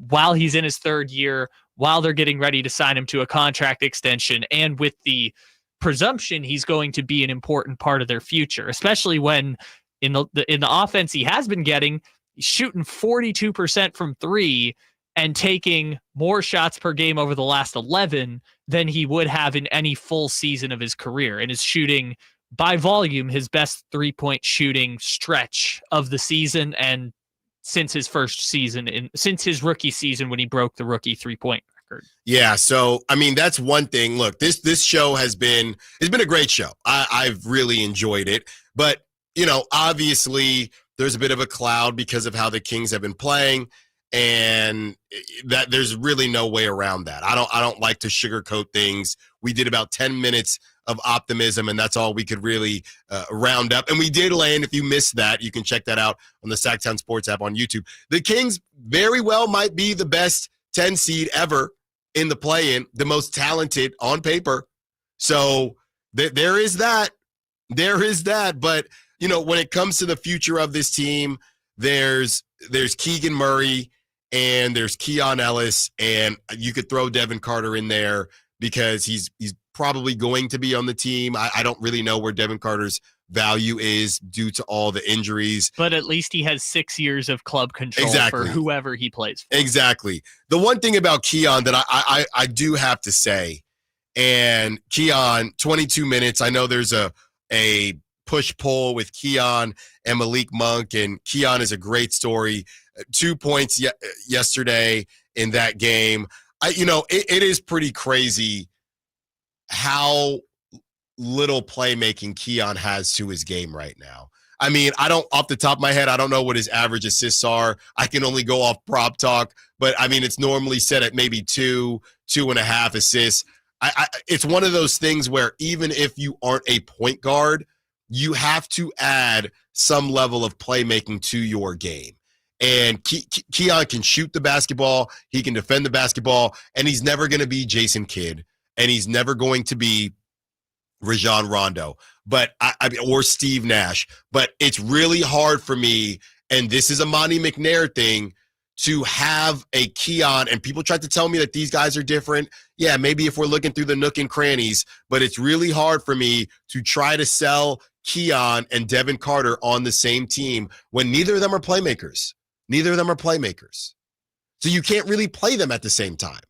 Speaker 4: while he's in his 3rd year, while they're getting ready to sign him to a contract extension, and with the presumption he's going to be an important part of their future, especially when in the offense he has been getting, he's shooting 42% from 3 and taking more shots per game over the last 11 than he would have in any full season of his career, and is shooting by volume his best 3-point shooting stretch of the season and since his since his rookie season when he broke the rookie 3-point record.
Speaker 3: Yeah, so I mean that's one thing. Look, this show it's been a great show. I've really enjoyed it, but obviously there's a bit of a cloud because of how the Kings have been playing, and that there's really no way around that. I don't like to sugarcoat things. We did about 10 minutes of optimism, and that's all we could really round up. And we did land. If you missed that, you can check that out on the Sacktown Sports app on YouTube. The Kings very well might be the best 10 seed ever in the play-in, the most talented on paper. So there is that. There is that. But, when it comes to the future of this team, there's Keegan Murray and there's Keon Ellis, and you could throw Devin Carter in there because he's probably going to be on the team. I don't really know where Devin Carter's value is due to all the injuries.
Speaker 4: But at least he has 6 years of club control for whoever he plays for.
Speaker 3: Exactly. The one thing about Keon that I do have to say, and Keon, 22 minutes, I know there's a push-pull with Keon and Malik Monk, and Keon is a great story. 2 points yesterday in that game. It is pretty crazy how little playmaking Keon has to his game right now. I mean, off the top of my head, I don't know what his average assists are. I can only go off prop talk, but I mean, it's normally set at maybe 2.5 assists. It's one of those things where even if you aren't a point guard, you have to add some level of playmaking to your game. And Keon can shoot the basketball, he can defend the basketball, and he's never going to be Jason Kidd, and he's never going to be Rajon Rondo, or Steve Nash. But it's really hard for me, and this is a Monty McNair thing, to have a Keon, and people try to tell me that these guys are different. Yeah, maybe if we're looking through the nook and crannies, but it's really hard for me to try to sell Keon and Devin Carter on the same team when neither of them are playmakers. Neither of them are playmakers. So you can't really play them at the same time.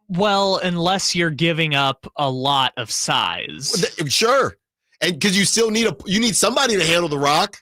Speaker 4: Well, unless you're giving up a lot of size.
Speaker 3: Sure. And because you still need somebody to handle the rock.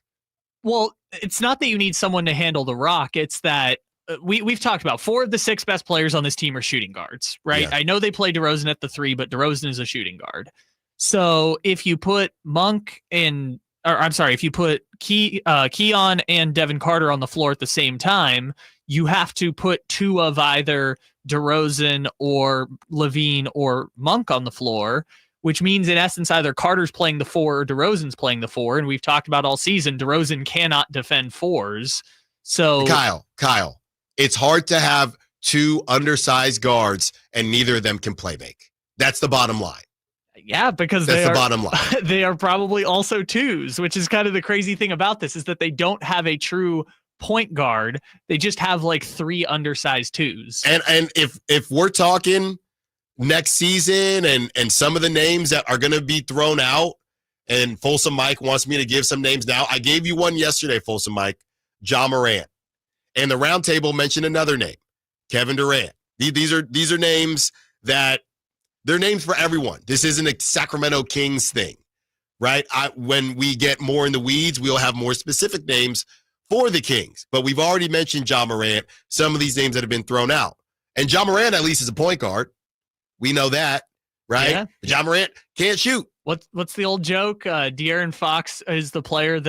Speaker 4: Well, it's not that you need someone to handle the rock. It's that we've talked about 4 of the 6 best players on this team are shooting guards, right?
Speaker 3: Yeah.
Speaker 4: I know they play DeRozan at the 3, but DeRozan is a shooting guard. So if you put if you put Keon and Devin Carter on the floor at the same time, you have to put 2 of either DeRozan or LaVine or Monk on the floor, which means in essence either Carter's playing the 4 or DeRozan's playing the 4. And we've talked about all season, DeRozan cannot defend 4s. So
Speaker 3: Kyle, it's hard to have 2 undersized guards and neither of them can play make. That's the bottom line.
Speaker 4: Yeah, because
Speaker 3: that's the bottom line.
Speaker 4: They are probably also 2s, which is kind of the crazy thing about this is that they don't have a true point guard. They just have like 3 undersized 2s.
Speaker 3: And if we're talking next season and some of the names that are going to be thrown out, and Folsom Mike wants me to give some names now. I gave you one yesterday, Folsom Mike, Ja Morant. And the roundtable mentioned another name, Kevin Durant. These are names that they're names for everyone. This isn't a Sacramento Kings thing, right? When we get more in the weeds, we'll have more specific names for the Kings. But we've already mentioned Ja Morant, some of these names that have been thrown out. And Ja Morant at least is a point guard. We know that, right?
Speaker 4: Yeah.
Speaker 3: Ja Morant can't shoot.
Speaker 4: What's the old joke? De'Aaron Fox is the player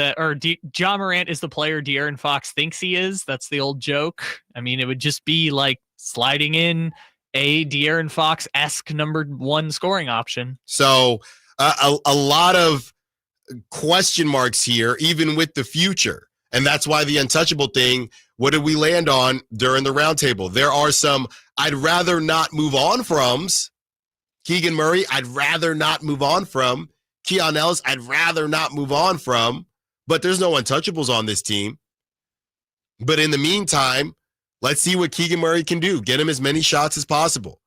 Speaker 4: Ja Morant is the player De'Aaron Fox thinks he is. That's the old joke. I mean, it would just be like sliding in a De'Aaron Fox-esque number 1 scoring option.
Speaker 3: So a lot of question marks here, even with the future. And that's why the untouchable thing, what did we land on during the roundtable? There are some I'd rather not move on from's. Keegan Murray, I'd rather not move on from. Keon Ellis, I'd rather not move on from. But there's no untouchables on this team. But in the meantime, let's see what Keegan Murray can do. Get him as many shots as possible.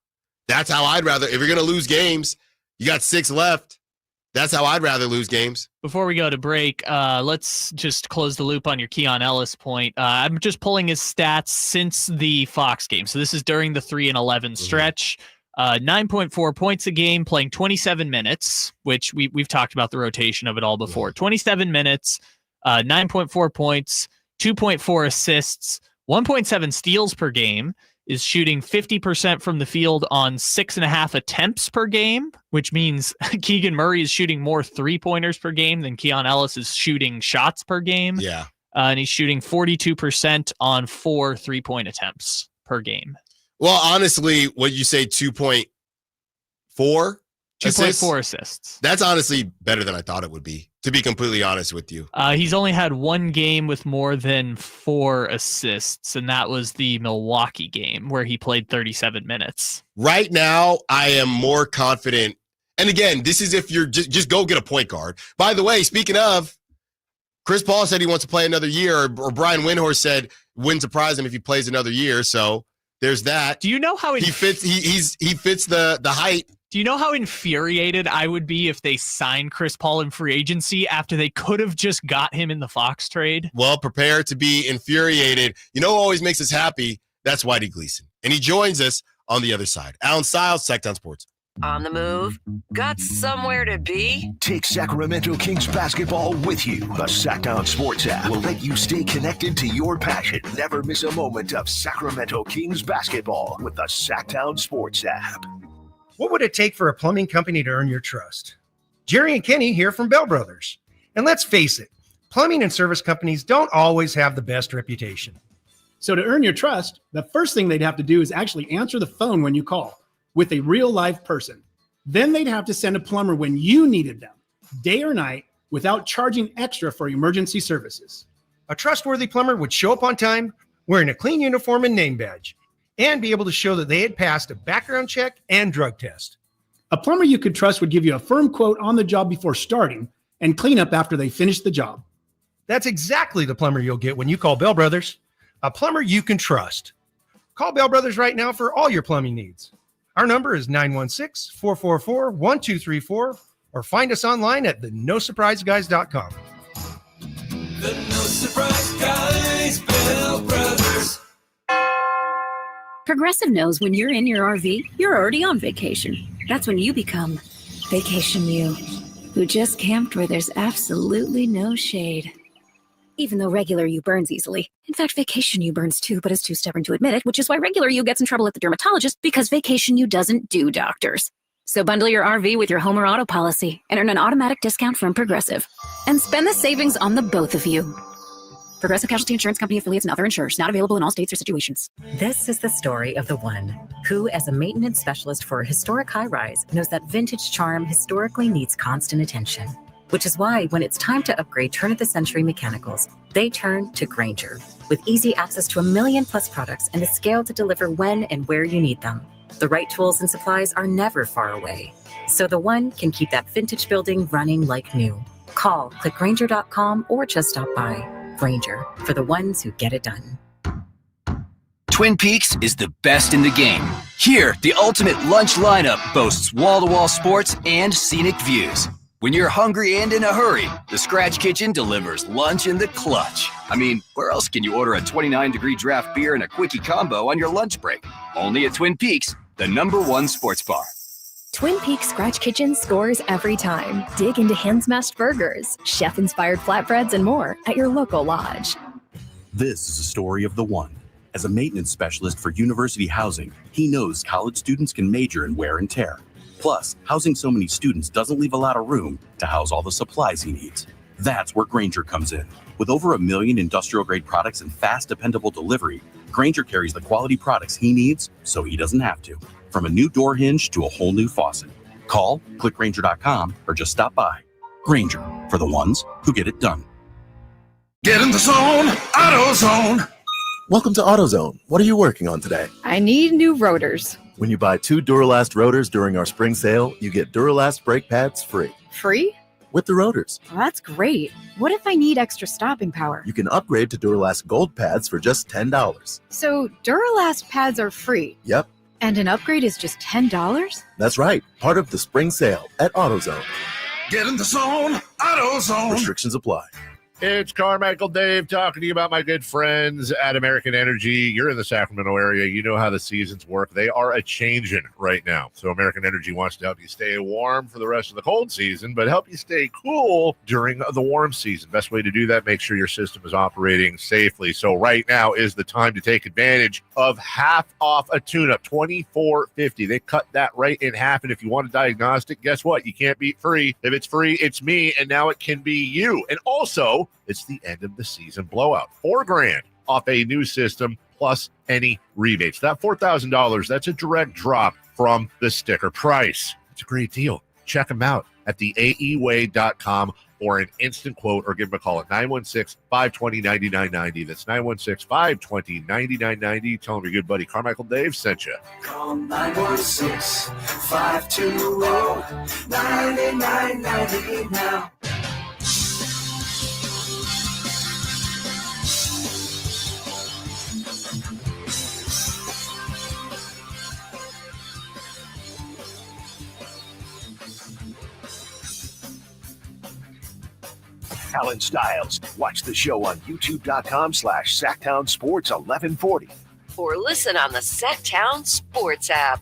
Speaker 3: That's how I'd rather. If you're going to lose games, you got 6 left. That's how I'd rather lose games.
Speaker 4: Before we go to break, let's just close the loop on your Keon Ellis point. I'm just pulling his stats since the Fox game. So this is during the 3-11 stretch. 9.4 points a game, playing 27 minutes, which we've talked about the rotation of it all before. 27 minutes, 9.4 points, 2.4 assists, 1.7 steals per game, is shooting 50% from the field on 6.5 attempts per game, which means Keegan Murray is shooting more 3-pointers per game than Keon Ellis is shooting shots per game.
Speaker 3: Yeah.
Speaker 4: And he's shooting 42% on 4 3-point attempts per game.
Speaker 3: Well, honestly, what you say, 2.4?
Speaker 4: 2.4 assists.
Speaker 3: That's honestly better than I thought it would be, to be completely honest with you.
Speaker 4: He's only had 1 game with more than 4 assists, and that was the Milwaukee game where he played 37 minutes.
Speaker 3: Right now, I am more confident. And again, this is if you're just go get a point guard. By the way, speaking of, Chris Paul said he wants to play another year, or Brian Windhorst said wouldn't surprise him if he plays another year. So there's that.
Speaker 4: Do you know how
Speaker 3: he fits? He fits the height.
Speaker 4: Do you know how infuriated I would be if they signed Chris Paul in free agency after they could have just got him in the Fox trade?
Speaker 3: Well, prepare to be infuriated. You know what always makes us happy? That's Whitey Gleason. And he joins us on the other side. Allen Stiles, Sacktown Sports.
Speaker 2: On the move? Got somewhere to be?
Speaker 1: Take Sacramento Kings basketball with you. The Sacktown Sports app will let you stay connected to your passion. Never miss a moment of Sacramento Kings basketball with the Sacktown Sports app.
Speaker 17: What would it take for a plumbing company to earn your trust? Jerry and Kenny here from Bell Brothers. And let's face it, plumbing and service companies don't always have the best reputation.
Speaker 5: So to earn your trust, the first thing they'd have to do is actually answer the phone when you call with a real live person. Then they'd have to send a plumber when you needed them, day or night, without charging extra for emergency services.
Speaker 17: A trustworthy plumber would show up on time, wearing a clean uniform and name badge, and be able to show that they had passed a background check and drug test.
Speaker 5: A plumber you could trust would give you a firm quote on the job before starting and clean up after they finish the job.
Speaker 17: That's exactly the plumber you'll get when you call Bell Brothers. A plumber you can trust. Call Bell Brothers right now for all your plumbing needs. Our number is 916-444-1234 or find us online at thenosurpriseguys.com.
Speaker 27: The No Surprise Guys, Bell Brothers.
Speaker 8: Progressive knows when you're in your RV, you're already on vacation. That's when you become Vacation You, who just camped where there's absolutely no shade. even though regular you burns easily. In fact, vacation you burns too, but is too stubborn to admit it, which is why regular you gets in trouble at the dermatologist because vacation you doesn't do doctors. So bundle your RV with your home or auto policy and earn an automatic discount from Progressive. And spend the savings on the both of you. Progressive Casualty Insurance Company affiliates and other insurers. Not available in all states or situations.
Speaker 9: This is the story of the one who, as a maintenance specialist for a historic high-rise, knows that vintage charm historically needs constant attention. Which is why when it's time to upgrade turn-of-the-century mechanicals, they turn to Grainger. With easy access to 1 million+ products and the scale to deliver when and where you need them. The right tools and supplies are never far away. So the one can keep that vintage building running like new. Call, click Grainger.com, or just stop by. Grainger, for the ones who get it done.
Speaker 12: Twin Peaks is the best in the game. Here, the ultimate lunch lineup boasts wall-to-wall sports and scenic views. When you're hungry and in a hurry, the Scratch Kitchen delivers lunch in the clutch. I mean, where else can you order a 29-degree draft beer and a quickie combo on your lunch break? Only at Twin Peaks, the #1 sports bar.
Speaker 14: Twin Peaks Scratch Kitchen scores every time. Dig into hand-smashed burgers, chef-inspired flatbreads, and more at your local lodge.
Speaker 15: This is a story of the one. As a maintenance specialist for university housing, he knows college students can major in wear and tear. Plus, housing so many students doesn't leave a lot of room to house all the supplies he needs. That's where Grainger comes in. With over 1 million industrial-grade products and fast, dependable delivery, Grainger carries the quality products he needs so he doesn't have to. From a new door hinge to a whole new faucet. Call, click Grainger.com, or just stop by. Grainger, for the ones who get it done.
Speaker 23: Get in the zone, AutoZone.
Speaker 24: Welcome to AutoZone. What are you working on today?
Speaker 14: I need new rotors.
Speaker 24: When you buy 2 Duralast rotors during our spring sale, you get Duralast brake pads free.
Speaker 14: Free?
Speaker 24: With the rotors.
Speaker 14: Well, that's great. What if I need extra stopping power?
Speaker 24: You can upgrade to Duralast Gold pads for just $10.
Speaker 14: So Duralast pads are free?
Speaker 24: Yep.
Speaker 14: And an upgrade is just $10?
Speaker 24: That's right. Part of the spring sale at AutoZone.
Speaker 23: Get in the zone, AutoZone.
Speaker 24: Restrictions apply.
Speaker 6: It's Carmichael Dave talking to you about my good friends at American Energy. You're in the Sacramento area. You know how the seasons work. They are a-changing right now. So American Energy wants to help you stay warm for the rest of the cold season, but help you stay cool during the warm season. Best way to do that, make sure your system is operating safely. So right now is the time to take advantage of half off a tune-up, $24.50. They cut that right in half. And if you want a diagnostic, guess what? You can't beat free. If it's free, it's me. And now it can be you. And also, it's the end of the season blowout. $4,000 off a new system plus any rebates. That $4,000, that's a direct drop from the sticker price. It's a great deal. Check them out at theaeway.com or an instant quote, or give them a call at 916-520-9990. That's 916-520-9990. Tell them your good buddy Carmichael Dave sent you.
Speaker 27: Call 916-520-9990 now.
Speaker 1: Allen Stiles. Watch the show on youtube.com/SacktownSports1140.
Speaker 2: Or listen on the Sacktown Sports app.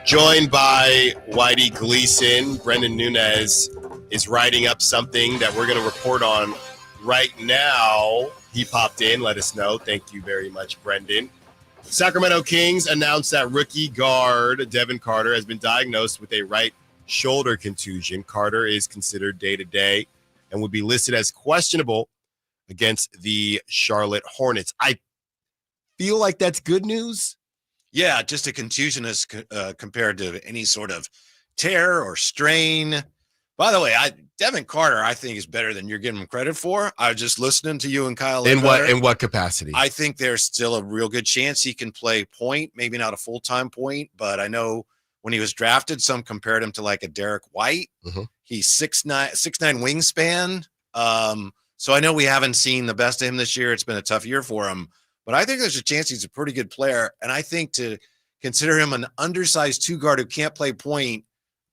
Speaker 3: Joined by Whitey Gleason, Brendan Nunez is writing up something that we're going to report on right now. He popped in, let us know. Thank you very much, Brendan. Sacramento Kings announced that rookie guard Devin Carter has been diagnosed with a right shoulder contusion. Carter is considered day-to-day and would be listed as questionable against the Charlotte Hornets. I feel like that's good news.
Speaker 26: Yeah, just a contusion is compared to any sort of tear or strain. By the way, Devin Carter, I think, is better than you're giving him credit for. I was just listening to you and Kyle.
Speaker 3: In what capacity?
Speaker 26: I think there's still a real good chance he can play point, maybe not a full-time point, but I know when he was drafted, some compared him to like a Derek White.
Speaker 3: Mm-hmm.
Speaker 26: He's 6'9" wingspan. So I know we haven't seen the best of him this year. It's been a tough year for him, but I think there's a chance he's a pretty good player. And I think to consider him an undersized two guard who can't play point,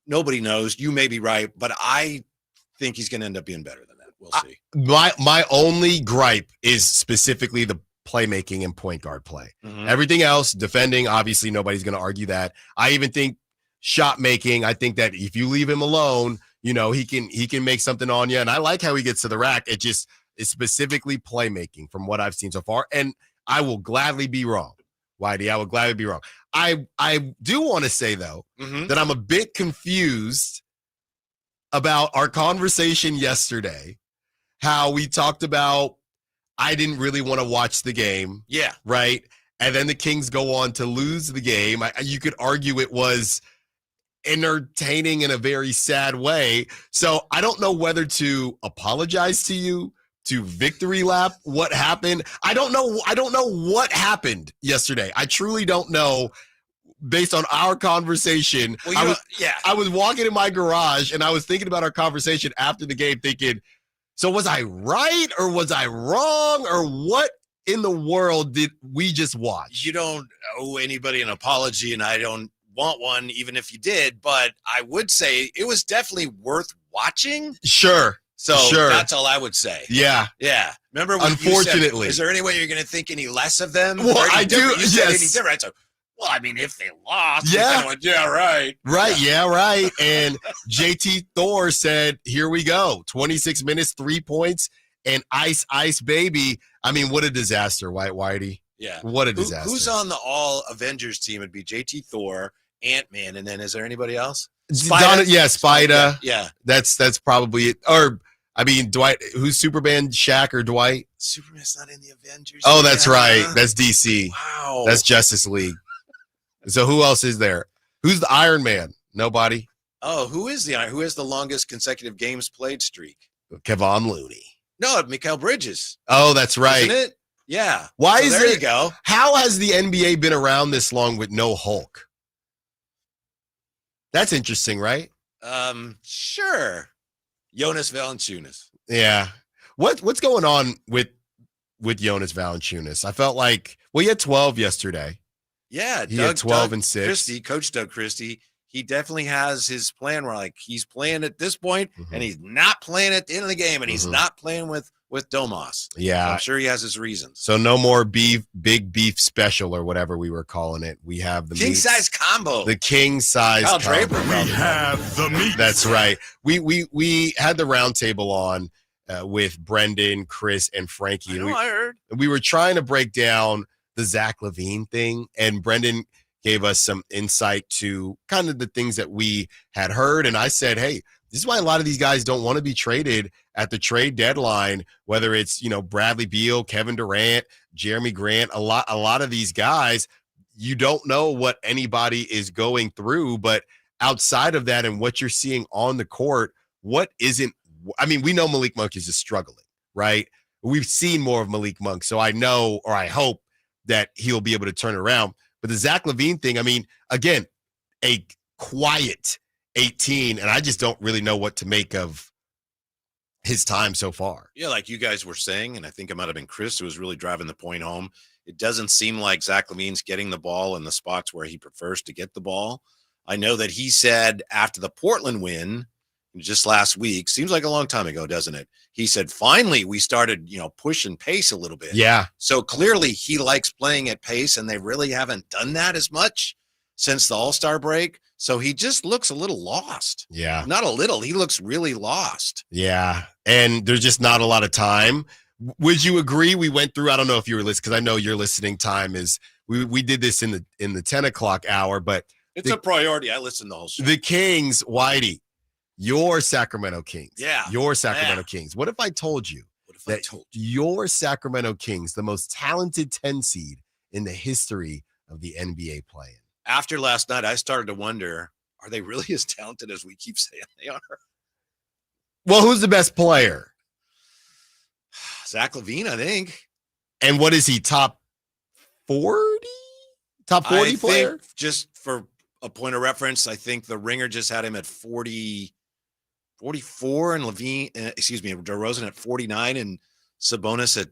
Speaker 26: nobody knows. You may be right, but I think he's going to end up being better than that. We'll see.
Speaker 3: My only gripe is specifically the playmaking and point guard play.
Speaker 26: Mhm.
Speaker 3: Everything else, defending, obviously nobody's going to argue that. I even think shot making, I think that if you leave him alone, he can make something on you. And I like how he gets to the rack. It just is specifically playmaking from what I've seen so far. And I will gladly be wrong. Whitey, I will gladly be wrong. I do want to say, though, that I'm a bit confused about our conversation yesterday, how we talked about I didn't really want to watch the game.
Speaker 26: Yeah.
Speaker 3: Right? And then the Kings go on to lose the game. You could argue it was entertaining in a very sad way. So I don't know whether to apologize to you, to victory lap what happened. I don't know what happened yesterday. I truly don't know. Based on our conversation, I was walking in my garage and I was thinking about our conversation after the game thinking, so was I right or was I wrong or what in the world did we just watch?
Speaker 26: You don't owe anybody an apology, and I don't want one, even if you did. But I would say it was definitely worth watching.
Speaker 3: Sure.
Speaker 26: So
Speaker 3: sure.
Speaker 26: That's all I would say.
Speaker 3: Yeah.
Speaker 26: Yeah. Remember when
Speaker 3: unfortunately,
Speaker 26: you said, is there any way you're going to think any less of them?
Speaker 3: Well, I do.
Speaker 26: You said
Speaker 3: yes.
Speaker 26: any different. So, well, I mean, if they lost,
Speaker 3: yeah,
Speaker 26: kind of went, yeah, right.
Speaker 3: Right, yeah, right. And JT Thor said, here we go. 26 minutes, 3 points, and ice, baby. I mean, what a disaster, Whitey.
Speaker 26: Yeah.
Speaker 3: What a disaster.
Speaker 26: Who's on the all Avengers team? It'd be JT Thor, Ant-Man, and then is there anybody else?
Speaker 3: Spider.
Speaker 26: Yeah.
Speaker 3: That's probably it. Or, I mean, Dwight, who's Superman, Shaq or Dwight?
Speaker 26: Superman's not in the Avengers.
Speaker 3: Oh, that's right. That's DC.
Speaker 26: Wow.
Speaker 3: That's Justice League. So who else is there? Who's the Iron Man? Nobody.
Speaker 26: Oh, who has the longest consecutive games played streak?
Speaker 3: Kevon Looney.
Speaker 26: No, Mikal Bridges.
Speaker 3: Oh, that's right.
Speaker 26: Isn't it? Yeah.
Speaker 3: Why
Speaker 26: so
Speaker 3: is
Speaker 26: there
Speaker 3: it?
Speaker 26: You go.
Speaker 3: How has the NBA been around this long with no Hulk? That's interesting, right?
Speaker 26: Sure. Jonas Valanciunas.
Speaker 3: Yeah. What's going on with Jonas Valanciunas? I felt like he had 12 yesterday.
Speaker 26: Yeah,
Speaker 3: he had 12 and 6.
Speaker 26: Christie, Coach Doug Christie, he definitely has his plan where he's playing at this point, and he's not playing at the end of the game, and he's not playing with Domas.
Speaker 3: Yeah,
Speaker 26: so I'm sure he has his reasons.
Speaker 3: So no more big beef special or whatever we were calling it. We have the
Speaker 26: king size combo.
Speaker 3: The king size
Speaker 26: Kyle
Speaker 3: combo.
Speaker 26: Draper.
Speaker 23: We have the meat.
Speaker 3: That's right. We had the round table on with Brendan, Chris, and Frankie.
Speaker 26: I heard.
Speaker 3: We were trying to break down the Zack LaVine thing, and Brendan gave us some insight to kind of the things that we had heard. And I said, hey, this is why a lot of these guys don't want to be traded at the trade deadline, whether it's, Bradley Beal, Kevin Durant, Jeremy Grant, a lot of these guys, you don't know what anybody is going through, but outside of that and what you're seeing on the court, we know Malik Monk is just struggling, right? We've seen more of Malik Monk, so I know, or I hope, that he'll be able to turn it around. But the Zack LaVine thing, again, a quiet 18, and I just don't really know what to make of his time so far.
Speaker 26: Yeah, like you guys were saying, and I think it might have been Chris who was really driving the point home. It doesn't seem like Zack LaVine's getting the ball in the spots where he prefers to get the ball. I know that he said after the Portland win, just last week, seems like a long time ago, doesn't it? He said, finally, we started, pushing pace a little bit.
Speaker 3: Yeah.
Speaker 26: So clearly he likes playing at pace, and they really haven't done that as much since the All-Star break. So he just looks a little lost.
Speaker 3: Yeah.
Speaker 26: Not a little. He looks really lost.
Speaker 3: Yeah. And there's just not a lot of time. Would you agree? We went through, I don't know if you were listening, because I know your listening time is, we did this in the 10 o'clock hour, but
Speaker 26: it's a priority. I listen to the whole show.
Speaker 3: The Kings, Whitey, your Sacramento Kings.
Speaker 26: Yeah.
Speaker 3: Your Sacramento Kings. What if I told you your Sacramento Kings, the most talented 10 seed in the history of the NBA playing?
Speaker 26: After last night, I started to wonder, are they really as talented as we keep saying they are?
Speaker 3: Well, who's the best player?
Speaker 26: Zack LaVine, I think.
Speaker 3: And what is he, top 40? Top 40 player?
Speaker 26: Just for a point of reference, I think the Ringer just had him at 44 and DeRozan at 49 and Sabonis at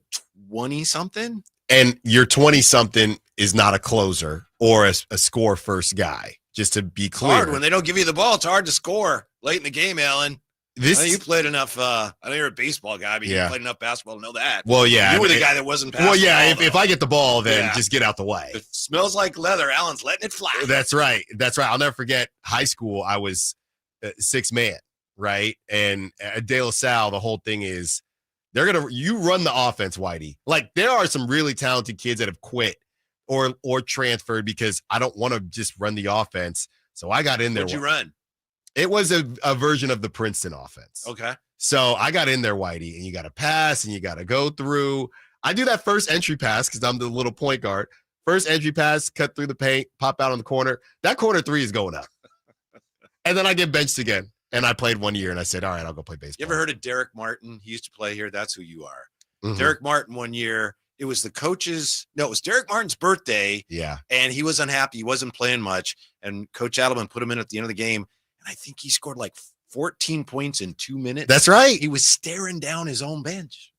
Speaker 26: 20-something.
Speaker 3: And your 20-something is not a closer or a score-first guy, just to be clear.
Speaker 26: It's hard. When they don't give you the ball, it's hard to score late in the game, Allen. I know you played enough. I know you're a baseball guy, but
Speaker 3: Yeah.
Speaker 26: you played enough basketball to know that.
Speaker 3: Well, yeah.
Speaker 26: You were the
Speaker 3: I mean,
Speaker 26: guy that wasn't passing
Speaker 3: Well, yeah.
Speaker 26: the
Speaker 3: If
Speaker 26: ball,
Speaker 3: I get the ball, then
Speaker 26: Yeah.
Speaker 3: just get out the way.
Speaker 26: If it smells like leather, Allen's letting it fly.
Speaker 3: That's right. That's right. I'll never forget high school. I was 6 man, right? And at De La Salle, the whole thing is you run the offense, Whitey. Like there are some really talented kids that have quit or transferred because I don't want to just run the offense. So I got in there.
Speaker 26: What'd you run?
Speaker 3: It was a version of the Princeton offense.
Speaker 26: Okay.
Speaker 3: So I got in there, Whitey, and you got to pass and you got to go through. I do that first entry pass because I'm the little point guard. First entry pass, cut through the paint, pop out on the corner. That corner three is going up. And then I get benched again. And I played 1 year and I said, all right, I'll go play baseball.
Speaker 26: You ever heard of Derek Martin? He used to play here. That's who you are.
Speaker 3: Mhm.
Speaker 26: Derek Martin 1 year. It was it was Derek Martin's birthday.
Speaker 3: Yeah.
Speaker 26: And he was unhappy. He wasn't playing much. And Coach Adelman put him in at the end of the game. And I think he scored like 14 points in 2 minutes.
Speaker 3: That's right.
Speaker 26: He was staring down his own bench.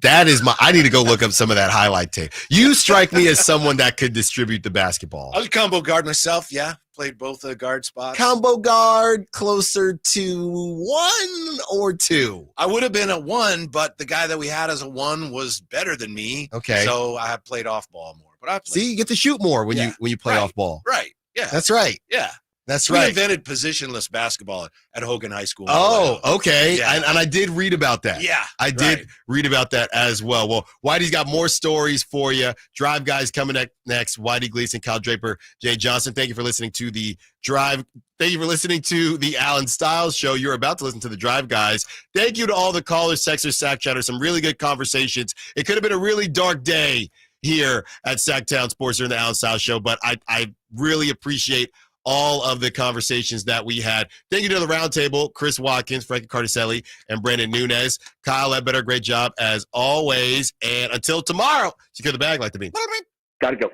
Speaker 3: That is I need to go look up some of that highlight tape. You strike me as someone that could distribute the basketball.
Speaker 26: I was a combo guard myself. Yeah. Played both guard spots.
Speaker 3: Combo guard closer to 1 or 2.
Speaker 26: I would have been a 1, but the guy that we had as a 1 was better than me.
Speaker 3: Okay.
Speaker 26: So I have played off ball more. But I played.
Speaker 3: See, you get to shoot more when you play
Speaker 26: Right.
Speaker 3: off ball.
Speaker 26: Right. Yeah.
Speaker 3: That's right.
Speaker 26: Yeah.
Speaker 3: That's
Speaker 26: We
Speaker 3: right.
Speaker 26: invented positionless basketball at Hogan High School.
Speaker 3: Oh, okay.
Speaker 26: Yeah.
Speaker 3: And I did read about that.
Speaker 26: Yeah,
Speaker 3: I did
Speaker 26: right.
Speaker 3: read about that as well. Well, Whitey's got more stories for you. Drive Guys coming next. Whitey Gleason, Kyle Draper, Jay Johnson. Thank you for listening to the Drive. Thank you for listening to the Allen Stiles Show. You're about to listen to the Drive Guys. Thank you to all the callers, sexers, sack chatters. Some really good conversations. It could have been a really dark day here at Sacktown Sports during the Allen Stiles Show, but I really appreciate all of the conversations that we had. Thank you to the roundtable, Chris Watkins, Frankie Carticelli, and Brandon Nunez. Kyle Ledbetter, great job as always. And until tomorrow, secure the bag like the bean.
Speaker 7: Gotta go.